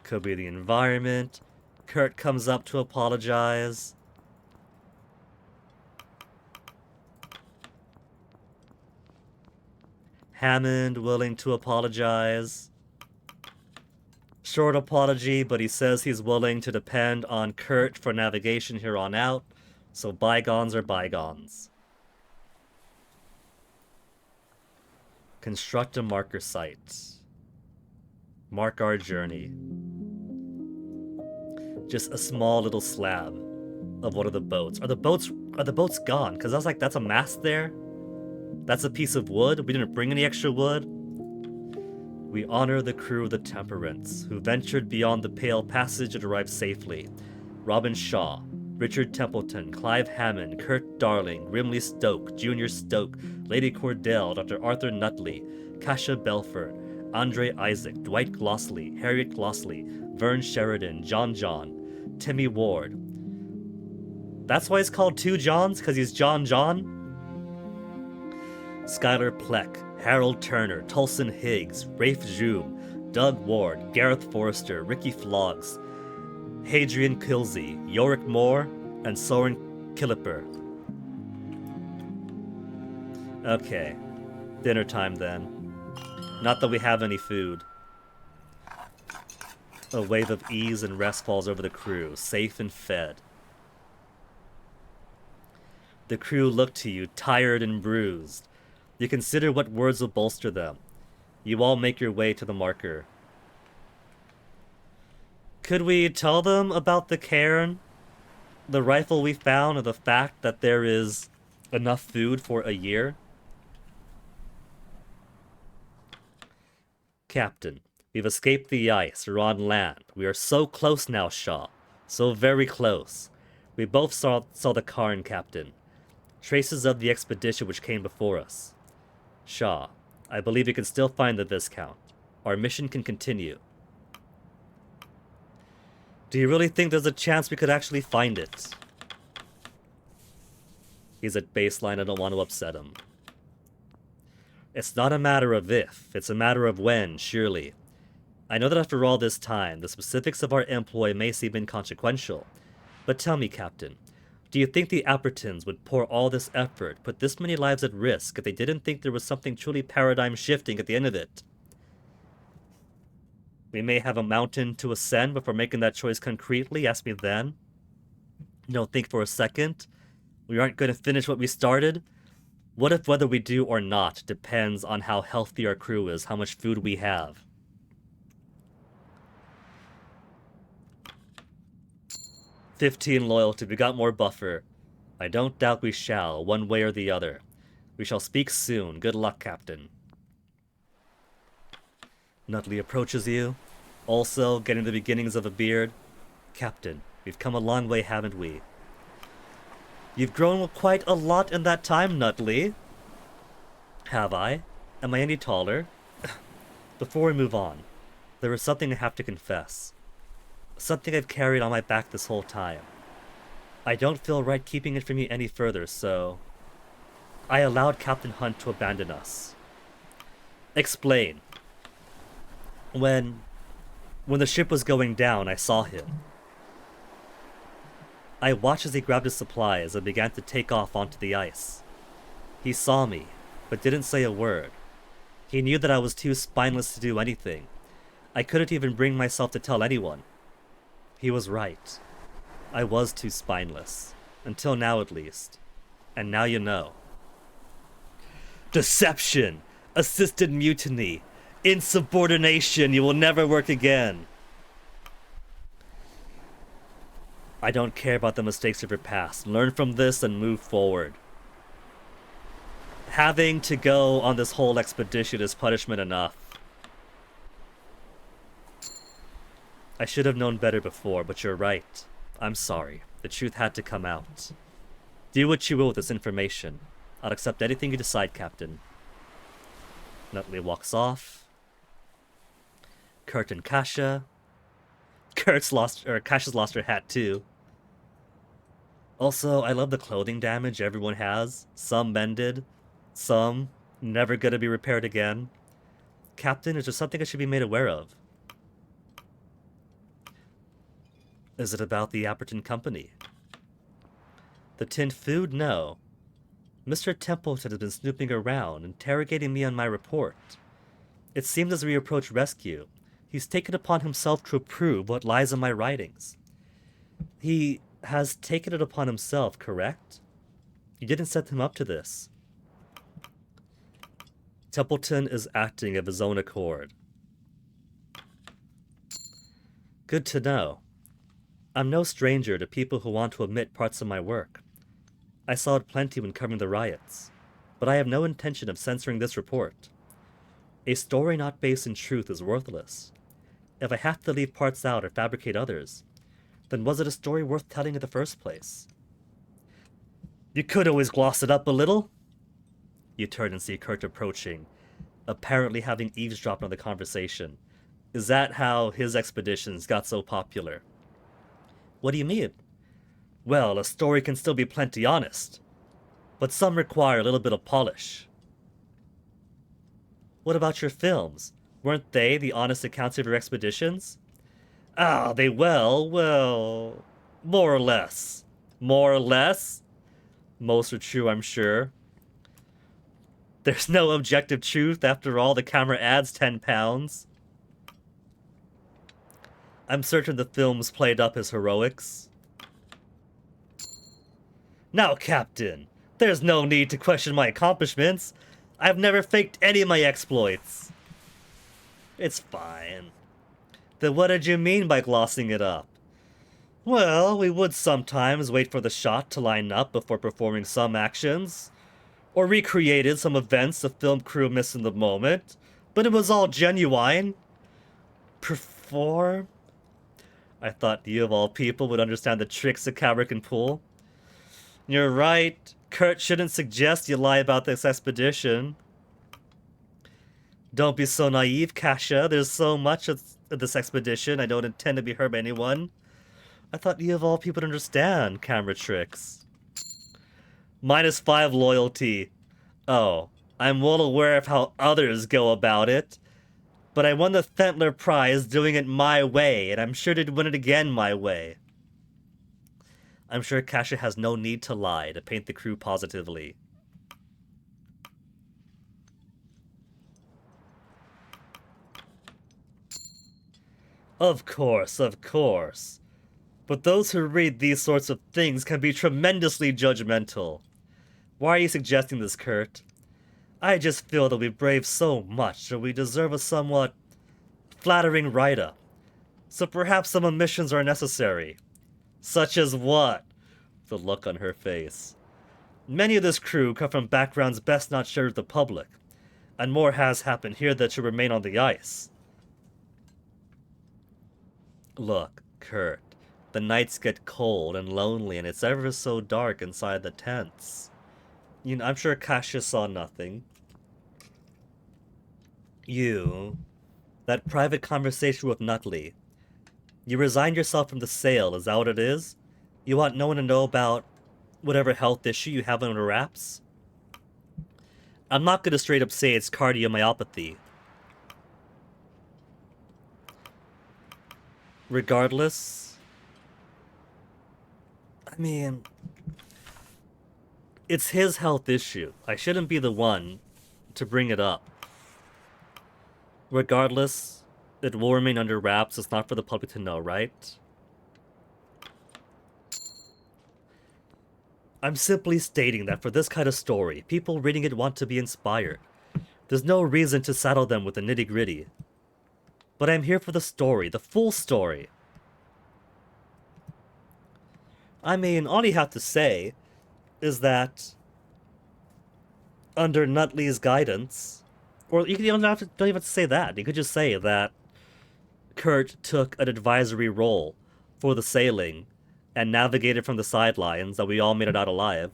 Could be the environment. Kurt comes up to apologize. Hammond willing to apologize. Short apology, but he says he's willing to depend on Kurt for navigation here on out. So bygones are bygones. Construct a marker site. Mark our journey. Just a small little slab of one of the boats. Are the boats gone? Because I was like, that's a mast there? That's a piece of wood? We didn't bring any extra wood? We honor the crew of the Temperance, who ventured beyond the Pale Passage and arrived safely. Robin Shaw, Richard Templeton, Clive Hammond, Kurt Darling, Grimley Stoke, Junior Stoke, Lady Cordell, Dr. Arthur Nutley, Kasia Belford, Andre Isaac, Dwight Glossley, Harriet Glossley, Vern Sheridan, John, Timmy Ward. That's why he's called Two Johns, because he's John. Skylar Pleck, Harold Turner, Tulson Higgs, Rafe Zoom, Doug Ward, Gareth Forrester, Ricky Flogs, Hadrian Kilsey, Yorick Moore, and Soren Kiliper. Okay. Dinner time then. Not that we have any food. A wave of ease and rest falls over the crew, safe and fed. The crew look to you, tired and bruised. You consider what words will bolster them. You all make your way to the marker. Could we tell them about the cairn, the rifle we found, or the fact that there is enough food for a year? Captain, we've escaped the ice. We're on land. We are so close now, Shaw. So very close. We both saw the Karn, Captain. Traces of the expedition which came before us. Shaw, I believe we can still find the Viscount. Our mission can continue. Do you really think there's a chance we could actually find it? He's at baseline, I don't want to upset him. It's not a matter of if, it's a matter of when, surely. I know that after all this time, the specifics of our employ may seem inconsequential. But tell me, Captain, do you think the Appertons would pour all this effort, put this many lives at risk, if they didn't think there was something truly paradigm-shifting at the end of it? We may have a mountain to ascend before making that choice concretely, ask me then. Don't think for a second. We aren't going to finish what we started. What if whether we do or not depends on how healthy our crew is, how much food we have? "15 loyalty, we got more buffer. I don't doubt we shall, one way or the other. We shall speak soon. Good luck, Captain." Nutley approaches you, also getting the beginnings of a beard. "Captain, we've come a long way, haven't we?" "You've grown quite a lot in that time, Nutley." "Have I? Am I any taller?" Before we move on, there is something I have to confess. Something I've carried on my back this whole time. I don't feel right keeping it from you any further, so I allowed Captain Hunt to abandon us. Explain. When the ship was going down, I saw him. I watched as he grabbed his supplies and began to take off onto the ice. He saw me, but didn't say a word. He knew that I was too spineless to do anything. I couldn't even bring myself to tell anyone. He was right. I was too spineless. Until now, at least. And now you know. Deception! Assisted mutiny! Insubordination! You will never work again! I don't care about the mistakes of your past. Learn from this and move forward. Having to go on this whole expedition is punishment enough. I should have known better before, but you're right. I'm sorry. The truth had to come out. Do what you will with this information. I'll accept anything you decide, Captain. Nutley walks off. Kurt and Kasha. Kasha's lost her hat too. Also, I love the clothing damage everyone has. Some mended. Some never gonna be repaired again. Captain, is there something I should be made aware of? Is it about the Apperton Company? The tinned food? No. Mr. Templeton has been snooping around, interrogating me on my report. It seems as we approach rescue, he's taken upon himself to approve what lies in my writings. He has taken it upon himself, correct? You didn't set him up to this. Templeton is acting of his own accord. Good to know. I'm no stranger to people who want to omit parts of my work. I saw it plenty when covering the riots, but I have no intention of censoring this report. A story not based in truth is worthless. If I have to leave parts out or fabricate others, then was it a story worth telling in the first place? You could always gloss it up a little. You turn and see Kurt approaching, apparently having eavesdropped on the conversation. Is that how his expeditions got so popular? What do you mean? Well, a story can still be plenty honest, but some require a little bit of polish. What about your films? Weren't they the honest accounts of your expeditions? Ah, well, more or less. More or less? Most are true, I'm sure. There's no objective truth after all the camera adds 10 pounds. I'm certain the films played up his heroics. Now, Captain, there's no need to question my accomplishments. I've never faked any of my exploits. It's fine. Then what did you mean by glossing it up? Well, we would sometimes wait for the shot to line up before performing some actions, or recreated some events the film crew missed in the moment, but it was all genuine. Perform? I thought you of all people would understand the tricks a coward can pull. You're right. Kurt shouldn't suggest you lie about this expedition. Don't be so naive, Kasha. There's so much of this expedition. I don't intend to be hurt by anyone. I thought you of all people would understand camera tricks. -5 loyalty. Oh, I'm well aware of how others go about it. But I won the Thentler Prize doing it my way, and I'm sure to win it again my way. I'm sure Kasha has no need to lie to paint the crew positively. Of course, of course. But those who read these sorts of things can be tremendously judgmental. Why are you suggesting this, Kurt? I just feel that we braved so much that we deserve a somewhat flattering write-up. So perhaps some omissions are necessary. Such as what? The look on her face. Many of this crew come from backgrounds best not shared with the public, and more has happened here that should remain on the ice. Look, Kurt, the nights get cold and lonely, and it's ever so dark inside the tents. You know, I'm sure Kasha saw nothing. That private conversation with Nutley. You resigned yourself from the sale, is that what it is? You want no one to know about whatever health issue you have under wraps? I'm not gonna straight up say it's cardiomyopathy. Regardless, I mean, it's his health issue. I shouldn't be the one to bring it up. Regardless, it will remain under wraps. It's not for the public to know, right? I'm simply stating that for this kind of story, people reading it want to be inspired. There's no reason to saddle them with the nitty-gritty. But I'm here for the story, the full story. I mean, all you have to say is that under Nutley's guidance, or you don't even have to say that. You could just say that Kurt took an advisory role for the sailing and navigated from the sidelines, that we all made it out alive.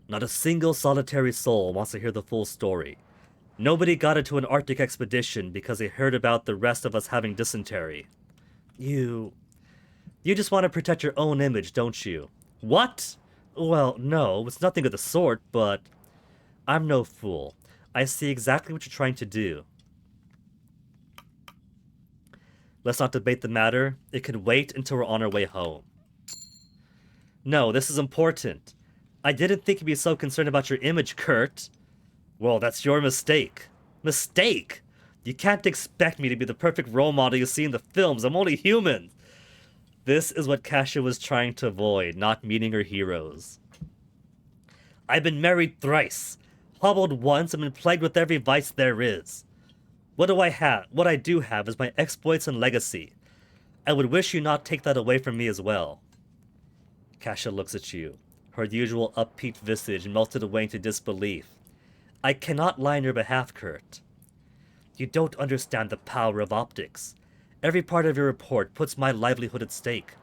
Not a single solitary soul wants to hear the full story. Nobody got into an Arctic expedition because they heard about the rest of us having dysentery. You just want to protect your own image, don't you? What? Well, no, it's nothing of the sort, but I'm no fool. I see exactly what you're trying to do. Let's not debate the matter. It can wait until we're on our way home. No, this is important. I didn't think you'd be so concerned about your image, Kurt. Well, that's your mistake. Mistake? You can't expect me to be the perfect role model you see in the films. I'm only human. This is what Kasha was trying to avoid, not meeting her heroes. I've been married thrice, hobbled once, and been plagued with every vice there is. What do I have? What I do have is my exploits and legacy. I would wish you not take that away from me as well. Kasha looks at you, her usual upbeat visage melted away into disbelief. I cannot lie on your behalf, Kurt. You don't understand the power of optics. Every part of your report puts my livelihood at stake.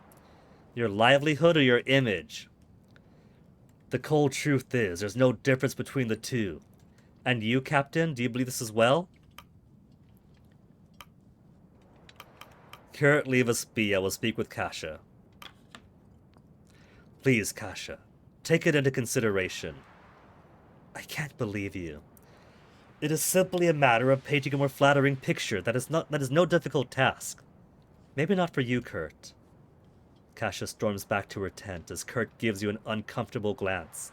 Your livelihood or your image? The cold truth is, there's no difference between the two. And you, Captain, do you believe this as well? Kurt, leave us be. I will speak with Kasha. Please, Kasha, take it into consideration. I can't believe you. It is simply a matter of painting a more flattering picture. That is no difficult task. Maybe not for you, Kurt. Kasha storms back to her tent as Kurt gives you an uncomfortable glance.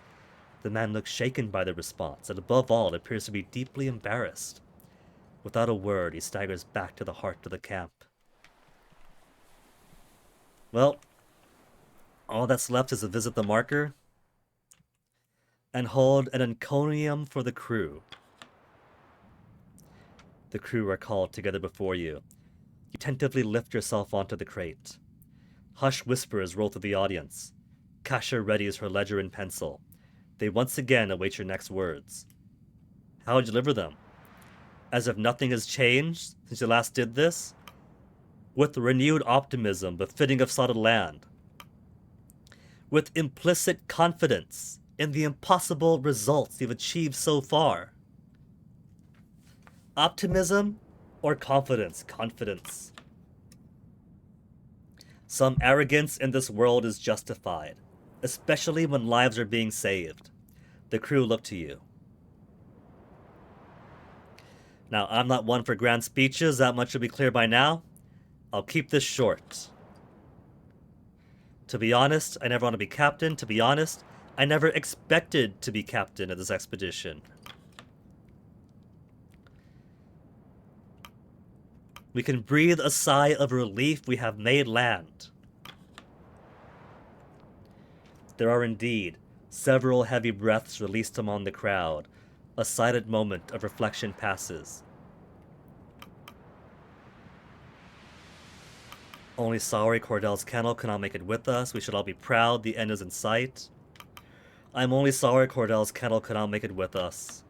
The man looks shaken by the response, and above all, appears to be deeply embarrassed. Without a word, he staggers back to the heart of the camp. Well, all that's left is to visit the marker and hold an encomium for the crew. The crew are called together before you. You tentatively lift yourself onto the crate. Hushed whispers roll through the audience. Kasha readies her ledger and pencil. They once again await your next words. How would you deliver them? As if nothing has changed since you last did this? with renewed optimism befitting of slotted land, with implicit confidence in the impossible results you've achieved so far. Optimism or confidence? Confidence. Some arrogance in this world is justified, especially when lives are being saved. The crew look to you. Now, I'm not one for grand speeches, that much should be clear by now. I'll keep this short. To be honest, I never want to be captain. To be honest, I never expected to be captain of this expedition. We can breathe a sigh of relief. We have made land. There are indeed several heavy breaths released among the crowd. A silent moment of reflection passes. Only sorry Cordell's kennel cannot make it with us. We should all be proud. The end is in sight. I'm only sorry Cordell's kennel cannot make it with us.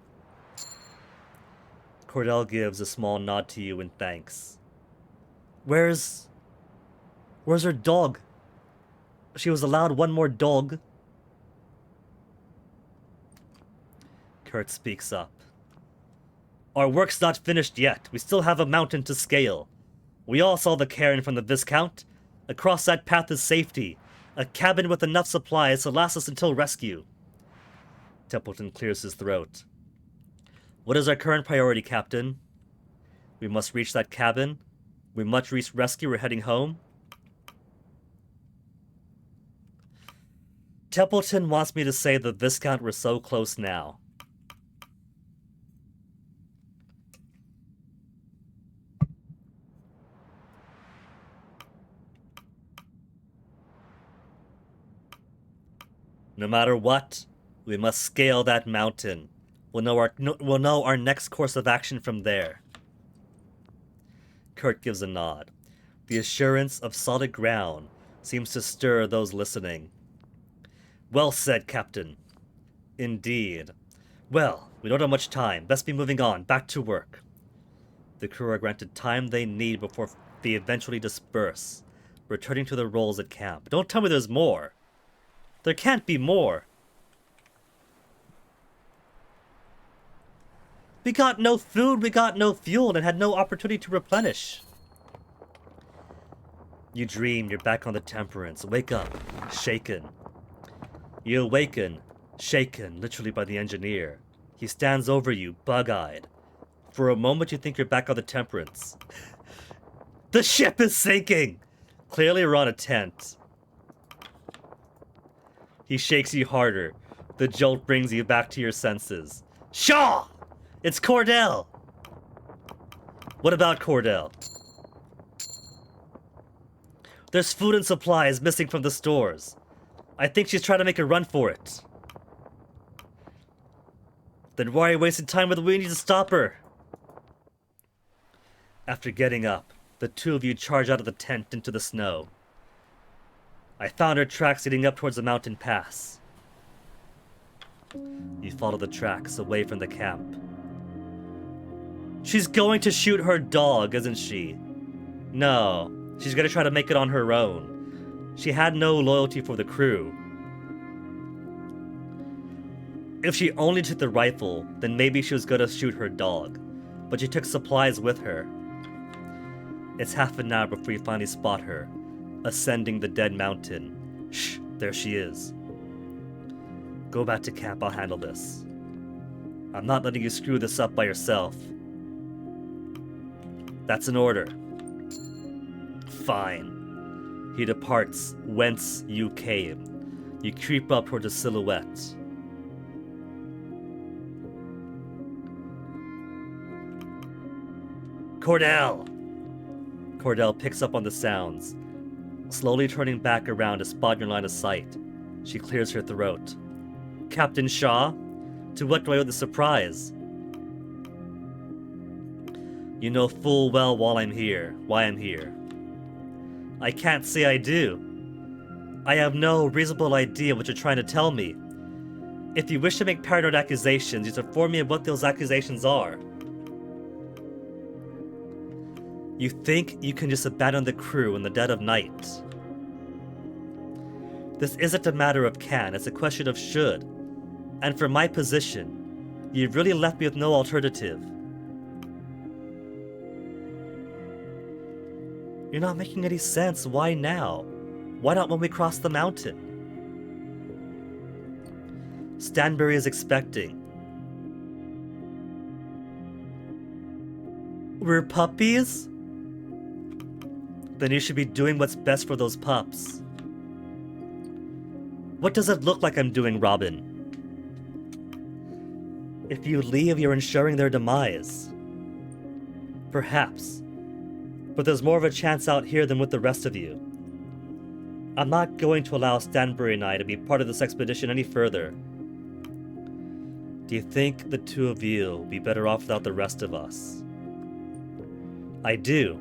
Cordell gives a small nod to you in thanks. Where's her dog? She was allowed one more dog. Kurt speaks up. Our work's not finished yet. We still have a mountain to scale. We all saw the cairn from the Viscount. Across that path is safety. A cabin with enough supplies to last us until rescue. Templeton clears his throat. What is our current priority, Captain? We must reach that cabin. We must reach rescue. We're heading home. Templeton wants me to say the Viscount were so close now. No matter what, we must scale that mountain. We'll know our next course of action from there. Kurt gives a nod. The assurance of solid ground seems to stir those listening. Well said, Captain. Indeed. Well, we don't have much time. Best be moving on. Back to work. The crew are granted time they need before they eventually disperse, returning to their roles at camp. Don't tell me there's more. There can't be more. We got no food, we got no fuel, and had no opportunity to replenish. You dream you're back on the Temperance. Wake up, shaken. You awaken, shaken, literally by the engineer. He stands over you, bug-eyed. For a moment you think you're back on the Temperance. The ship is sinking! Clearly we're on a tent. He shakes you harder. The jolt brings you back to your senses. Shaw! It's Cordell! What about Cordell? There's food and supplies missing from the stores. I think she's trying to make a run for it. Then why are you wasting time with we need to stop her? After getting up, the two of you charge out of the tent into the snow. I found her tracks leading up towards the mountain pass. You follow the tracks away from the camp. She's going to shoot her dog, isn't she? No, she's gonna try to make it on her own. She had no loyalty for the crew. If she only took the rifle, then maybe she was gonna shoot her dog. But she took supplies with her. It's half an hour before you finally spot her, ascending the dead mountain. Shh, there she is. Go back to camp, I'll handle this. I'm not letting you screw this up by yourself. That's an order. Fine. He departs whence you came. You creep up toward the silhouette. Cordell! Cordell picks up on the sounds, slowly turning back around to spot your line of sight. She clears her throat. Captain Shaw? To what do I owe the surprise? You know full well why I'm here. I can't say I do. I have no reasonable idea what you're trying to tell me. If you wish to make paranoid accusations, you should inform me of what those accusations are. You think you can just abandon the crew in the dead of night. This isn't a matter of can, it's a question of should. And for my position, you've really left me with no alternative. You're not making any sense. Why now? Why not when we cross the mountain? Stanbury is expecting. We're puppies? Then you should be doing what's best for those pups. What does it look like I'm doing, Robin? If you leave, you're ensuring their demise. Perhaps. But there's more of a chance out here than with the rest of you. I'm not going to allow Stanbury and I to be part of this expedition any further. Do you think the two of you will be better off without the rest of us? I do.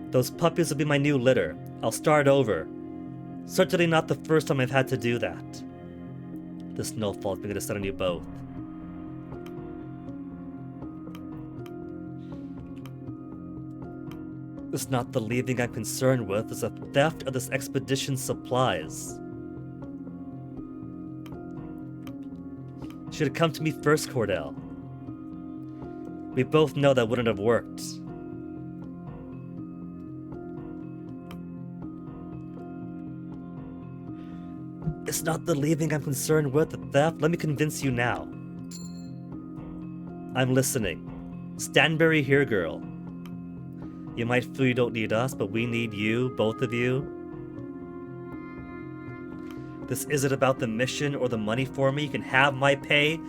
Those puppies will be my new litter. I'll start over. Certainly not the first time I've had to do that. This snowfall's been gonna set on you both. It's not the leaving I'm concerned with, it's the theft of this expedition's supplies. Should have come to me first, Cordell. We both know that wouldn't have worked. It's not the leaving I'm concerned with, the theft. Let me convince you now. I'm listening. Stanbury here, girl. You might feel you don't need us, but we need you, both of you. This isn't about the mission or the money for me. You can have my pay.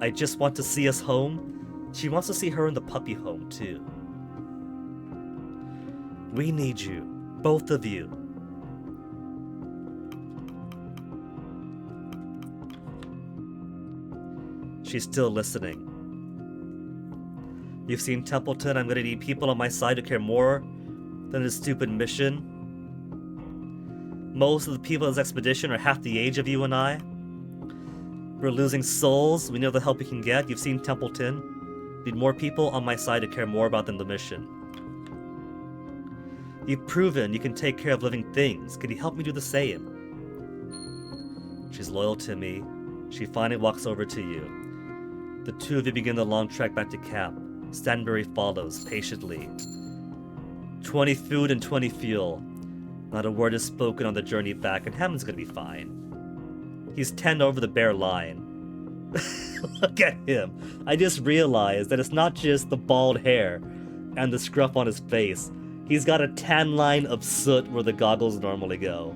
I just want to see us home. She wants to see her in the puppy home, too. We need you, both of you. She's still listening. You've seen Templeton. I'm gonna need people on my side who care more than this stupid mission. Most of the people in this expedition are half the age of you and I. We're losing souls. We know the help we can get. You've seen Templeton. Need more people on my side who care more about than the mission. You've proven you can take care of living things. Can you help me do the same? She's loyal to me. She finally walks over to you. The two of you begin the long trek back to camp. Stanbury follows, patiently. 20 food and 20 fuel. Not a word is spoken on the journey back, and Hammond's gonna be fine. He's 10 over the bare line. Look at him. I just realized that it's not just the bald hair and the scruff on his face. He's got a tan line of soot where the goggles normally go.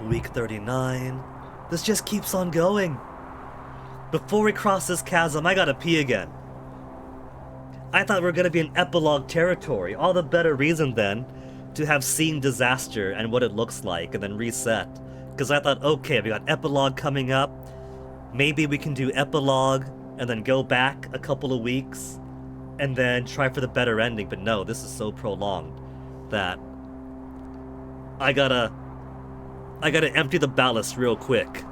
Week 39. This just keeps on going. Before we cross this chasm, I gotta pee again. I thought we were gonna be in epilogue territory. All the better reason then to have seen disaster and what it looks like and then reset. Because I thought, okay, we got epilogue coming up. Maybe we can do epilogue and then go back a couple of weeks and then try for the better ending. But no, this is so prolonged that I gotta empty the ballast real quick.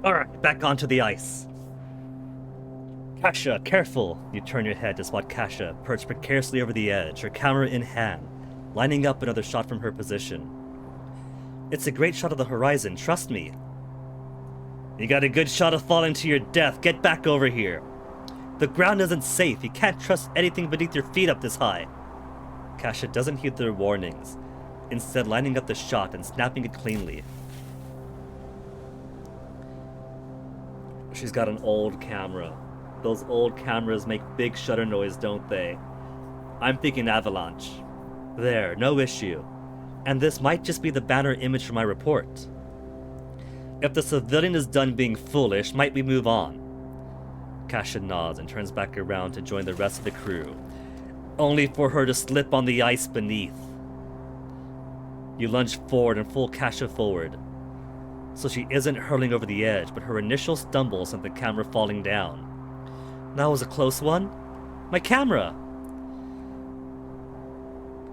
Alright, back onto the ice. Kasha, careful! You turn your head to spot Kasha, perched precariously over the edge, her camera in hand, lining up another shot from her position. It's a great shot of the horizon, trust me. You got a good shot of falling to your death, get back over here. The ground isn't safe, you can't trust anything beneath your feet up this high. Kasha doesn't heed their warnings, instead lining up the shot and snapping it cleanly. She's got an old camera. Those old cameras make big shutter noise, don't they? I'm thinking avalanche. There, no issue. And this might just be the banner image for my report. If the civilian is done being foolish, might we move on? Kasha nods and turns back around to join the rest of the crew, only for her to slip on the ice beneath. You lunge forward and pull Kasha forward, so she isn't hurling over the edge, but her initial stumble sent the camera falling down. That was a close one. My camera!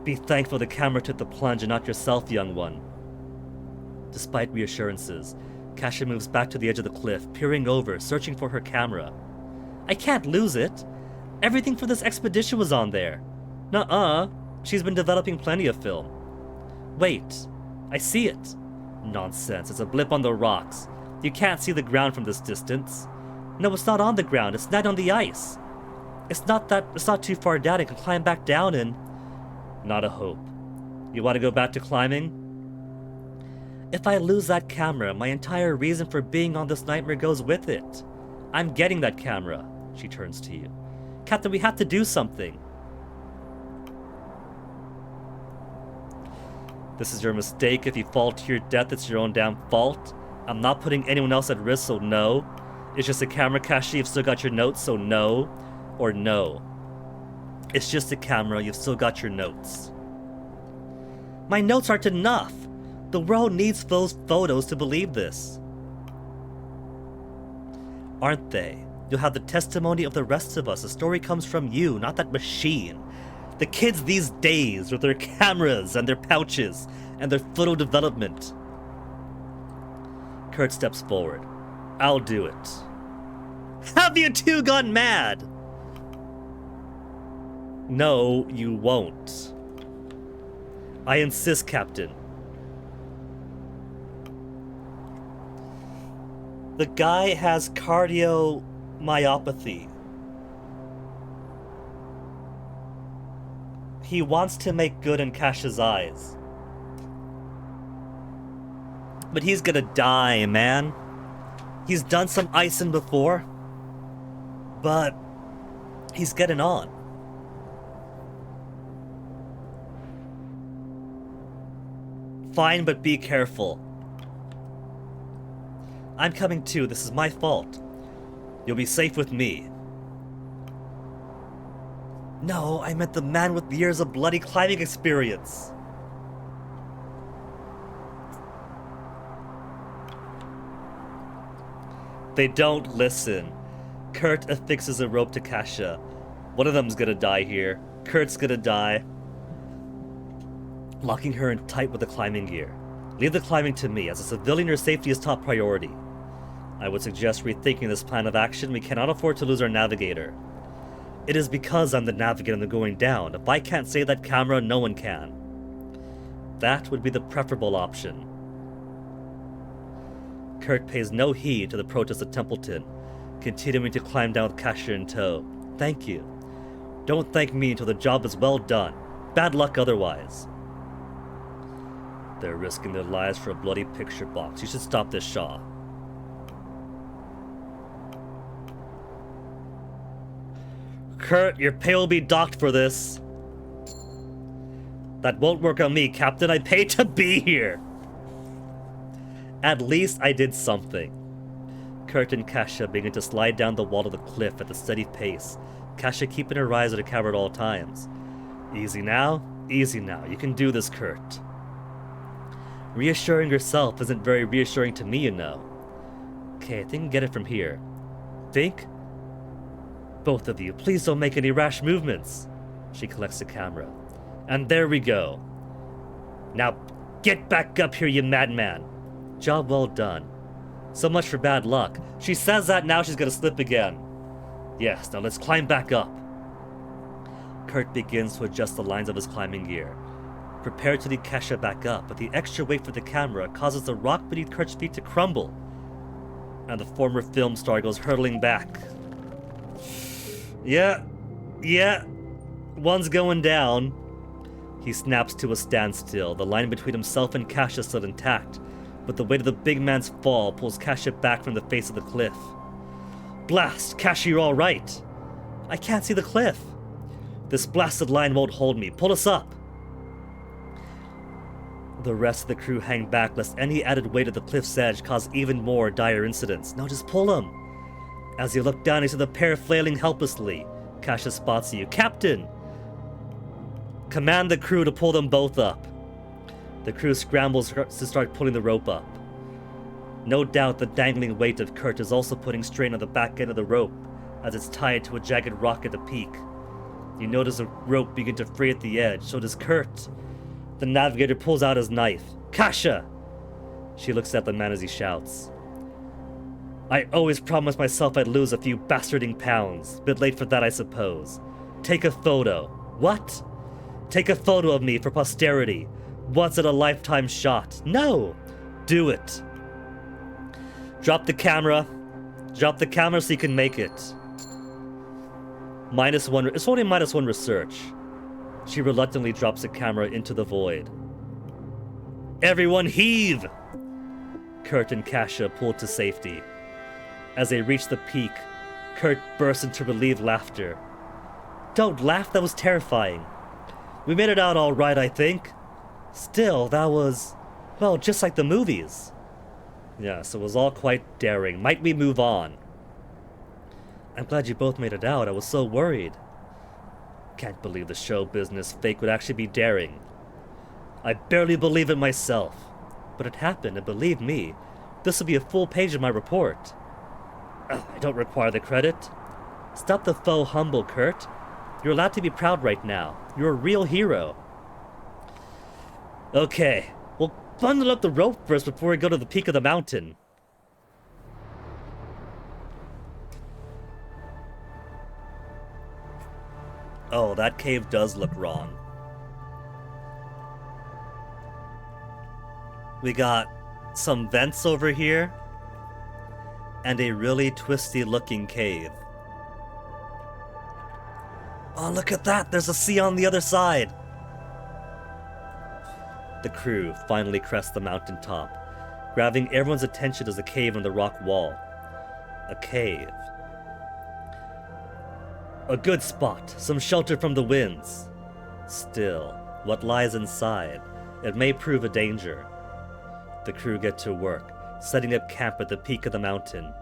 Be thankful the camera took the plunge and not yourself, young one. Despite reassurances, Kasha moves back to the edge of the cliff, peering over, searching for her camera. I can't lose it. Everything for this expedition was on there. Nuh-uh. She's been developing plenty of film. Wait. I see it. Nonsense. It's a blip on the rocks. You can't see the ground from this distance. No, it's not on the ground. It's not on the ice. It's not too far down. It can climb back down and... Not a hope. You want to go back to climbing? If I lose that camera, my entire reason for being on this nightmare goes with it. I'm getting that camera. She turns to you. Captain, we have to do something. This is your mistake. If you fall to your death, it's your own damn fault. I'm not putting anyone else at risk, so no. It's just a camera, Kashi. You've still got your notes, so no. Or no. It's just a camera. You've still got your notes. My notes aren't enough. The world needs those photos to believe this. Aren't they? You'll have the testimony of the rest of us. The story comes from you, not that machine. The kids these days with their cameras and their pouches and their photo development. Kurt steps forward. I'll do it. Have you two gone mad? No, you won't. I insist, Captain. The guy has cardiomyopathy. He wants to make good in Kasha's eyes. But he's gonna die, man. He's done some icing before. But he's getting on. Fine, but be careful. I'm coming too. This is my fault. You'll be safe with me. No, I meant the man with years of bloody climbing experience. They don't listen. Kurt affixes a rope to Kasha. One of them's gonna die here. Kurt's gonna die. Locking her in tight with the climbing gear. Leave the climbing to me. As a civilian, your safety is top priority. I would suggest rethinking this plan of action. We cannot afford to lose our navigator. It is because I'm the navigator and going down. If I can't save that camera, no one can. That would be the preferable option. Kurt pays no heed to the protest of Templeton, continuing to climb down with Kasha in tow. Thank you. Don't thank me until the job is well done. Bad luck otherwise. They're risking their lives for a bloody picture box. You should stop this, Shaw. Kurt, your pay will be docked for this. That won't work on me, Captain. I paid to be here. At least I did something. Kurt and Kasha begin to slide down the wall of the cliff at a steady pace, Kasha keeping her eyes on the camera at all times. Easy now, easy now. You can do this, Kurt. Reassuring yourself isn't very reassuring to me, you know. Okay, I think I can get it from here. Think? Both of you, please don't make any rash movements. She collects the camera. And there we go. Now, get back up here, you madman. Job well done. So much for bad luck. She says that now she's gonna slip again. Yes, now let's climb back up. Kurt begins to adjust the lines of his climbing gear, prepared to lead Kesha back up, but the extra weight for the camera causes the rock beneath Kurt's feet to crumble, and the former film star goes hurtling back. Yeah, one's going down. He snaps to a standstill, the line between himself and Kasha still intact, but the weight of the big man's fall pulls Kasha back from the face of the cliff. Blast! Kasha, you're alright! I can't see the cliff. This blasted line won't hold me. Pull us up! The rest of the crew hang back lest any added weight of the cliff's edge cause even more dire incidents. No, just pull him! As you look down, you see the pair flailing helplessly. Kasha spots you. Captain! Command the crew to pull them both up. The crew scrambles to start pulling the rope up. No doubt the dangling weight of Kurt is also putting strain on the back end of the rope as it's tied to a jagged rock at the peak. You notice the rope begin to fray at the edge, so does Kurt. The navigator pulls out his knife. Kasha! She looks at the man as he shouts. I always promised myself I'd lose a few bastarding pounds. Bit late for that, I suppose. Take a photo. What? Take a photo of me for posterity. Once in a lifetime shot. No! Do it. Drop the camera. Drop the camera so you can make it. -1. It's only -1 research. She reluctantly drops the camera into the void. Everyone heave! Kurt and Kasha pull to safety. As they reach the peak, Kurt bursts into relieved laughter. Don't laugh, that was terrifying. We made it out all right, I think. Still, that was, well, just like the movies. Yes, it was all quite daring. Might we move on? I'm glad you both made it out. I was so worried. Can't believe the show business fake would actually be daring. I barely believe it myself. But it happened, and believe me, this will be a full page of my report. I don't require the credit. Stop the faux humble, Kurt. You're allowed to be proud right now. You're a real hero. Okay, we'll bundle up the rope first before we go to the peak of the mountain. Oh, that cave does look wrong. We got some vents over here, and a really twisty-looking cave. Oh, look at that! There's a sea on the other side! The crew finally crest the mountaintop, grabbing everyone's attention as a cave in the rock wall. A cave. A good spot, some shelter from the winds. Still, what lies inside? It may prove a danger. The crew get to work, setting up camp at the peak of the mountain.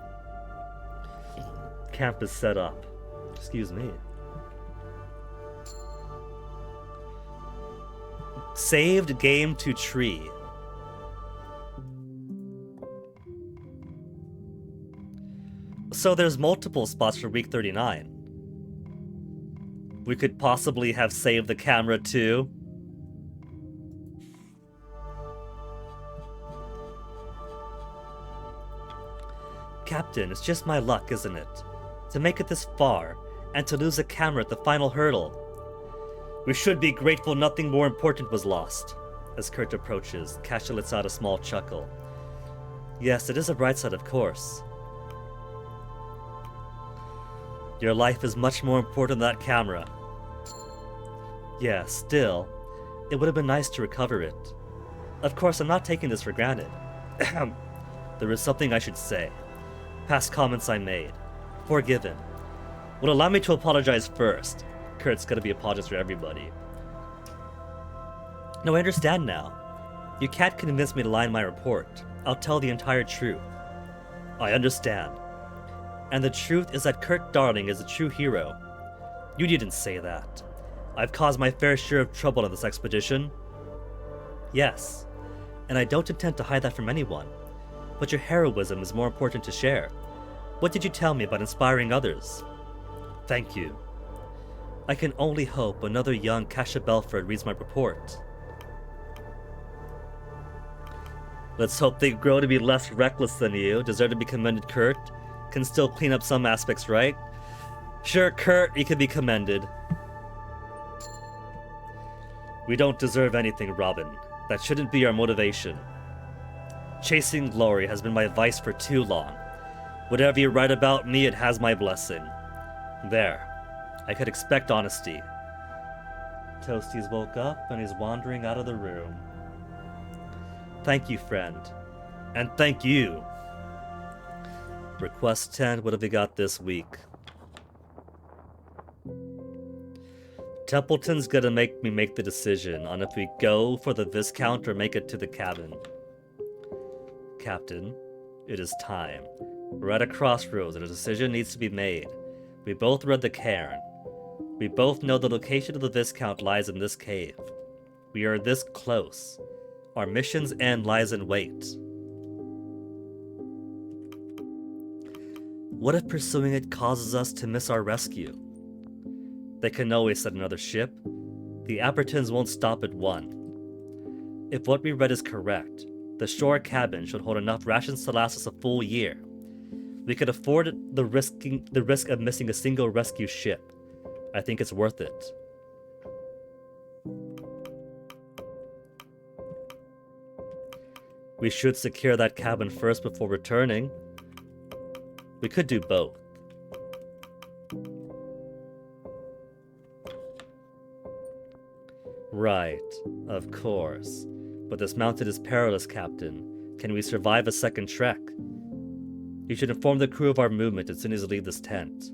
Camp is set up. Excuse me. Saved game to tree. So there's multiple spots for week 39. We could possibly have saved the camera too. Captain, it's just my luck, isn't it? To make it this far, and to lose the camera at the final hurdle. We should be grateful nothing more important was lost. As Kurt approaches, Kasha lets out a small chuckle. Yes, it is a bright side, of course. Your life is much more important than that camera. Yeah, still, it would have been nice to recover it. Of course, I'm not taking this for granted. There is something I should say. Past comments I made. Forgiven. Would allow me to apologize first. Kurt's gonna be apologized for everybody. No, I understand now. You can't convince me to lie in my report. I'll tell the entire truth. I understand. And the truth is that Kurt Darling is a true hero. You didn't say that. I've caused my fair share of trouble on this expedition. Yes, and I don't intend to hide that from anyone. But your heroism is more important to share. What did you tell me about inspiring others? Thank you. I can only hope another young Kasha Belford reads my report. Let's hope they grow to be less reckless than you. Deserve to be commended, Kurt. Can still clean up some aspects, right? Sure, Kurt, you can be commended. We don't deserve anything, Robin. That shouldn't be our motivation. Chasing glory has been my vice for too long. Whatever you write about me, it has my blessing. There. I could expect honesty. Toasties woke up and he's wandering out of the room. Thank you, friend. And thank you. Request 10, what have we got this week? Templeton's gonna make me make the decision on if we go for the Viscount or make it to the cabin. Captain, it is time. We're at a crossroads and a decision needs to be made. We both read the cairn. We both know the location of the Viscount lies in this cave. We are this close. Our mission's end lies in wait. What if pursuing it causes us to miss our rescue? They can always set another ship. The Appertons won't stop at one. If what we read is correct, the shore cabin should hold enough rations to last us a full year. We could afford the risk of missing a single rescue ship. I think it's worth it. We should secure that cabin first before returning. We could do both. Right, of course. But this mountain is perilous, Captain. Can we survive a second trek? You should inform the crew of our movement as soon as you leave this tent.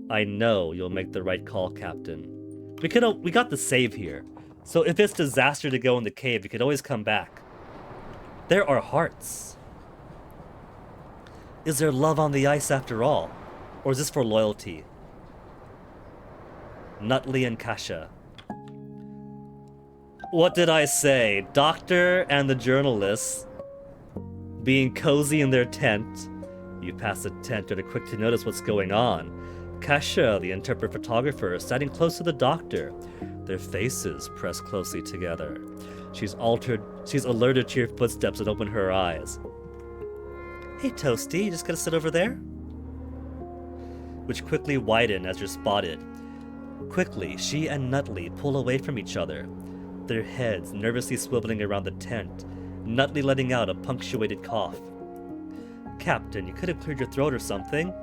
I know you'll make the right call, Captain. We got the save here. So if it's disaster to go in the cave, we could always come back. There are hearts. Is there love on the ice after all? Or is this for loyalty? Nutley and Kasha. What did I say? Doctor and the journalists being cozy in their tent. You pass the tent and are quick to notice what's going on. Kasha, the interpretive photographer, is standing close to the doctor. Their faces pressed closely together. She's alerted to your footsteps and opened her eyes. Hey, Toasty, you just gonna sit over there? Which quickly widen as you're spotted. Quickly, she and Nutley pull away from each other, their heads nervously swiveling around the tent, Nutley letting out a punctuated cough. Captain, you could have cleared your throat or something.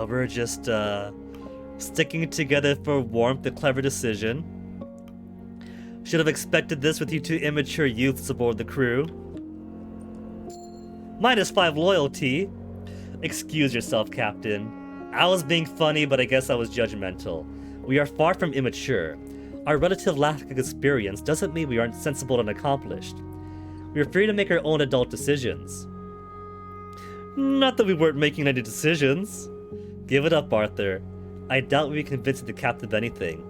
We're just, sticking together for warmth, a clever decision. Should have expected this with you two immature youths aboard the crew. -5 loyalty. Excuse yourself, Captain. I was being funny, but I guess I was judgmental. We are far from immature. Our relative lack of experience doesn't mean we aren't sensible and accomplished. We are free to make our own adult decisions. Not that we weren't making any decisions. Give it up, Arthur. I doubt we'd be convinced the captain of anything.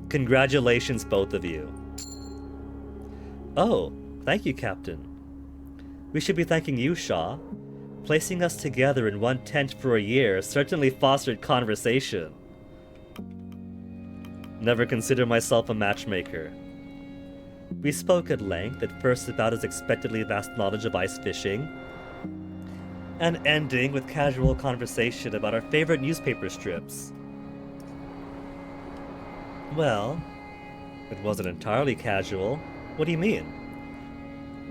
Congratulations, both of you. Oh, thank you, Captain. We should be thanking you, Shaw. Placing us together in one tent for a year certainly fostered conversation. Never consider myself a matchmaker. We spoke at length, at first about his expectedly vast knowledge of ice fishing, and ending with casual conversation about our favorite newspaper strips. Well, it wasn't entirely casual. What do you mean?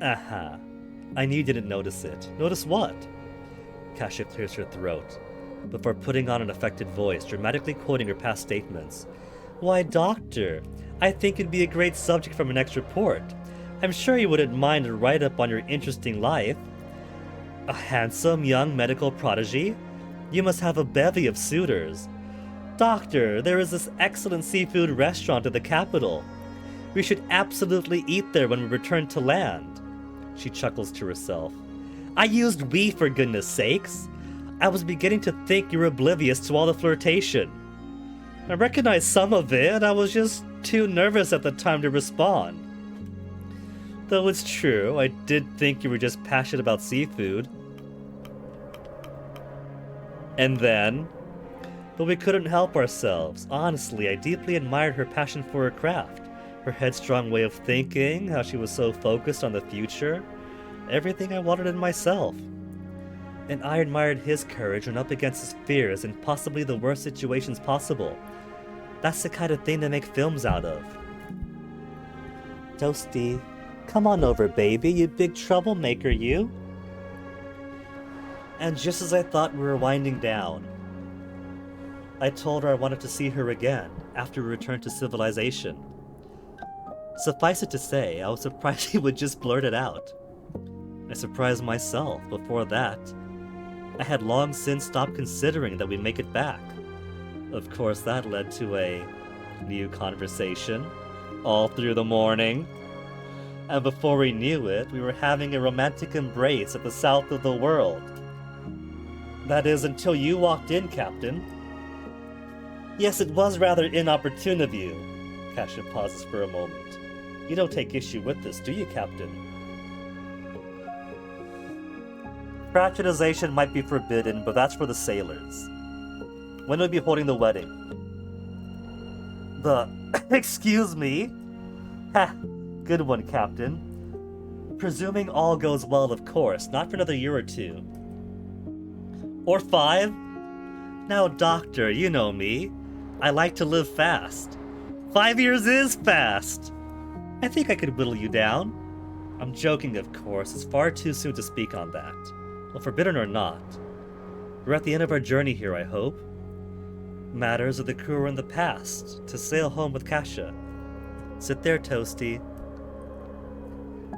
Aha. I knew you didn't notice it. Notice what? Kasha clears her throat, before putting on an affected voice, dramatically quoting her past statements. Why, Doctor, I think it'd be a great subject for my next report. I'm sure you wouldn't mind a write-up on your interesting life. A handsome young medical prodigy? You must have a bevy of suitors. Doctor, there is this excellent seafood restaurant in the capital. We should absolutely eat there when we return to land. She chuckles to herself. I used we for goodness sakes. I was beginning to think you were oblivious to all the flirtation. I recognized some of it, I was just too nervous at the time to respond. Though it's true, I did think you were just passionate about seafood. And then? But we couldn't help ourselves. Honestly, I deeply admired her passion for her craft, Her headstrong way of thinking, how she was so focused on the future, everything I wanted in myself. And I admired his courage when up against his fears in possibly the worst situations possible. That's the kind of thing they make films out of. Toasty, come on over, baby, you big troublemaker, you. And just as I thought we were winding down, I told her I wanted to see her again after we returned to civilization. Suffice it to say, I was surprised he would just blurt it out. I surprised myself. Before that, I had long since stopped considering that we'd make it back. Of course, that led to a new conversation all through the morning. And before we knew it, we were having a romantic embrace at the south of the world. That is, until you walked in, Captain. Yes, it was rather inopportune of you. Kasha pauses for a moment. You don't take issue with this, do you, Captain? Fraternization might be forbidden, but that's for the sailors. When will we be holding the wedding? Excuse me? Ha! Good one, Captain. Presuming all goes well, of course, not for another year or 2. Or 5? Now, Doctor, you know me. I like to live fast. 5 years is fast! I think I could whittle you down. I'm joking, of course. It's far too soon to speak on that. Well, forbidden or not, we're at the end of our journey here, I hope. Matters of the crew are in the past, to sail home with Kasha. Sit there, Toasty.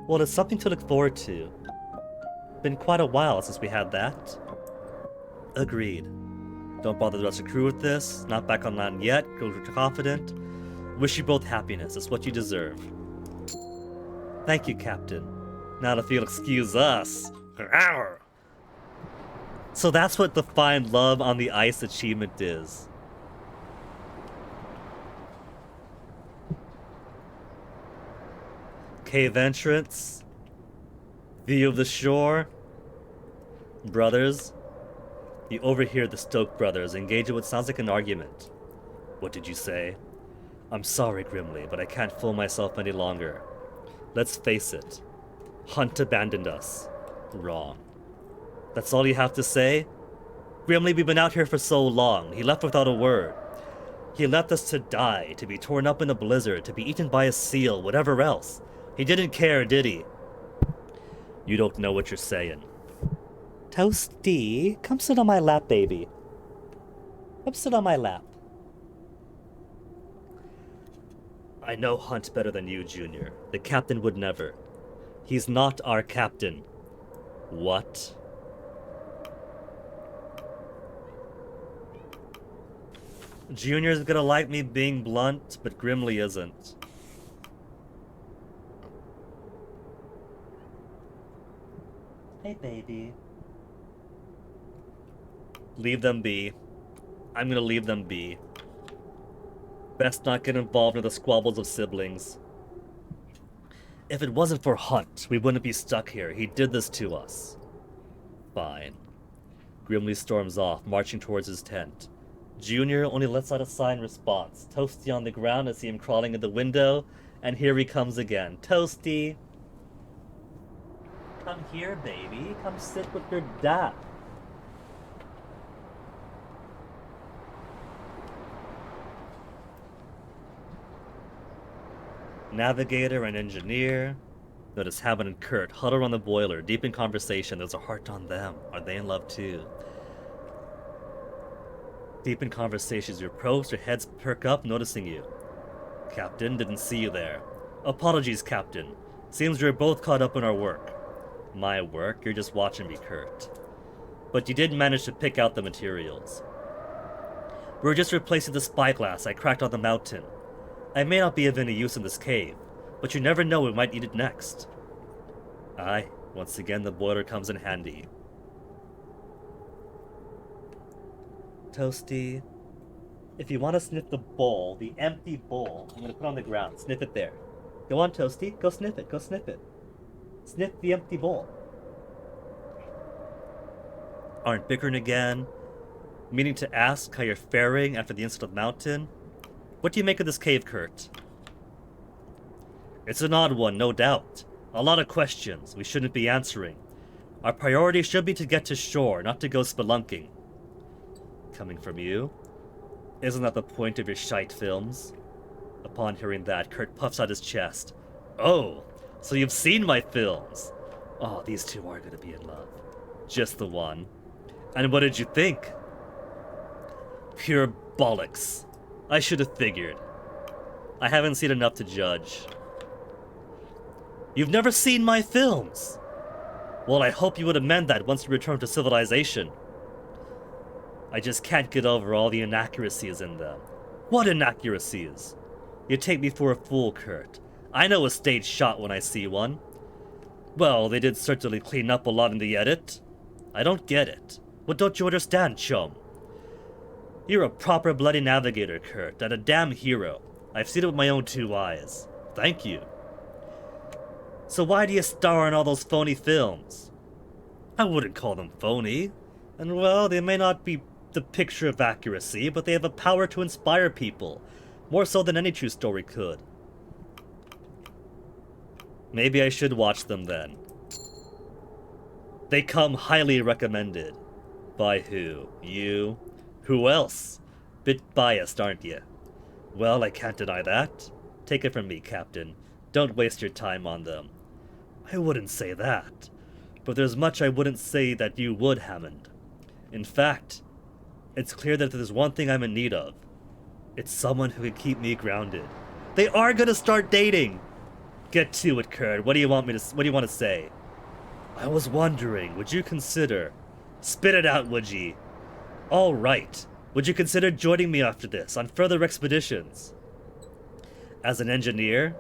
Well, it's something to look forward to. Been quite a while since we had that. Agreed. Don't bother the rest of the crew with this. Not back on land yet. Go confident. Wish you both happiness. It's what you deserve. Thank you, Captain. Now if you'll excuse us. Arr! So that's what the Find Love on the Ice achievement is. Cave entrance. View of the shore. Brothers. You overhear the Stoke brothers engage in what sounds like an argument. What did you say? I'm sorry, Grimly, but I can't fool myself any longer. Let's face it. Hunt abandoned us. Wrong. That's all you have to say? Grimly, we've been out here for so long. He left without a word. He left us to die, to be torn up in a blizzard, to be eaten by a seal, whatever else. He didn't care, did he? You don't know what you're saying. Toasty, come sit on my lap, baby. Come sit on my lap. I know Hunt better than you, Junior. The captain would never. He's not our captain. What? Junior's gonna like me being blunt, but Grimly isn't. Hey, baby. Leave them be. I'm gonna leave them be. Best not get involved in the squabbles of siblings. If it wasn't for Hunt, we wouldn't be stuck here. He did this to us. Fine. Grimly storms off, marching towards his tent. Junior only lets out a sigh in response. Toasty on the ground, I see him crawling in the window, and here he comes again. Toasty! Come here, baby. Come sit with your dad. Navigator and engineer. Notice Hammond and Kurt huddle around the boiler, deep in conversation. There's a heart on them. Are they in love too? Deep in conversations, you approach, your heads perk up, noticing you. Captain, didn't see you there. Apologies, Captain. Seems we're both caught up in our work. My work? You're just watching me, Kurt. But you did manage to pick out the materials. We were just replacing the spyglass I cracked on the mountain. I may not be of any use in this cave, but you never know we might need it next. Aye, once again the boiler comes in handy. Toasty, if you want to sniff the bowl, the empty bowl, I'm going to put on the ground. Sniff it there. Go on, Toasty. Go sniff it. Go sniff it. Sniff the empty bowl. Aren't bickering again? Meaning to ask how you're faring after the incident of the mountain? What do you make of this cave, Kurt? It's an odd one, no doubt. A lot of questions we shouldn't be answering. Our priority should be to get to shore, not to go spelunking. Coming from you? Isn't that the point of your shite films? Upon hearing that, Kurt puffs out his chest. Oh, so you've seen my films? Oh, these two are gonna be in love. Just the one. And what did you think? Pure bollocks. I should have figured. I haven't seen enough to judge. You've never seen my films? Well, I hope you would amend that once you return to civilization. I just can't get over all the inaccuracies in them. What inaccuracies? You take me for a fool, Kurt. I know a stage shot when I see one. Well, they did certainly clean up a lot in the edit. I don't get it. What don't you understand, chum? You're a proper bloody navigator, Kurt, and a damn hero. I've seen it with my own two eyes. Thank you. So why do you star in all those phony films? I wouldn't call them phony. And well, they may not be the picture of accuracy, but they have a power to inspire people. More so than any true story could. Maybe I should watch them then. They come highly recommended. By who? You? Who else? Bit biased, aren't you? Well, I can't deny that. Take it from me, Captain. Don't waste your time on them. I wouldn't say that. But there's much I wouldn't say that you would, Hammond. In fact, it's clear that there's one thing I'm in need of. It's someone who can keep me grounded. They are gonna start dating! Get to it, Kurt. What do you want to say? I was wondering, would you consider... Spit it out, would ye? All right. Would you consider joining me after this, on further expeditions? As an engineer?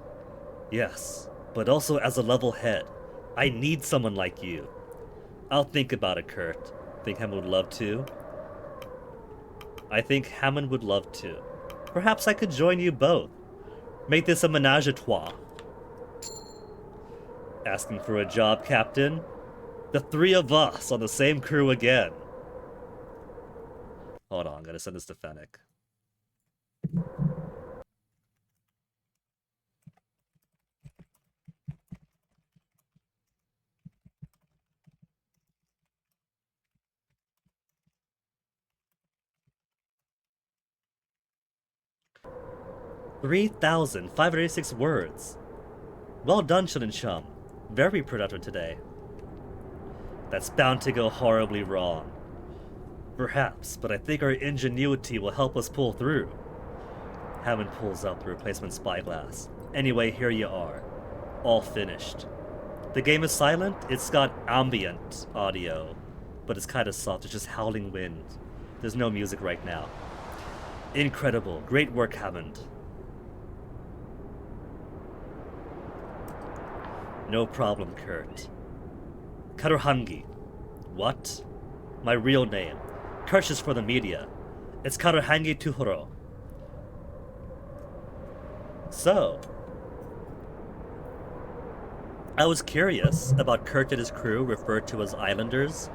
Yes, but also as a level head. I need someone like you. I'll think about it, Kurt. Think Hammond would love to? I think Hammond would love to. Perhaps I could join you both. Make this a menage a trois. Asking for a job, Captain? The three of us on the same crew again. Hold on, I'm gonna send this to Fennec. $3,586 words. Well done, Shun and Chum. Very productive today. That's bound to go horribly wrong. Perhaps, but I think our ingenuity will help us pull through. Hammond pulls out the replacement spyglass. Anyway, here you are. All finished. The game is silent. It's got ambient audio, but it's kind of soft. It's just howling wind. There's no music right now. Incredible. Great work, Hammond. No problem, Kurt. Karuhangi. What? My real name. Kurt is for the media. It's Karuhangi Tuhoro. So, I was curious about Kurt and his crew referred to as islanders,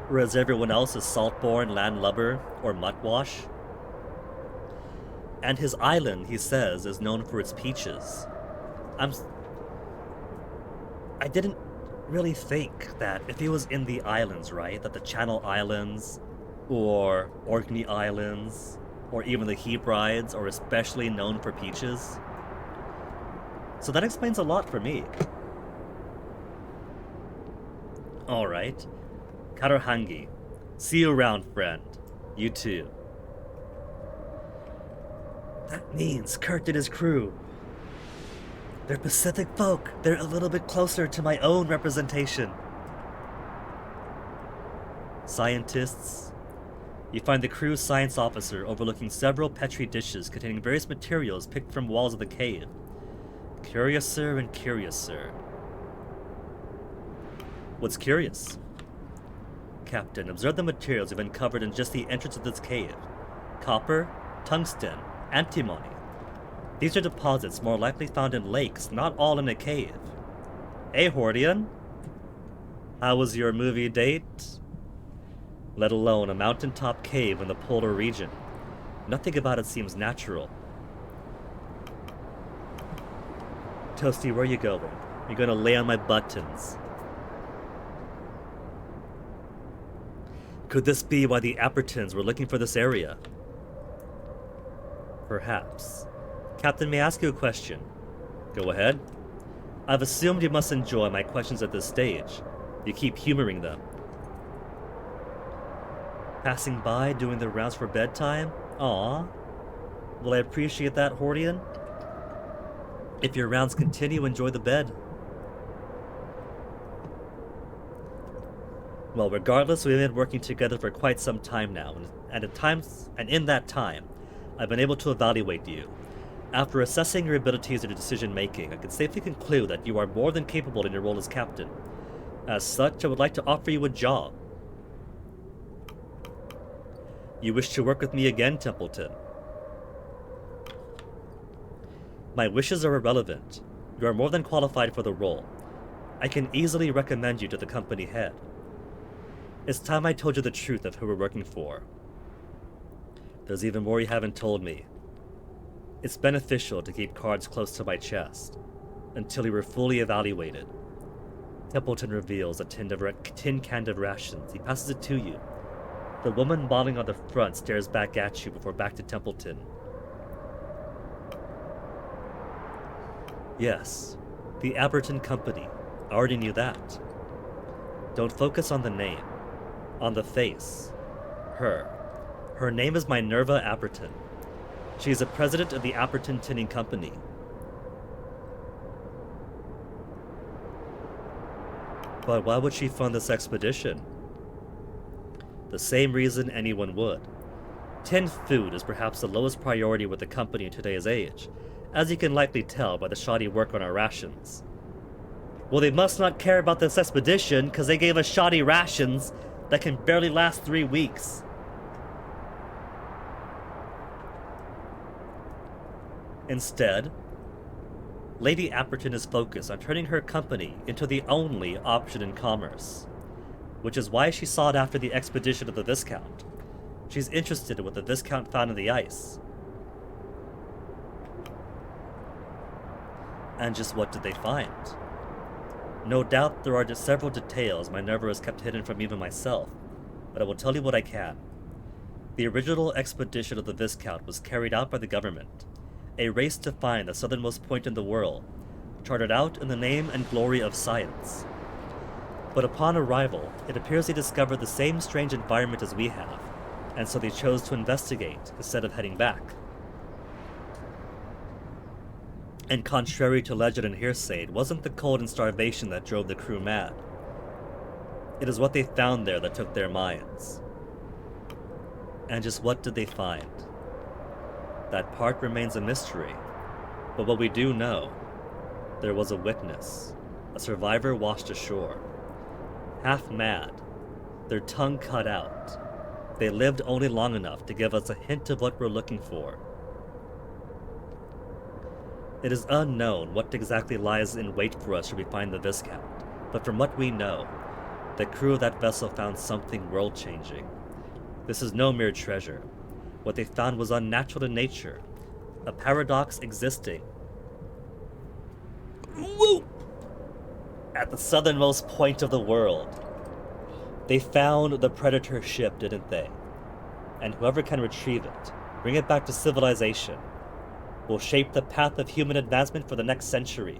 whereas everyone else is saltborn, landlubber, or muttwash. And his island, he says, is known for its peaches. I didn't really think that if he was in the islands, right, that the Channel Islands, or Orkney Islands, or even the Hebrides are especially known for peaches. So that explains a lot for me. Alright. Karuhangi. See you around, friend. You too. That means Kurt and his crew. They're Pacific folk. They're a little bit closer to my own representation. Scientists. You find the crew's science officer overlooking several petri dishes containing various materials picked from walls of the cave. Curiouser and curiouser. What's curious? Captain, observe the materials you've uncovered in just the entrance of this cave. Copper, tungsten, antimony. These are deposits more likely found in lakes, not all in a cave. Hey, Hordian. How was your movie date? Let alone a mountaintop cave in the polar region. Nothing about it seems natural. Toasty, where are you going? You're gonna lay on my buttons. Could this be why the Appertons were looking for this area? Perhaps. Captain, may I ask you a question? Go ahead. I've assumed you must enjoy my questions at this stage. You keep humoring them. Passing by, doing the rounds for bedtime? Aw. Will I appreciate that, Hordian? If your rounds continue, enjoy the bed. Well, regardless, we've been working together for quite some time now, and in that time, I've been able to evaluate you. After assessing your abilities and your decision-making, I can safely conclude that you are more than capable in your role as captain. As such, I would like to offer you a job. You wish to work with me again, Templeton? My wishes are irrelevant. You are more than qualified for the role. I can easily recommend you to the company head. It's time I told you the truth of who we're working for. There's even more you haven't told me. It's beneficial to keep cards close to my chest, until you were fully evaluated. Templeton reveals a tin can of rations. He passes it to you. The woman modeling on the front stares back at you before back to Templeton. Yes, the Apperton Company. I already knew that. Don't focus on the name. On the face. Her. Her name is Minerva Apperton. She is the president of the Apperton Tinning Company. But why would she fund this expedition? The same reason anyone would. Tinned food is perhaps the lowest priority with the company in today's age, as you can likely tell by the shoddy work on our rations. Well, they must not care about this expedition, because they gave us shoddy rations that can barely last 3 weeks. Instead, Lady Apperton is focused on turning her company into the only option in commerce, which is why she sought after the expedition of the Viscount. She's interested in what the Viscount found in the ice. And just what did they find? No doubt there are just several details Minerva has kept hidden from even myself, but I will tell you what I can. The original expedition of the Viscount was carried out by the government, a race to find the southernmost point in the world, charted out in the name and glory of science. But upon arrival, it appears they discovered the same strange environment as we have, and so they chose to investigate instead of heading back. And contrary to legend and hearsay, it wasn't the cold and starvation that drove the crew mad. It is what they found there that took their minds. And just what did they find? That part remains a mystery. But what we do know, there was a witness, a survivor washed ashore. Half mad, their tongue cut out. They lived only long enough to give us a hint of what we're looking for. It is unknown what exactly lies in wait for us should we find the Viscount, but from what we know, the crew of that vessel found something world-changing. This is no mere treasure. What they found was unnatural in nature, a paradox existing at the southernmost point of the world. They found the Predator ship, didn't they? And whoever can retrieve it, bring it back to civilization, will shape the path of human advancement for the next century.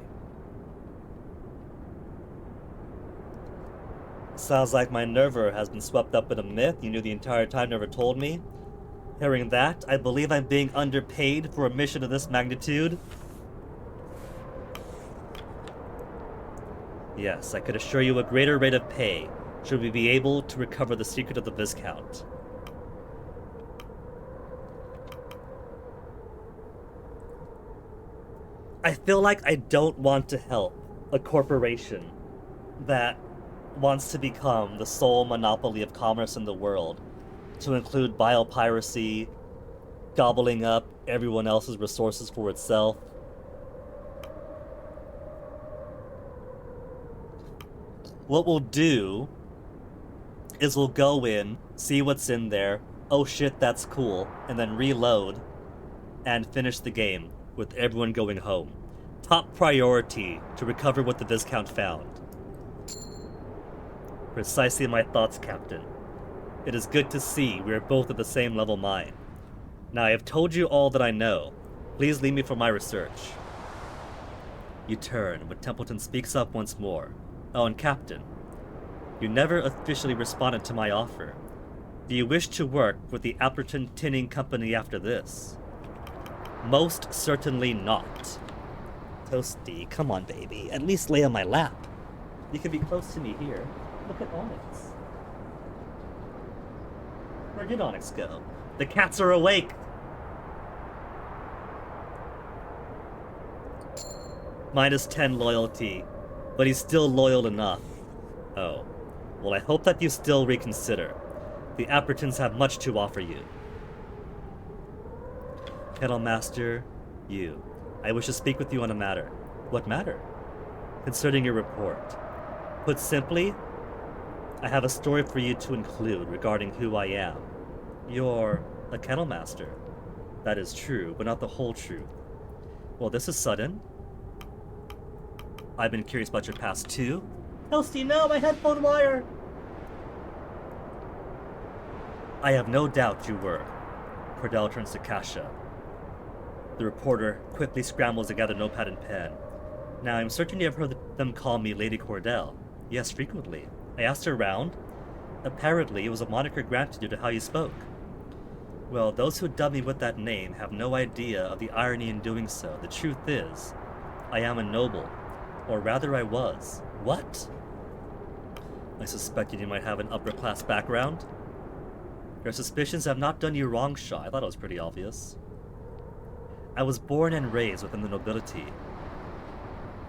Sounds like Minerva has been swept up in a myth you knew the entire time, never told me. Hearing that, I believe I'm being underpaid for a mission of this magnitude. Yes, I could assure you a greater rate of pay should we be able to recover the secret of the Viscount. I feel like I don't want to help a corporation that wants to become the sole monopoly of commerce in the world, to include biopiracy, gobbling up everyone else's resources for itself. What we'll do is we'll go in, see what's in there, oh shit, that's cool, and then reload and finish the game with everyone going home. Top priority to recover what the Viscount found. Precisely my thoughts, Captain. It is good to see we are both at the same level mind. Now I have told you all that I know. Please leave me for my research. You turn, but Templeton speaks up once more. Oh, and Captain, you never officially responded to my offer. Do you wish to work with the Appleton Tinning Company after this? Most certainly not. Toasty, come on, baby. At least lay on my lap. You can be close to me here. Look at Onyx. Where did Onyx go? The cats are awake! -10 loyalty, but he's still loyal enough. Oh. Well, I hope that you still reconsider. The Appertons have much to offer you. Kennel Master, you. I wish to speak with you on a matter. What matter? Concerning your report. Put simply, I have a story for you to include regarding who I am. You're a Kennel Master. That is true, but not the whole truth. Well, this is sudden. I've been curious about your past too. Elsie, no, my headphone wire! I have no doubt you were. Cordell turns to Kasha. The reporter quickly scrambles to gather notepad and pen. Now, I'm certain you have heard them call me Lady Cordell. Yes, frequently. I asked her around. Apparently, it was a moniker granted due to how you spoke. Well, those who dub me with that name have no idea of the irony in doing so. The truth is, I am a noble. Or rather, I was. What? I suspected you might have an upper-class background. Your suspicions have not done you wrong, Shaw. I thought it was pretty obvious. I was born and raised within the nobility.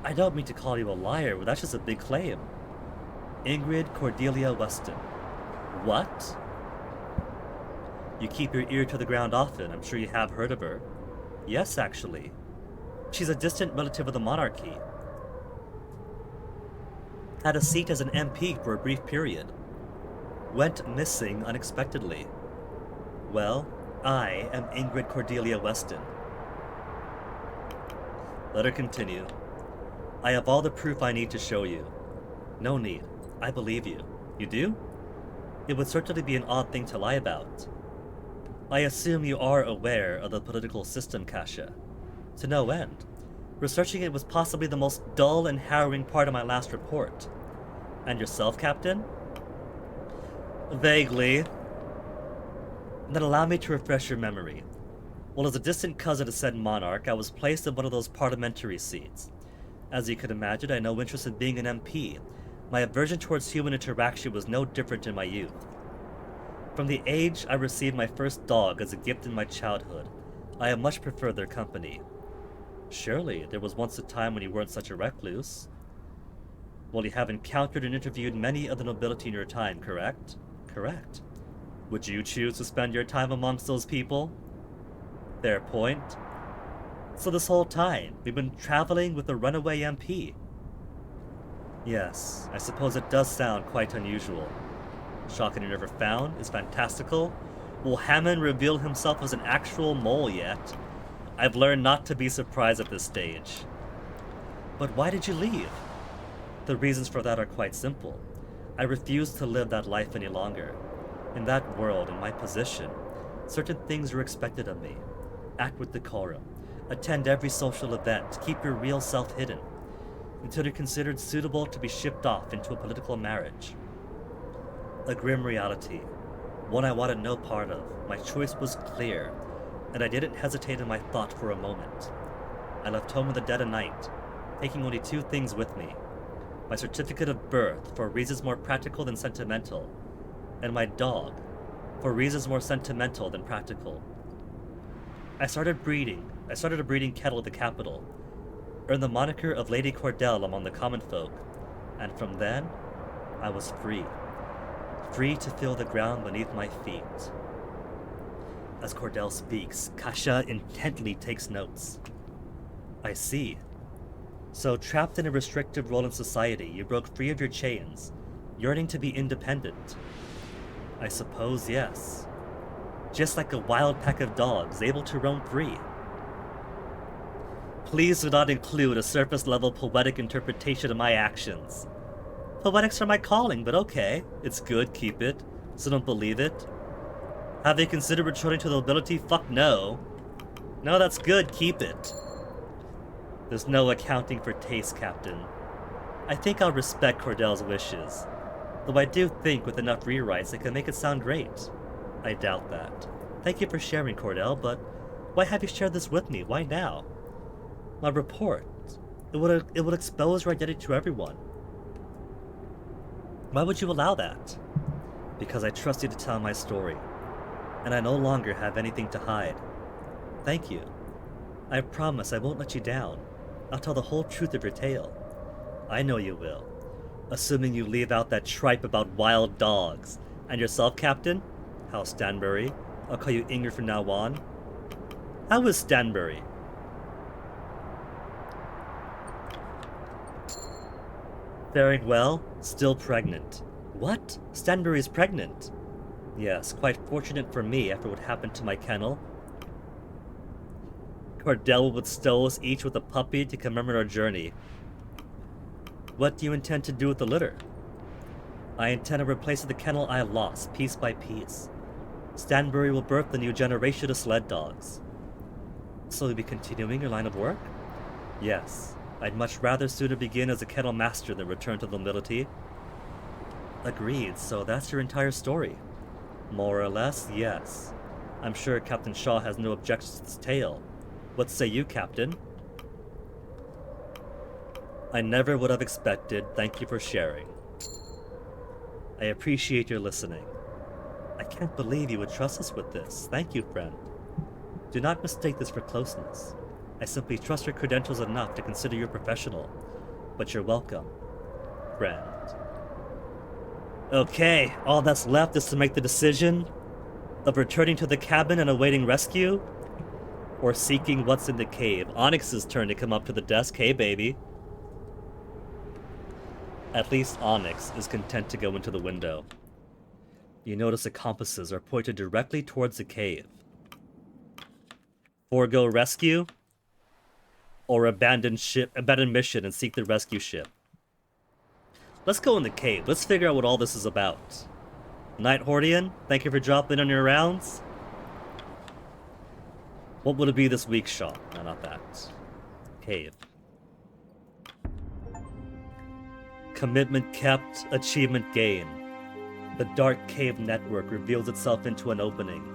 I don't mean to call you a liar, but that's just a big claim. Ingrid Cordelia Weston. What? You keep your ear to the ground often. I'm sure you have heard of her. Yes, actually. She's a distant relative of the monarchy. Had a seat as an MP for a brief period. Went missing unexpectedly. Well, I am Ingrid Cordelia Weston. Let her continue. I have all the proof I need to show you. No need. I believe you. You do? It would certainly be an odd thing to lie about. I assume you are aware of the political system, Kasha. To no end. Researching it was possibly the most dull and harrowing part of my last report. And yourself, Captain? Vaguely. Then allow me to refresh your memory. Well, as a distant cousin to said monarch, I was placed in one of those parliamentary seats. As you could imagine, I had no interest in being an MP. My aversion towards human interaction was no different in my youth. From the age I received my first dog as a gift in my childhood, I have much preferred their company. Surely, there was once a time when you weren't such a recluse. Well, you have encountered and interviewed many of the nobility in your time, correct? Correct. Would you choose to spend your time amongst those people? Fair point. So this whole time, we've been traveling with a runaway MP. Yes, I suppose it does sound quite unusual. Shocking you never found is fantastical. Will Hammond reveal himself as an actual mole yet? I've learned not to be surprised at this stage. But why did you leave? The reasons for that are quite simple. I refuse to live that life any longer. In that world, in my position, certain things are expected of me. Act with decorum. Attend every social event. Keep your real self hidden. Until you're considered suitable to be shipped off into a political marriage. A grim reality. One I wanted no part of. My choice was clear, and I didn't hesitate in my thought for a moment. I left home in the dead of night, taking only 2 things with me. My certificate of birth, for reasons more practical than sentimental, and my dog, for reasons more sentimental than practical. I started a breeding kettle at the capital, earned the moniker of Lady Cordell among the common folk, and from then, I was free. Free to feel the ground beneath my feet. As Cordell speaks, Kasha intently takes notes. I see. So, trapped in a restrictive role in society, you broke free of your chains, yearning to be independent. I suppose yes. Just like a wild pack of dogs, able to roam free. Please do not include a surface-level poetic interpretation of my actions. Poetics are my calling, but okay. It's good, keep it. So don't believe it. Have they considered returning to the nobility? Fuck no. No, that's good, keep it. There's no accounting for taste, Captain. I think I'll respect Cordell's wishes. Though I do think with enough rewrites it can make it sound great. I doubt that. Thank you for sharing, Cordell, but why have you shared this with me? Why now? My report. It would expose your identity to everyone. Why would you allow that? Because I trust you to tell my story, and I no longer have anything to hide. Thank you. I promise I won't let you down. I'll tell the whole truth of your tale. I know you will. Assuming you leave out that tripe about wild dogs. And yourself, Captain? How's Stanbury? I'll call you Ingrid from now on. How is Stanbury? Faring well, still pregnant. What? Stanbury's pregnant? Yes, quite fortunate for me after what happened to my kennel. Cordell would bestow us each with a puppy to commemorate our journey. What do you intend to do with the litter? I intend to replace the kennel I lost, piece by piece. Stanbury will birth the new generation of sled dogs. So you'll be continuing your line of work? Yes. I'd much rather sooner begin as a kennel master than return to the nobility. Agreed, so that's your entire story. More or less, yes. I'm sure Captain Shaw has no objections to this tale. What say you, Captain? I never would have expected. Thank you for sharing. I appreciate your listening. I can't believe you would trust us with this. Thank you, friend. Do not mistake this for closeness. I simply trust your credentials enough to consider you a professional. But you're welcome, friend. Okay, all that's left is to make the decision of returning to the cabin and awaiting rescue, or seeking what's in the cave. Onyx's turn to come up to the desk. Hey, baby. At least Onyx is content to go into the window. You notice the compasses are pointed directly towards the cave. Forego rescue, or abandon mission and seek the rescue ship. Let's go in the cave. Let's figure out what all this is about. Knight Hordian, thank you for dropping on your rounds. What would it be this week, Shaw? No, not that. Cave. Commitment kept, achievement gained. The dark cave network reveals itself into an opening.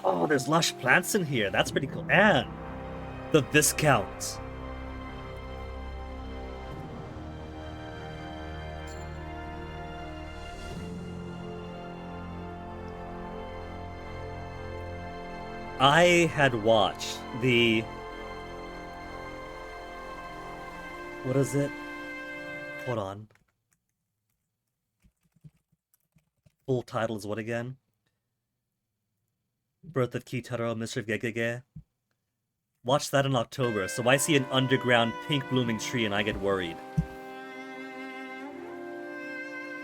Oh, there's lush plants in here. That's pretty cool. And the Viscount. I had watched the... What is it? Hold on. Full title is what again? Birth of Kitaro, Mystery of Gegege. Watch that in October, so I see an underground pink blooming tree and I get worried.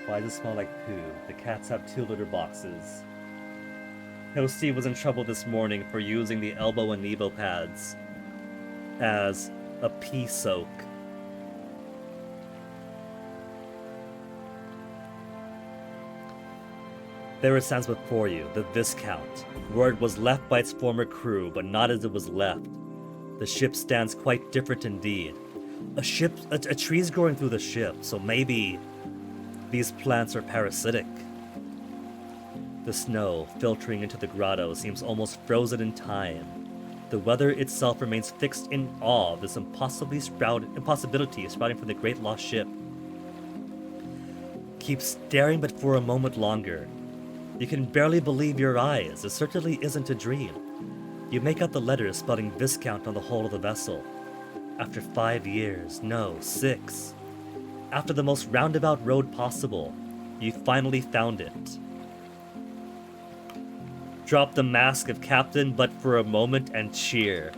Why does it smell like poo? The cats have 2 litter boxes. Toasty was in trouble this morning for using the elbow and Nebo pads as a pee soak. There it stands before you, the Viscount. Word was left by its former crew, but not as it was left. The ship stands quite different indeed. A tree's growing through the ship, so maybe these plants are parasitic. The snow, filtering into the grotto, seems almost frozen in time. The weather itself remains fixed in awe of this impossibility sprouting from the great lost ship. Keep staring but for a moment longer. You can barely believe your eyes. It certainly isn't a dream. You make out the letters spelling Viscount on the hull of the vessel. After 5 years, no, 6. After the most roundabout road possible, you finally found it. Drop the mask of captain but for a moment and cheer.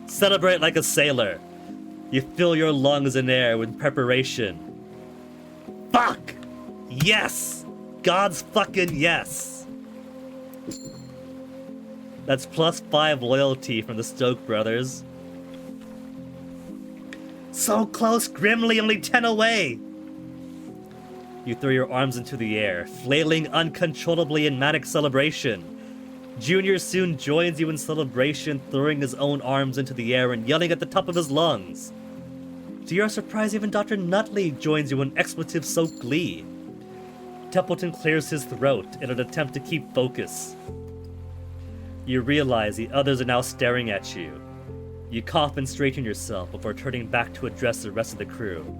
Celebrate like a sailor. You fill your lungs in air with preparation. Fuck! Yes! God's fucking yes! That's +5 loyalty from the Stoke brothers. So close, Grimly, only 10 away! You throw your arms into the air, flailing uncontrollably in manic celebration. Junior soon joins you in celebration, throwing his own arms into the air and yelling at the top of his lungs. To your surprise, even Dr. Nutley joins you in expletive-soaked glee. Templeton clears his throat in an attempt to keep focus. You realize the others are now staring at you. You cough and straighten yourself before turning back to address the rest of the crew.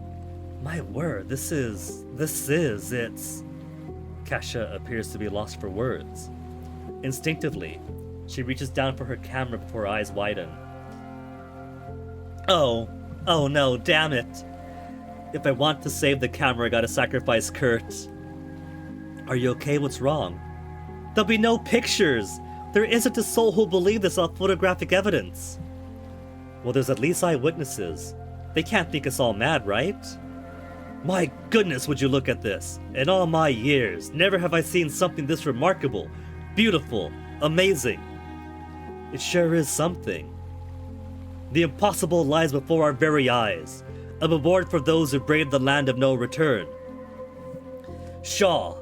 My word, it's... Kasha appears to be lost for words. Instinctively, she reaches down for her camera before her eyes widen. Oh no, damn it. If I want to save the camera, I gotta sacrifice Kurt. Are you okay? What's wrong? There'll be no pictures! There isn't a soul who'll believe this off photographic evidence. Well, there's at least eyewitnesses. They can't think us all mad, right? My goodness, would you look at this? In all my years, never have I seen something this remarkable, beautiful, amazing. It sure is something. The impossible lies before our very eyes, a reward for those who braved the land of no return. Shaw,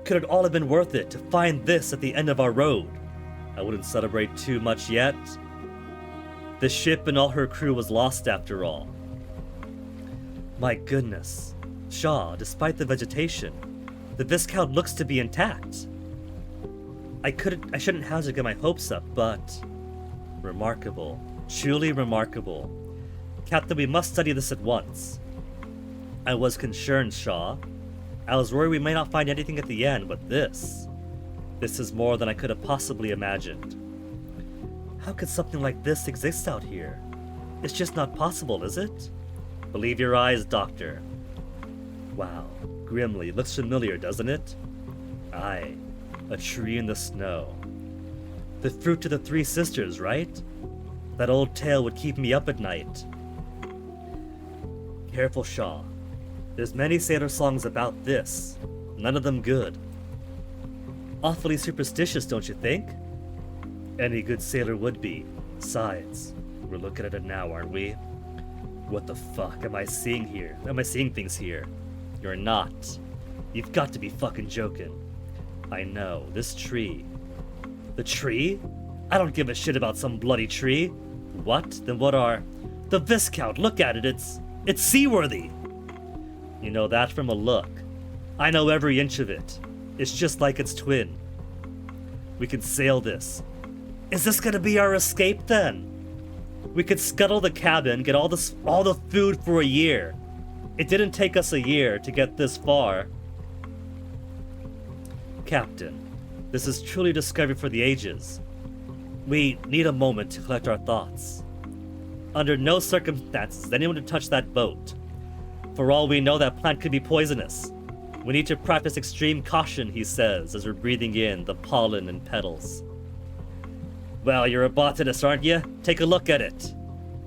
could it all have been worth it to find this at the end of our road? I wouldn't celebrate too much yet. The ship and all her crew was lost after all. My goodness. Shaw, despite the vegetation, the Viscount looks to be intact. I shouldn't hazard to get my hopes up, but... Remarkable. Truly remarkable. Captain, we must study this at once. I was concerned, Shaw. I was worried we might not find anything at the end, but this is more than I could have possibly imagined. How could something like this exist out here? It's just not possible, is it? Believe your eyes, Doctor. Wow, Grimly, looks familiar, doesn't it? Aye, a tree in the snow. The fruit of the three sisters, right? That old tale would keep me up at night. Careful, Shaw. There's many sailor songs about this, none of them good. Awfully superstitious, don't you think? Any good sailor would be. Besides, we're looking at it now, aren't we? What the fuck am I seeing here? Am I seeing things here? You're not. You've got to be fucking joking. I know, this tree. The tree? I don't give a shit about some bloody tree. What? Then what are... The Viscount, look at it, it's seaworthy! You know that from a look. I know every inch of it. It's just like its twin. We can sail this. Is this gonna be our escape then? We could scuttle the cabin, get all the food for a year. It didn't take us a year to get this far. Captain, this is truly a discovery for the ages. We need a moment to collect our thoughts. Under no circumstances is anyone to touch that boat. For all we know, that plant could be poisonous. We need to practice extreme caution, he says, as we're breathing in the pollen and petals. Well, you're a botanist, aren't you? Take a look at it.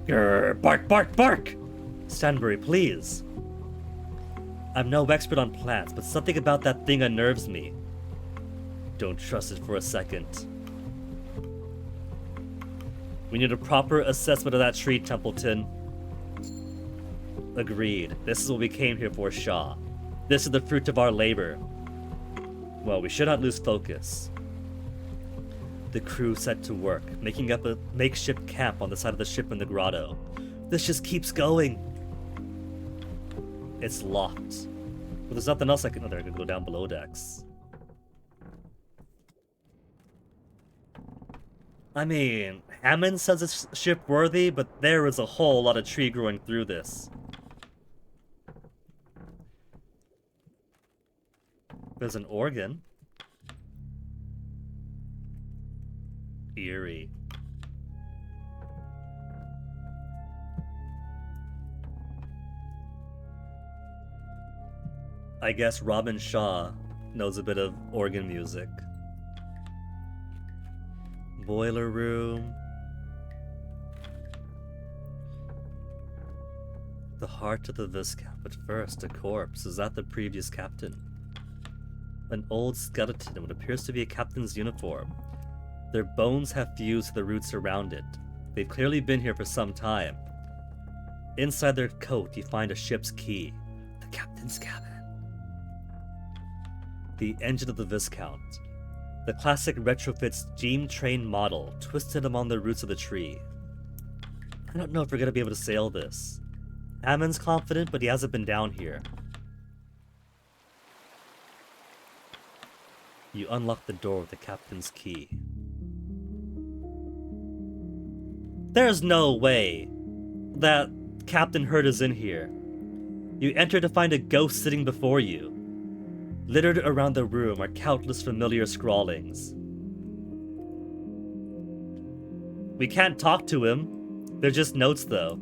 Grrr, bark, bark, bark! Stanbury, please. I'm no expert on plants, but something about that thing unnerves me. Don't trust it for a second. We need a proper assessment of that tree, Templeton. Agreed. This is what we came here for, Shaw. This is the fruit of our labor. Well, we should not lose focus. The crew set to work, making up a makeshift camp on the side of the ship in the grotto. This just keeps going. It's locked. Well, there's nothing else I can... Oh, there, I can go down below decks. I mean, Hammond says it's ship-worthy, but there is a whole lot of tree growing through this. There's an organ. Eerie. I guess Robin Shaw knows a bit of organ music. Boiler room. The heart of the Viscount, but first a corpse. Is that the previous captain? An old skeleton in what appears to be a captain's uniform. Their bones have fused to the roots around it. They've clearly been here for some time. Inside their coat, you find a ship's key. The captain's cabin. The engine of the Viscount. The classic retrofit steam train model, twisted among the roots of the tree. I don't know if we're gonna be able to sail this. Hammond's confident, but he hasn't been down here. You unlock the door with the captain's key. There's no way that Captain Hurt is in here. You enter to find a ghost sitting before you. Littered around the room are countless familiar scrawlings. We can't talk to him. They're just notes, though.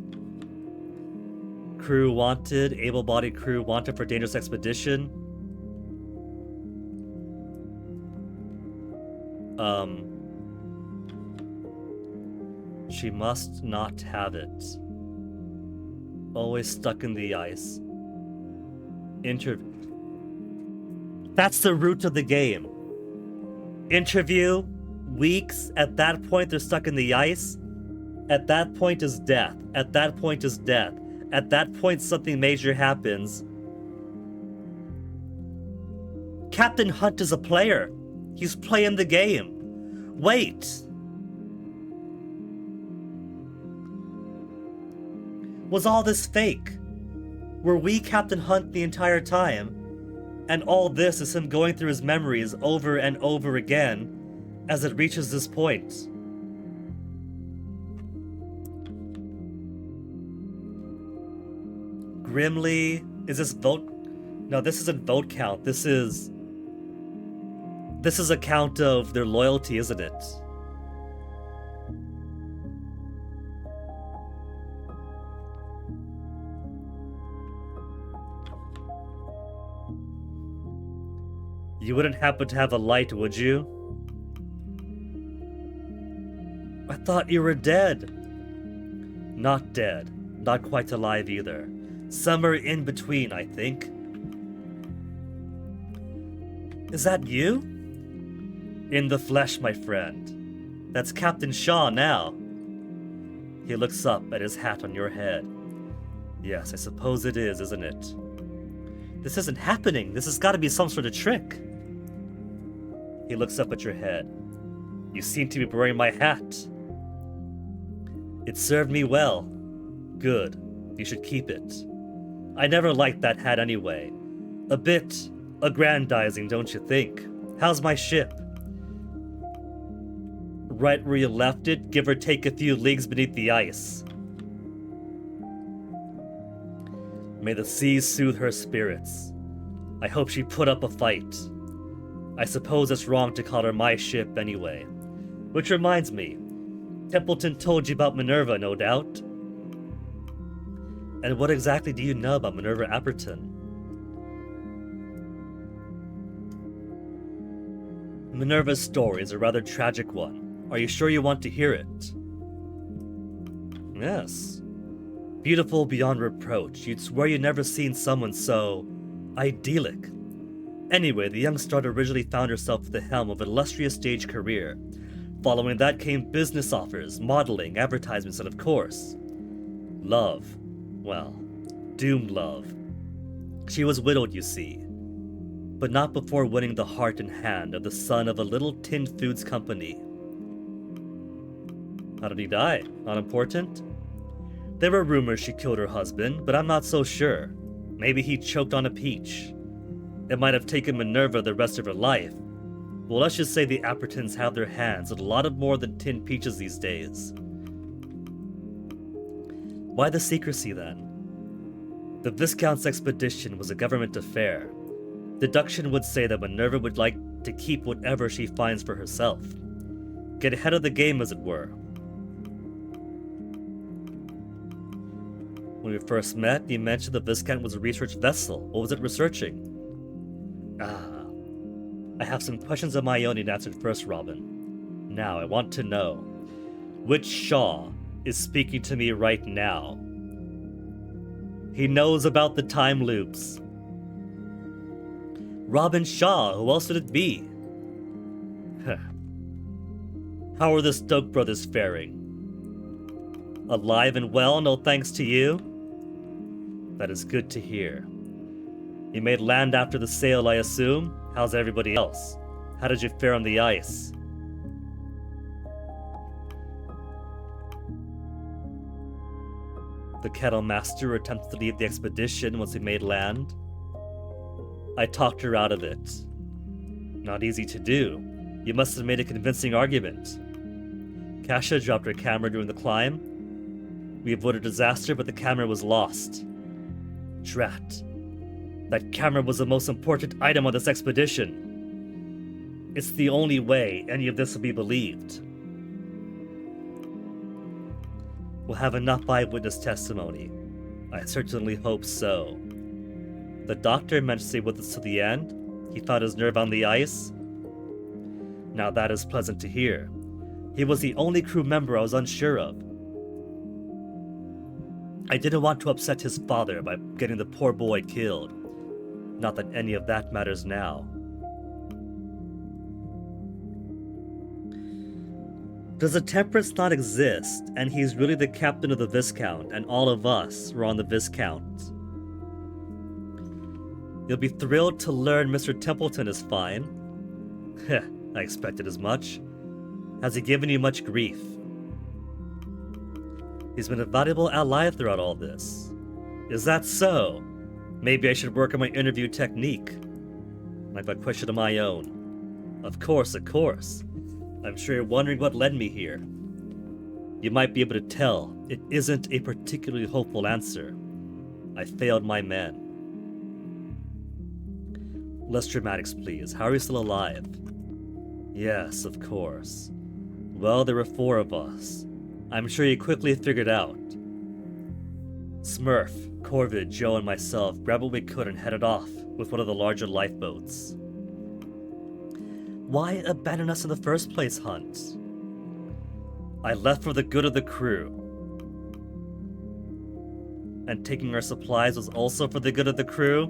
Crew wanted, able-bodied crew wanted for dangerous expedition. She must not have it. Always stuck in the ice. That's the root of the game. Interview, weeks, at that point they're stuck in the ice. At that point is death. At that point is death. At that point something major happens. Captain Hunt is a player. He's playing the game. Wait. Was all this fake? Were we Captain Hunt the entire time? And all this is him going through his memories over and over again as it reaches this point. Grimly, is this vote? No, this isn't vote count. This is a count of their loyalty, isn't it? You wouldn't happen to have a light, would you? I thought you were dead. Not dead. Not quite alive either. Somewhere in between, I think. Is that you? In the flesh, my friend. That's Captain Shaw now. He looks up at his hat on your head. Yes, I suppose it is, isn't it? This isn't happening. This has got to be some sort of trick. He looks up at your head. You seem to be wearing my hat. It served me well. Good. You should keep it. I never liked that hat anyway. A bit aggrandizing, don't you think? How's my ship? Right where you left it, give or take a few leagues beneath the ice. May the seas soothe her spirits. I hope she put up a fight. I suppose it's wrong to call her my ship anyway. Which reminds me, Templeton told you about Minerva, no doubt? And what exactly do you know about Minerva Apperton? Minerva's story is a rather tragic one. Are you sure you want to hear it? Yes. Beautiful beyond reproach. You'd swear you'd never seen someone so idyllic. Anyway, the young star originally found herself at the helm of an illustrious stage career. Following that came business offers, modeling, advertisements, and of course, love. Well, doomed love. She was widowed, you see, but not before winning the heart and hand of the son of a little tinned foods company. How did he die? Not important? There were rumors she killed her husband, but I'm not so sure. Maybe he choked on a peach. It might have taken Minerva the rest of her life. Well, let's just say the Appertons have their hands on a lot of more than tinned peaches these days. Why the secrecy then? The Viscount's expedition was a government affair. Deduction would say that Minerva would like to keep whatever she finds for herself. Get ahead of the game, as it were. When we first met, you mentioned the Viscount was a research vessel. What was it researching? I have some questions of my own you'd answered first, Robin. Now, I want to know, which Shaw is speaking to me right now? He knows about the time loops. Robin Shaw, who else would it be? How are the Stoke brothers faring? Alive and well, no thanks to you? That is good to hear. You made land after the sale, I assume? How's everybody else? How did you fare on the ice? The kettle master attempted to leave the expedition once we made land. I talked her out of it. Not easy to do. You must have made a convincing argument. Kasha dropped her camera during the climb. We avoided disaster, but the camera was lost. Drat. That camera was the most important item on this expedition. It's the only way any of this will be believed. We'll have enough eyewitness testimony. I certainly hope so. The doctor meant to stay with us to the end. He felt his nerve on the ice. Now that is pleasant to hear. He was the only crew member I was unsure of. I didn't want to upset his father by getting the poor boy killed. Not that any of that matters now. Does the Temperance not exist, and he's really the captain of the Viscount, and all of us were on the Viscount? You'll be thrilled to learn Mr. Templeton is fine. Heh, I expected as much. Has he given you much grief? He's been a valuable ally throughout all this. Is that so? Maybe I should work on my interview technique. I've got a question of my own. Of course. I'm sure you're wondering what led me here. You might be able to tell it isn't a particularly hopeful answer. I failed my men. Less dramatics, please. How are you still alive? Yes, of course. Well, there were 4 of us. I'm sure you quickly figured out. Smurf, Corvid, Joe, and myself grabbed what we could and headed off with one of the larger lifeboats. Why abandon us in the first place, Hunt? I left for the good of the crew. And taking our supplies was also for the good of the crew?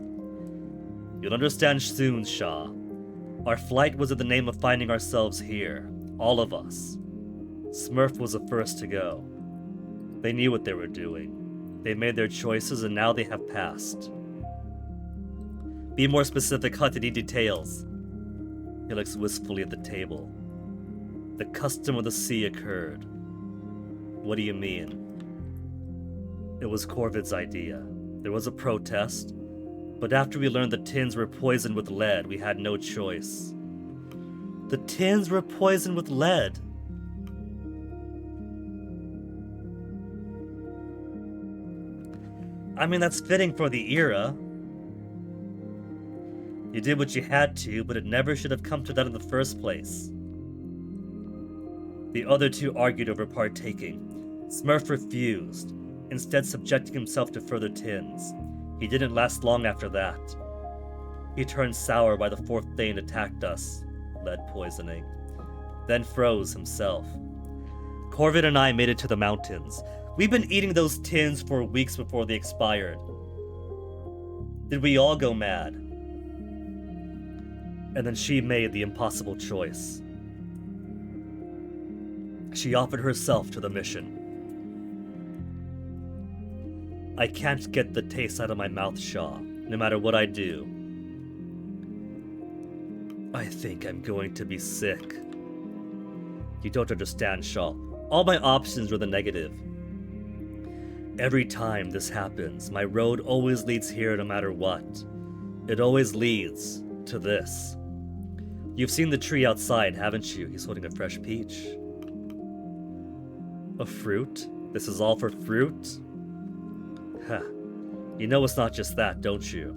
You'll understand soon, Shaw. Our flight was in the name of finding ourselves here. All of us. Smurf was the first to go. They knew what they were doing. They made their choices and now they have passed. Be more specific, Hunt, and need details. He looks wistfully at the table. The custom of the sea occurred. What do you mean? It was Corvid's idea. There was a protest, but after we learned the tins were poisoned with lead, we had no choice. The tins were poisoned with lead. I mean, that's fitting for the era. You did what you had to, but it never should have come to that in the first place. The other 2 argued over partaking. Smurf refused, instead subjecting himself to further tins. He didn't last long after that. He turned sour by the 4th day and attacked us. Lead poisoning. Then froze himself. Corvid and I made it to the mountains. We've been eating those tins for weeks before they expired. Did we all go mad? And then she made the impossible choice. She offered herself to the mission. I can't get the taste out of my mouth, Shaw, no matter what I do. I think I'm going to be sick. You don't understand, Shaw. All my options were the negative. Every time this happens, my road always leads here no matter what. It always leads to this. You've seen the tree outside, haven't you? He's holding a fresh peach. A fruit? This is all for fruit? Huh. You know it's not just that, don't you?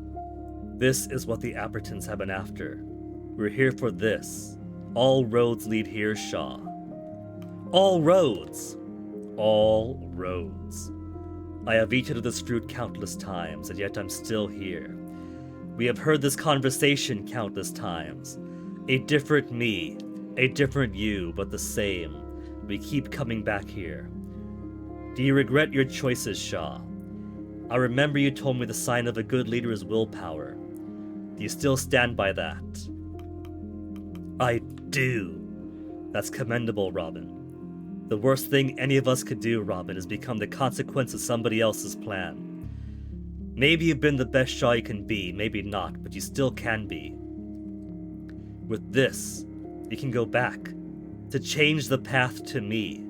This is what the Appertons have been after. We're here for this. All roads lead here, Shaw. All roads! All roads. I have eaten of this fruit countless times, and yet I'm still here. We have heard this conversation countless times. A different me, a different you, but the same. We keep coming back here. Do you regret your choices, Shaw? I remember you told me the sign of a good leader is willpower. Do you still stand by that? I do. That's commendable, Robin. The worst thing any of us could do, Robin, is become the consequence of somebody else's plan. Maybe you've been the best Shaw you can be, maybe not, but you still can be. With this, you can go back to change the path to me.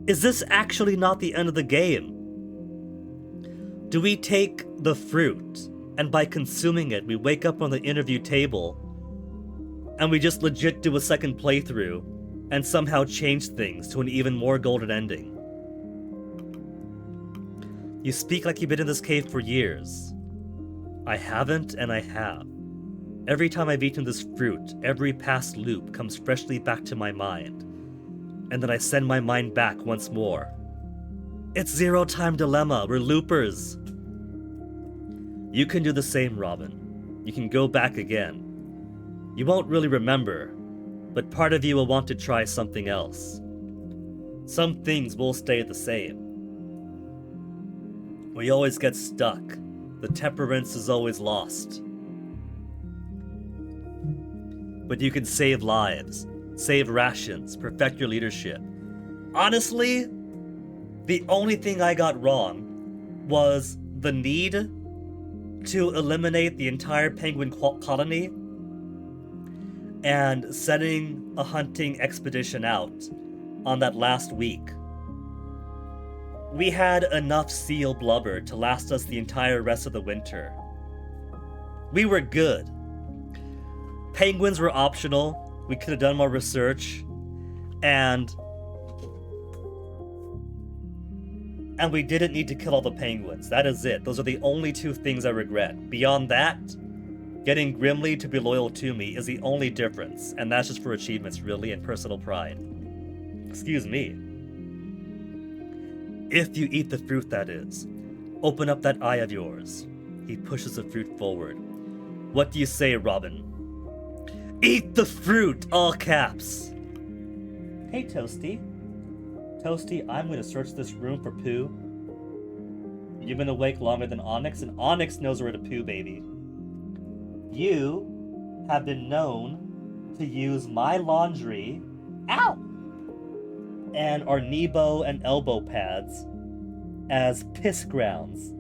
Is this actually not the end of the game? Do we take the fruit, and by consuming it, we wake up on the interview table, and we just legit do a second playthrough, and somehow change things to an even more golden ending? You speak like you've been in this cave for years. I haven't, and I have. Every time I've eaten this fruit, every past loop comes freshly back to my mind, and then I send my mind back once more. It's zero-time dilemma, we're loopers. You can do the same, Robin. You can go back again. You won't really remember, but part of you will want to try something else. Some things will stay the same. We always get stuck. The temperance is always lost. But you can save lives, save rations, perfect your leadership. Honestly, the only thing I got wrong was the need to eliminate the entire penguin colony and setting a hunting expedition out on that last week. We had enough seal blubber to last us the entire rest of the winter. We were good. Penguins were optional, we could have done more research, and we didn't need to kill all the penguins. That is it. Those are the only two things I regret. Beyond that, getting Grimly to be loyal to me is the only difference, and that's just for achievements, really, and personal pride. Excuse me. If you eat the fruit, that is. Open up that eye of yours. He pushes the fruit forward. What do you say, Robin? Eat the fruit! All caps! Hey, Toasty. Toasty, I'm going to search this room for poo. You've been awake longer than Onyx, and Onyx knows where to poo, baby. You have been known to use my laundry, ow, and our Nebo and elbow pads as piss grounds.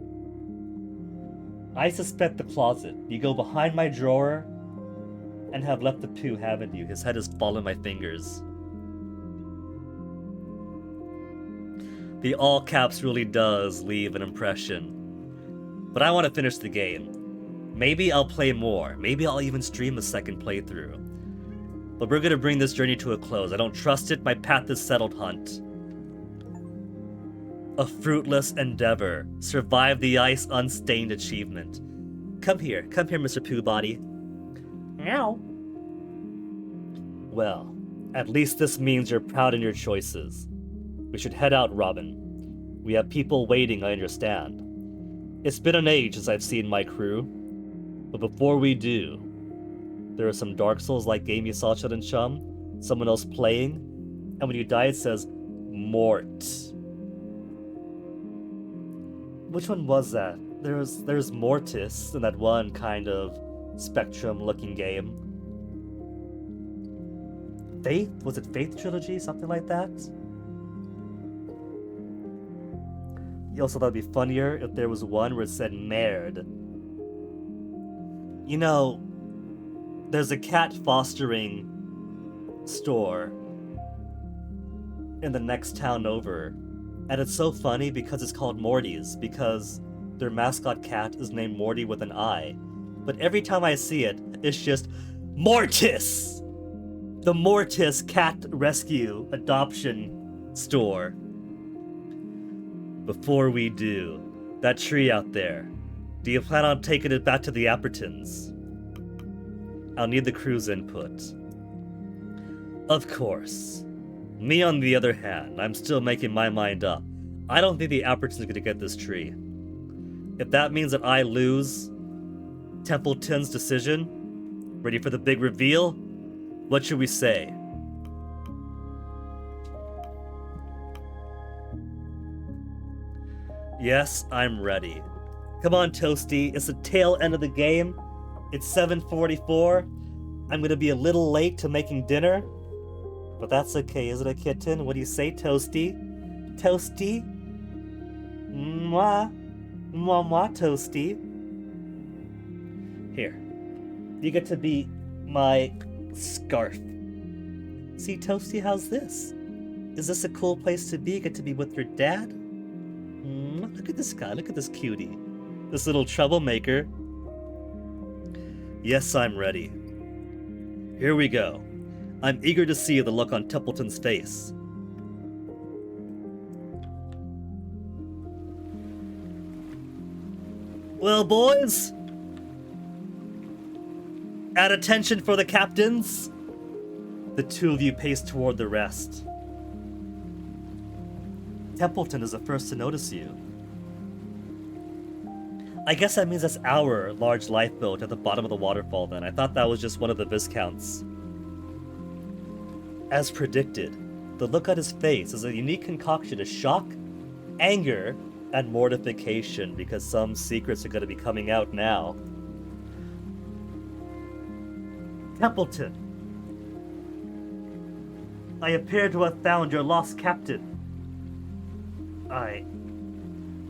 I suspect the closet. You go behind my drawer and have left the poo, haven't you? His head has fallen my fingers. The all caps really does leave an impression. But I want to finish the game. Maybe I'll play more. Maybe I'll even stream a second playthrough. But we're gonna bring this journey to a close. I don't trust it. My path is settled, Hunt. A fruitless endeavor. Survive the ice unstained achievement. Come here, Mr. Pooh Body. Ow. Well, at least this means you're proud in your choices. We should head out, Robin. We have people waiting, I understand. It's been an age since I've seen my crew. But before we do, there are some Dark Souls-like game you saw, Chud and Chum. Someone else playing. And when you die, it says, Mort. Which one was that? There's Mortis in that one kind of Spectrum-looking game. Faith? Was it Faith Trilogy? Something like that? Also, that'd be funnier if there was one where it said Merd. You know, there's a cat fostering store in the next town over. And it's so funny because it's called Morty's, because their mascot cat is named Morty with an I. But every time I see it, it's just Mortis! The Mortis Cat Rescue Adoption Store. Before we do, that tree out there, do you plan on taking it back to the Appertons? I'll need the crew's input. Of course. Me, on the other hand, I'm still making my mind up. I don't think the Appertons are going to get this tree. If that means that I lose Templeton's decision, ready for the big reveal? What should we say? Yes, I'm ready. Come on, Toasty. It's the tail end of the game. It's 7:44. I'm gonna be a little late to making dinner. But that's okay, is it a kitten? What do you say, Toasty? Toasty? Mwah. Mwah mwah, Toasty. Here. You get to be my scarf. See, Toasty, how's this? Is this a cool place to be? You get to be with your dad? Look at this guy, look at this cutie. This little troublemaker. Yes, I'm ready. Here we go. I'm eager to see the look on Templeton's face. Well, boys, at attention for the captains. The two of you pace toward the rest. Templeton is the first to notice you. I guess that means that's our large lifeboat at the bottom of the waterfall then. I thought that was just one of the Viscounts. As predicted, the look on his face is a unique concoction of shock, anger, and mortification because some secrets are going to be coming out now. Templeton, I appear to have found your lost captain.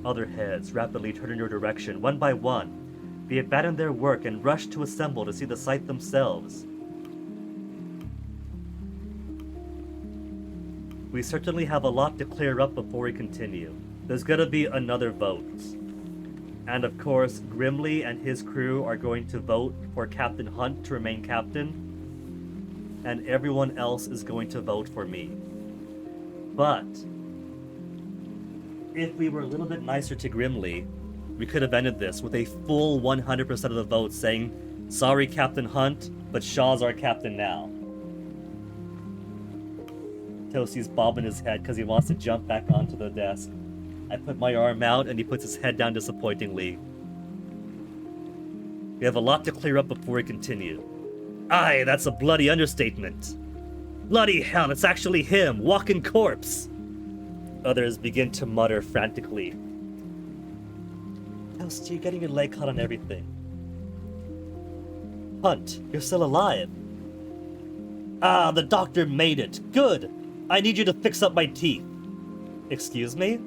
Other heads rapidly turn in your direction, one by one. They abandon their work and rush to assemble to see the sight themselves. We certainly have a lot to clear up before we continue. There's gonna be another vote. And of course, Grimly and his crew are going to vote for Captain Hunt to remain captain. And everyone else is going to vote for me. But if we were a little bit nicer to Grimly, we could have ended this with a full 100% of the votes saying, sorry Captain Hunt, but Shaw's our captain now. Toasty's bobbing his head because he wants to jump back onto the desk. I put my arm out and he puts his head down disappointingly. We have a lot to clear up before we continue. Aye, that's a bloody understatement. Bloody hell, it's actually him, walking corpse. Others begin to mutter frantically. Toasty, you're getting your leg caught on everything. Hunt, you're still alive. Ah, the doctor made it. Good. I need you to fix up my teeth. Excuse me?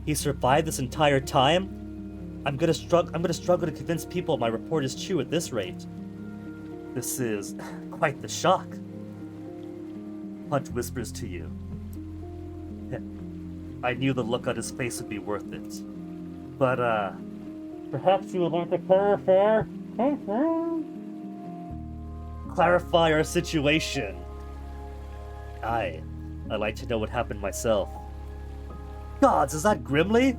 He survived this entire time? I'm gonna struggle to convince people my report is true at this rate. This is quite the shock. Hunt whispers to you. I knew the look on his face would be worth it. But, perhaps you would learn to clarify our situation. I'd like to know what happened myself. Gods, is that Grimly?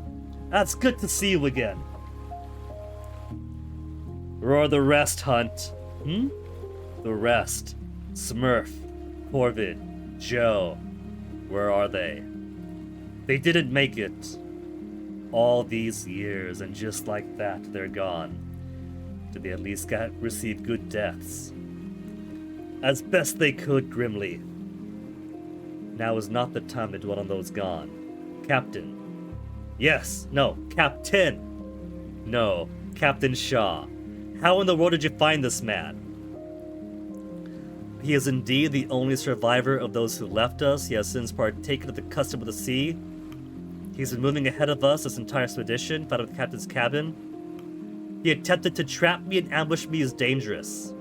That's good to see you again. Where are the rest, Hunt? The rest. Smurf, Corvid, Joe. Where are they? They didn't make it. All these years, and just like that, they're gone. Did they at least receive good deaths? As best they could, Grimly. Now is not the time to dwell on those gone. Captain. Yes, no, Captain. No, Captain Shaw. How in the world did you find this man? He is indeed the only survivor of those who left us. He has since partaken of the custom of the sea. He's been moving ahead of us this entire expedition, found at the captain's cabin. He attempted to trap me and ambush me as dangerous.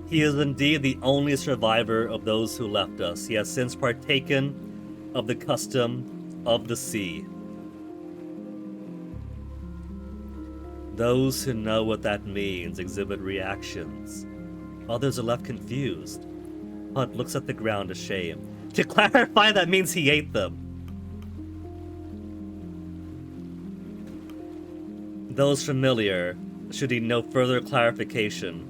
He is indeed the only survivor of those who left us. He has since partaken of the custom of the sea. Those who know what that means exhibit reactions. Others are left confused. Hunt looks at the ground ashamed. To clarify, that means he ate them. Those familiar should need no further clarification.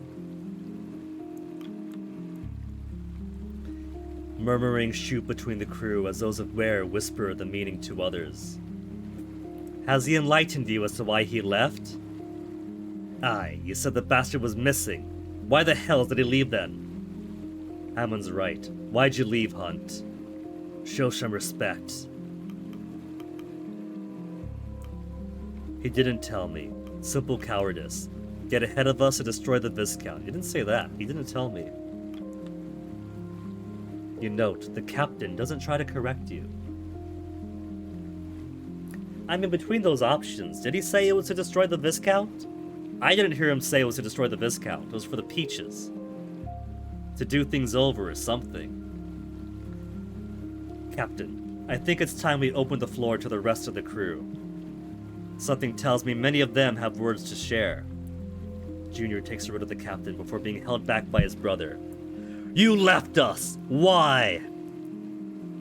Murmuring shoot between the crew as those aware whisper the meaning to others. Has he enlightened you as to why he left? Aye, you said the bastard was missing. Why the hell did he leave then? Hammond's right. Why'd you leave, Hunt? Show some respect. He didn't tell me. Simple cowardice. Get ahead of us and destroy the Viscount. He didn't say that. He didn't tell me. You note, the captain doesn't try to correct you. I mean, between those options, did he say it was to destroy the Viscount? I didn't hear him say it was to destroy the Viscount. It was for the Peaches. To do things over or something. Captain, I think it's time we open the floor to the rest of the crew. Something tells me many of them have words to share. Junior takes a root of the captain before being held back by his brother. You left us! Why?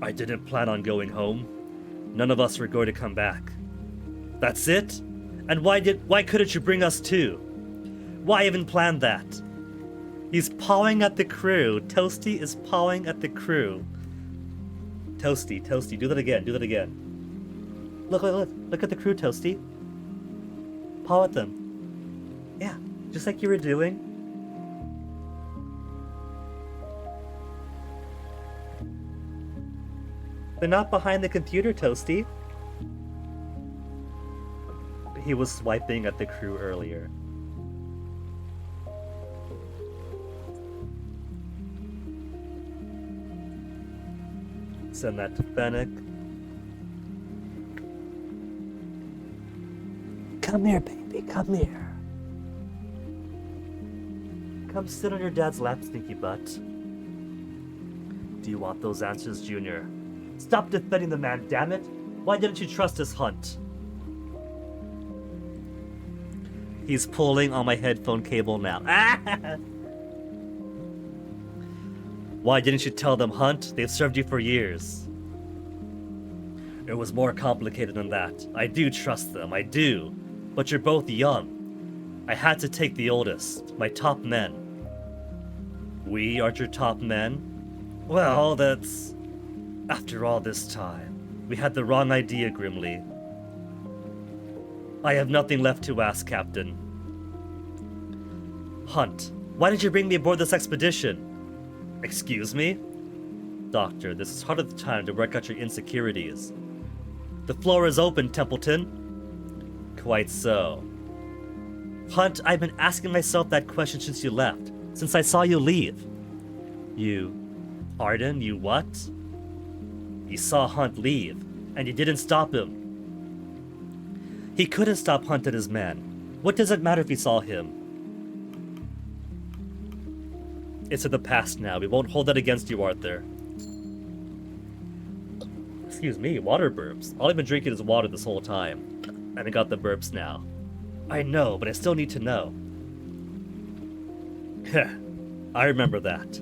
I didn't plan on going home. None of us were going to come back. That's it? And why couldn't you bring us too? Why even plan that? He's pawing at the crew. Toasty is pawing at the crew. Toasty, do that again, do that again. Look at the crew, Toasty. Paw at them. Yeah, just like you were doing. They're not behind the computer, Toasty. He was swiping at the crew earlier. Send that to Fennec. Come here, baby, come here. Come sit on your dad's lap, stinky butt. Do you want those answers, Junior? Stop defending the man, damn it! Why didn't you trust his Hunt? He's pulling on my headphone cable now. Why didn't you tell them, Hunt? They've served you for years. It was more complicated than that. I do trust them, I do. But you're both young. I had to take the oldest, my top men. We aren't your top men? Well, that's... After all this time, we had the wrong idea, Grimly. I have nothing left to ask, Captain. Hunt, why did you bring me aboard this expedition? Excuse me? Doctor, this is hardly the time to work out your insecurities. The floor is open, Templeton. Quite so. Hunt, I've been asking myself that question since you left, since I saw you leave. You... Arden, you what? You saw Hunt leave, and you didn't stop him. He couldn't stop Hunt and his men. What does it matter if he saw him? It's in the past now. We won't hold that against you, Arthur. Excuse me, water burps. All I've been drinking is water this whole time. And I got the burps now. I know, but I still need to know. Heh, I remember that.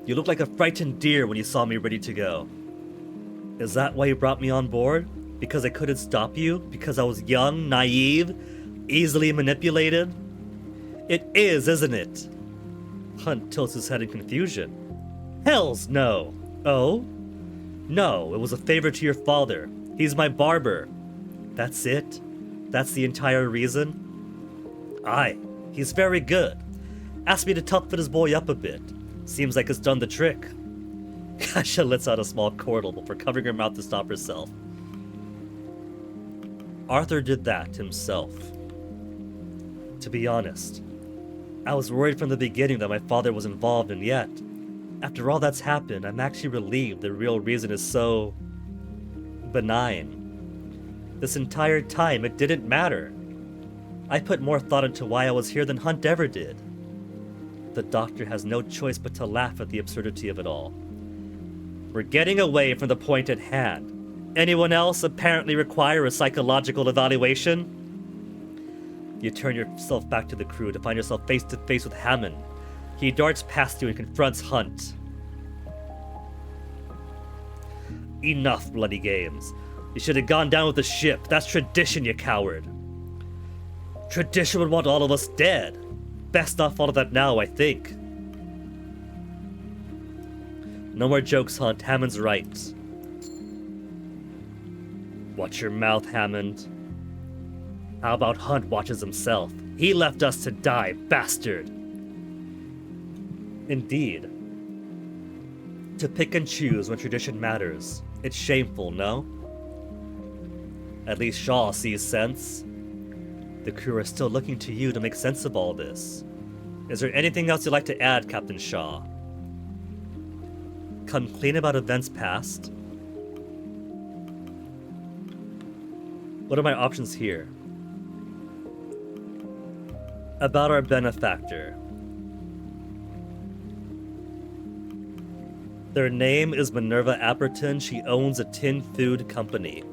You looked like a frightened deer when you saw me ready to go. Is that why you brought me on board? Because I couldn't stop you? Because I was young, naive, easily manipulated? It is, isn't it? Hunt tilts his head in confusion. Hells no! Oh? No, it was a favor to your father. He's my barber. That's it? That's the entire reason? Aye, he's very good. Asked me to toughen his boy up a bit. Seems like it's done the trick. Kasha lets out a small chortle before covering her mouth to stop herself. Arthur did that himself. To be honest, I was worried from the beginning that my father was involved, and yet, after all that's happened, I'm actually relieved the real reason is so... benign. This entire time, it didn't matter. I put more thought into why I was here than Hunt ever did. The doctor has no choice but to laugh at the absurdity of it all. We're getting away from the point at hand. Anyone else apparently require a psychological evaluation? You turn yourself back to the crew to find yourself face to face with Hammond. He darts past you and confronts Hunt. Enough bloody games. You should have gone down with the ship. That's tradition, you coward. Tradition would want all of us dead. Best not follow that now, I think. No more jokes, Hunt. Hammond's right. Watch your mouth, Hammond. How about Hunt watches himself? He left us to die, bastard. Indeed. To pick and choose when tradition matters. It's shameful, no? At least Shaw sees sense. The crew are still looking to you to make sense of all this. Is there anything else you'd like to add, Captain Shaw? Complain about events past? What are my options here? About our benefactor. Their name is Minerva Apperton. She owns a tin food company.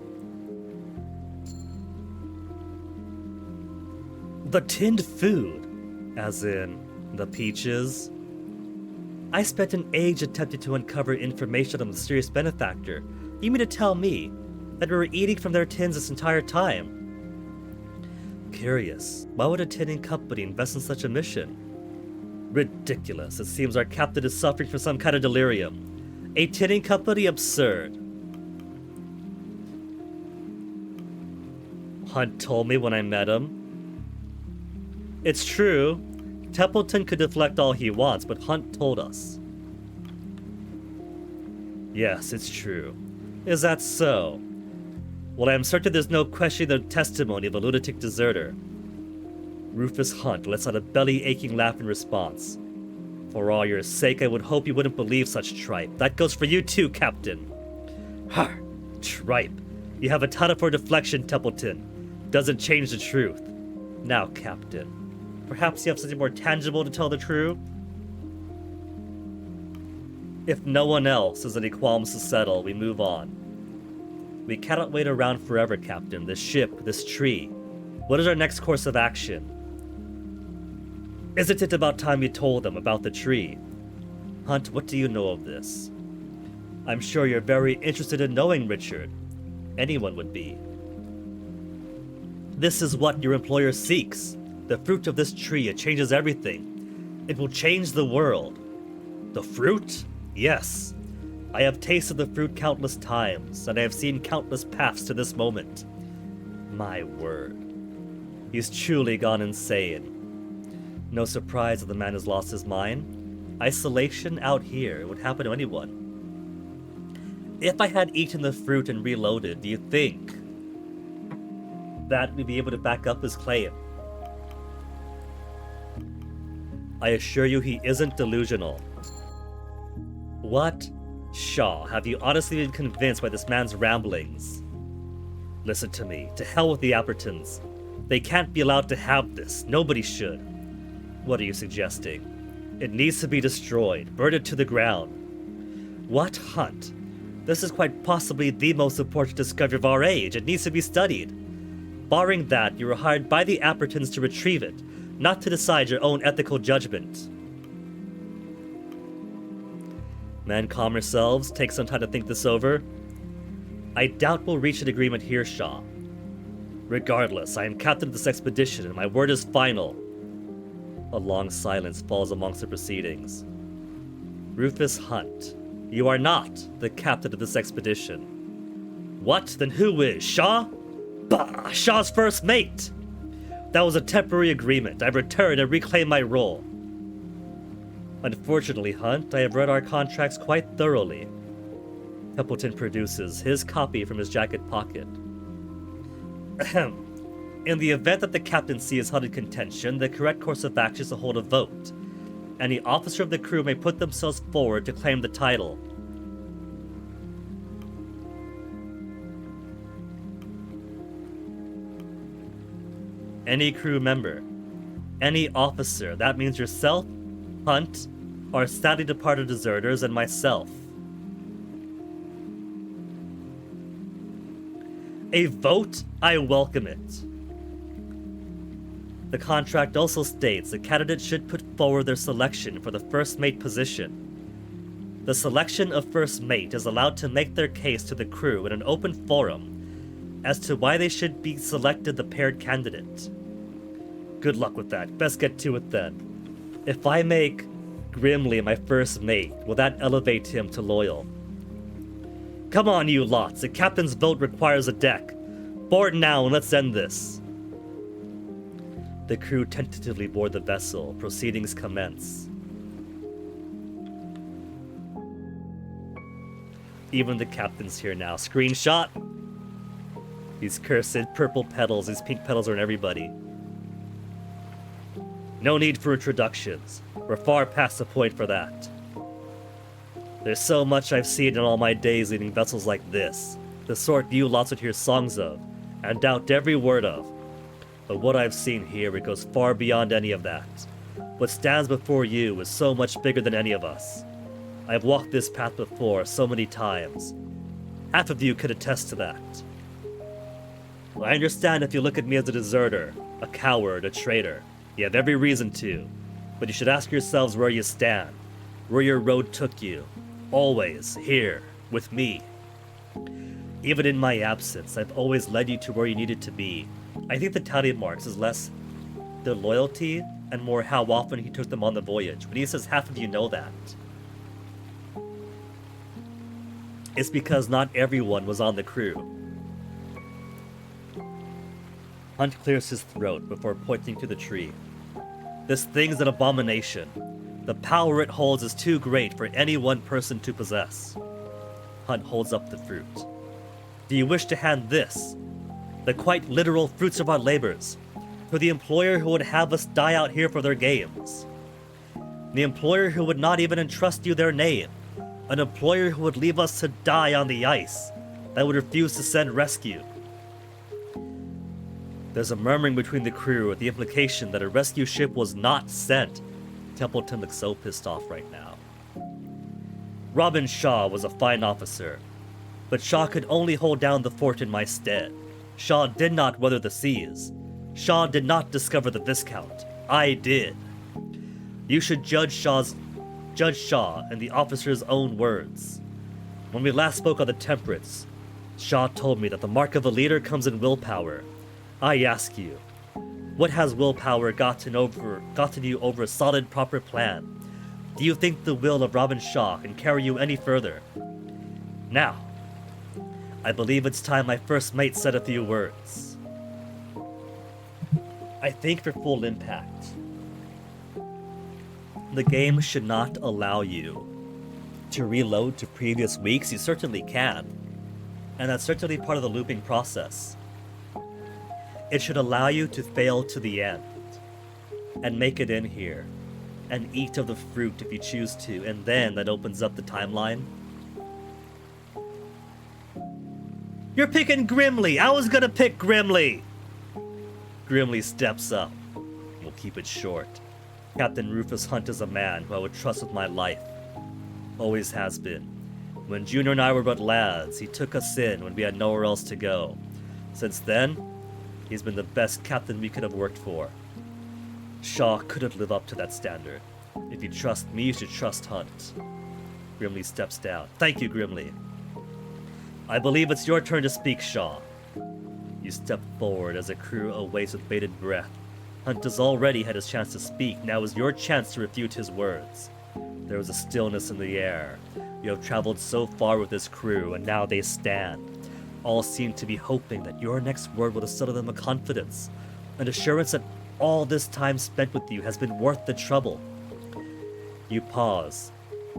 The tinned food? As in, the peaches? I spent an age attempting to uncover information on the mysterious benefactor. You mean to tell me that we were eating from their tins this entire time? Curious. Why would a tinning company invest in such a mission? Ridiculous. It seems our captain is suffering from some kind of delirium. A tinning company? Absurd. Hunt told me when I met him. It's true. Templeton could deflect all he wants, but Hunt told us. Yes, it's true. Is that so? Well, I am certain there's no questioning the testimony of a lunatic deserter. Rufus Hunt lets out a belly-aching laugh in response. For all your sake, I would hope you wouldn't believe such tripe. That goes for you too, Captain. Har! Tripe. You have a title for deflection, Templeton. Doesn't change the truth. Now, Captain, perhaps you have something more tangible to tell the crew? If no one else has any qualms to settle, we move on. We cannot wait around forever, Captain. This ship, this tree. What is our next course of action? Isn't it about time you told them about the tree? Hunt, what do you know of this? I'm sure you're very interested in knowing, Richard. Anyone would be. This is what your employer seeks. The fruit of this tree, it changes everything. It will change the world. The fruit? Yes. I have tasted the fruit countless times, and I have seen countless paths to this moment. My word. He's truly gone insane. No surprise that the man has lost his mind. Isolation out here would happen to anyone. If I had eaten the fruit and reloaded, do you think that we'd be able to back up his claim? I assure you he isn't delusional. What? Shaw, have you honestly been convinced by this man's ramblings? Listen to me. To hell with the Appertons. They can't be allowed to have this. Nobody should. What are you suggesting? It needs to be destroyed, burned to the ground. What, Hunt? This is quite possibly the most important discovery of our age. It needs to be studied. Barring that, you were hired by the Appertons to retrieve it, not to decide your own ethical judgment. Men, calm yourselves. Take some time to think this over. I doubt we'll reach an agreement here, Shaw. Regardless, I am captain of this expedition, and my word is final. A long silence falls amongst the proceedings. Rufus Hunt, you are not the captain of this expedition. What? Then who is? Shaw? Bah! Shaw's first mate! That was a temporary agreement. I've returned and reclaimed my role. Unfortunately, Hunt, I have read our contracts quite thoroughly. Templeton produces his copy from his jacket pocket. Ahem. In the event that the captaincy is held in contention, the correct course of action is to hold a vote. Any officer of the crew may put themselves forward to claim the title. Any crew member. Any officer. That means yourself, Hunt, our sadly departed deserters, and myself. A vote? I welcome it. The contract also states the candidates should put forward their selection for the first mate position. The selection of first mate is allowed to make their case to the crew in an open forum as to why they should be selected the paired candidate. Good luck with that. Best get to it then. If I make Grimly my first mate, will that elevate him to loyal? Come on, you lots. The captain's vote requires a deck. Board now and let's end this. The crew tentatively board the vessel. Proceedings commence. Even the captain's here now. Screenshot! These cursed purple petals, these pink petals are in everybody. No need for introductions. We're far past the point for that. There's so much I've seen in all my days leading vessels like this. The sort you lots would hear songs of, and doubt every word of. But what I've seen here, it goes far beyond any of that. What stands before you is so much bigger than any of us. I've walked this path before so many times. Half of you could attest to that. I understand if you look at me as a deserter, a coward, a traitor. You have every reason to. But you should ask yourselves where you stand, where your road took you. Always here, with me. Even in my absence, I've always led you to where you needed to be. I think the tally marks is less their loyalty and more how often he took them on the voyage. When he says half of you know that, it's because not everyone was on the crew. Hunt clears his throat before pointing to the tree. This thing's an abomination. The power it holds is too great for any one person to possess. Hunt holds up the fruit. Do you wish to hand this, the quite literal fruits of our labors, to the employer who would have us die out here for their games? The employer who would not even entrust you their name. An employer who would leave us to die on the ice, that would refuse to send rescue. There's a murmuring between the crew with the implication that a rescue ship was not sent. Templeton looks so pissed off right now. Robin Shaw was a fine officer, but Shaw could only hold down the fort in my stead. Shaw did not weather the seas. Shaw did not discover the Viscount. I did. You should judge Shaw in the officer's own words. When we last spoke on the Temperance, Shaw told me that the mark of a leader comes in willpower. I ask you, what has willpower gotten you over a solid, proper plan? Do you think the will of Robin Shaw can carry you any further? Now, I believe it's time my first mate said a few words. I think for full impact, the game should not allow you to reload to previous weeks. You certainly can, and that's certainly part of the looping process. It should allow you to fail to the end, and make it in here, and eat of the fruit if you choose to, and then that opens up the timeline. You're picking Grimly! I was gonna pick Grimly! Grimly steps up. We'll keep it short. Captain Rufus Hunt is a man who I would trust with my life. Always has been. When Junior and I were but lads, he took us in when we had nowhere else to go. Since then, he's been the best captain we could have worked for. Shaw couldn't live up to that standard. If you trust me, you should trust Hunt. Grimly steps down. Thank you, Grimly. I believe it's your turn to speak, Shaw. You step forward as the crew awaits with bated breath. Hunt has already had his chance to speak. Now is your chance to refute his words. There was a stillness in the air. You have traveled so far with this crew, and now they stand. All seem to be hoping that your next word will instill in them a confidence, an assurance that all this time spent with you has been worth the trouble. You pause,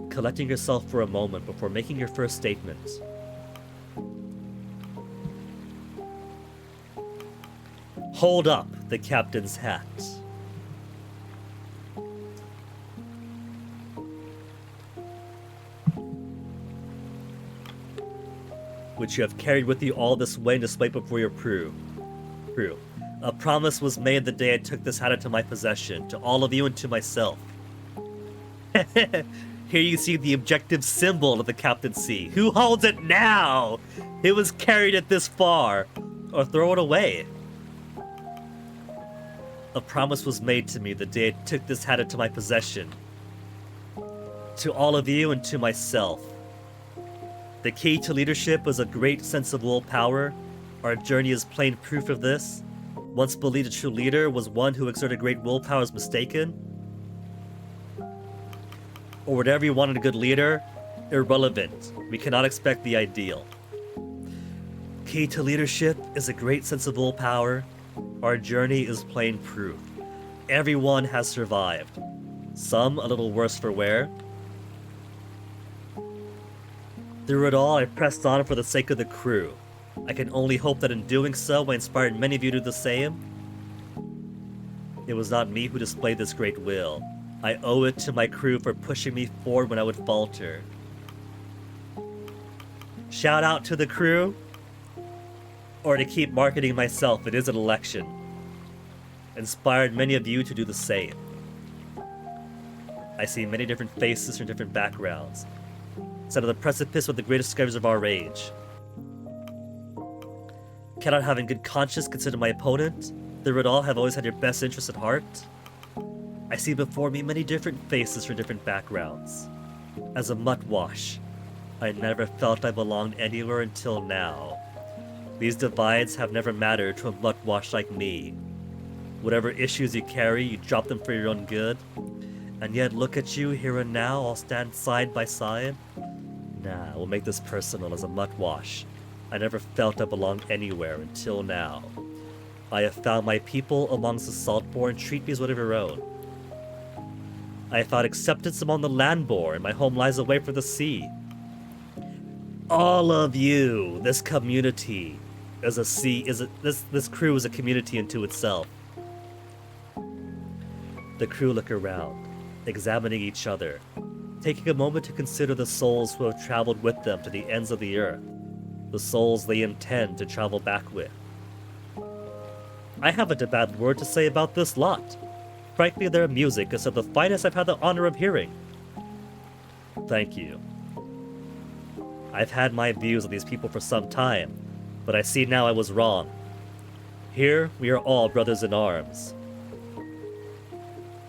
collecting yourself for a moment before making your first statement. Hold up the captain's hat. Which you have carried with you all this way and displayed before your crew. A promise was made the day I took this hat into my possession, to all of you and to myself. Here you see the objective symbol of the captaincy. Who holds it now? Who has carried it this far? Or throw it away? A promise was made to me the day I took this hat into my possession. To all of you and to myself. The key to leadership is a great sense of willpower. Our journey is plain proof of this. Once believed a true leader was one who exerted great willpower is mistaken. Or whatever you want in a good leader, irrelevant. We cannot expect the ideal. Key to leadership is a great sense of willpower. Our journey is plain proof. Everyone has survived. Some a little worse for wear. Through it all, I pressed on for the sake of the crew. I can only hope that in doing so, I inspired many of you to do the same. It was not me who displayed this great will. I owe it to my crew for pushing me forward when I would falter. Shout out to the crew, or to keep marketing myself, it is an election. Inspired many of you to do the same. I see many different faces from different backgrounds, set on the precipice with the greatest discoveries of our age. Cannot have in good conscience consider my opponent. Through it all, have always had your best interest at heart. I see before me many different faces from different backgrounds. As a mutt-wash, I never felt I belonged anywhere until now. These divides have never mattered to a mutt-wash like me. Whatever issues you carry, you drop them for your own good. And yet look at you here and now, all stand side by side. Nah, we'll make this personal. As a mutt-wash, I never felt I belonged anywhere until now. I have found my people amongst the Saltborn, treat me as one of your own. I have found acceptance among the Landborn, my home lies away from the sea. All of you, this community, this crew is a community unto itself. The crew look around, examining each other, taking a moment to consider the souls who have traveled with them to the ends of the earth, the souls they intend to travel back with. I haven't a bad word to say about this lot. Frankly, their music is of the finest I've had the honor of hearing. Thank you. I've had my views on these people for some time, but I see now I was wrong. Here, we are all brothers in arms.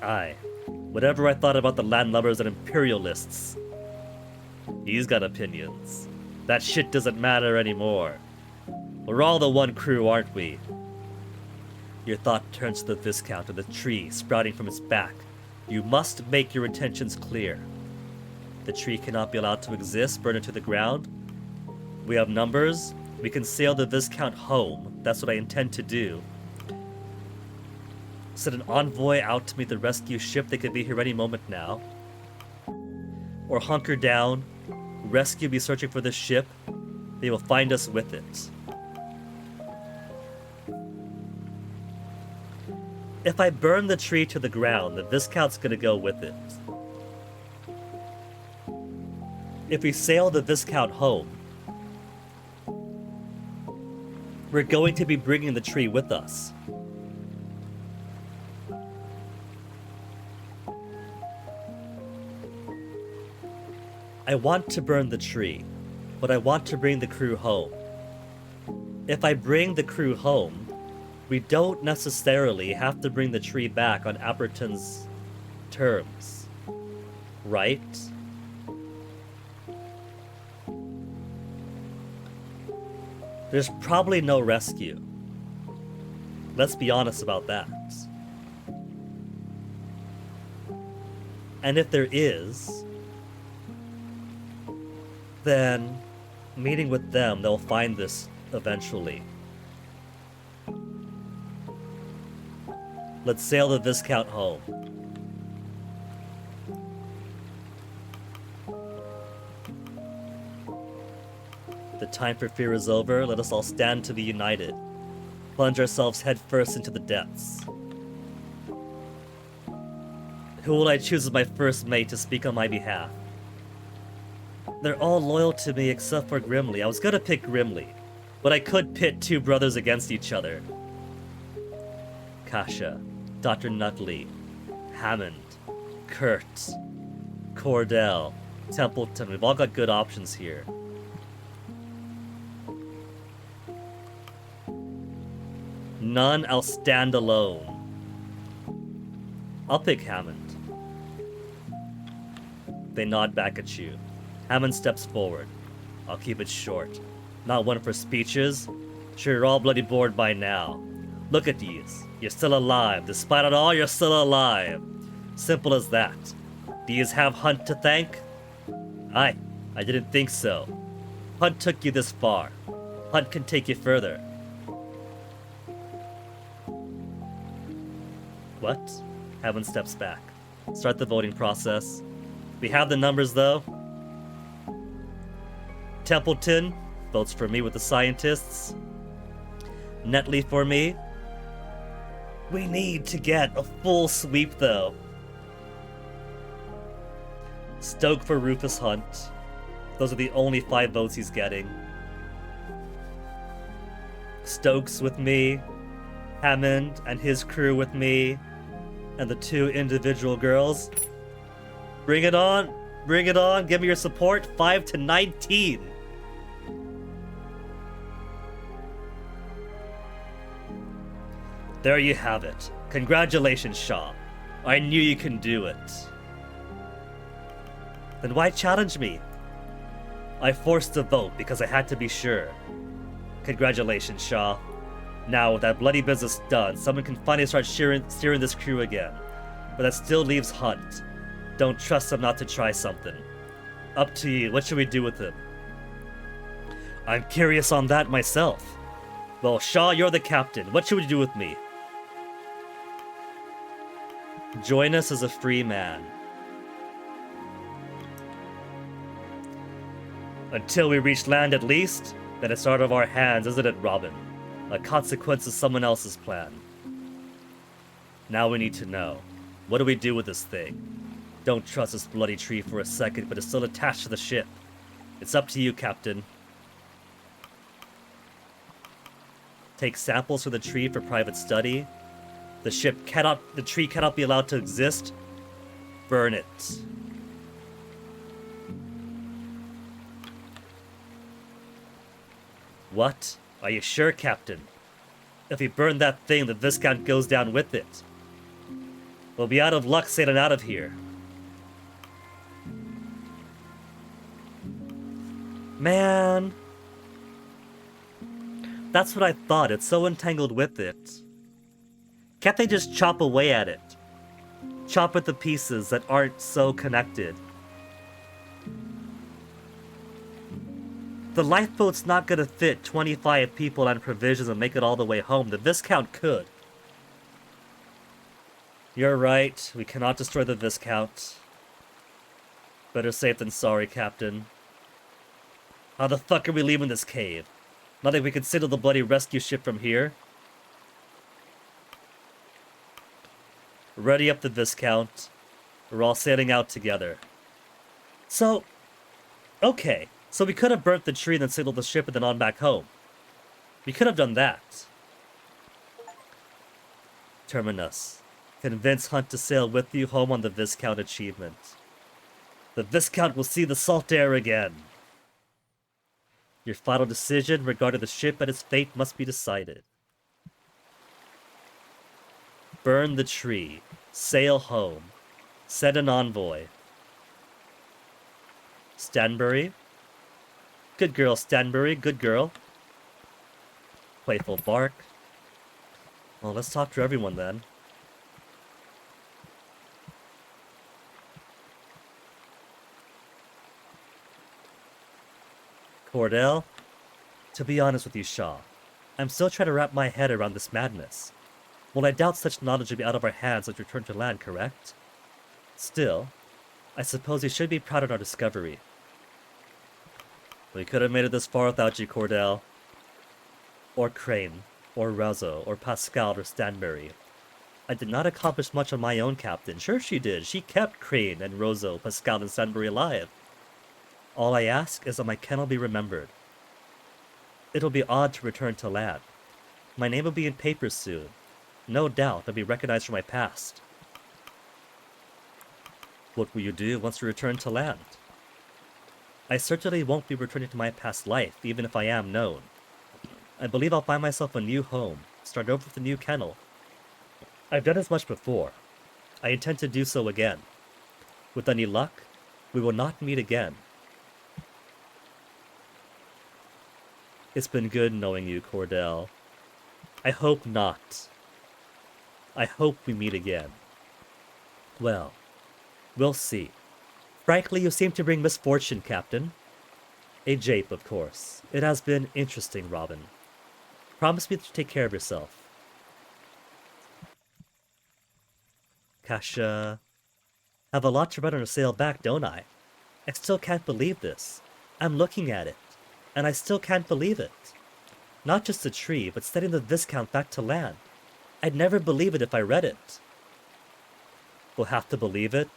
Aye, whatever I thought about the landlubbers and imperialists, he's got opinions. That shit doesn't matter anymore. We're all the one crew, aren't we? Your thought turns to the Viscount and the tree sprouting from its back. You must make your intentions clear. The tree cannot be allowed to exist, burn it to the ground. We have numbers. We can sail the Viscount home. That's what I intend to do. Send an envoy out to meet the rescue ship. They could be here any moment now. Or hunker down. Rescue be searching for the ship. They will find us with it. If I burn the tree to the ground, the Viscount's gonna go with it. If we sail the Viscount home, we're going to be bringing the tree with us. I want to burn the tree, but I want to bring the crew home. If I bring the crew home, we don't necessarily have to bring the tree back on Apperton's terms, right? There's probably no rescue. Let's be honest about that. And if there is, then meeting with them, they'll find this eventually. Let's sail the Viscount home. The time for fear is over. Let us all stand to be united. Plunge ourselves headfirst into the depths. Who will I choose as my first mate to speak on my behalf? They're all loyal to me except for Grimly. I was gonna pick Grimly, but I could pit two brothers against each other. Kasha, Dr. Nutley, Hammond, Kurt, Cordell, Templeton. We've all got good options here. None, I'll stand alone. I'll pick Hammond. They nod back at you. Hammond steps forward. I'll keep it short. Not one for speeches. Sure, you're all bloody bored by now. Look at these. You're still alive. Despite it all, you're still alive. Simple as that. Do you have Hunt to thank? I didn't think so. Hunt took you this far. Hunt can take you further. What? Hammond steps back. Start the voting process. We have the numbers, though. Templeton votes for me with the scientists. Netley for me. We need to get a full sweep, though. Stoke for Rufus Hunt. Those are the only 5 votes he's getting. Stokes with me. Hammond and his crew with me. And the 2 individual girls. Bring it on. Bring it on. Give me your support. 5 to 19. There you have it. Congratulations, Shaw. I knew you can do it. Then why challenge me? I forced a vote because I had to be sure. Congratulations, Shaw. Now, with that bloody business done, someone can finally start steering this crew again. But that still leaves Hunt. Don't trust him not to try something. Up to you. What should we do with him? I'm curious on that myself. Well, Shaw, you're the captain. What should we do with me? Join us as a free man. Until we reach land at least, then it's out of our hands, isn't it, Robin? A consequence of someone else's plan. Now we need to know. What do we do with this thing? Don't trust this bloody tree for a second, but it's still attached to the ship. It's up to you, Captain. Take samples from the tree for private study. The tree cannot be allowed to exist. Burn it. What? Are you sure, Captain? If we burn that thing, the Viscount goes down with it. We'll be out of luck sailing out of here. Man. That's what I thought. It's so entangled with it. Can't they just chop away at it? Chop at the pieces that aren't so connected. The lifeboat's not gonna fit 25 people and provisions and make it all the way home. The Viscount could. You're right. We cannot destroy the Viscount. Better safe than sorry, Captain. How the fuck are we leaving this cave? Not like we can signal the bloody rescue ship from here. Ready up the Viscount. We're all sailing out together. So, okay. So we could have burnt the tree and then signaled the ship and then on back home. We could have done that. Terminus. Convince Hunt to sail with you home on the Viscount achievement. The Viscount will see the salt air again. Your final decision regarding the ship and its fate must be decided. Burn the tree. Sail home. Send an envoy. Stanbury? Good girl, Stanbury. Good girl. Playful bark. Well, let's talk to everyone then. Cordell? To be honest with you, Shaw, I'm still trying to wrap my head around this madness. Well, I doubt such knowledge will be out of our hands as we return to land, correct? Still, I suppose we should be proud of our discovery. We could have made it this far without you, Cordell. Or Crane, or Razzo, or Pascal, or Stanbury. I did not accomplish much on my own, Captain. Sure she did. She kept Crane and Rozzo, Pascal, and Stanbury alive. All I ask is that my kennel be remembered. It'll be odd to return to land. My name will be in papers soon. No doubt I'll be recognized for my past. What will you do once you return to land? I certainly won't be returning to my past life, even if I am known. I believe I'll find myself a new home, start over with a new kennel. I've done as much before. I intend to do so again. With any luck, we will not meet again. It's been good knowing you, Cordell. I hope not. I hope we meet again. Well, we'll see. Frankly, you seem to bring misfortune, Captain. A jape, of course. It has been interesting, Robin. Promise me to take care of yourself. Kasha, have a lot to run on a sail back, don't I? I still can't believe this. I'm looking at it. and I still can't believe it. Not just the tree, but sending the Viscount back to land. I'd never believe it if I read it. We'll have to believe it.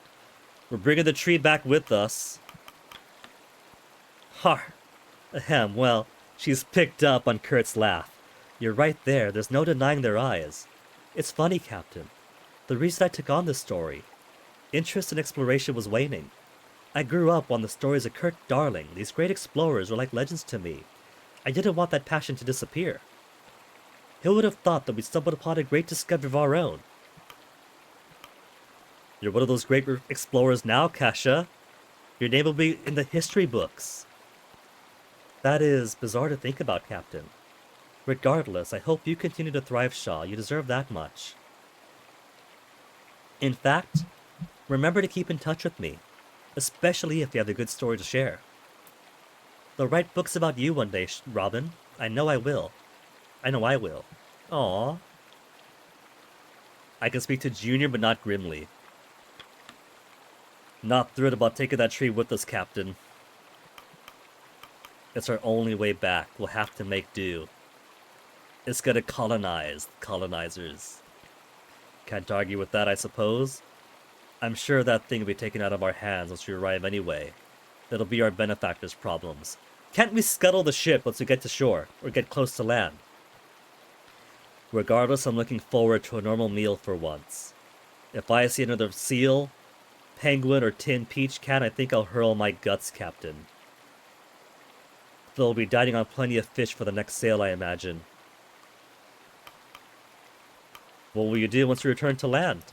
We're bringing the tree back with us. Har! Ahem, well, she's picked up on Kurt's laugh. You're right there, there's no denying their eyes. It's funny, Captain. The reason I took on this story, interest in exploration was waning. I grew up on the stories of Kurt Darling. These great explorers were like legends to me. I didn't want that passion to disappear. Who would have thought that we stumbled upon a great discovery of our own? You're one of those great explorers now, Kasha. Your name will be in the history books. That is bizarre to think about, Captain. Regardless, I hope you continue to thrive, Shaw. You deserve that much. In fact, remember to keep in touch with me, especially if you have a good story to share. They'll write books about you one day, Robin. I know I will. I know I will. Aww. I can speak to Junior, but not Grimly. Not thrilled about taking that tree with us, Captain. It's our only way back. We'll have to make do. It's gonna colonize colonizers. Can't argue with that, I suppose. I'm sure that thing will be taken out of our hands once we arrive anyway. That'll be our benefactor's problems. Can't we scuttle the ship once we get to shore, or get close to land? Regardless, I'm looking forward to a normal meal for once. If I see another seal, penguin, or tin peach can, I think I'll hurl my guts, Captain. They'll be dining on plenty of fish for the next sail, I imagine. What will you do once you return to land?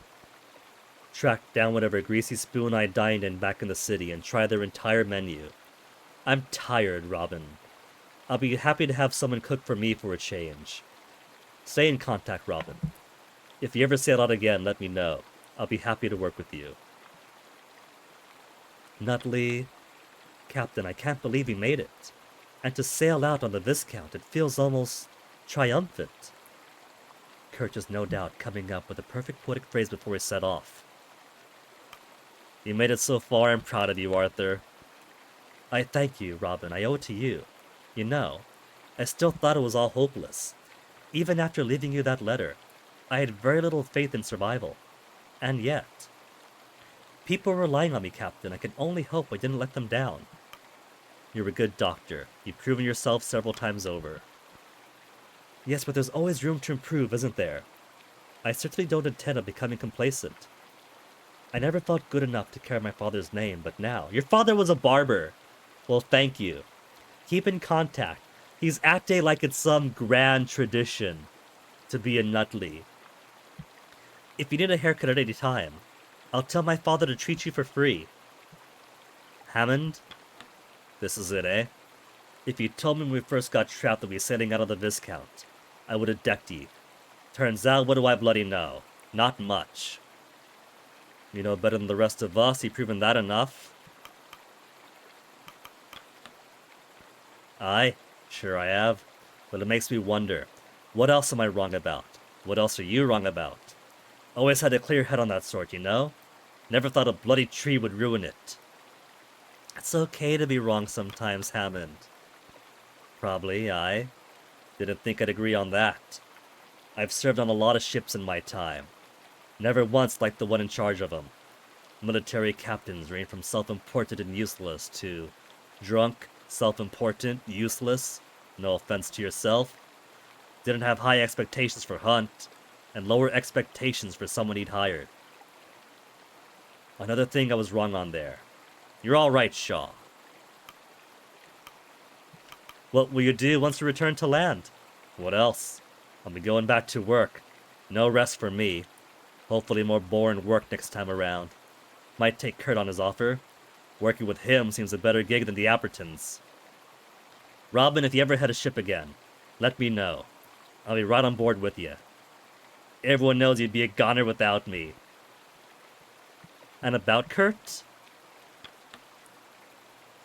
Track down whatever greasy spoon I dined in back in the city and try their entire menu. I'm tired, Robin. I'll be happy to have someone cook for me for a change. Stay in contact, Robin. If you ever sail out again, let me know. I'll be happy to work with you. Nutley. Captain, I can't believe we made it. And to sail out on the Viscount, it feels almost triumphant. Kurt is no doubt coming up with a perfect poetic phrase before we set off. You made it so far, I'm proud of you, Arthur. I thank you, Robin. I owe it to you. You know, I still thought it was all hopeless. Even after leaving you that letter, I had very little faith in survival. And yet, people were relying on me, Captain. I can only hope I didn't let them down. You're a good doctor. You've proven yourself several times over. Yes, but there's always room to improve, isn't there? I certainly don't intend on becoming complacent. I never felt good enough to carry my father's name, but now... Your father was a barber! Well, thank you. Keep in contact. He's acting like it's some grand tradition to be a Nutley. If you need a haircut at any time, I'll tell my father to treat you for free. Hammond? This is it, eh? If you told me when we first got trapped that we were sailing out of the Viscount, I would have decked you. Turns out, what do I bloody know? Not much. You know better than the rest of us, you've proven that enough. Aye, sure I have. But it makes me wonder, what else am I wrong about? What else are you wrong about? Always had a clear head on that sort, you know? Never thought a bloody tree would ruin it. It's okay to be wrong sometimes, Hammond. Probably, I didn't think I'd agree on that. I've served on a lot of ships in my time. Never once liked the one in charge of them. Military captains range from self-important and useless to drunk, self-important, useless, no offense to yourself. Didn't have high expectations for Hunt, and lower expectations for someone he'd hired. Another thing I was wrong on there. You're all right, Shaw. What will you do once you return to land? What else? I'll be going back to work. No rest for me. Hopefully more boring work next time around. Might take Kurt on his offer. Working with him seems a better gig than the Appertons. Robin, if you ever head a ship again, let me know. I'll be right on board with you. Everyone knows you'd be a goner without me. And about Kurt?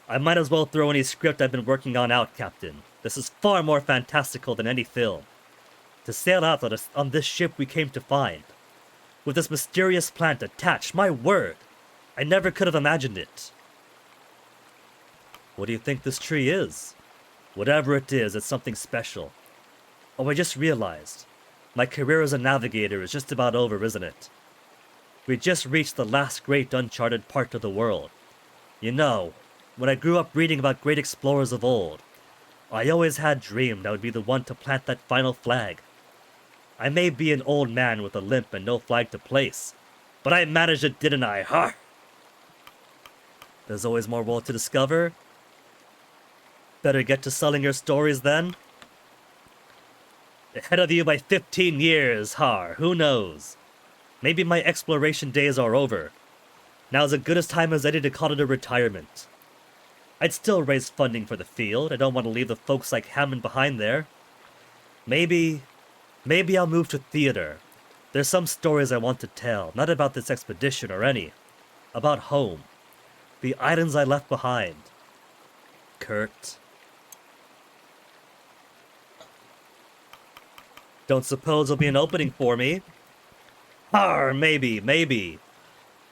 I might as well throw any script I've been working on out, Captain. This is far more fantastical than any film. To sail out on this ship we came to find, with this mysterious plant attached, my word! I never could have imagined it. What do you think this tree is? Whatever it is, it's something special. Oh, I just realized. My career as a navigator is just about over, isn't it? We just reached the last great uncharted part of the world. You know, when I grew up reading about great explorers of old, I always had dreamed I would be the one to plant that final flag. I may be an old man with a limp and no flag to place, but I managed it, didn't I? Har! There's always more world to discover. Better get to selling your stories then. Ahead of you by 15 years, har, who knows? Maybe my exploration days are over. Now's as good a time as any to call it a retirement. I'd still raise funding for the field. I don't want to leave the folks like Hammond behind there. Maybe I'll move to theater. There's some stories I want to tell, not about this expedition or any. About home. The items I left behind. Kurt. Don't suppose there'll be an opening for me? Har, maybe.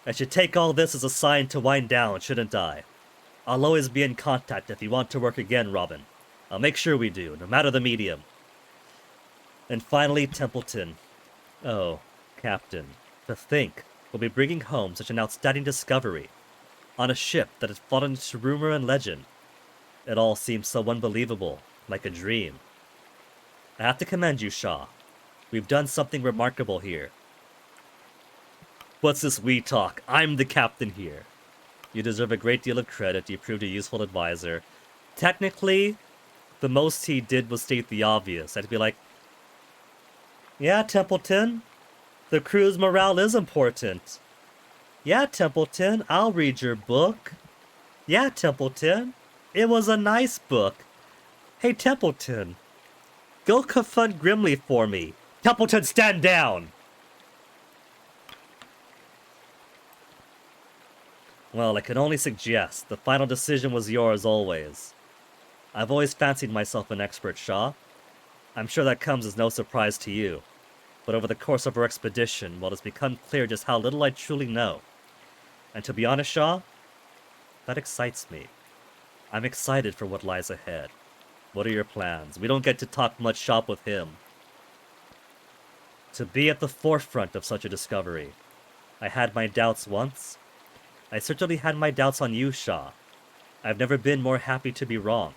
I should take all this as a sign to wind down, shouldn't I? I'll always be in contact if you want to work again, Robin. I'll make sure we do, no matter the medium. And finally, Templeton. Oh, Captain. To think, we'll be bringing home such an outstanding discovery. On a ship that had fallen into rumor and legend. It all seems so unbelievable, like a dream. I have to commend you, Shaw. We've done something remarkable here. What's this we talk? I'm the captain here. You deserve a great deal of credit. You proved a useful advisor. Technically, the most he did was state the obvious. I'd be like, yeah, Templeton, the crew's morale is important. Yeah, Templeton, I'll read your book. Yeah, Templeton, it was a nice book. Hey, Templeton, go confront Grimley for me. Templeton, stand down! Well, I can only suggest. The final decision was yours always. I've always fancied myself an expert, Shaw. I'm sure that comes as no surprise to you. But over the course of our expedition, well, it's become clear just how little I truly know. And to be honest, Shaw, that excites me. I'm excited for what lies ahead. What are your plans? We don't get to talk much shop with him. To be at the forefront of such a discovery. I had my doubts once. I certainly had my doubts on you, Shaw. I've never been more happy to be wrong.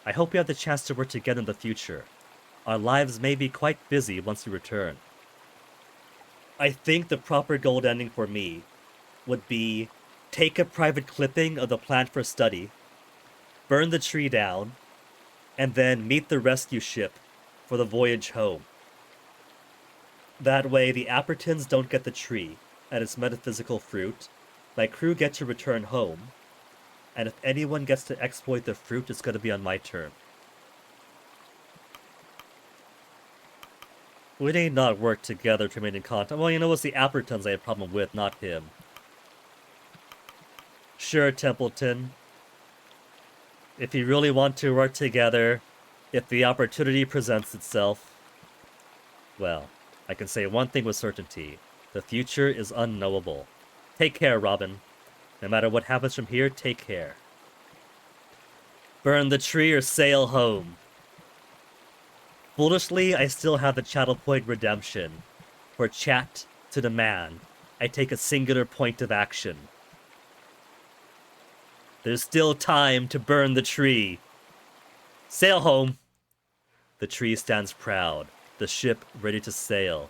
I hope we have the chance to work together in the future. Our lives may be quite busy once you return. I think the proper gold ending for me would be take a private clipping of the plant for study, burn the tree down, and then meet the rescue ship for the voyage home. That way, the Appertons don't get the tree and its metaphysical fruit. My crew get to return home, and if anyone gets to exploit the fruit, it's going to be on my turn. We need not work together to remain in contact. Well, you know, it's the Appertons I have a problem with, not him. Sure, Templeton. If you really want to work together, if the opportunity presents itself, well, I can say one thing with certainty. The future is unknowable. Take care, Robin. No matter what happens from here, take care. Burn the tree or sail home. Foolishly, I still have the Chattel Point redemption. For chat to demand, I take a singular point of action. There's still time to burn the tree. Sail home. The tree stands proud, the ship ready to sail.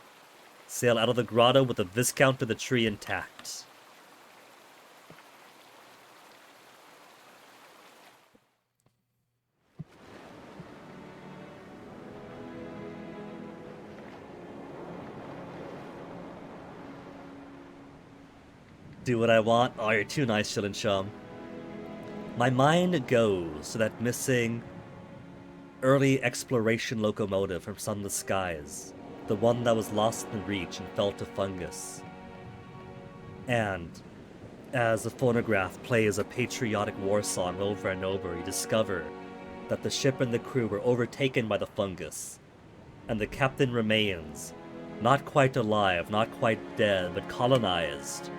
Sail out of the grotto with the Viscount of the tree intact. Do what I want? Oh, you're too nice, Shillin' Chum. My mind goes to that missing early exploration locomotive from Sunless Skies. The one that was lost in the Reach and fell to fungus. And as the phonograph plays a patriotic war song over and over, you discover that the ship and the crew were overtaken by the fungus. And the captain remains, not quite alive, not quite dead, but colonized.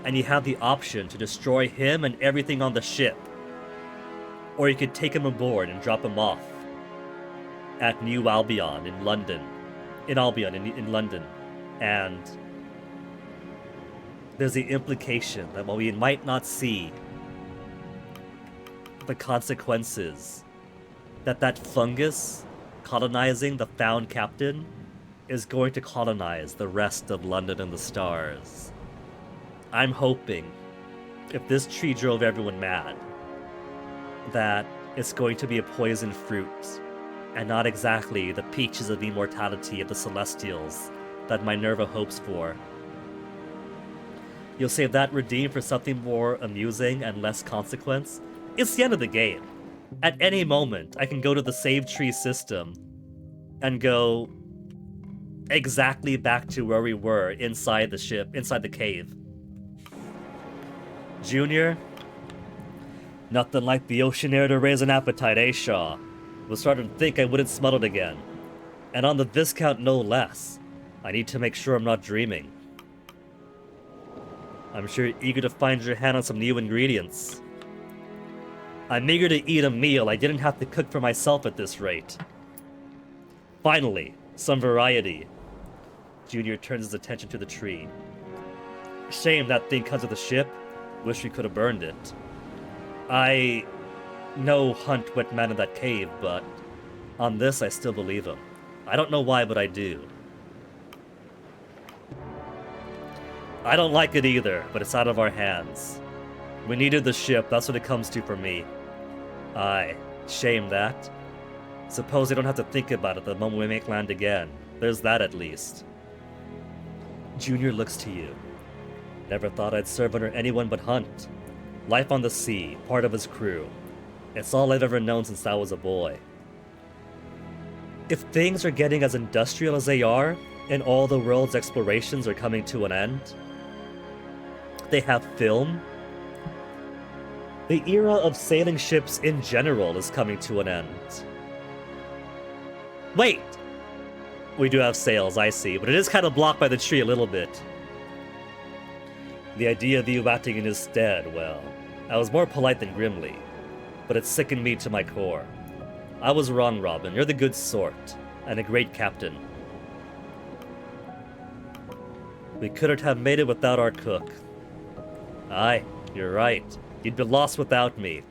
And you have the option to destroy him and everything on the ship. Or you could take him aboard and drop him off at New Albion in London. In London. And there's the implication that while we might not see the consequences, that fungus colonizing the found captain is going to colonize the rest of London and the stars. I'm hoping, if this tree drove everyone mad, that it's going to be a poison fruit, and not exactly the peaches of immortality of the Celestials that Minerva hopes for. You'll save that redeem for something more amusing and less consequence? It's the end of the game. At any moment, I can go to the save tree system and go exactly back to where we were inside the ship, inside the cave. Junior? Nothing like the ocean air to raise an appetite, eh, Shaw? Was starting to think I wouldn't smell it again. And on the Viscount no less. I need to make sure I'm not dreaming. I'm sure you're eager to find your hand on some new ingredients. I'm eager to eat a meal I didn't have to cook for myself at this rate. Finally, some variety. Junior turns his attention to the tree. Shame that thing comes with the ship. Wish we could have burned it. I know Hunt went mad in that cave, but on this I still believe him. I don't know why, but I do. I don't like it either, but it's out of our hands. We needed the ship, that's what it comes to for me. Aye, shame that. Suppose I don't have to think about it the moment we make land again. There's that at least. Junior looks to you. Never thought I'd serve under anyone but Hunt. Life on the sea, part of his crew. It's all I've ever known since I was a boy. If things are getting as industrial as they are, and all the world's explorations are coming to an end, they have film. The era of sailing ships in general is coming to an end. Wait! We do have sails, I see, but it is kind of blocked by the tree a little bit. The idea of you acting in his stead, well, I was more polite than Grimly, but it sickened me to my core. I was wrong, Robin. You're the good sort, and a great captain. We couldn't have made it without our cook. Aye, you're right. You'd be lost without me.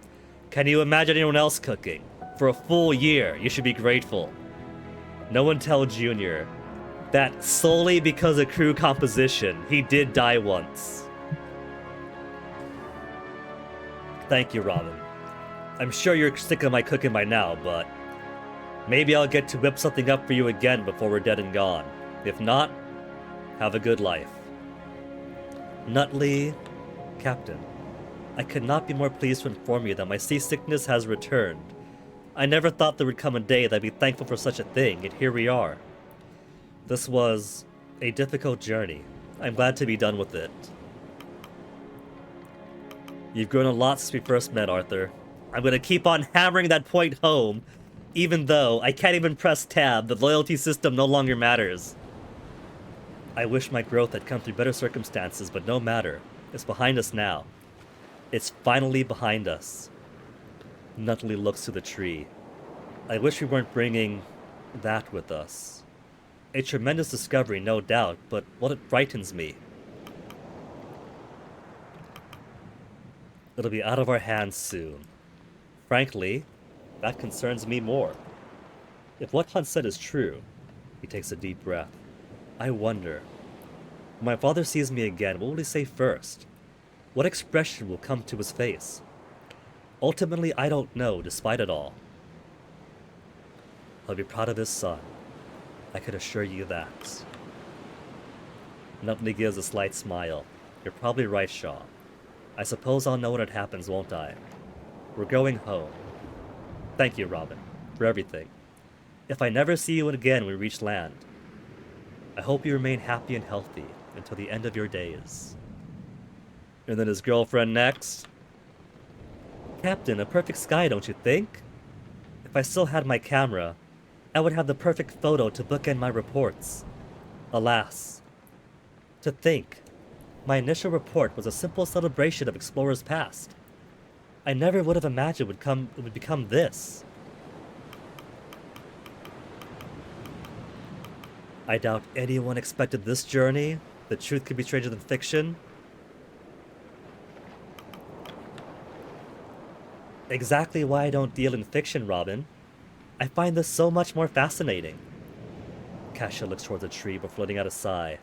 Can you imagine anyone else cooking? For a full year, you should be grateful. No one tell Junior that solely because of crew composition, he did die once. Thank you, Robin. I'm sure you're sick of my cooking by now, but maybe I'll get to whip something up for you again before we're dead and gone. If not, have a good life. Nutley, Captain, I could not be more pleased to inform you that my seasickness has returned. I never thought there would come a day that I'd be thankful for such a thing, yet here we are. This was a difficult journey. I'm glad to be done with it. You've grown a lot since we first met, Arthur. I'm going to keep on hammering that point home, even though I can't even press tab. The loyalty system no longer matters. I wish my growth had come through better circumstances, but no matter. It's behind us now. It's finally behind us. Nutley looks to the tree. I wish we weren't bringing that with us. A tremendous discovery, no doubt, but what it frightens me. It'll be out of our hands soon. Frankly, that concerns me more. If what Hunt said is true, he takes a deep breath. I wonder, when my father sees me again, what will he say first? What expression will come to his face? Ultimately, I don't know, despite it all. He'll be proud of his son. I can assure you that. Nutley gives a slight smile. You're probably right, Shaw. I suppose I'll know when it happens, won't I? We're going home. Thank you, Robin, for everything. If I never see you again when we reach land, I hope you remain happy and healthy until the end of your days. And then his girlfriend next. Captain, a perfect sky, don't you think? If I still had my camera, I would have the perfect photo to bookend my reports. Alas. To think, my initial report was a simple celebration of explorers past. I never would have imagined it would become this. I doubt anyone expected this journey. The truth could be stranger than fiction. Exactly why I don't deal in fiction, Robin. I find this so much more fascinating. Kasia looks towards a tree before letting out a sigh.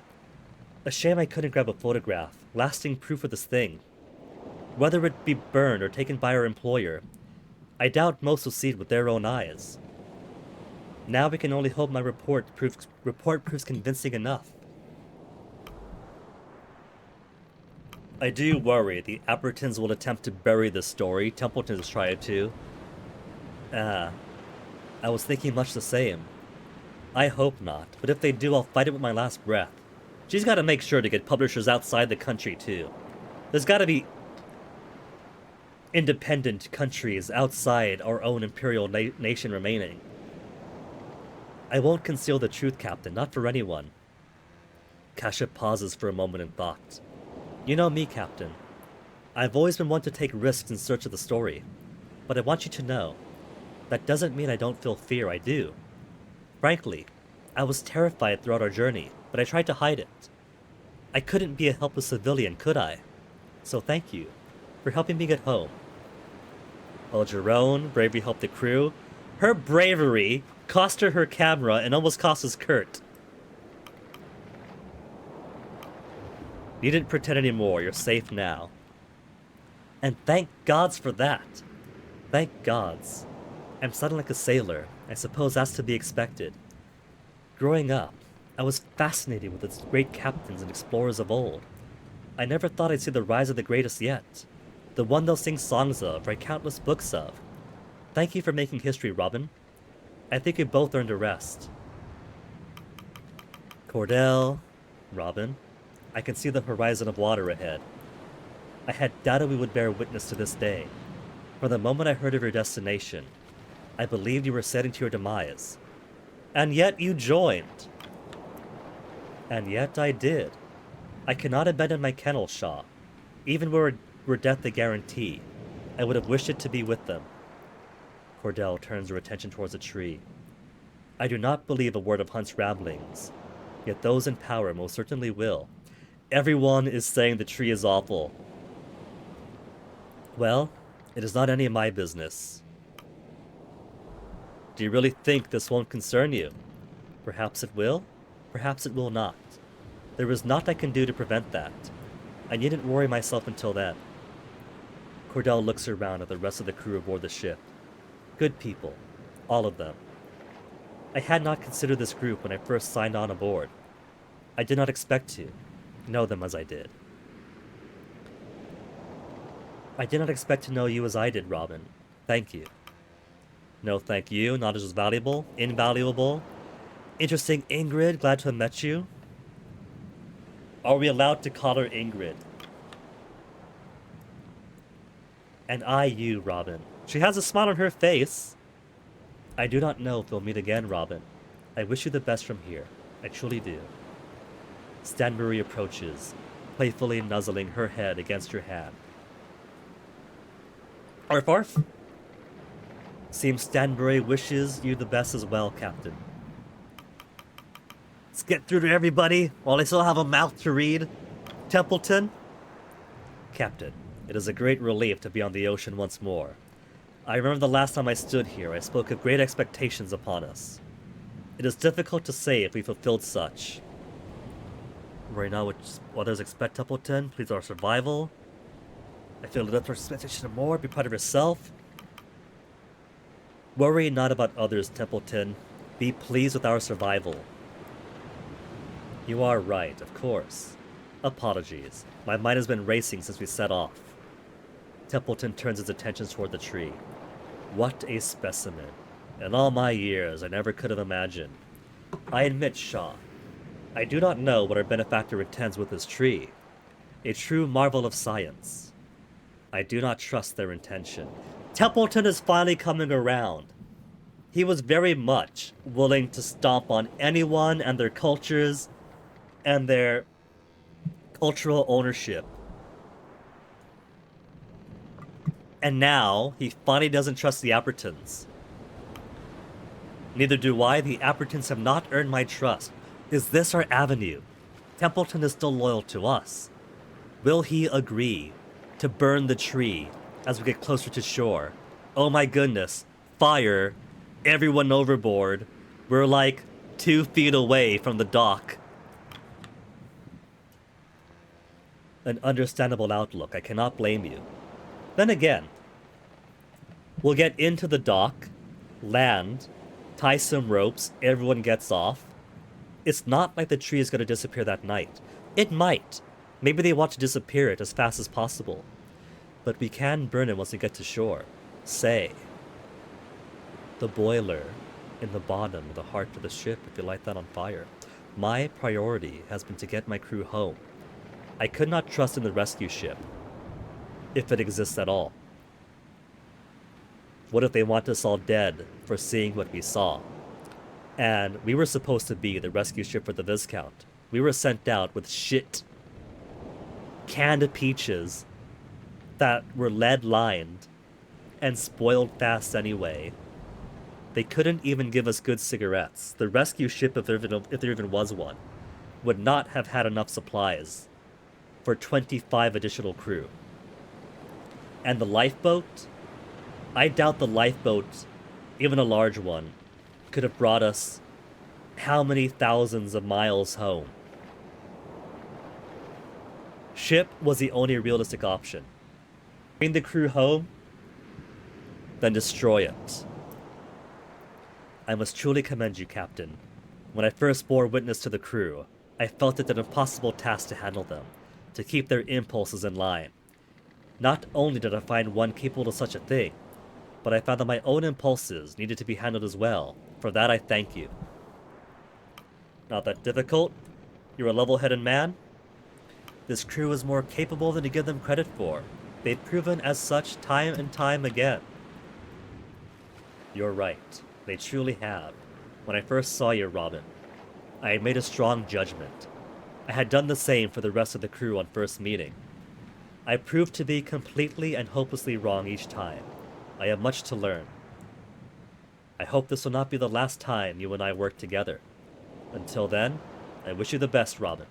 A shame I couldn't grab a photograph, lasting proof of this thing. Whether it be burned or taken by our employer, I doubt most will see it with their own eyes. Now we can only hope my report proves convincing enough. I do worry the Appertons will attempt to bury this story. Templeton has tried to. I was thinking much the same. I hope not, but if they do, I'll fight it with my last breath. She's got to make sure to get publishers outside the country, too. There's got to be independent countries outside our own imperial nation remaining. I won't conceal the truth, Captain, not for anyone. Kasia pauses for a moment in thought. You know me, Captain. I've always been one to take risks in search of the story. But I want you to know, that doesn't mean I don't feel fear, I do. Frankly, I was terrified throughout our journey, but I tried to hide it. I couldn't be a helpless civilian, could I? So thank you for helping me get home. While Jerome bravely helped the crew, her bravery cost her her camera and almost cost us Kurt. You didn't pretend anymore, you're safe now. And thank gods for that. Thank gods. I'm suddenly like a sailor. I suppose that's to be expected. Growing up, I was fascinated with the great captains and explorers of old. I never thought I'd see the rise of the greatest yet. The one they'll sing songs of, write countless books of. Thank you for making history, Robin. I think we both earned a rest. Cordell, Robin, I can see the horizon of water ahead. I had doubted we would bear witness to this day. From the moment I heard of your destination, I believed you were setting to your demise. And yet you joined. And yet I did. I cannot abandon my kennel, Shaw. Even were death a guarantee, I would have wished it to be with them. Cordell turns her attention towards a tree. I do not believe a word of Hunt's ramblings, yet those in power most certainly will. Everyone is saying the tree is awful. Well, it is not any of my business. Do you really think this won't concern you? Perhaps it will, perhaps it will not. There is naught I can do to prevent that. I needn't worry myself until then. Cordell looks around at the rest of the crew aboard the ship. Good people, all of them. I had not considered this group when I first signed on aboard. I did not expect to know them as I did. I did not expect to know you as I did, Robin. Thank you. No, thank you. Not as valuable. Invaluable. Interesting Ingrid. Glad to have met you. Are we allowed to call her Ingrid? And I you, Robin. She has a smile on her face. I do not know if we'll meet again, Robin. I wish you the best from here. I truly do. Stanbury approaches, playfully nuzzling her head against your hand. Arf arf. Seems Stanbury wishes you the best as well, Captain. Let's get through to everybody while I still have a mouth to read. Templeton? Captain, it is a great relief to be on the ocean once more. I remember the last time I stood here, I spoke of great expectations upon us. It is difficult to say if we fulfilled such. Right now, what others expect, Templeton, please our survival. I feel that our expectation of more, be proud of yourself. Worry not about others, Templeton. Be pleased with our survival. You are right, of course. Apologies. My mind has been racing since we set off. Templeton turns his attention toward the tree. What a specimen. In all my years, I never could have imagined. I admit, Shaw, I do not know what our benefactor intends with this tree. A true marvel of science. I do not trust their intention. Templeton is finally coming around. He was very much willing to stomp on anyone and their cultures and their cultural ownership. And now, he finally doesn't trust the Appertons. Neither do I. The Appertons have not earned my trust. Is this our avenue? Templeton is still loyal to us. Will he agree to burn the tree as we get closer to shore? Oh my goodness. Fire. Everyone overboard. We're like 2 feet away from the dock. An understandable outlook. I cannot blame you. Then again, we'll get into the dock, land, tie some ropes, everyone gets off. It's not like the tree is going to disappear that night. It might. Maybe they want to disappear it as fast as possible. But we can burn it once we get to shore. Say, the boiler in the bottom of the heart of the ship, if you light that on fire. My priority has been to get my crew home. I could not trust in the rescue ship, if it exists at all. What if they want us all dead for seeing what we saw? And we were supposed to be the rescue ship for the Viscount. We were sent out with shit canned peaches that were lead-lined and spoiled fast anyway. They couldn't even give us good cigarettes. The rescue ship, if there even was one, would not have had enough supplies for 25 additional crew. And the lifeboat? I doubt the lifeboat, even a large one, could have brought us how many thousands of miles home. Ship was the only realistic option. Bring the crew home, then destroy it. I must truly commend you, Captain. When I first bore witness to the crew, I felt it an impossible task to handle them, to keep their impulses in line. Not only did I find one capable of such a thing, but I found that my own impulses needed to be handled as well. For that I thank you. Not that difficult. You're a level-headed man. This crew is more capable than you give them credit for. They've proven as such time and time again. You're right. They truly have. When I first saw you, Robin, I had made a strong judgment. I had done the same for the rest of the crew on first meeting. I proved to be completely and hopelessly wrong each time. I have much to learn. I hope this will not be the last time you and I work together. Until then, I wish you the best, Robin.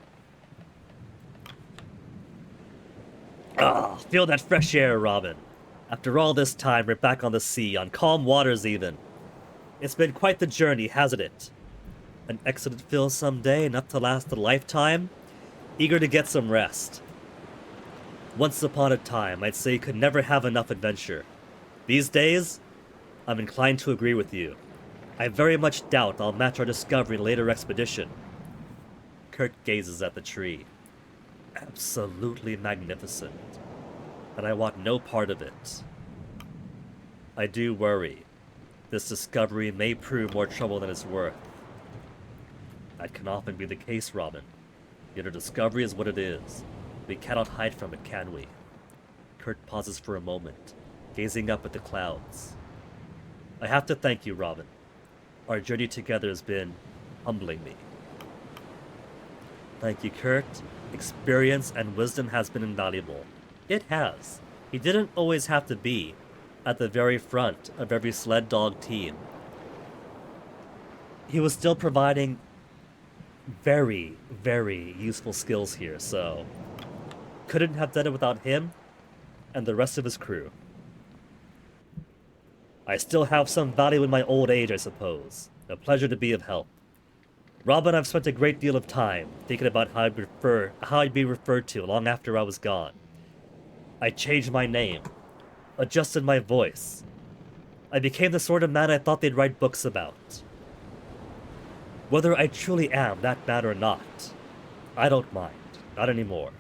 Ah, feel that fresh air, Robin. After all this time, we're back on the sea, on calm waters even. It's been quite the journey, hasn't it? An excellent fill someday, enough to last a lifetime? Eager to get some rest. Once upon a time, I'd say you could never have enough adventure. These days, I'm inclined to agree with you. I very much doubt I'll match our discovery in a later expedition. Kurt gazes at the tree. Absolutely magnificent. And I want no part of it. I do worry. This discovery may prove more trouble than it's worth. That can often be the case, Robin. Yet a discovery is what it is. We cannot hide from it, can we? Kurt pauses for a moment, gazing up at the clouds. I have to thank you, Robin. Our journey together has been humbling me. Thank you, Kurt. Experience and wisdom has been invaluable. It has. He didn't always have to be at the very front of every sled dog team. He was still providing very, very useful skills here, so couldn't have done it without him and the rest of his crew. I still have some value in my old age, I suppose. A pleasure to be of help. Robin, I've spent a great deal of time thinking about how I'd be referred to long after I was gone. I changed my name, adjusted my voice. I became the sort of man I thought they'd write books about. Whether I truly am that man or not, I don't mind. Not anymore.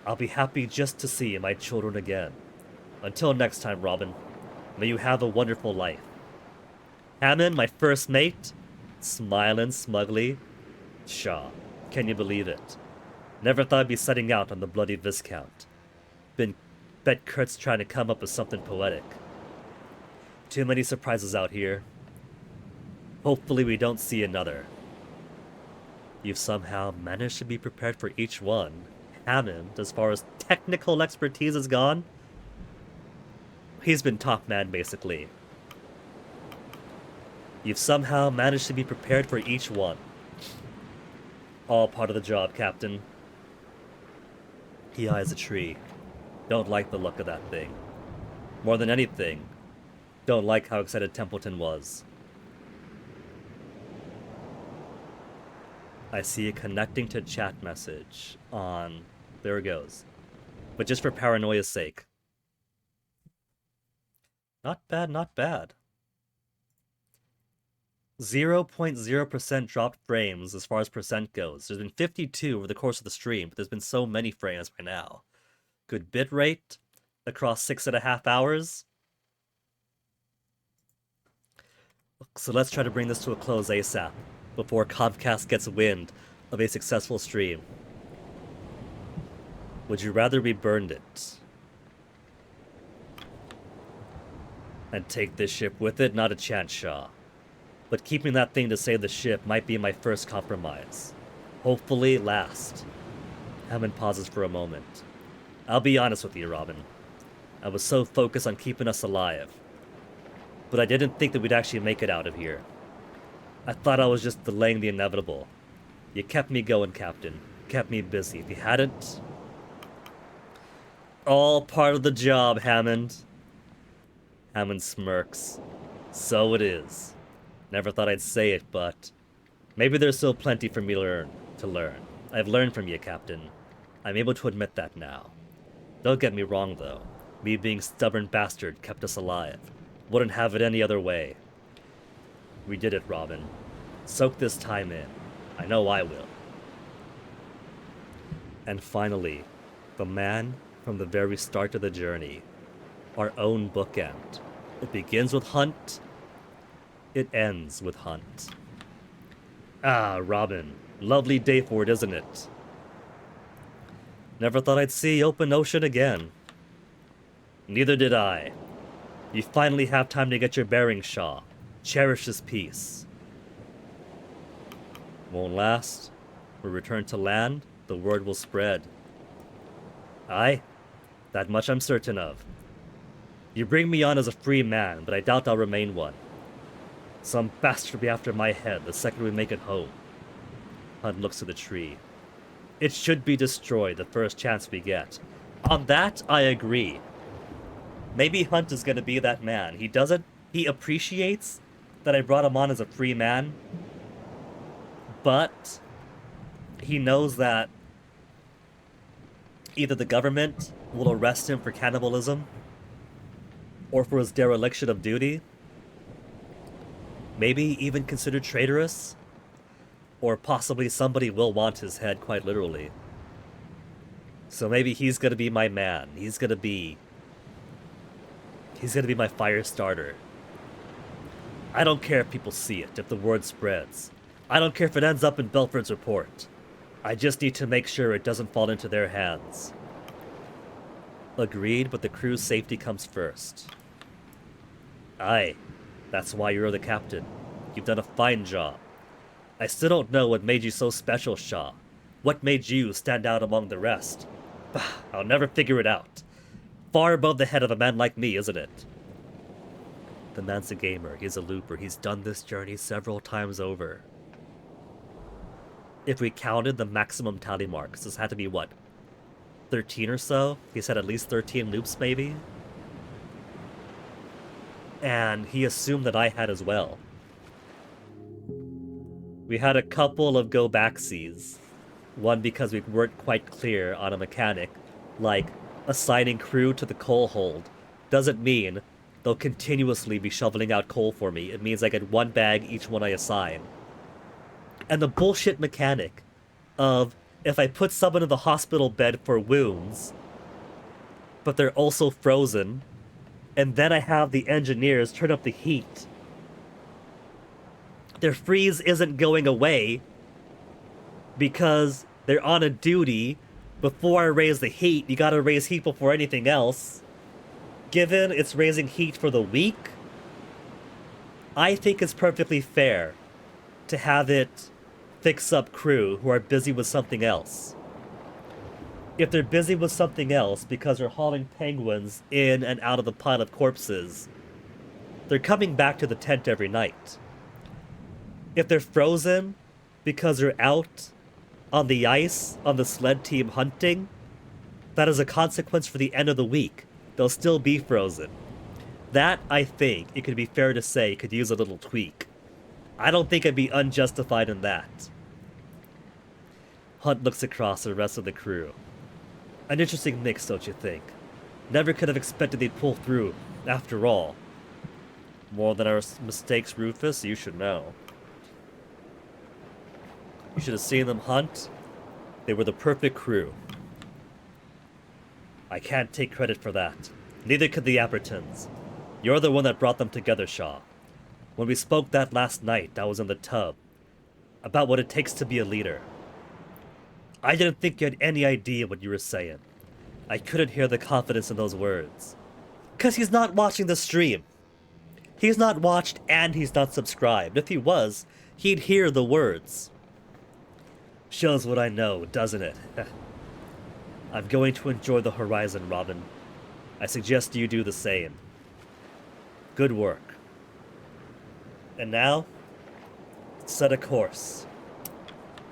I'll be happy just to see my children again. Until next time, Robin, may you have a wonderful life. Hammond, my first mate, smiling smugly. Pshaw, can you believe it? Never thought I'd be setting out on the bloody Viscount. Bet Kurt's trying to come up with something poetic. Too many surprises out here. Hopefully we don't see another. You've somehow managed to be prepared for each one. Hammond, as far as technical expertise is gone. He's been top man, basically. You've somehow managed to be prepared for each one. All part of the job, Captain. He eyes a tree. Don't like the look of that thing. More than anything, don't like how excited Templeton was. I see a connecting to chat message on... There it goes. But just for paranoia's sake. Not bad, not bad. 0.0% dropped frames as far as percent goes. There's been 52 over the course of the stream, but there's been so many frames by now. Good bit rate across 6.5 hours. So let's try to bring this to a close ASAP before Comcast gets wind of a successful stream. Would you rather we burned it and take this ship with it? Not a chance, Shaw. But keeping that thing to save the ship might be my first compromise. Hopefully last. Hammond pauses for a moment. I'll be honest with you, Robin. I was so focused on keeping us alive. But I didn't think that we'd actually make it out of here. I thought I was just delaying the inevitable. You kept me going, Captain. Kept me busy. If you hadn't... All part of the job, Hammond. Hammond smirks. So it is. Never thought I'd say it, but... Maybe there's still plenty for me to learn. I've learned from you, Captain. I'm able to admit that now. Don't get me wrong, though. Me being stubborn bastard kept us alive. Wouldn't have it any other way. We did it, Robin. Soak this time in. I know I will. And finally, the man from the very start of the journey. Our own bookend. It begins with Hunt. It ends with Hunt. Ah, Robin. Lovely day for it, isn't it? Never thought I'd see open ocean again. Neither did I. You finally have time to get your bearings, Shaw. Cherish this peace. Won't last. We return to land, the word will spread. Aye, that much I'm certain of. You bring me on as a free man, but I doubt I'll remain one. Some bastard will be after my head the second we make it home. Hunt looks to the tree. It should be destroyed the first chance we get. On that, I agree. Maybe Hunt is going to be that man. He appreciates that I brought him on as a free man, but he knows that either the government will arrest him for cannibalism or for his dereliction of duty, maybe even considered traitorous, or possibly somebody will want his head, quite literally. So maybe he's gonna be my man. He's gonna be my fire starter. I don't care if people see it, if the word spreads. I don't care if it ends up in Belford's report. I just need to make sure it doesn't fall into their hands. Agreed, but the crew's safety comes first. Aye, that's why you're the captain. You've done a fine job. I still don't know what made you so special, Shaw. What made you stand out among the rest? I'll never figure it out. Far above the head of a man like me, isn't it? The man's a gamer, he's a looper, he's done this journey several times over. If we counted the maximum tally marks, this had to be what? 13 or so? He said at least 13 loops, maybe? And he assumed that I had as well. We had a couple of go-backsies. One because we weren't quite clear on a mechanic, like assigning crew to the coal hold doesn't mean they'll continuously be shoveling out coal for me. It means I get one bag each one I assign. And the bullshit mechanic of if I put someone in the hospital bed for wounds, but they're also frozen, and then I have the engineers turn up the heat, their freeze isn't going away because they're on a duty. Before I raise the heat, you gotta raise heat before anything else. Given it's raising heat for the weak, I think it's perfectly fair to have it fix up crew who are busy with something else. if they're busy with something else because they're hauling penguins in and out of the pile of corpses, they're coming back to the tent every night. If they're frozen because they're out on the ice on the sled team hunting, that is a consequence for the end of the week. They'll still be frozen. That, I think, it could be fair to say, could use a little tweak. I don't think I'd be unjustified in that. Hunt looks across the rest of the crew. An interesting mix, don't you think? Never could have expected they'd pull through, after all. More than our mistakes, Rufus, you should know. You should have seen them hunt. They were the perfect crew. I can't take credit for that. Neither could the Appertons. You're the one that brought them together, Shaw. When we spoke that last night, I was in the tub. About what it takes to be a leader. I didn't think you had any idea what you were saying. I couldn't hear the confidence in those words. 'Cause he's not watching the stream. He's not watched and he's not subscribed. If he was, he'd hear the words. Shows what I know, doesn't it? I'm going to enjoy the horizon, Robin. I suggest you do the same. Good work. And now, set a course.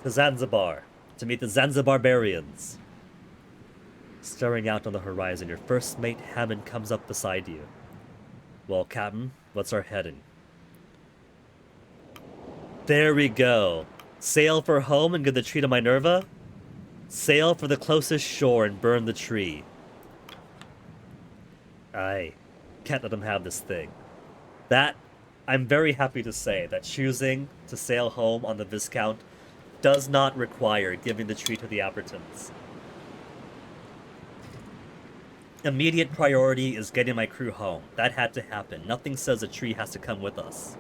To Zanzibar, to meet the Zanzibarbarians. Staring out on the horizon, your first mate Hammond comes up beside you. Well, Captain, what's our heading? There we go. Sail for home and give the tree to Minerva? Sail for the closest shore and burn the tree. I can't let him have this thing. That, I'm very happy to say that choosing to sail home on the Viscount does not require giving the tree to the Appertons. Immediate priority is getting my crew home. That had to happen. Nothing says a tree has to come with us.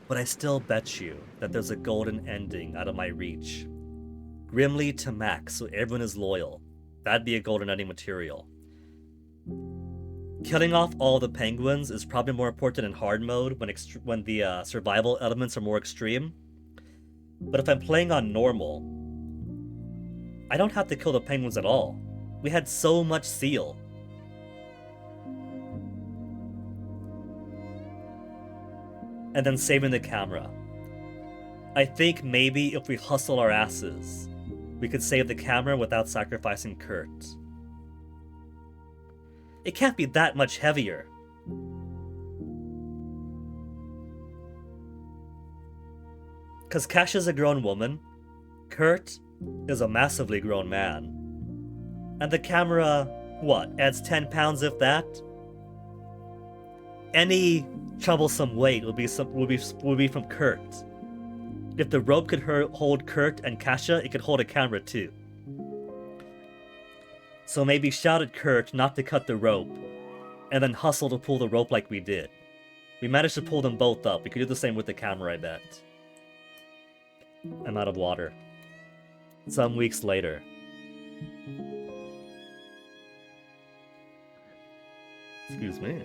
But I still bet you that there's a golden ending out of my reach. Grimly to max, so everyone is loyal. That'd be a golden ending material. Killing off all the penguins is probably more important in hard mode when the survival elements are more extreme. But if I'm playing on normal, I don't have to kill the penguins at all. We had so much seal. And then saving the camera. I think maybe if we hustle our asses, we could save the camera without sacrificing Kurt. It can't be that much heavier. Cause Cash is a grown woman, Kurt is a massively grown man. And the camera, what, adds 10 pounds if that? Any troublesome weight will be from Kurt. If the rope could hold Kurt and Kasha, it could hold a camera too. So maybe shout at Kurt not to cut the rope, and then hustle to pull the rope like we did. We managed to pull them both up. We could do the same with the camera, I bet. I'm out of water. Some weeks later. Excuse me.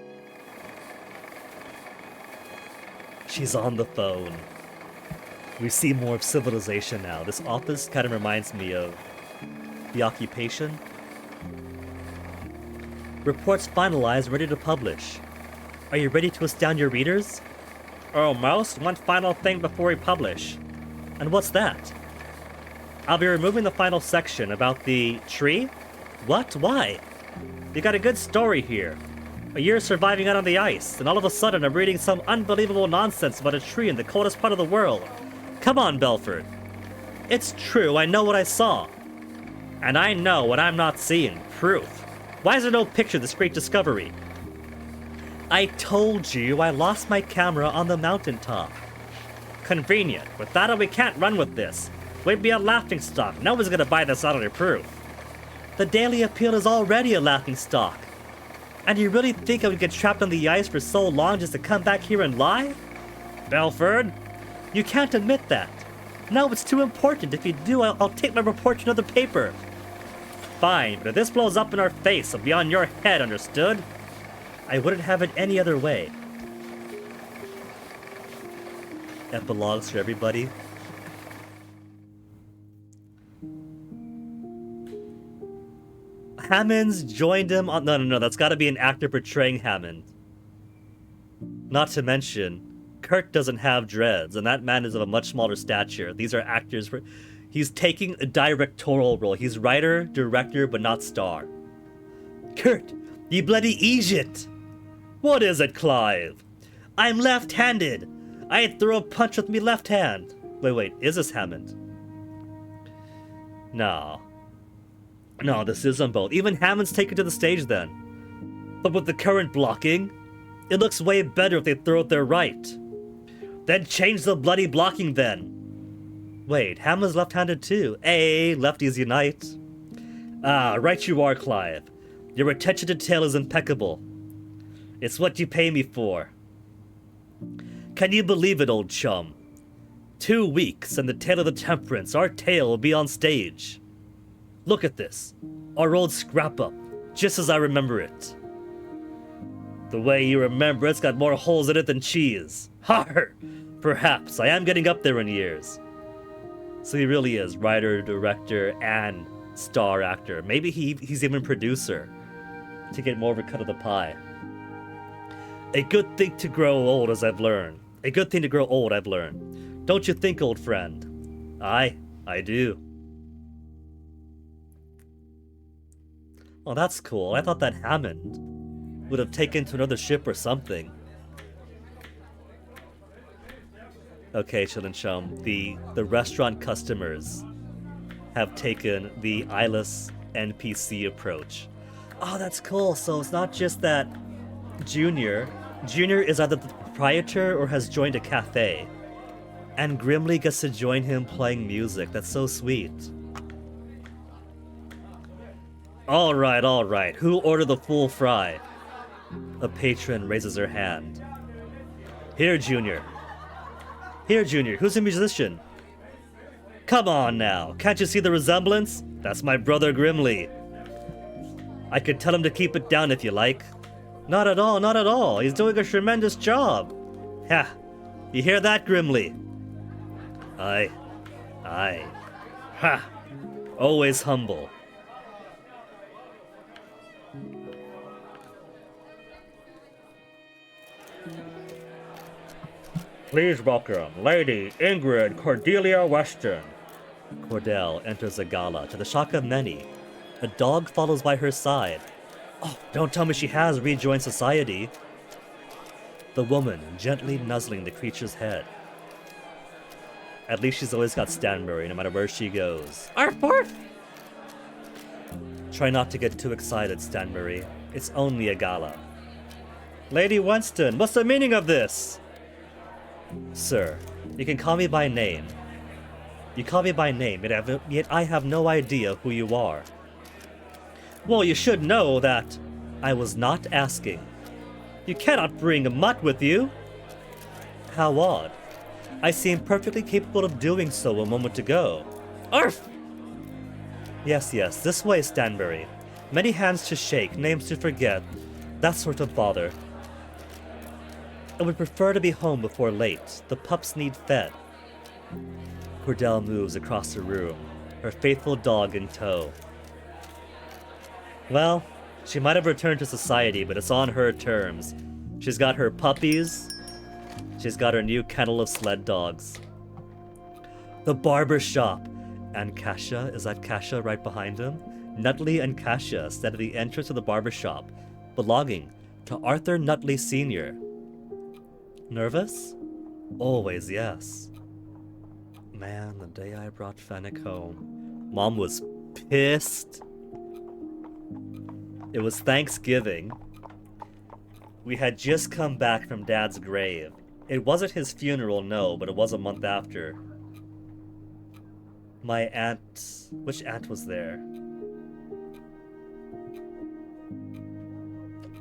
She's on the phone. We see more of civilization now. This office kind of reminds me of The Occupation. Reports finalized, ready to publish. Are you ready to astound your readers? Almost. One final thing before we publish. And what's that? I'll be removing the final section about the tree? What? Why? You got a good story here. A year surviving out on the ice, and all of a sudden I'm reading some unbelievable nonsense about a tree in the coldest part of the world. Come on, Belford. It's true, I know what I saw. And I know what I'm not seeing. Proof. Why is there no picture of this great discovery? I told you I lost my camera on the mountaintop. Convenient. Without it, we can't run with this. We'd be a laughingstock. No one's gonna buy this out of proof. The Daily Appeal is already a laughingstock. And you really think I would get trapped on the ice for so long just to come back here and lie? Belford, you can't admit that. No, it's too important. If you do, I'll take my report to another paper. Fine, but if this blows up in our face, it'll be on your head, understood? I wouldn't have it any other way. Epilogues for everybody. Hammond's joined him on... No, that's gotta be an actor portraying Hammond. Not to mention, Kurt doesn't have dreads, and that man is of a much smaller stature. These are actors for... He's taking a directorial role. He's writer, director, but not star. Kurt, you bloody Egypt! What is it, Clive? I'm left-handed. I throw a punch with me left hand. Wait, is this Hammond? No, this isn't both. Even Hammond's taken to the stage then. But with the current blocking, it looks way better if they throw it their right. Then change the bloody blocking then. Wait, Hammond's left-handed too. Hey, lefties unite. Ah, right you are, Clive. Your attention to detail is impeccable. It's what you pay me for. Can you believe it, old chum? 2 weeks and the Tale of the Temperance, our tale, will be on stage. Look at this. Our old scrap-up, just as I remember it. The way you remember it's got more holes in it than cheese. Har! Perhaps. I am getting up there in years. So he really is writer, director, and star actor. Maybe he's even producer to get more of a cut of the pie. A good thing to grow old, as I've learned. A good thing to grow old, I've learned. Don't you think, old friend? I do. Oh, that's cool. I thought that Hammond would have taken to another ship or something. Okay, Chillin' Chum. The restaurant customers have taken the eyeless NPC approach. Oh, that's cool. So it's not just that Junior is either the proprietor or has joined a cafe. And Grimly gets to join him playing music. That's so sweet. Alright. Who ordered the full fry? A patron raises her hand. Here, Junior. Who's a musician? Come on now. Can't you see the resemblance? That's my brother Grimly. I could tell him to keep it down if you like. Not at all. He's doing a tremendous job. Ha! You hear that, Grimly? Aye. Ha! Always humble. Please welcome Lady Ingrid Cordelia Weston. Cordell enters the gala. To the shock of many, a dog follows by her side. Oh, don't tell me she has rejoined society. The woman gently nuzzling the creature's head. At least she's always got Stanbury, no matter where she goes. Arf, arf! Try not to get too excited, Stanbury. It's only a gala. Lady Winston, what's the meaning of this? Sir, you can call me by name. You call me by name, yet I have no idea who you are. Well, you should know that I was not asking. You cannot bring a mutt with you. How odd. I seem perfectly capable of doing so a moment ago. Arf! Yes, this way, Stanbury. Many hands to shake, names to forget, that sort of bother. I would prefer to be home before late. The pups need fed. Cordell moves across the room, her faithful dog in tow. Well, she might have returned to society, but it's on her terms. She's got her puppies. She's got her new kennel of sled dogs. The barber shop. And Kasha, is that Kasha right behind him? Nutley and Kasha stand at the entrance of the barber shop, belonging to Arthur Nutley Sr. Nervous? Always, yes. Man, the day I brought Fennec home, Mom was pissed. It was Thanksgiving. We had just come back from Dad's grave. It wasn't his funeral, no, but it was a month after. My aunt... Which aunt was there?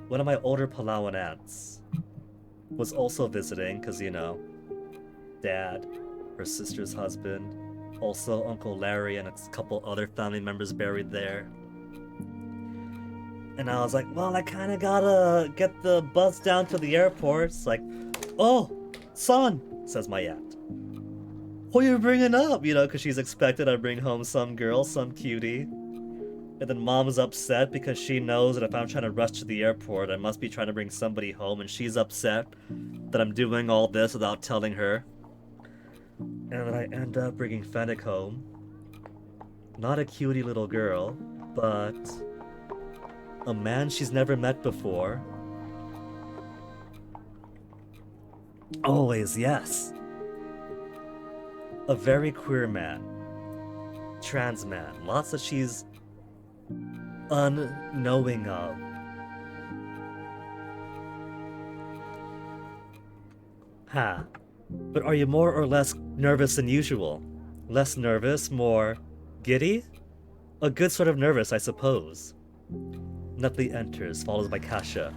One of my older Palawan aunts was also visiting, because, you know, Dad, her sister's husband, also Uncle Larry and a couple other family members buried there. And I was like, well, I kind of gotta get the bus down to the airport. It's like, oh, son, says my aunt. Who are you bringing up? You know, because she's expected I bring home some girl, some cutie. And then mom's upset because she knows that if I'm trying to rush to the airport, I must be trying to bring somebody home, and she's upset that I'm doing all this without telling her. And then I end up bringing Fennec home. Not a cutie little girl, but a man she's never met before. Always, yes. A very queer man. Trans man. Lots that she's unknowing of. Ha. But are you more or less nervous than usual? Less nervous, more giddy? A good sort of nervous, I suppose. Nutley enters, followed by Kasia.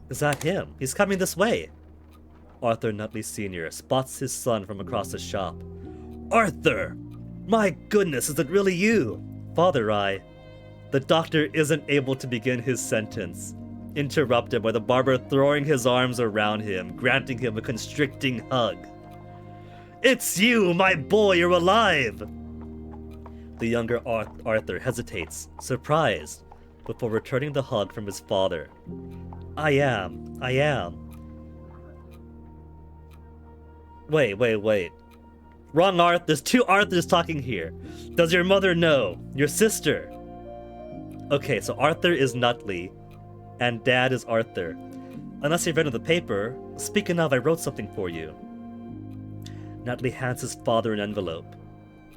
Is that him? He's coming this way. Arthur Nutley Sr. spots his son from across the shop. Arthur! My goodness, is it really you? Father, The doctor isn't able to begin his sentence, interrupted by the barber throwing his arms around him, granting him a constricting hug. It's you, my boy, you're alive! The younger Arthur hesitates, surprised, before returning the hug from his father. I am. Wait. Wrong Arthur, there's two Arthurs talking here. Does your mother know? Your sister? Okay, so Arthur is Nutley, and Dad is Arthur. Unless you've read in the paper, speaking of, I wrote something for you. Nutley hands his father an envelope.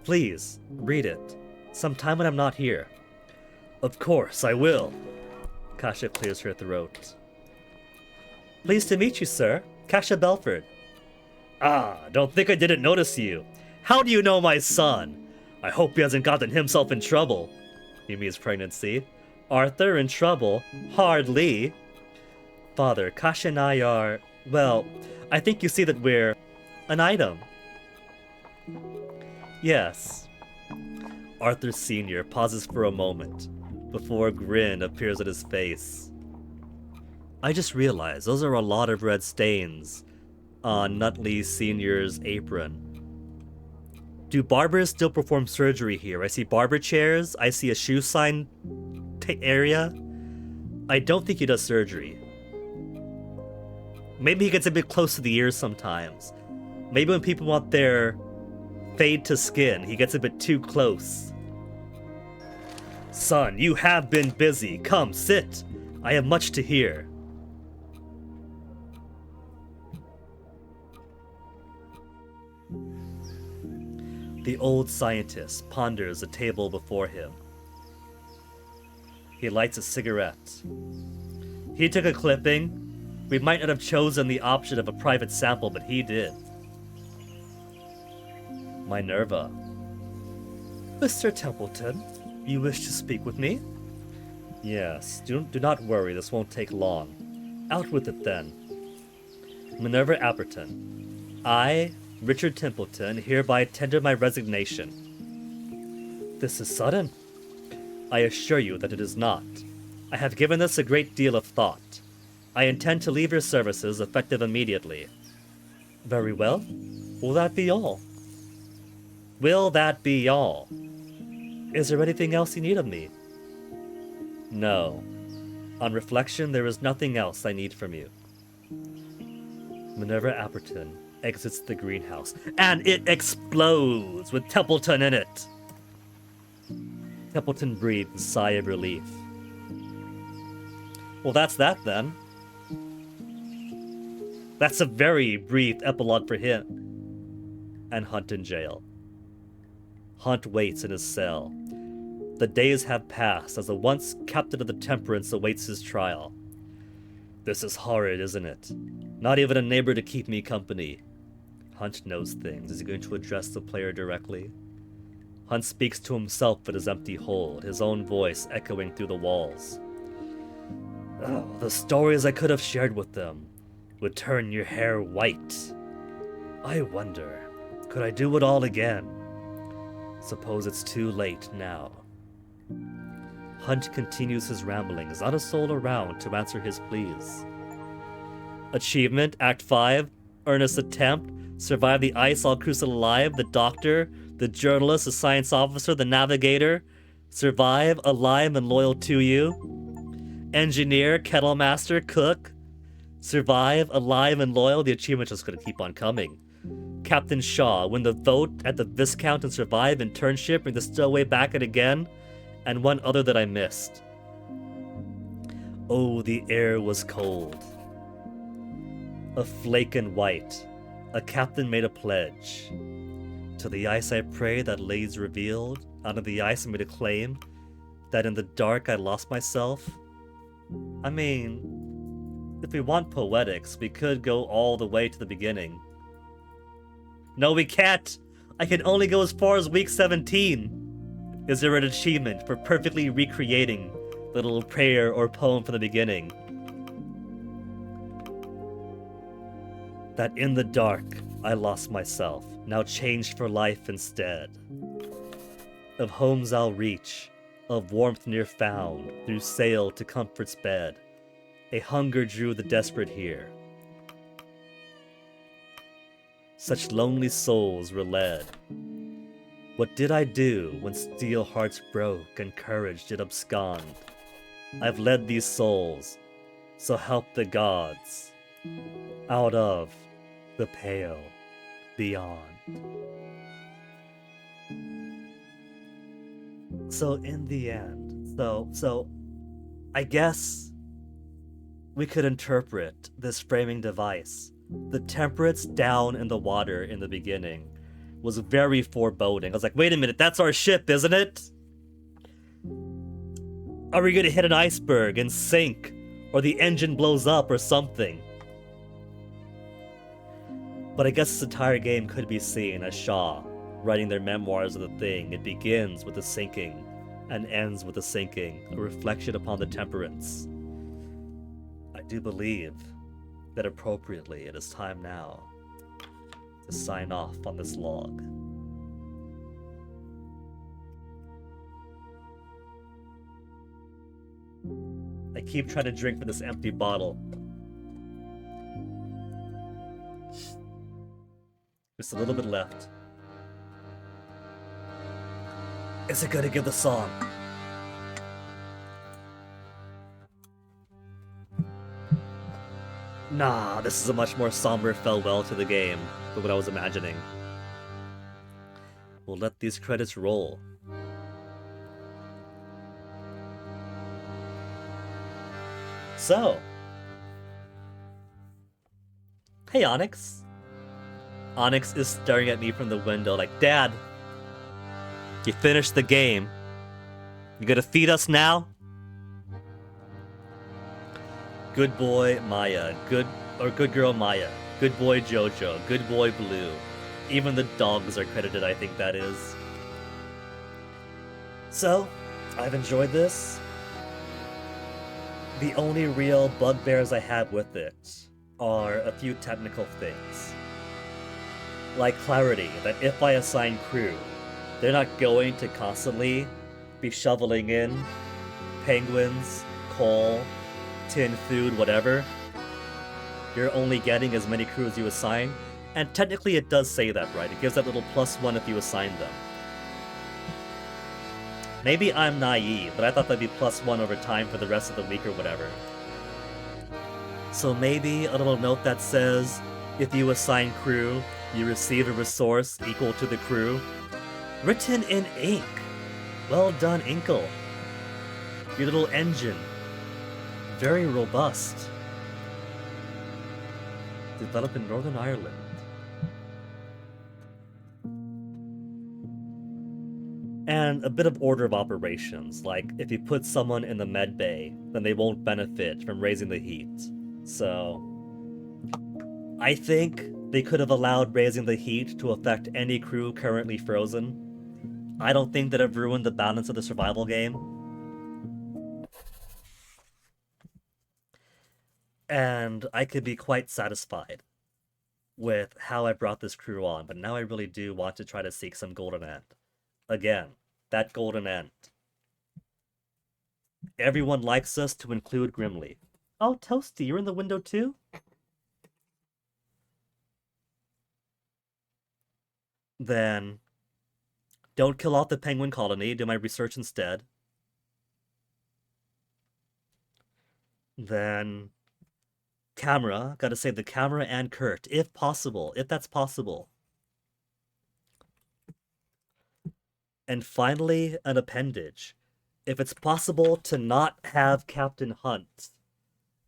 Please, read it. Sometime when I'm not here. Of course, I will. Kasia clears her throat. Pleased to meet you, sir. Kasia Belford. Ah, don't think I didn't notice you. How do you know my son? I hope he hasn't gotten himself in trouble. You mean his pregnancy? Arthur in trouble? Hardly. Father, Kasia and I are... Well, I think you see that we're... an item. Yes. Arthur Sr. pauses for a moment, before a grin appears at his face. I just realized those are a lot of red stains on Nutley Sr.'s apron. Do barbers still perform surgery here? I see barber chairs, I see a shoe sign area. I don't think he does surgery. Maybe he gets a bit close to the ears sometimes. Maybe when people want their fade to skin, he gets a bit too close. Son, you have been busy. Come, sit. I have much to hear. The old scientist ponders the table before him. He lights a cigarette. He took a clipping. We might not have chosen the option of a private sample, but he did. Minerva. Mr. Templeton, you wish to speak with me? Yes, do not worry, this won't take long. Out with it then. Minerva Apperton. I, Richard Templeton, hereby tender my resignation. This is sudden. I assure you that it is not. I have given this a great deal of thought. I intend to leave your services effective immediately. Very well. Will that be all? Will that be all? Is there anything else you need of me? No. On reflection, there is nothing else I need from you. Minerva Apperton exits the greenhouse, and it explodes with Templeton in it. Templeton breathed a sigh of relief. Well, that's that then. That's a very brief epilogue for him. And Hunt in jail. Hunt waits in his cell. The days have passed as the once captain of the Temperance awaits his trial. This is horrid, isn't it? Not even a neighbor to keep me company. Hunt knows things. Is he going to address the player directly? Hunt speaks to himself at his empty hold, his own voice echoing through the walls. Oh, the stories I could have shared with them would turn your hair white. I wonder, could I do it all again? Suppose it's too late now. Hunt continues his ramblings, not a soul around to answer his pleas. Achievement, Act 5, earnest attempt, survive the ice, all cruising alive, the doctor, the journalist, the science officer, the navigator, Survive, alive, and loyal to you. Engineer, kettle master, cook. Survive, alive, and loyal. The achievement's just gonna keep on coming. Captain Shaw, win the vote at the Viscount and survive. Internship, bring the stowaway back and again. And one other that I missed. Oh, the air was cold. A flake and white. A captain made a pledge. To the ice I pray that lays revealed. Out of the ice I made a claim. That in the dark I lost myself. I mean, if we want poetics, we could go all the way to the beginning. No, we can't! I can only go as far as week 17. Is there an achievement for perfectly recreating the little prayer or poem from the beginning? That in the dark I lost myself, now changed for life instead. Of homes I'll reach, of warmth near found, through sail to comfort's bed. A hunger drew the desperate here. Such lonely souls were led. What did I do when steel hearts broke and courage did abscond? I've led these souls, so help the gods, out of the pale beyond. So in the end, so I guess we could interpret this framing device. The temperates down in the water in the beginning was very foreboding. I was like, wait a minute, that's our ship, isn't it? Are we gonna hit an iceberg and sink? Or the engine blows up or something? But I guess this entire game could be seen as Shaw writing their memoirs of the thing. It begins with the sinking and ends with the sinking, a reflection upon the temperance. I do believe that appropriately it is time now to sign off on this log. I keep trying to drink from this empty bottle. Just a little bit left. Is it gonna give the song? Nah, this is a much more somber farewell to the game than what I was imagining. We'll let these credits roll. So, hey Onyx. Onyx is staring at me from the window like, Dad, you finished the game. You gonna feed us now? Good boy Maya, good girl Maya, good boy Jojo, good boy Blue. Even the dogs are credited, I think that is. So, I've enjoyed this. The only real bugbears I have with it are a few technical things. Like clarity, that if I assign crew, they're not going to constantly be shoveling in penguins, coal, tin food, whatever. You're only getting as many crew as you assign, and technically it does say that, right? It gives that little +1 if you assign them. Maybe I'm naive, but I thought that'd be +1 over time for the rest of the week or whatever. So maybe a little note that says, if you assign crew, you receive a resource equal to the crew. Written in ink. Well done, Inkle. Your little engine. Very robust. Developed in Northern Ireland. And a bit of order of operations, like if you put someone in the med bay, then they won't benefit from raising the heat. So, I think they could have allowed raising the heat to affect any crew currently frozen. I don't think that it ruined the balance of the survival game. And I could be quite satisfied with how I brought this crew on, but now I really do want to try to seek some golden end. Again, that golden end. Everyone likes us to include Grimly. Oh, Toasty, you're in the window too? Then Don't kill off the penguin colony. Do my research instead. Then camera. Gotta save the camera and Kurt, if possible. If that's possible. And finally, an appendage. If it's possible to not have Captain Hunt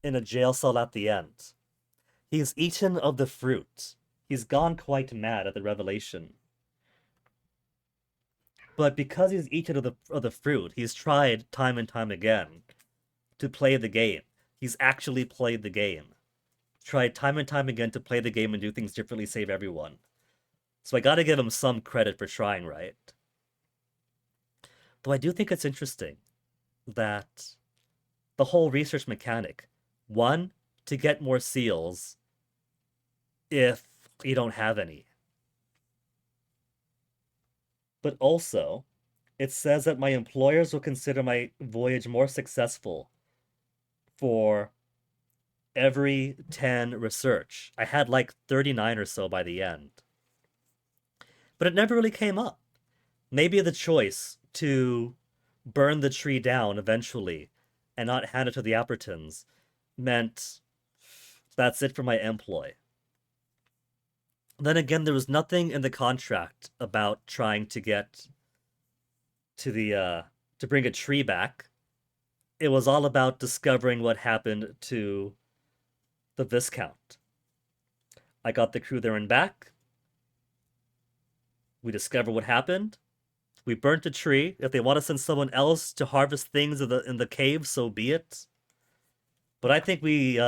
in a jail cell at the end. He's eaten of the fruit. He's gone quite mad at the revelation. But because he's eaten of the fruit, he's tried time and time again to play the game. He's actually played the game. Tried time and time again to play the game and do things differently, save everyone. So I gotta give him some credit for trying, right? Though I do think it's interesting that the whole research mechanic, one, to get more seals if you don't have any. But also, it says that my employers will consider my voyage more successful for every 10 research. I had like 39 or so by the end. But it never really came up. Maybe the choice to burn the tree down eventually and not hand it to the Appertons meant that's it for my employ. Then again, there was nothing in the contract about trying to get to the to bring a tree back. It was all about discovering what happened to the Viscount. I got the crew there and back. We discovered what happened. We burnt a tree. If they want to send someone else to harvest things in the cave, so be it. But I think we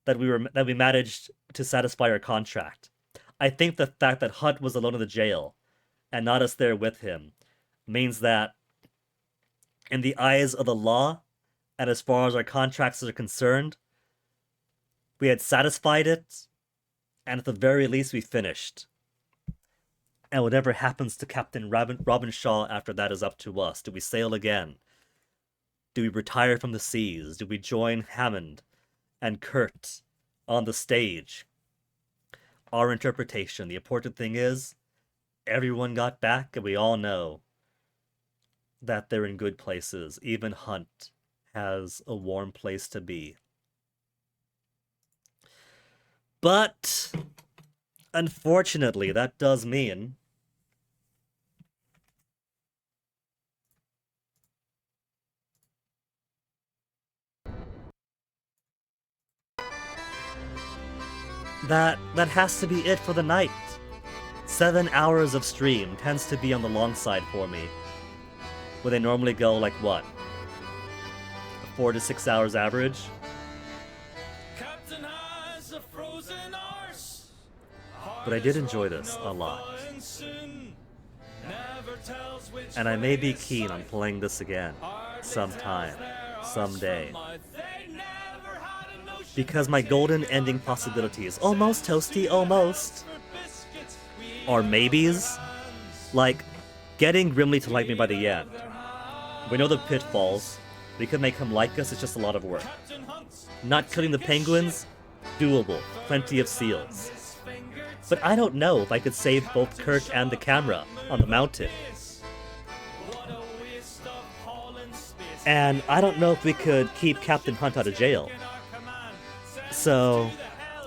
managed to satisfy our contract. I think the fact that Hunt was alone in the jail and not us there with him means that in the eyes of the law and as far as our contracts are concerned, we had satisfied it, and at the very least we finished. And whatever happens to Captain Robin Shaw after that is up to us. Do we sail again? Do we retire from the seas? Do we join Hammond and Kurt on the stage? Our interpretation. The important thing is, everyone got back, and we all know that they're in good places. Even Hunt has a warm place to be. But unfortunately, that does mean that has to be it for the night. 7 hours of stream tends to be on the long side for me. Where they normally go like what? 4 to 6 hours average? But I did enjoy this a lot. And I may be keen on playing this again, sometime, someday. Because my golden ending possibilities, almost toasty, almost, are maybes. Like, getting Grimly to like me by the end. We know the pitfalls. We can make him like us, it's just a lot of work. Not killing the penguins? Doable. Plenty of seals. But I don't know if I could save both Kurt and the camera on the mountain. And I don't know if we could keep Captain Hunt out of jail. So,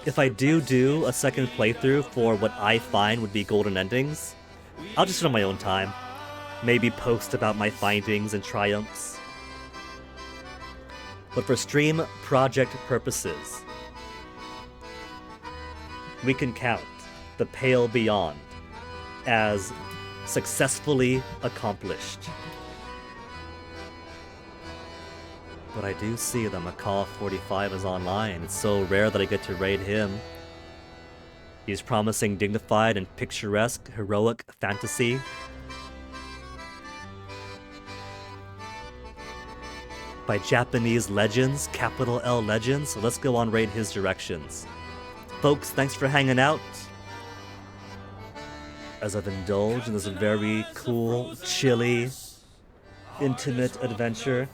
if I do a second playthrough for what I find would be golden endings, I'll just do it on my own time. Maybe post about my findings and triumphs. But for stream project purposes, we can count the Pale Beyond as successfully accomplished. But I do see that Macaw 45 is online. It's so rare that I get to raid him. He's promising dignified and picturesque, heroic fantasy. By Japanese legends, capital L legends, so let's go on raid his directions. Folks, thanks for hanging out. As I've indulged in this very cool, chilly, intimate adventure.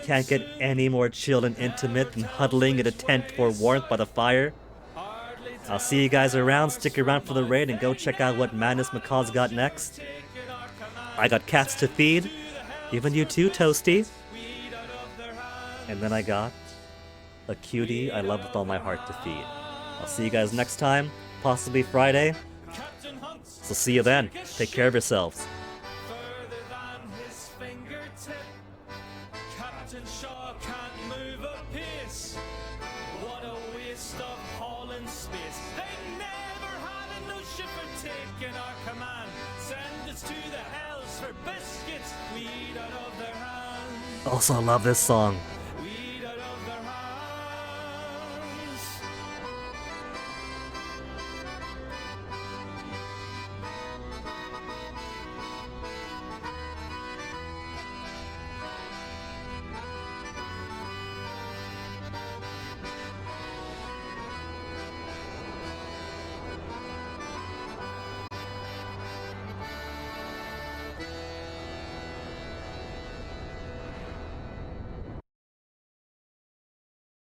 Can't get any more chill and intimate than huddling in a tent for warmth by the fire. I'll see you guys around. Stick around for the raid and go check out what Madness Macaw's got next. I got cats to feed. Even you too, Toasty. And then I got a cutie I love with all my heart to feed. I'll see you guys next time, possibly Friday. So see you then. Take care of yourselves. Further than his fingertip, Captain Shaw can't move a pace. What a waste of hauling space. They never had a notion for taking our command. Send us to the hells for biscuits we eat out of their hands. Also, I love this song.